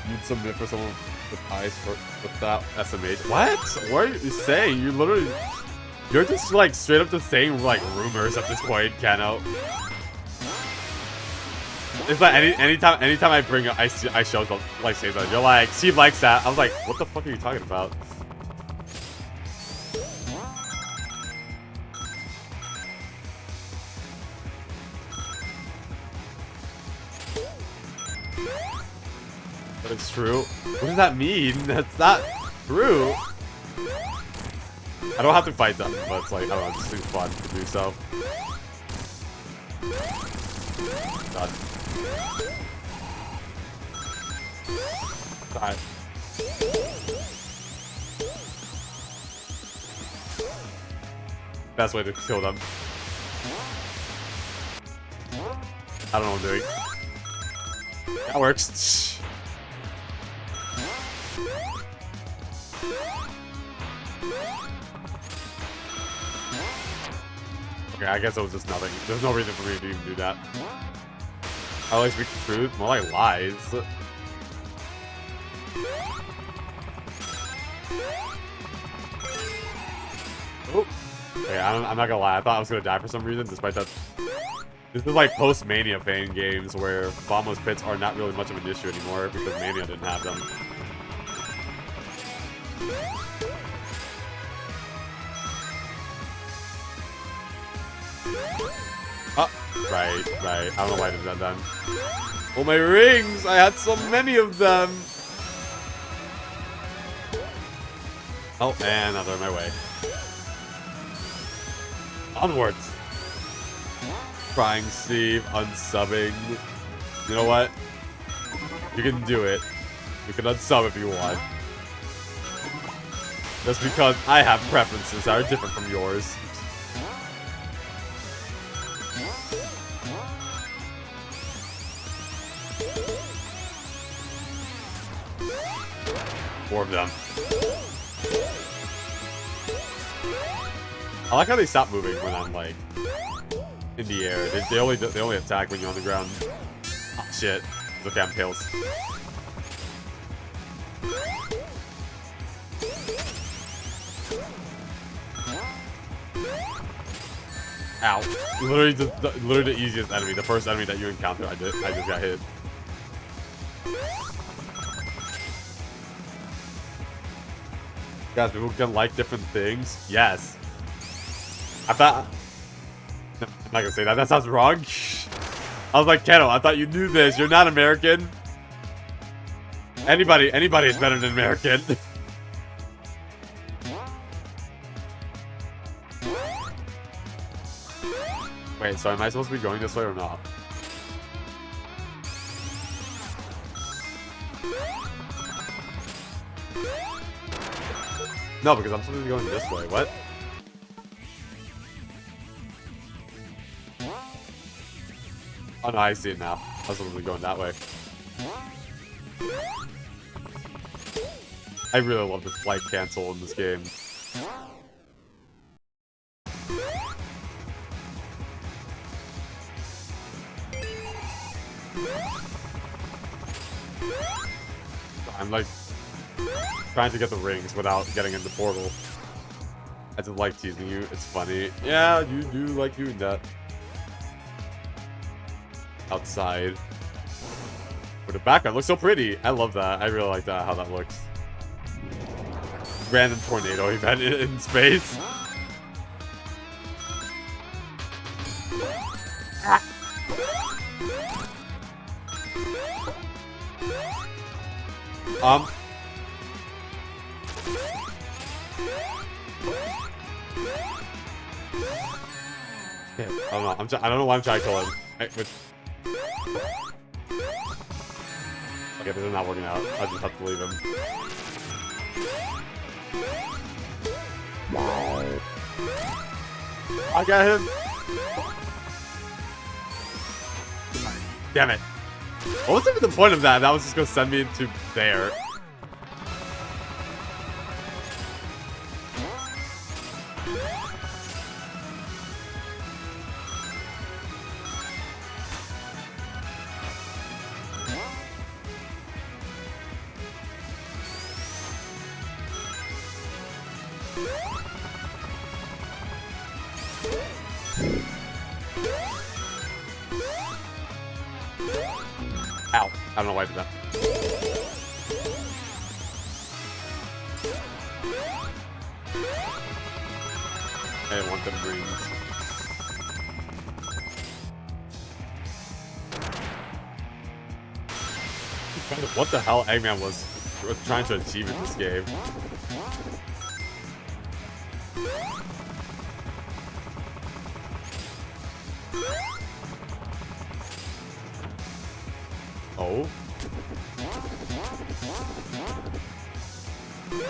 You'd submit for someone with eyes without SMH. What? What are you saying? You're just like straight up just saying like rumors at this point, Kano. It's like anytime I bring up, I show them like say that. You're like, she likes that. I was like, what the fuck are you talking about? But it's true. What does that mean? That's not true. I don't have to fight them, but it's like, I don't know, it just seems fun to do so. Done. Die. Best way to kill them. I don't know what I'm doing. That works. Okay, I guess it was just nothing. There's no reason for me to even do that. I always speak the truth. More like lies. Oh. Okay, I'm not gonna lie. I thought I was gonna die for some reason, despite that. This is like post-Mania fan games where bombless pits are not really much of an issue anymore because Mania didn't have them. Oh, right. I don't know why I did that then. Oh, my rings! I had so many of them! Oh, and out of my way. Onwards! Crying Steve, unsubbing. You know what? You can do it. You can unsub if you want. Just because I have preferences that are different from yours. Four of them. I like how they stop moving when I'm like in the air. They only attack when you're on the ground. Oh shit! Look at tails. Ow! Literally the easiest enemy. The first enemy that you encounter, I just got hit. Guys, people can like different things. Yes. I thought. I'm not gonna say that. That sounds wrong. I was like, Keno, I thought you knew this. You're not American. Anybody is better than American. Wait, so am I supposed to be going this way or not? No, because I'm supposed to be going this way. What? Oh no, I see it now. I was supposed to be going that way. I really love the flight cancel in this game. I'm like trying to get the rings without getting in the portal. I just like teasing you. It's funny. Yeah, you do like doing that. Outside. But the background looks so pretty. I love that. I really like that, how that looks. Random tornado event in space. Yeah, I don't know. I don't know why I'm trying to kill him. Okay, this is not working out. I just have to leave him. I got him. Damn it. What was even the point of that? That was just gonna send me into there. Ow. I don't know why I did that. I didn't want them greens. What the hell Eggman was trying to achieve in this game. Oh.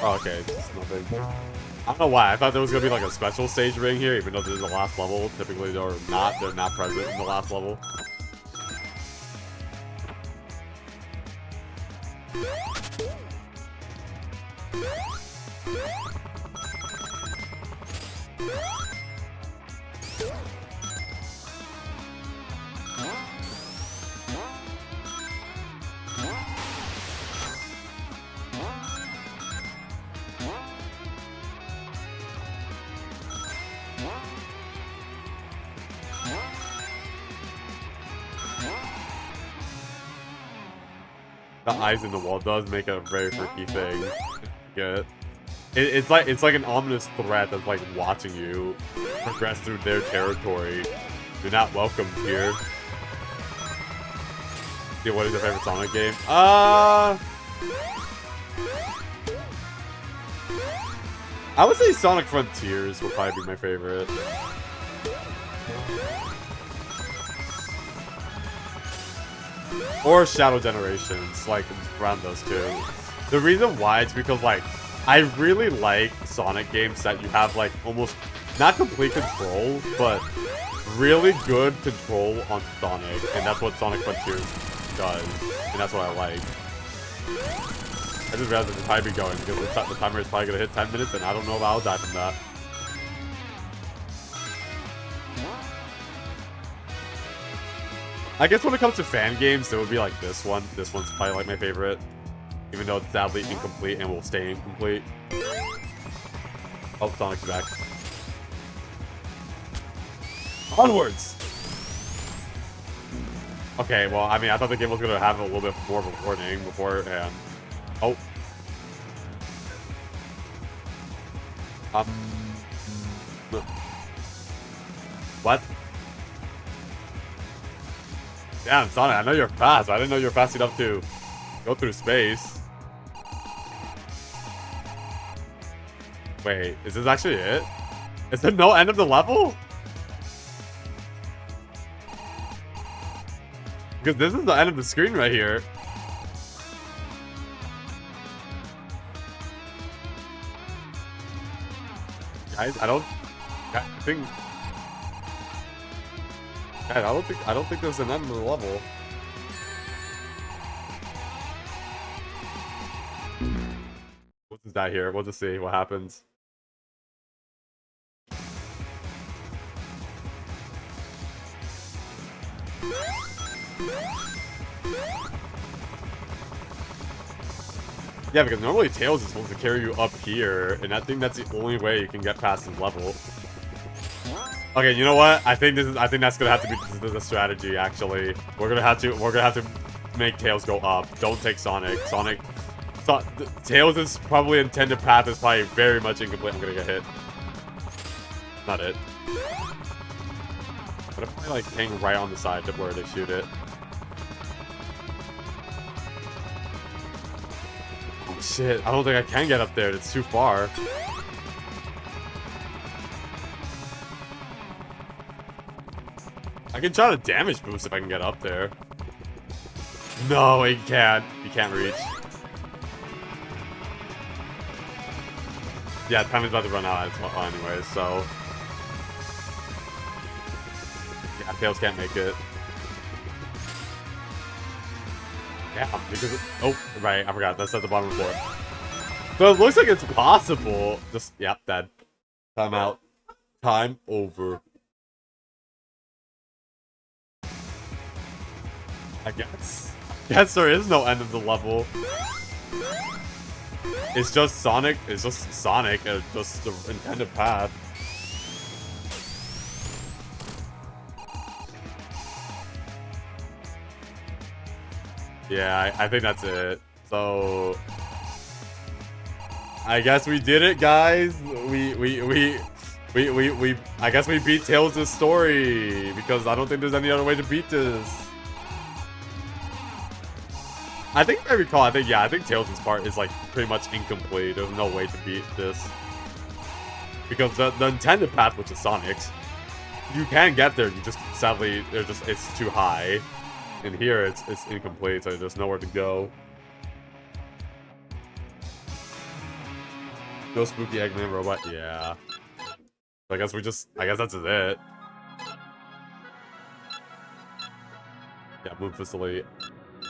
Oh, okay, it's nothing. I don't know why. I thought there was gonna be like a special stage ring here, even though this is the last level. Typically, they're not present in the last level. The eyes in the wall does make it a very freaky thing. Good. It's like an ominous threat that's like watching you progress through their territory. You're not welcome here. Yeah, what is your favorite Sonic game? I would say Sonic Frontiers would probably be my favorite. Or Shadow Generations, like around those two. The reason why is because like I really like Sonic games that you have like almost not complete control, but really good control on Sonic, and that's what Sonic Frontiers does, and that's what I like. I just rather the time be going because the timer is probably gonna hit 10 minutes, and I don't know if I'll die from that. I guess when it comes to fan games, it would be like this one. This one's probably like my favorite, even though it's sadly incomplete and will stay incomplete. Oh, Sonic's back. Onwards! Okay, well, I mean, I thought the game was going to have a little bit more of a warning beforehand. Oh. What? Damn, Sonic, I know you're fast. I didn't know you were fast enough to go through space. Wait, is this actually it? Is there no end of the level? Because this is the end of the screen right here. Guys, I don't think there's an end of the level. We'll just die here. We'll just see what happens. Yeah, because normally Tails is supposed to carry you up here, and I think that's the only way you can get past this level. Okay, you know what? I think that's gonna have to be the strategy. Actually, we're gonna have to make Tails go up. Don't take Sonic. Tails' probably intended path is probably very much incomplete. I'm gonna get hit. Not it. But if I like hang right on the side of where they shoot it. Oh shit! I don't think I can get up there. It's too far. I can try to damage boost if I can get up there. No, he can't. He can't reach. Yeah, time is about to run out anyways, so... Yeah, Tails can't make it. Yeah, because oh, right, I forgot. That's at the bottom of the board. So it looks like it's possible. Just, yep, dead. Time out. Time over. I guess. Guess there is no end of the level. It's just Sonic. It's just Sonic. Just the intended path. Yeah, I think that's it. So I guess we did it, guys. I guess we beat Tails' story because I don't think there's any other way to beat this. I think if I recall, I think Tails' part is like pretty much incomplete. There's no way to beat this because the intended path, which is Sonic's, you can get there. You just sadly, it's too high. And here it's incomplete, so there's nowhere to go. No spooky Eggman robot, yeah. I guess that's it. Yeah, Moon Facility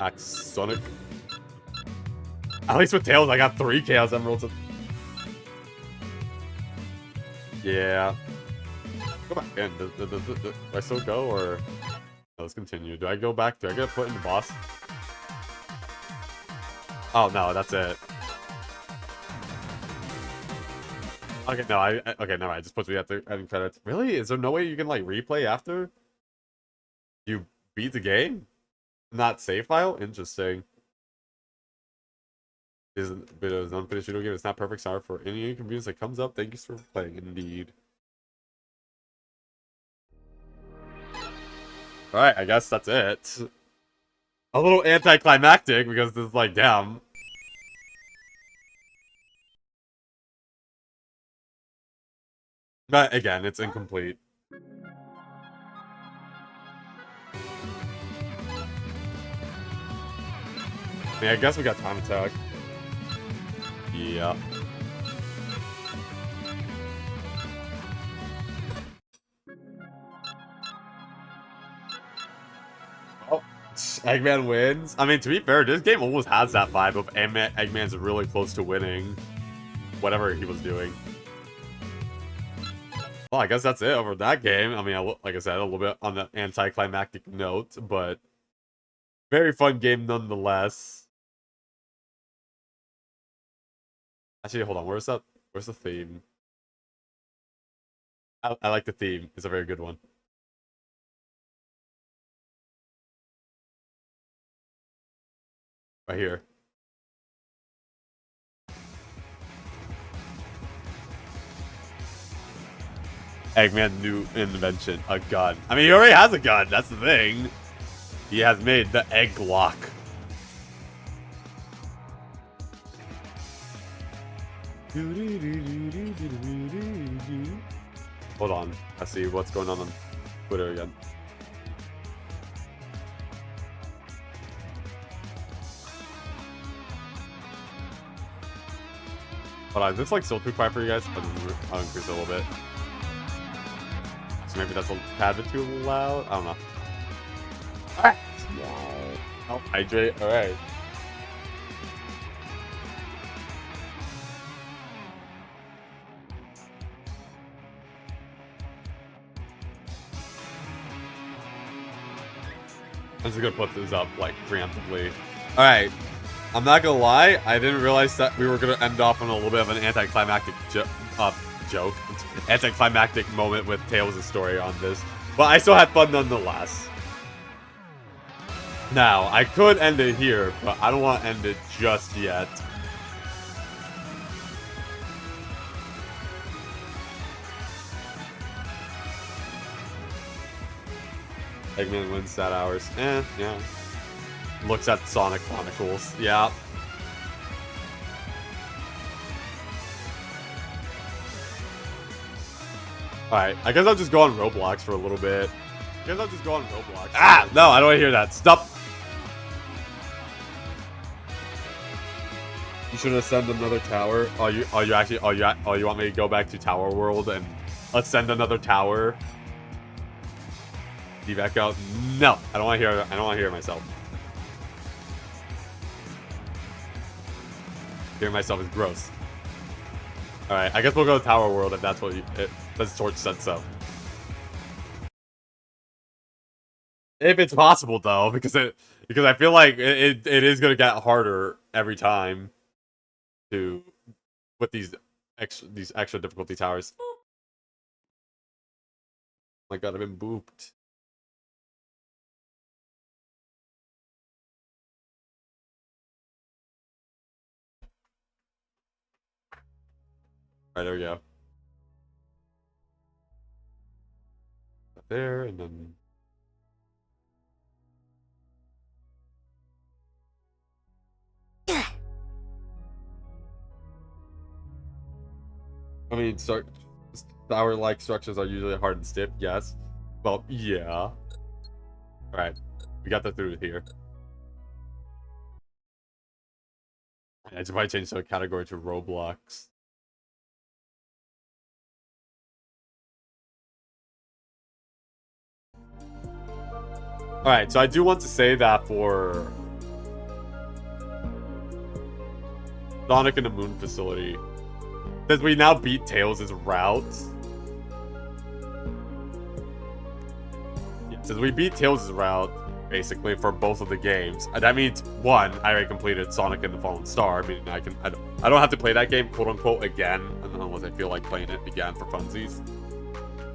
Axe Sonic. At least with Tails, I got 3 Chaos Emeralds. Yeah. Go back in. Do I still go or? No, let's continue. Do I go back? Do I get put in the boss? Oh no, that's it. Okay, no, okay, never mind. It just puts me at the ending credits. Really? Is there no way you can like replay after you beat the game? Not save file? Interesting. Is a bit of an unfinished video game. It's not perfect. Sorry for any inconvenience that comes up. Thank you for playing. Indeed. Alright, I guess that's it. A little anticlimactic because this is like, damn. But again, it's incomplete. I mean, I guess we got time attack. Yeah. Oh, Eggman wins. I mean, to be fair, this game almost has that vibe of Eggman's really close to winning whatever he was doing. Well, I guess that's it over that game. I mean, like I said, a little bit on the anticlimactic note, but very fun game nonetheless. Actually, hold on. Where's the theme? I like the theme. It's a very good one. Right here. Eggman new invention, a gun. I mean, he already has a gun. That's the thing. He has made the egg lock. Hold on. I see what's going on Twitter again. Hold on, is this like still too quiet for you guys? I'll increase it a little bit. So maybe that's a tad bit too loud? I don't know. Alright! Oh, hydrate. Alright. I'm just gonna put this up, like, preemptively. Alright. I'm not gonna lie, I didn't realize that we were gonna end off on a little bit of an anticlimactic joke. Anticlimactic moment with Tails' story on this. But I still had fun nonetheless. Now, I could end it here, but I don't want to end it just yet. Eggman wins that hours. Yeah. Looks at Sonic Chronicles. Yeah. Alright, I guess I'll just go on Roblox for a little bit. Ah! No, I don't want to hear that. Stop! You should ascend another tower. Oh, you want me to go back to Tower World and ascend another tower? Be back out? No, I don't want to hear it myself. Hearing myself is gross. Alright, I guess we'll go to Tower World if that's what that's Torch said so. If it's possible though, because I feel like it is gonna get harder every time with these extra difficulty towers. Oh my god, I've been booped. Alright, there we go. There, and then... I mean, tower-like structures are usually hard and stiff, yes. Well, yeah. Alright, we got that through here. I should probably change the category to Roblox. Alright, so I do want to say that for Sonic and the Moon Facility, since we now beat Tails' routes. Yeah, since we beat Tails' route, basically, for both of the games, that means, one, I already completed Sonic and the Fallen Star. I mean, I don't have to play that game, quote-unquote, again, unless I feel like playing it again for funsies.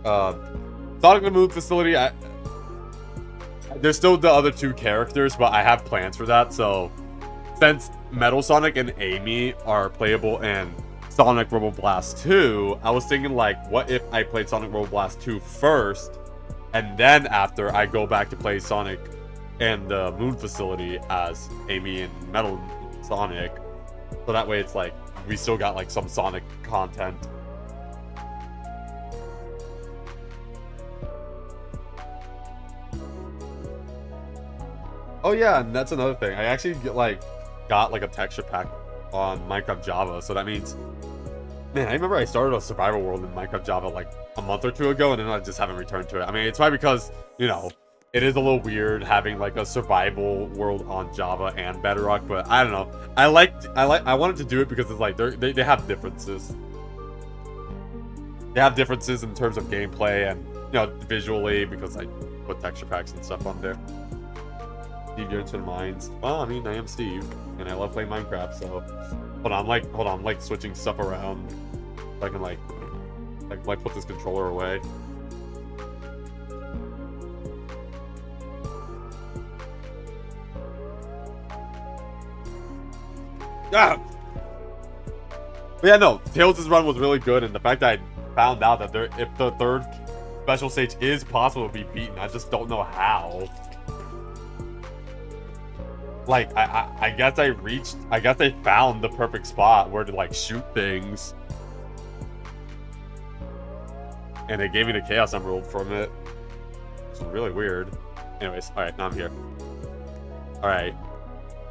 Sonic and the Moon Facility, there's still the other two characters, but I have plans for that, so since Metal Sonic and Amy are playable in Sonic Robo Blast 2, I was thinking, like, what if I played Sonic Robo Blast 2 first, and then after I go back to play Sonic and the Moon Facility as Amy and Metal Sonic, so that way it's like, we still got, like, some Sonic content. Oh yeah, and that's another thing. I actually got like a texture pack on Minecraft Java, so that means, man, I remember I started a survival world in Minecraft Java like a month or two ago, and then I just haven't returned to it. I mean, it's probably because, you know, it is a little weird having like a survival world on Java and Bedrock, but I don't know. I wanted to do it because it's like they have differences. They have differences in terms of gameplay and, you know, visually, because I put texture packs and stuff on there. Steve, you're into mines. Well, I mean, I am Steve, and I love playing Minecraft, so... Hold on, I'm like switching stuff around, so I can like put this controller away. Ah! But yeah, no, Tails' run was really good, and the fact that I found out that if the third special stage is possible to be beaten, I just don't know how. Like, I guess I found the perfect spot where to, like, shoot things. And they gave me the Chaos Emerald from it. It's really weird. Anyways, alright, now I'm here. Alright.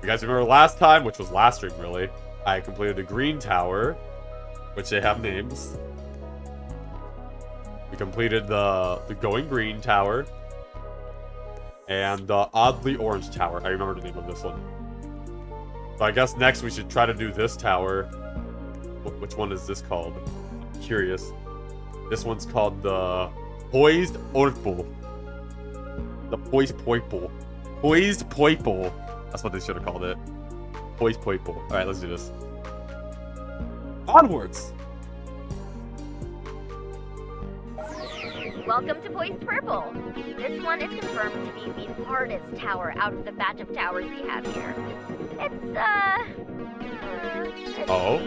You guys remember last time, which was last stream, really, I completed the Green Tower, which they have names. We completed the Going Green Tower. And the Oddly Orange Tower. I remember the name of this one. So I guess next we should try to do this tower. Which one is this called? I'm curious. This one's called the Poised Orpal. The Poised Poiple. Poised Poiple. That's what they should have called it. Poised Poiple. Alright, let's do this. Onwards! Welcome to Poised Purple. This one is confirmed to be the hardest tower out of the batch of towers we have here. It's, oh?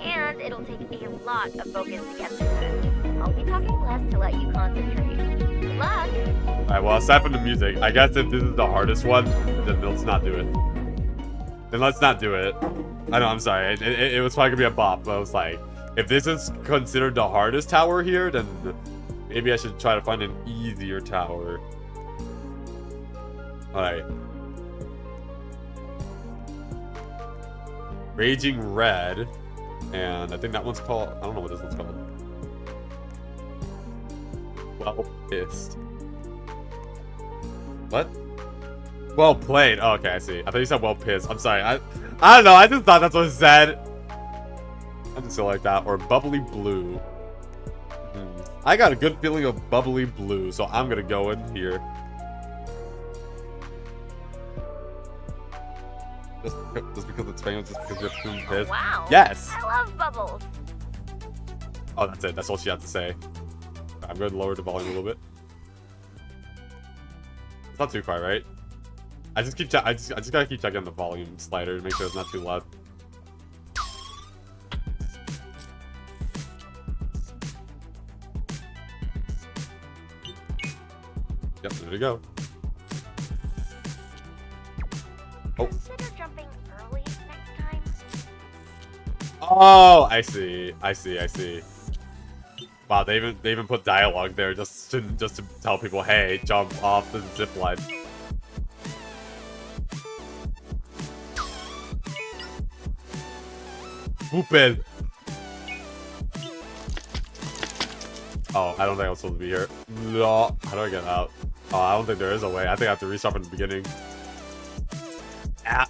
And it'll take a lot of focus to get through it. I'll be talking less to let you concentrate. Good luck! Alright, well, aside from the music, I guess if this is the hardest one, then let's not do it. Then let's not do it. I know, I'm sorry. It was probably gonna be a bop, but I was like, if this is considered the hardest tower here, then maybe I should try to find an easier tower. Alright. Raging Red. And I think that one's called... I don't know what this one's called. Well Pissed. What? Well played. Oh, okay, I see. I thought you said well pissed. I'm sorry. I don't know. I just thought that's what it said. I just feel like that. Or bubbly blue. I got a good feeling of bubbly blue, so I'm gonna go in here. Just because it's famous, just because you're food pissed. Wow. Yes! I love bubbles. Oh, that's it. That's all she had to say. I'm going to lower the volume a little bit. It's not too far, right? I just gotta keep checking the volume slider to make sure it's not too loud. Yep, there we go. Oh. Consider jumping early next time. Oh, I see. I see. Wow, they even put dialogue there just to tell people, hey, jump off the zip line. Whoop it. Oh, I don't think I'm supposed to be here. No, how do I get out? Oh, I don't think there is a way. I think I have to restart from the beginning. Ah.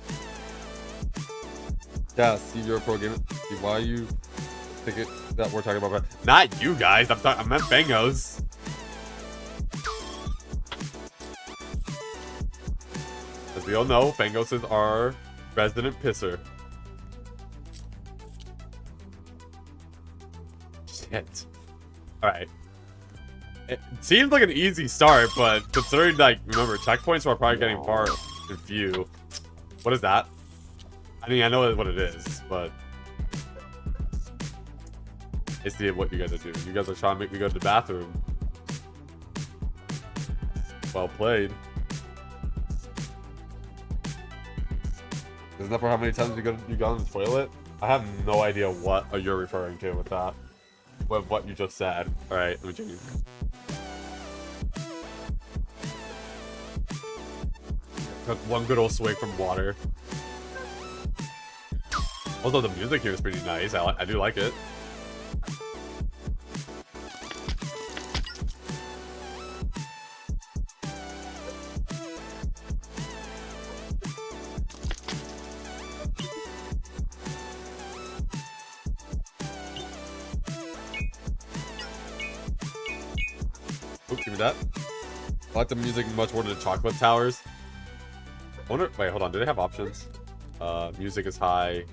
Yeah, see, you're a pro gamer. See, why are you thinking that we're talking about? Not you guys. I meant bangos. As we all know, bangos is our resident pisser. Shit. Alright. It seems like an easy start, but considering, like, remember, checkpoints are probably getting far in view. What is that? I mean, I know what it is, but I see what you guys are doing. You guys are trying to make me go to the bathroom. Well played. Isn't that for how many times you gone to the toilet? I have no idea what you're referring to with that. With what you just said. Alright, let me change. Got one good old swig from water. Although the music here is pretty nice. I do like it. Oops, give me that. I like the music much more than the chocolate towers. I wonder, wait, hold on. Do they have options? Music is high.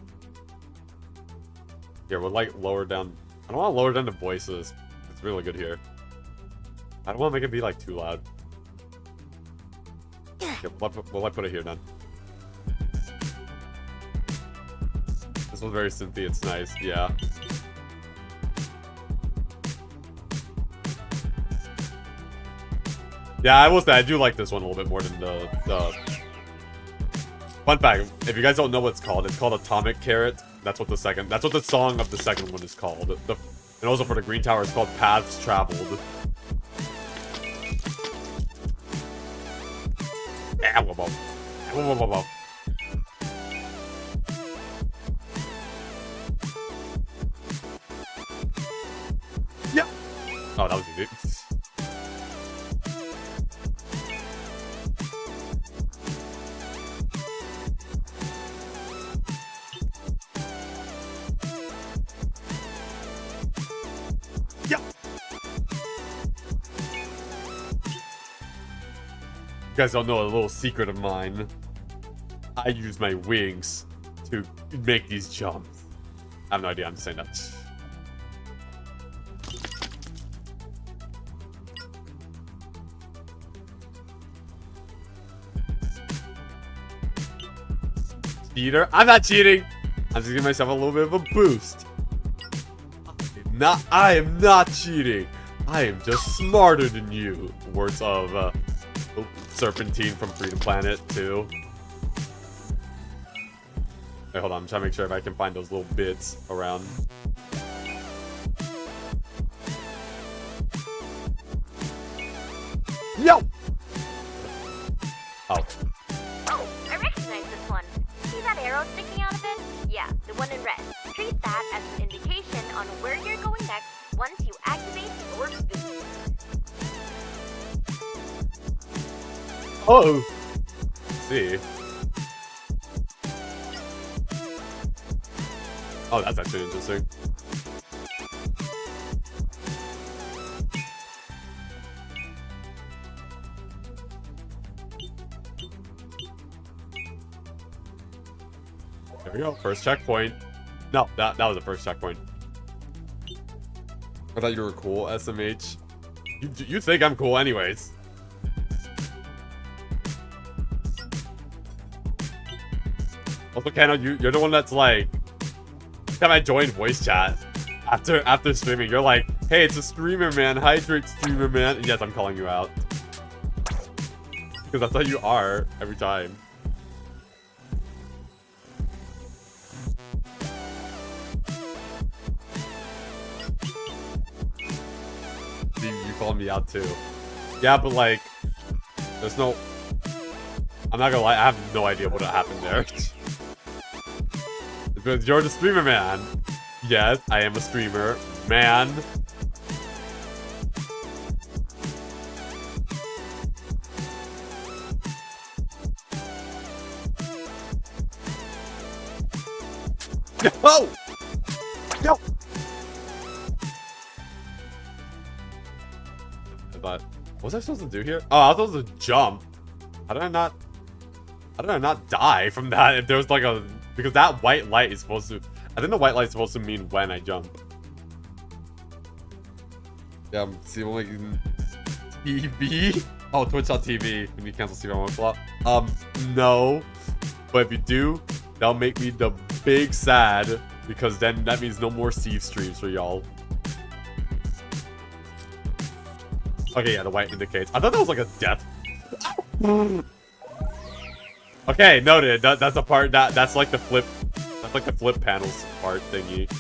Here, we'll like lower down. I don't want to lower down the voices. It's really good here. I don't want to make it be like too loud. Here, we'll put it here then. This one's very synthy. It's nice. Yeah. Yeah, I will say I do like this one a little bit more than the... Fun fact, if you guys don't know what it's called Atomic Carrot. That's what the song of the second one is called. And also for the Green Tower, it's called Paths Traveled. Yeah. Oh, that was easy. You guys don't know a little secret of mine. I use my wings to make these jumps. I have no idea, I'm just saying that. Cheater? I'm not cheating! I'm just giving myself a little bit of a boost. I am not cheating. I am just smarter than you. Words of, Serpentine from Freedom Planet 2. Wait, hold on. I'm trying to make sure if I can find those little bits around. Yo! Oh. Oh, I recognize this one. See that arrow sticking out of it? Yeah, the one in red. Treat that as an indication on where you're going next once you activate your boost. Oh! Let's see. Oh, that's actually interesting. There we go. First checkpoint. No, that was the first checkpoint. I thought you were cool, SMH. You think I'm cool anyways. Also, Kano, you're the one that's like, every time I joined voice chat after streaming, you're like, hey, it's a streamer, man. Hydrate, streamer, man. And yes, I'm calling you out. Because that's how you are every time. Steve, you called me out too. Yeah, but like, there's no... I'm not gonna lie, I have no idea what happened there. Because you're the streamer, man. Yes, I am a streamer, man. No! No! But what was I supposed to do here? Oh, I was supposed to jump. How did I not die from that? If there was like a... Because that white light is supposed to... I think the white light is supposed to mean when I jump. Yeah, I'm seeing TV. Oh, Twitch.tv. When you cancel SteveEmeraldClaw. No. But if you do, that'll make me the big sad. Because then that means no more Steve streams for y'all. Okay, yeah, the white indicates. I thought that was like a death. Okay, noted. That's a part that's like the flip. That's like the flip panels part thingy.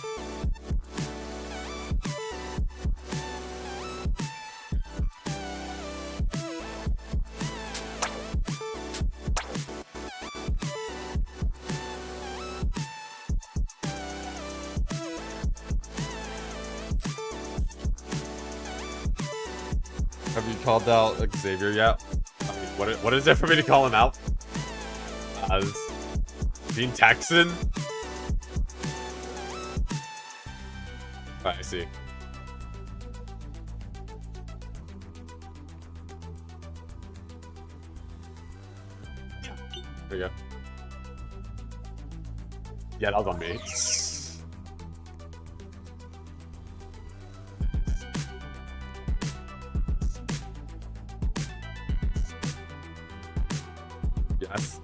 Have you called out Xavier yet? I mean, what is it for me to call him out? As being Texan? Right, I see. There you go. Yeah, that was on me. Yes.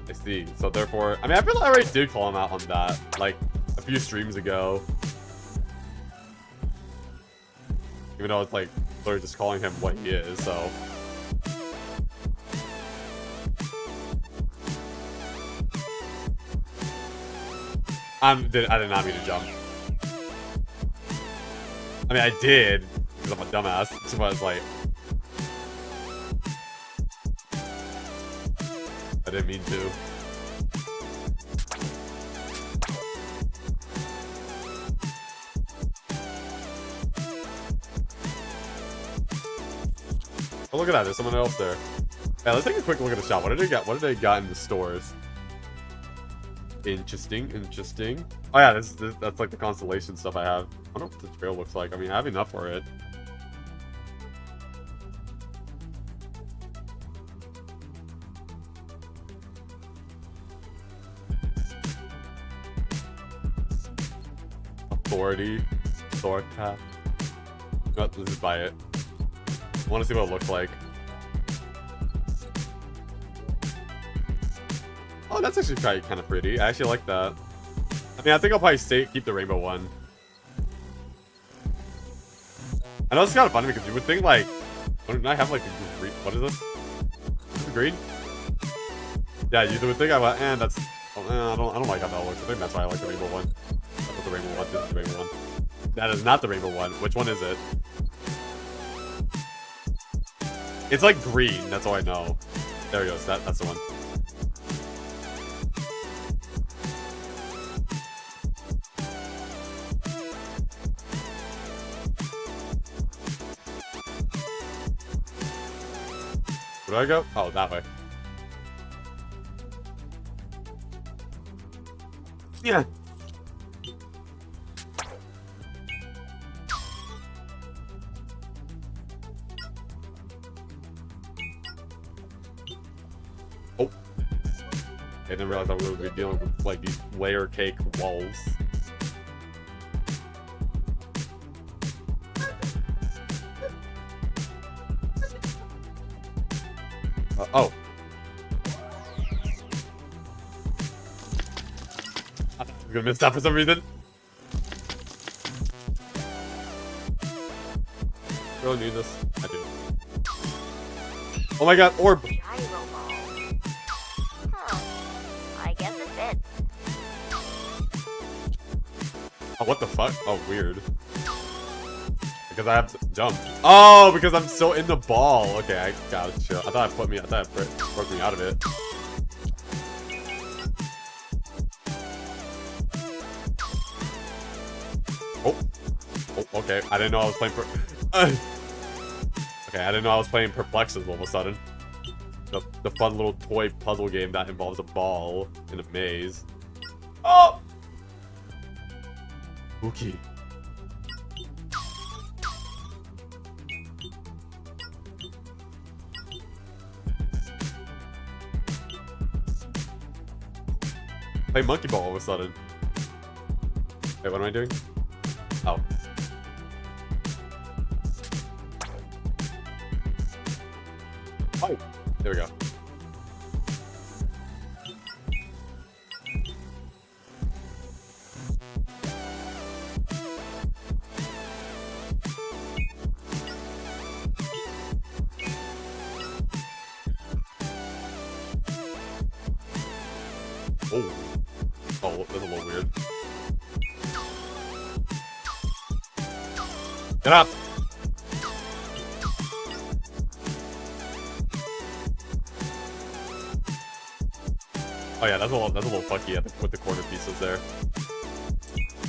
I see. So therefore, I mean, I feel like I already did call him out on that, like, a few streams ago. Even though it's like, literally just calling him what he is, so. I did not mean to jump. I mean, I did, because I'm a dumbass, so I was like... I didn't mean to. Oh, look at that. There's someone else there. Yeah, let's take a quick look at the shop. What did they get? What did they got in the stores? Interesting, interesting. Oh yeah, that's like the constellation stuff I have. I don't know what the trail looks like. I mean, I have enough for it. Authority. Sword tap. Let's just buy it. I want to see what it looks like. Oh, that's actually kind of pretty. I actually like that. I mean, I think I'll probably keep the rainbow one. I know it's kind of funny because you would think like, wouldn't I have like a green? What is this? Is it green? Yeah, you would think I went, and that's. Oh, I don't like how that looks. I think that's why I like the rainbow one. That's what the rainbow one. This is the rainbow one. That is not the rainbow one. Which one is it? It's like green. That's all I know. There he goes. That's the one. Where do I go? Oh, that way. Yeah. didn't realize I would be dealing with like these layer cake walls. Oh. I was gonna miss that for some reason. Really need this? I do. Oh my god, orb! Gyro ball. Huh. I guess it fits. Oh, what the fuck? Oh, weird. Because I have to jump. Oh, because I'm so in the ball. Okay, I gotta chill. I thought it broke me out of it. Oh. Oh, okay. I didn't know I was playing okay, I didn't know I was playing Perplexes all of a sudden. The fun little toy puzzle game that involves a ball in a maze. Oh! Spooky. Play monkey ball all of a sudden. Wait, what am I doing? Oh. Oh, there we go. Oh. Oh, that's a little weird. Get up! Oh yeah, that's a little funky with the corner pieces there.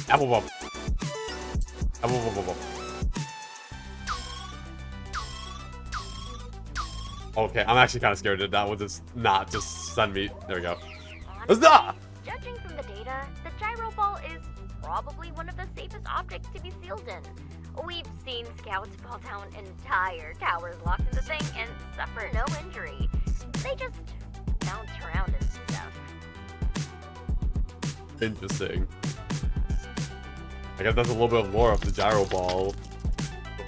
Apple bump. Apple bump. Okay, I'm actually kind of scared that that would just not just send me. There we go. Huzzah! Judging from the data, the gyro ball is probably one of the safest objects to be sealed in. We've seen scouts fall down entire towers locked in the thing and suffer no injury. They just bounce around and stuff. Interesting. I guess that's a little bit of lore of the gyro ball.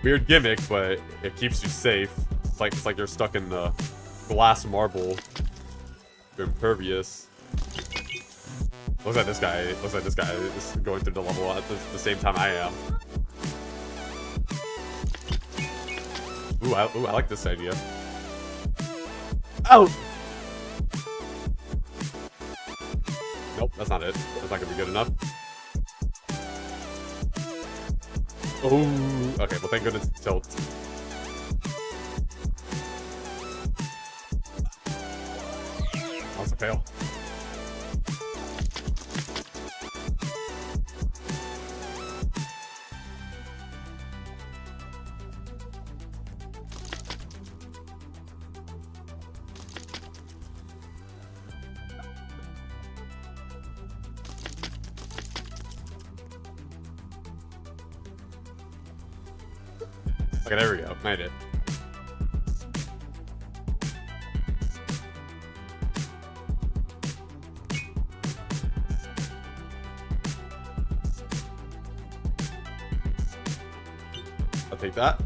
Weird gimmick, but it keeps you safe. It's like you're stuck in the glass marble. You're impervious. Looks like this guy is going through the level at the same time I am. Ooh, I like this idea. Oh! Nope, that's not it. That's not gonna be good enough. Oh, okay, well thank goodness it's tilt. That was a fail. Okay, there we go. Made it. I'll take that.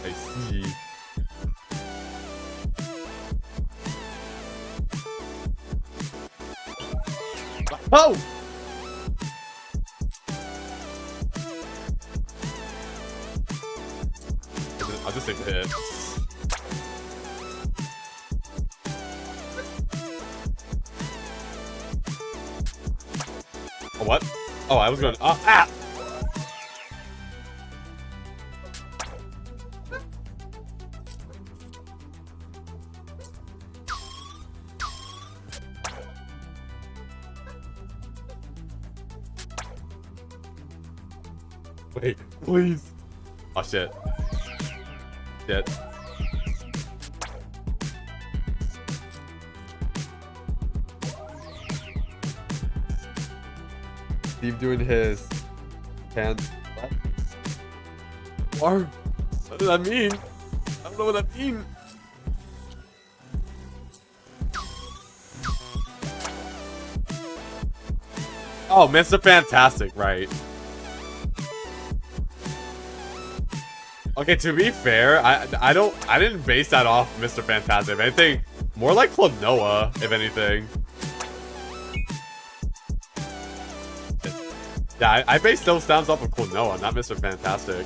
I see. Oh! I'll just take the hit. Oh, what? Oh, I was going. Oh, ah! Wait, please. Oh shit. Shit. Steve doing his hand. What? What does that mean? I don't know what that means. Oh, Mr. Fantastic, right. Okay, to be fair, I didn't base that off Mr. Fantastic. If anything, more like Klonoa, if anything. Yeah, I based those sounds off of Klonoa, not Mr. Fantastic.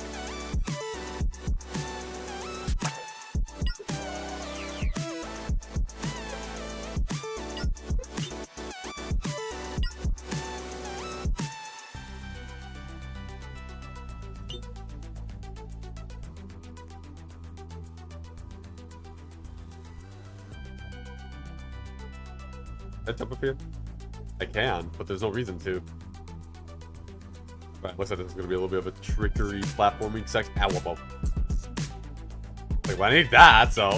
Can I jump up here? I can, but there's no reason to. Right, looks like this is gonna be a little bit of a trickery platforming section. Ow, whoa. Wait, well, I need that, so.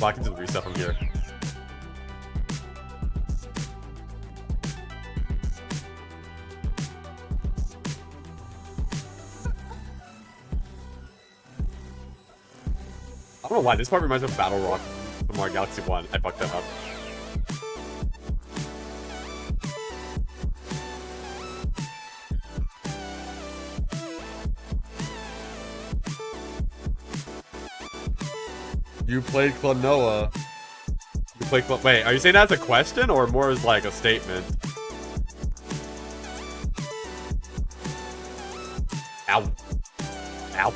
Well, I can just reset from here. I don't know why, this part reminds me of Battle Rock from Mario Galaxy 1. I fucked that up. You played Klonoa. You played Wait, are you saying that's a question or more as like a statement? Ow. Ow.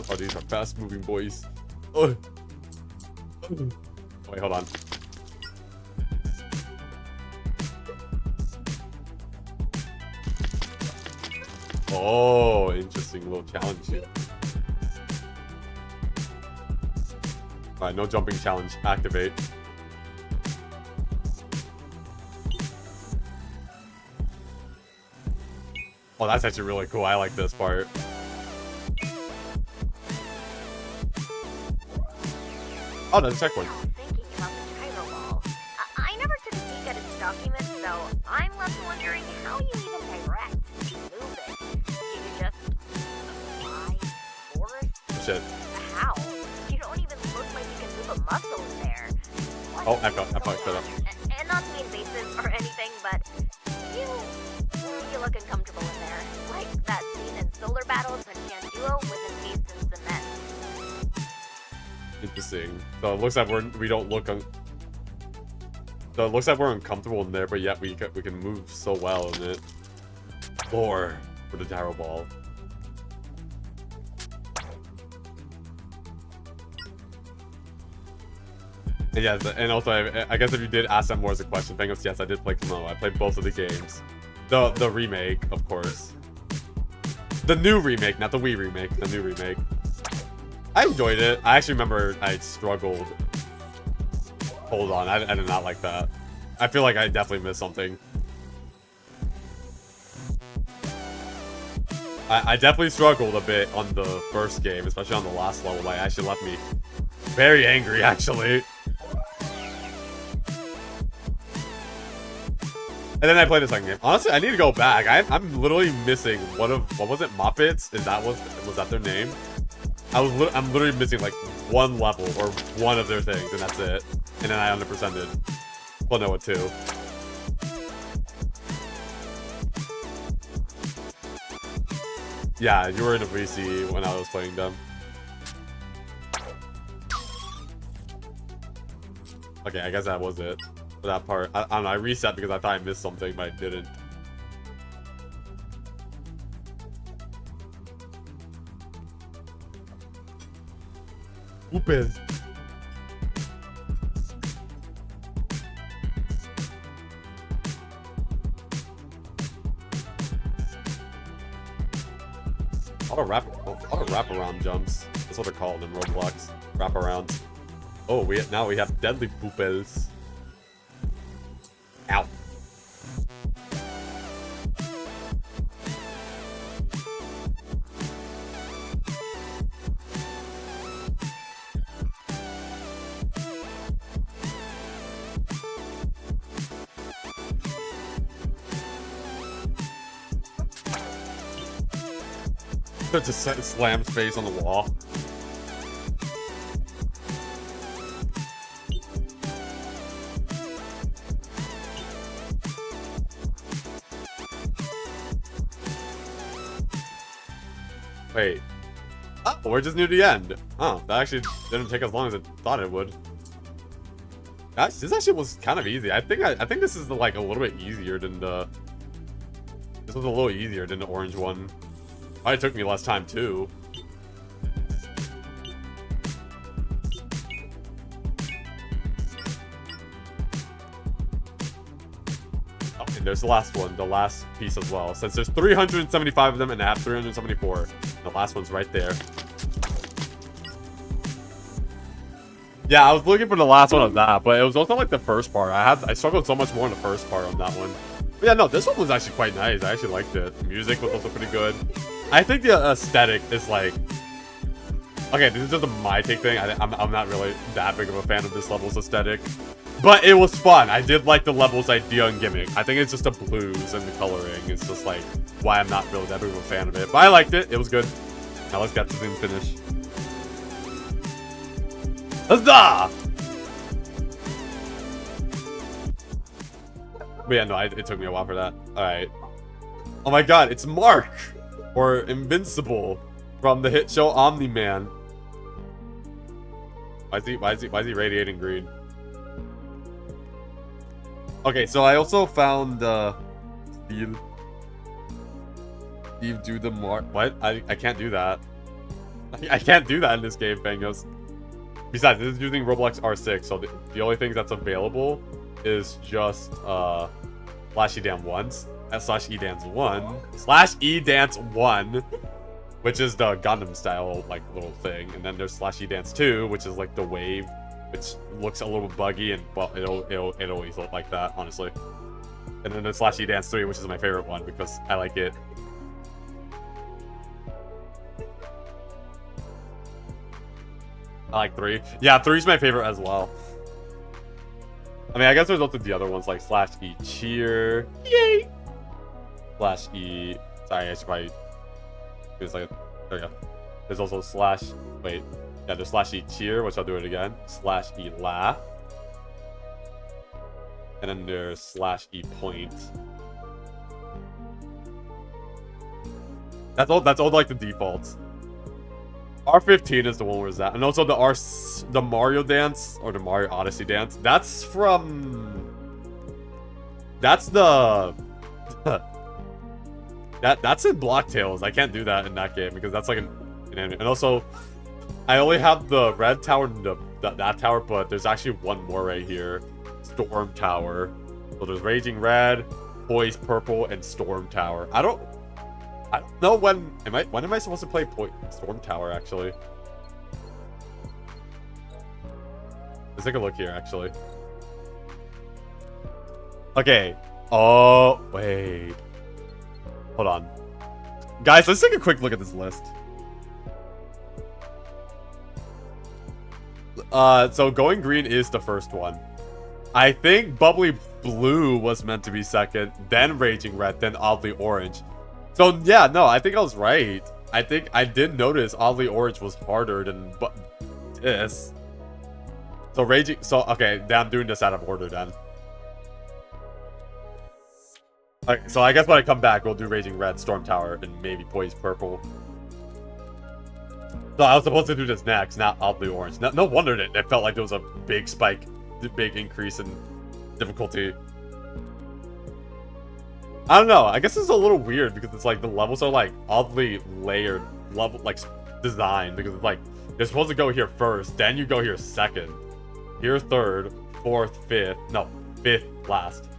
Oh, these are fast-moving boys. Oh. Wait, hold on. Oh, interesting little challenge here. Alright, no jumping challenge. Activate. Oh, that's actually really cool. I like this part. Oh, that's a checkpoint. Thinking about the gyro ball. I never took a peek at its documents, so I'm left wondering how you even direct, move it. Do you just fly, force? Shit. How? You don't even look like you can move a muscle in there. Oh, I fucked that up. And not to be invasive or anything, but you look uncomfortable in there. Like that scene in Solar Battles when you can't duo with encased in cement. Interesting. So it looks like we don't look so it looks like we're uncomfortable in there, but yet we can move so well in it. Or for the gyro ball. And yeah, and also I guess if you did ask that more as a question, Bangos, yes, I did play Klonoa. I played both of the games. The remake, of course. The new remake, not the Wii remake, the new remake. I enjoyed it. I actually remember I struggled. Hold on, I did not like that. I feel like I definitely missed something. I definitely struggled a bit on the first game, especially on the last level. Like, actually left me very angry, actually. And then I played the second game. Honestly, I need to go back. I'm literally missing what was it? Muppets? Was that their name? I'm literally missing like one level or one of their things, and that's it. And then I 100%ed. Well, no, 2. Yeah, you were in a VC when I was playing them. Okay, I guess that was it for that part. I don't know, I reset because I thought I missed something, but I didn't. Oopers. A lot of wraparound jumps. That's what they're called in Roblox. Wraparounds. Oh, now we have deadly poopels. Just slams face on the wall. Wait. Oh, we're just near the end. Oh, that actually didn't take as long as I thought it would. Guys, this actually was kind of easy. I think this is like a little bit easier than the. This was a little easier than the orange one. Probably took me less time too. Oh, and there's the last one, the last piece as well. Since there's 375 of them and I have 374. The last one's right there. Yeah, I was looking for the last one of that, but it was also like the first part. I struggled so much more in the first part on that one. But yeah, no, this one was actually quite nice. I actually liked it. The music was also pretty good. I think the aesthetic is like... Okay, this is just a my take thing. I'm not really that big of a fan of this level's aesthetic. But it was fun. I did like the level's idea and gimmick. I think it's just the blues and the coloring. It's just like why I'm not really that big of a fan of it. But I liked it. It was good. Now let's get to the finish. Huzzah! But yeah, no, it took me a while for that. Alright. Oh my god, it's Mark! Or Invincible from the hit show Omni-Man. Why is he radiating green? Okay, so I also found Steve do the Mark. What? I can't do that. I can't do that in this game, Fangos. Besides, this is using Roblox R6, so the only thing that's available is just slash edance 1 slash edance 1 slash edance 1, which is the Gundam style like little thing, and then there's slash edance 2, which is like the wave, which looks a little buggy, and well, it always look like that, honestly. And then there's slash edance 3, which is my favorite one because I like it. I like 3. Yeah, 3's my favorite as well. I mean, I guess there's also the other ones like slash E cheer. Yay! Slash E. Sorry, I should probably do this like a, there we go. There's also slash. Wait. Yeah, there's slash E cheer, which I'll do it again. Slash E laugh. And then there's slash E point. That's all like the defaults. R15 is the one where it's at. And also the Mario dance, or the Mario Odyssey dance. That's from... That's the... that's in Block Tales. I can't do that in that game because that's like an anime. And also, I only have the red tower and that tower, but there's actually one more right here. Storm Tower. So there's Raging Red, Poise Purple, and Storm Tower. I don't know when am I supposed to play Storm Tower actually. Let's take a look here actually. Okay. Oh wait. Hold on. Guys, let's take a quick look at this list. So Going Green is the first one. I think Bubbly Blue was meant to be second, then Raging Red, then Oddly Orange. So yeah, no, I think I was right. I think I did notice Oddly Orange was harder than this. So okay, then I'm doing this out of order then. Okay, so I guess when I come back, we'll do Raging Red, Storm Tower, and maybe Poise Purple. So I was supposed to do this next, not Oddly Orange. No wonder it felt like there was a big spike, big increase in difficulty. I don't know. I guess it's a little weird because it's like the levels are like oddly layered level, like designed, because it's like you're supposed to go here first, then you go here second, here third, fourth, fifth. No, fifth last.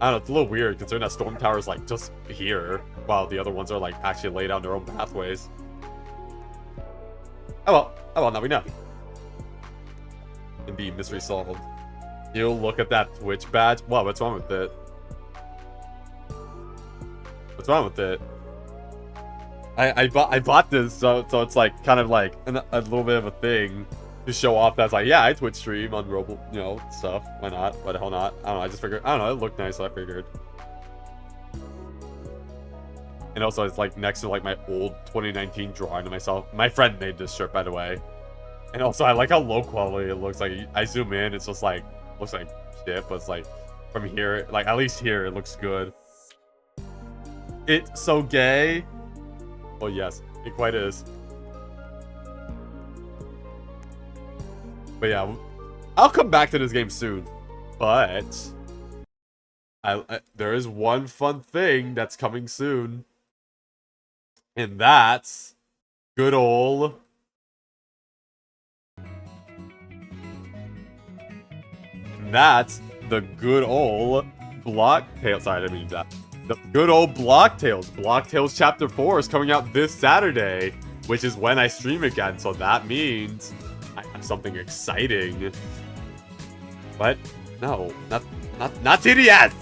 I don't know. It's a little weird considering that Storm Tower is like just here, while the other ones are like actually laid out their own pathways. Oh well, now we know. Indeed, mystery solved. You look at that Twitch badge. Wow, what's wrong with it? What's wrong with it? I bought this, so it's like kind of like a little bit of a thing to show off. That's like, yeah, I Twitch stream on Roblox, you know, stuff. Why not? Why the hell not? I don't know. I just figured. I don't know. It looked nice, so I figured. And also it's like next to like my old 2019 drawing of myself. My friend made this shirt, by the way. And also I like how low quality it looks. Like I zoom in, it's just like looks like shit, but it's like from here, like at least here it looks good. It's so gay. Oh yes, it quite is. But yeah, I'll come back to this game soon. But there is one fun thing that's coming soon. And that's good old the good old Blocktails. Sorry, I didn't mean that. The good old Blocktails. Blocktails Chapter 4 is coming out this Saturday, which is when I stream again. So that means I have something exciting. But no, not TDS.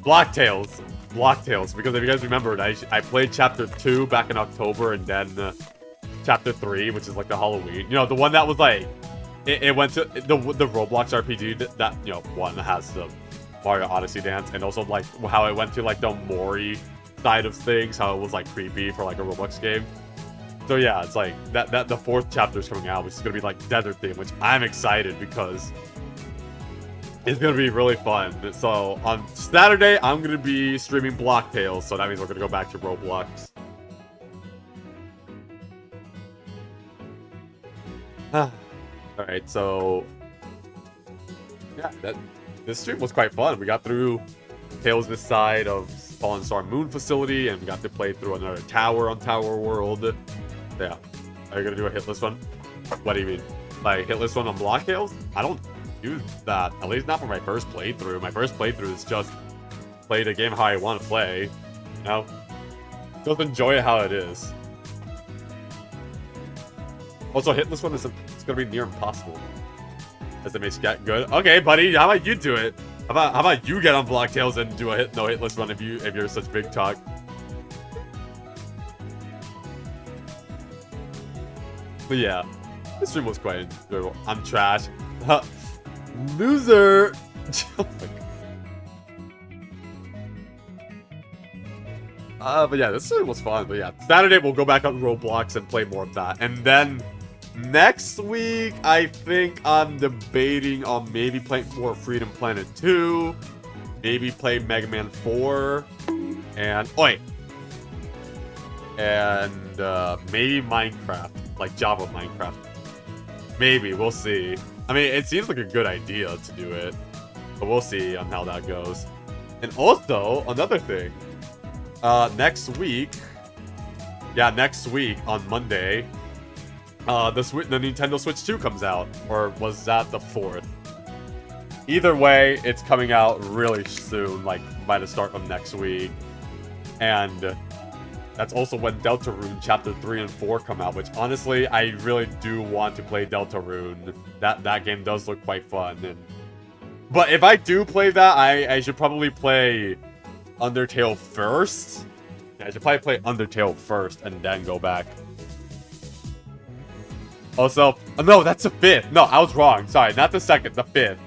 Blocktails. Blocktails. Because if you guys remembered, I played Chapter 2 back in October, and then Chapter 3, which is like the Halloween. You know, the one that was like it went to the Roblox RPG that you know, one that has the Mario Odyssey dance, and also like how it went to like the Mori side of things, how it was like creepy for like a Roblox game. So yeah, it's like that the 4th chapter is coming out, which is gonna be like desert theme, which I'm excited because it's gonna be really fun. So on Saturday, I'm gonna be streaming Blocktails, so that means we're gonna go back to Roblox. Alright, so yeah, this stream was quite fun. We got through Tails this side of Fallen Star Moon facility, and we got to play through another tower on Tower World. Yeah. Are you gonna do a hitless one? What do you mean? Like hitless one on Blocktails? I don't do that. At least not for my first playthrough. My first playthrough is just play the game how I want to play. You know? Just enjoy it how it is. Also, hitless one is it's gonna be near impossible. As it makes get good. Okay, buddy, how about you do it? How about you get on Blocktails and do a no hitless run if you're such big talk. But yeah, this stream was quite enjoyable. I'm trash. Loser. But yeah, this stream was fun. But yeah, Saturday we'll go back on Roblox and play more of that, and then next week, I think I'm debating on maybe playing more Freedom Planet 2, maybe play Mega Man 4, and maybe Minecraft, like Java Minecraft. Maybe, we'll see. I mean, it seems like a good idea to do it, but we'll see on how that goes. And also, another thing, next week on Monday, the Nintendo Switch 2 comes out, or was that the 4th? Either way, it's coming out really soon, like by the start of next week. And that's also when Deltarune Chapter 3 and 4 come out, which honestly, I really do want to play Deltarune. That game does look quite fun. But if I do play that, I should probably play Undertale first. Yeah, I should probably play Undertale first and then go back. Also, oh no, that's the 5th. No, I was wrong. Sorry, not the 2nd, the 5th.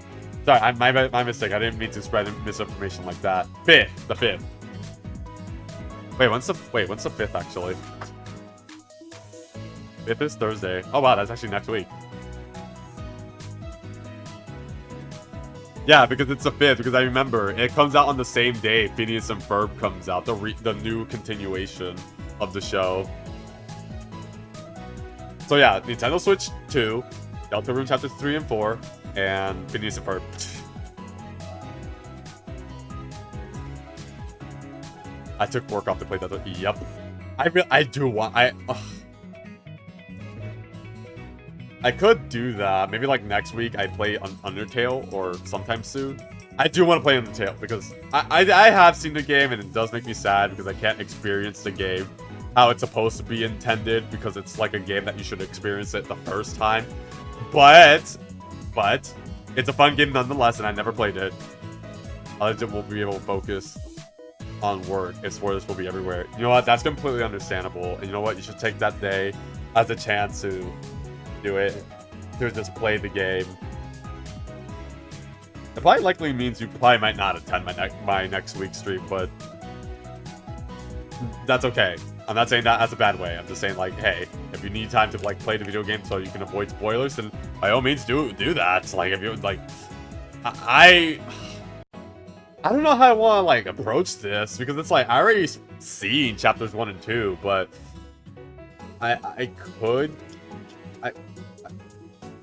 Sorry, my mistake. I didn't mean to spread misinformation like that. The 5th. Wait, when's the 5th actually? 5th is Thursday. Oh wow, that's actually next week. Yeah, because it's the 5th, because I remember it comes out on the same day Phineas and Ferb comes out, the new continuation of the show. So yeah, Nintendo Switch 2, Deltarune Chapter 3 and 4, and Phineas and Ferb. I took work off to play that. Yep. I do want... I could do that. Maybe like next week I play Undertale or sometime soon. I do want to play Undertale because I have seen the game and it does make me sad because I can't experience the game how it's supposed to be intended, because it's like a game that you should experience it the first time. But it's a fun game nonetheless, and I never played it. I won't be able to focus on work if spoilers will be everywhere. You know what? That's completely understandable. And you know what? You should take that day as a chance to do it, to just play the game. It probably likely means you probably might not attend my next week's stream, but that's okay. I'm not saying that that's a bad way. I'm just saying, like, hey, if you need time to, like, play the video game so you can avoid spoilers, then by all means do that. Like, if you, like, I don't know how I want to, like, approach this, because it's like, I already seen chapters 1 and 2, but I could...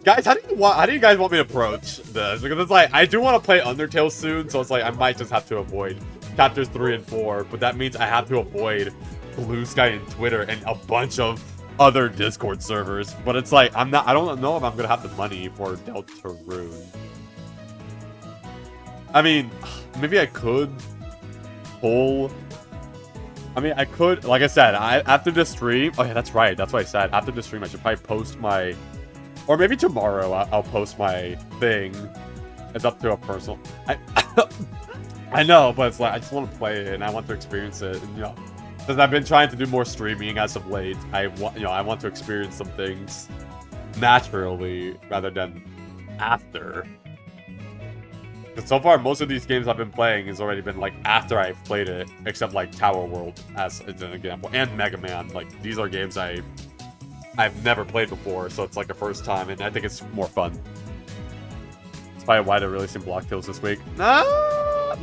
Guys, how do you guys want me to approach this? Because it's like, I do want to play Undertale soon, so it's like, I might just have to avoid chapters 3 and 4, but that means I have to avoid Blue Sky and Twitter and a bunch of other Discord servers. But it's like, I don't know if I'm gonna have the money for Deltarune. I mean, maybe I could pull... I mean, I could, like I said, after the stream... Oh yeah, that's right, that's what I said. After the stream, I should probably post my... Or maybe tomorrow I'll post my thing. It's up to a personal... I know, but it's like, I just want to play it and I want to experience it. And, you know, because I've been trying to do more streaming as of late, I want to experience some things naturally rather than after. Because so far, most of these games I've been playing has already been like after I've played it, except like Tower World as an example, and Mega Man. Like, these are games I've never played before, so it's like a first time, and I think it's more fun. It's probably why they're releasing Block Tales this week.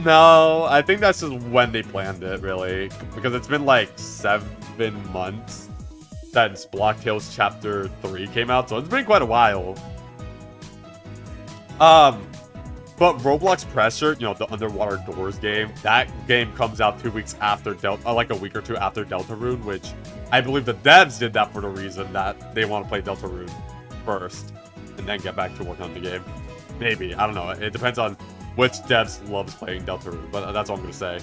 No, I think that's just when they planned it, really. Because it's been like 7 months since Block Tales Chapter 3 came out, so it's been quite a while. But Roblox Pressure, you know, the Underwater Doors game, that game comes out 2 weeks after like a week or two after Deltarune, which I believe the devs did that for the reason that they want to play Deltarune first and then get back to work on the game. Maybe, I don't know. It depends on which devs loves playing Deltarune, but that's all I'm gonna say.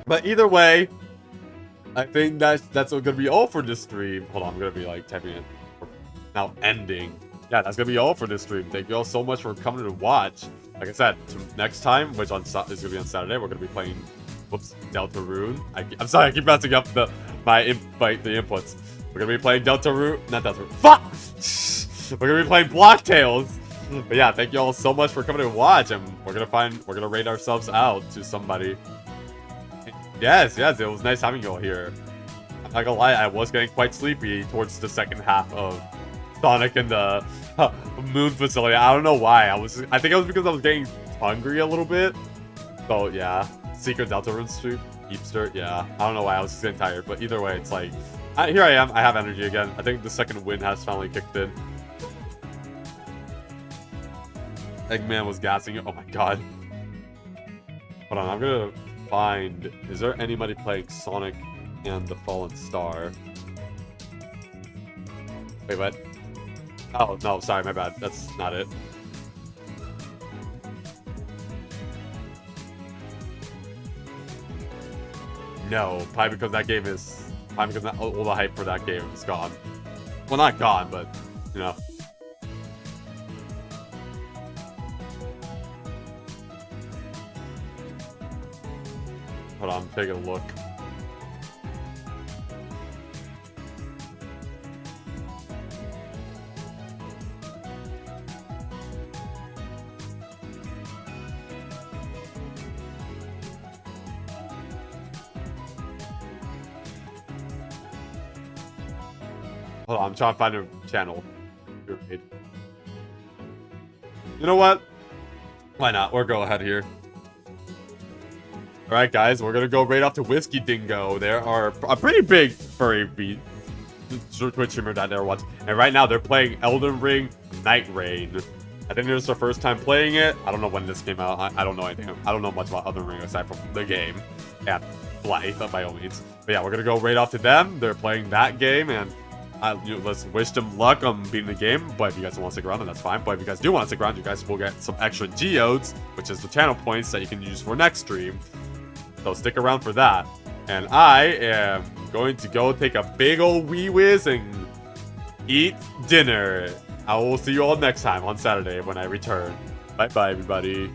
But either way, I think that's gonna be all for this stream. Hold on, I'm gonna be like typing it now, ending. Yeah, that's gonna be all for this stream. Thank you all so much for coming to watch. Like I said, next time, which is gonna be on Saturday, we're gonna be playing, whoops, Deltarune. I'm sorry, I keep messing up the inputs. We're gonna be playing Deltarune, not Deltarune. Fuck! We're gonna be playing Block Tales. But yeah, thank you all so much for coming to watch, and we're gonna rate ourselves out to somebody. Yes, it was nice having you all here. I'm not gonna lie, I was getting quite sleepy towards the second half of Sonic and the Moon Facility. I don't know why. I think it was because I was getting hungry a little bit. So yeah, Secret Deltarune stream, Heapster. Yeah, I don't know why. I was just getting tired. But either way, it's like, here I am. I have energy again. I think the second win has finally kicked in. Eggman was gassing it. Oh my god. Hold on, I'm gonna find... Is there anybody playing Sonic and the Fallen Star? Wait, what? Oh, no, sorry, my bad. That's not it. No, probably because that game is... Probably because all the hype for that game is gone. Well, not gone, but, you know. Hold on, I'm taking a look. Hold on, I'm trying to find a channel. You know what? Why not? Or go ahead here. Alright guys, we're gonna go right off to Whiskey Dingo. There are a pretty big furry Twitch streamer that they're watching. And right now they're playing Elden Ring Night Rain. I think this is their first time playing it. I don't know when this came out. I don't know anything. I don't know much about Elden Ring aside from the game. And Blythe, by all means. But yeah, we're gonna go right off to them. They're playing that game, and let's wish them luck on beating the game. But if you guys don't want to stick around, then that's fine. But if you guys do want to stick around, you guys will get some extra geodes, which is the channel points that you can use for next stream. So stick around for that. And I am going to go take a big old wee whiz and eat dinner. I will see you all next time on Saturday when I return. Bye bye, everybody.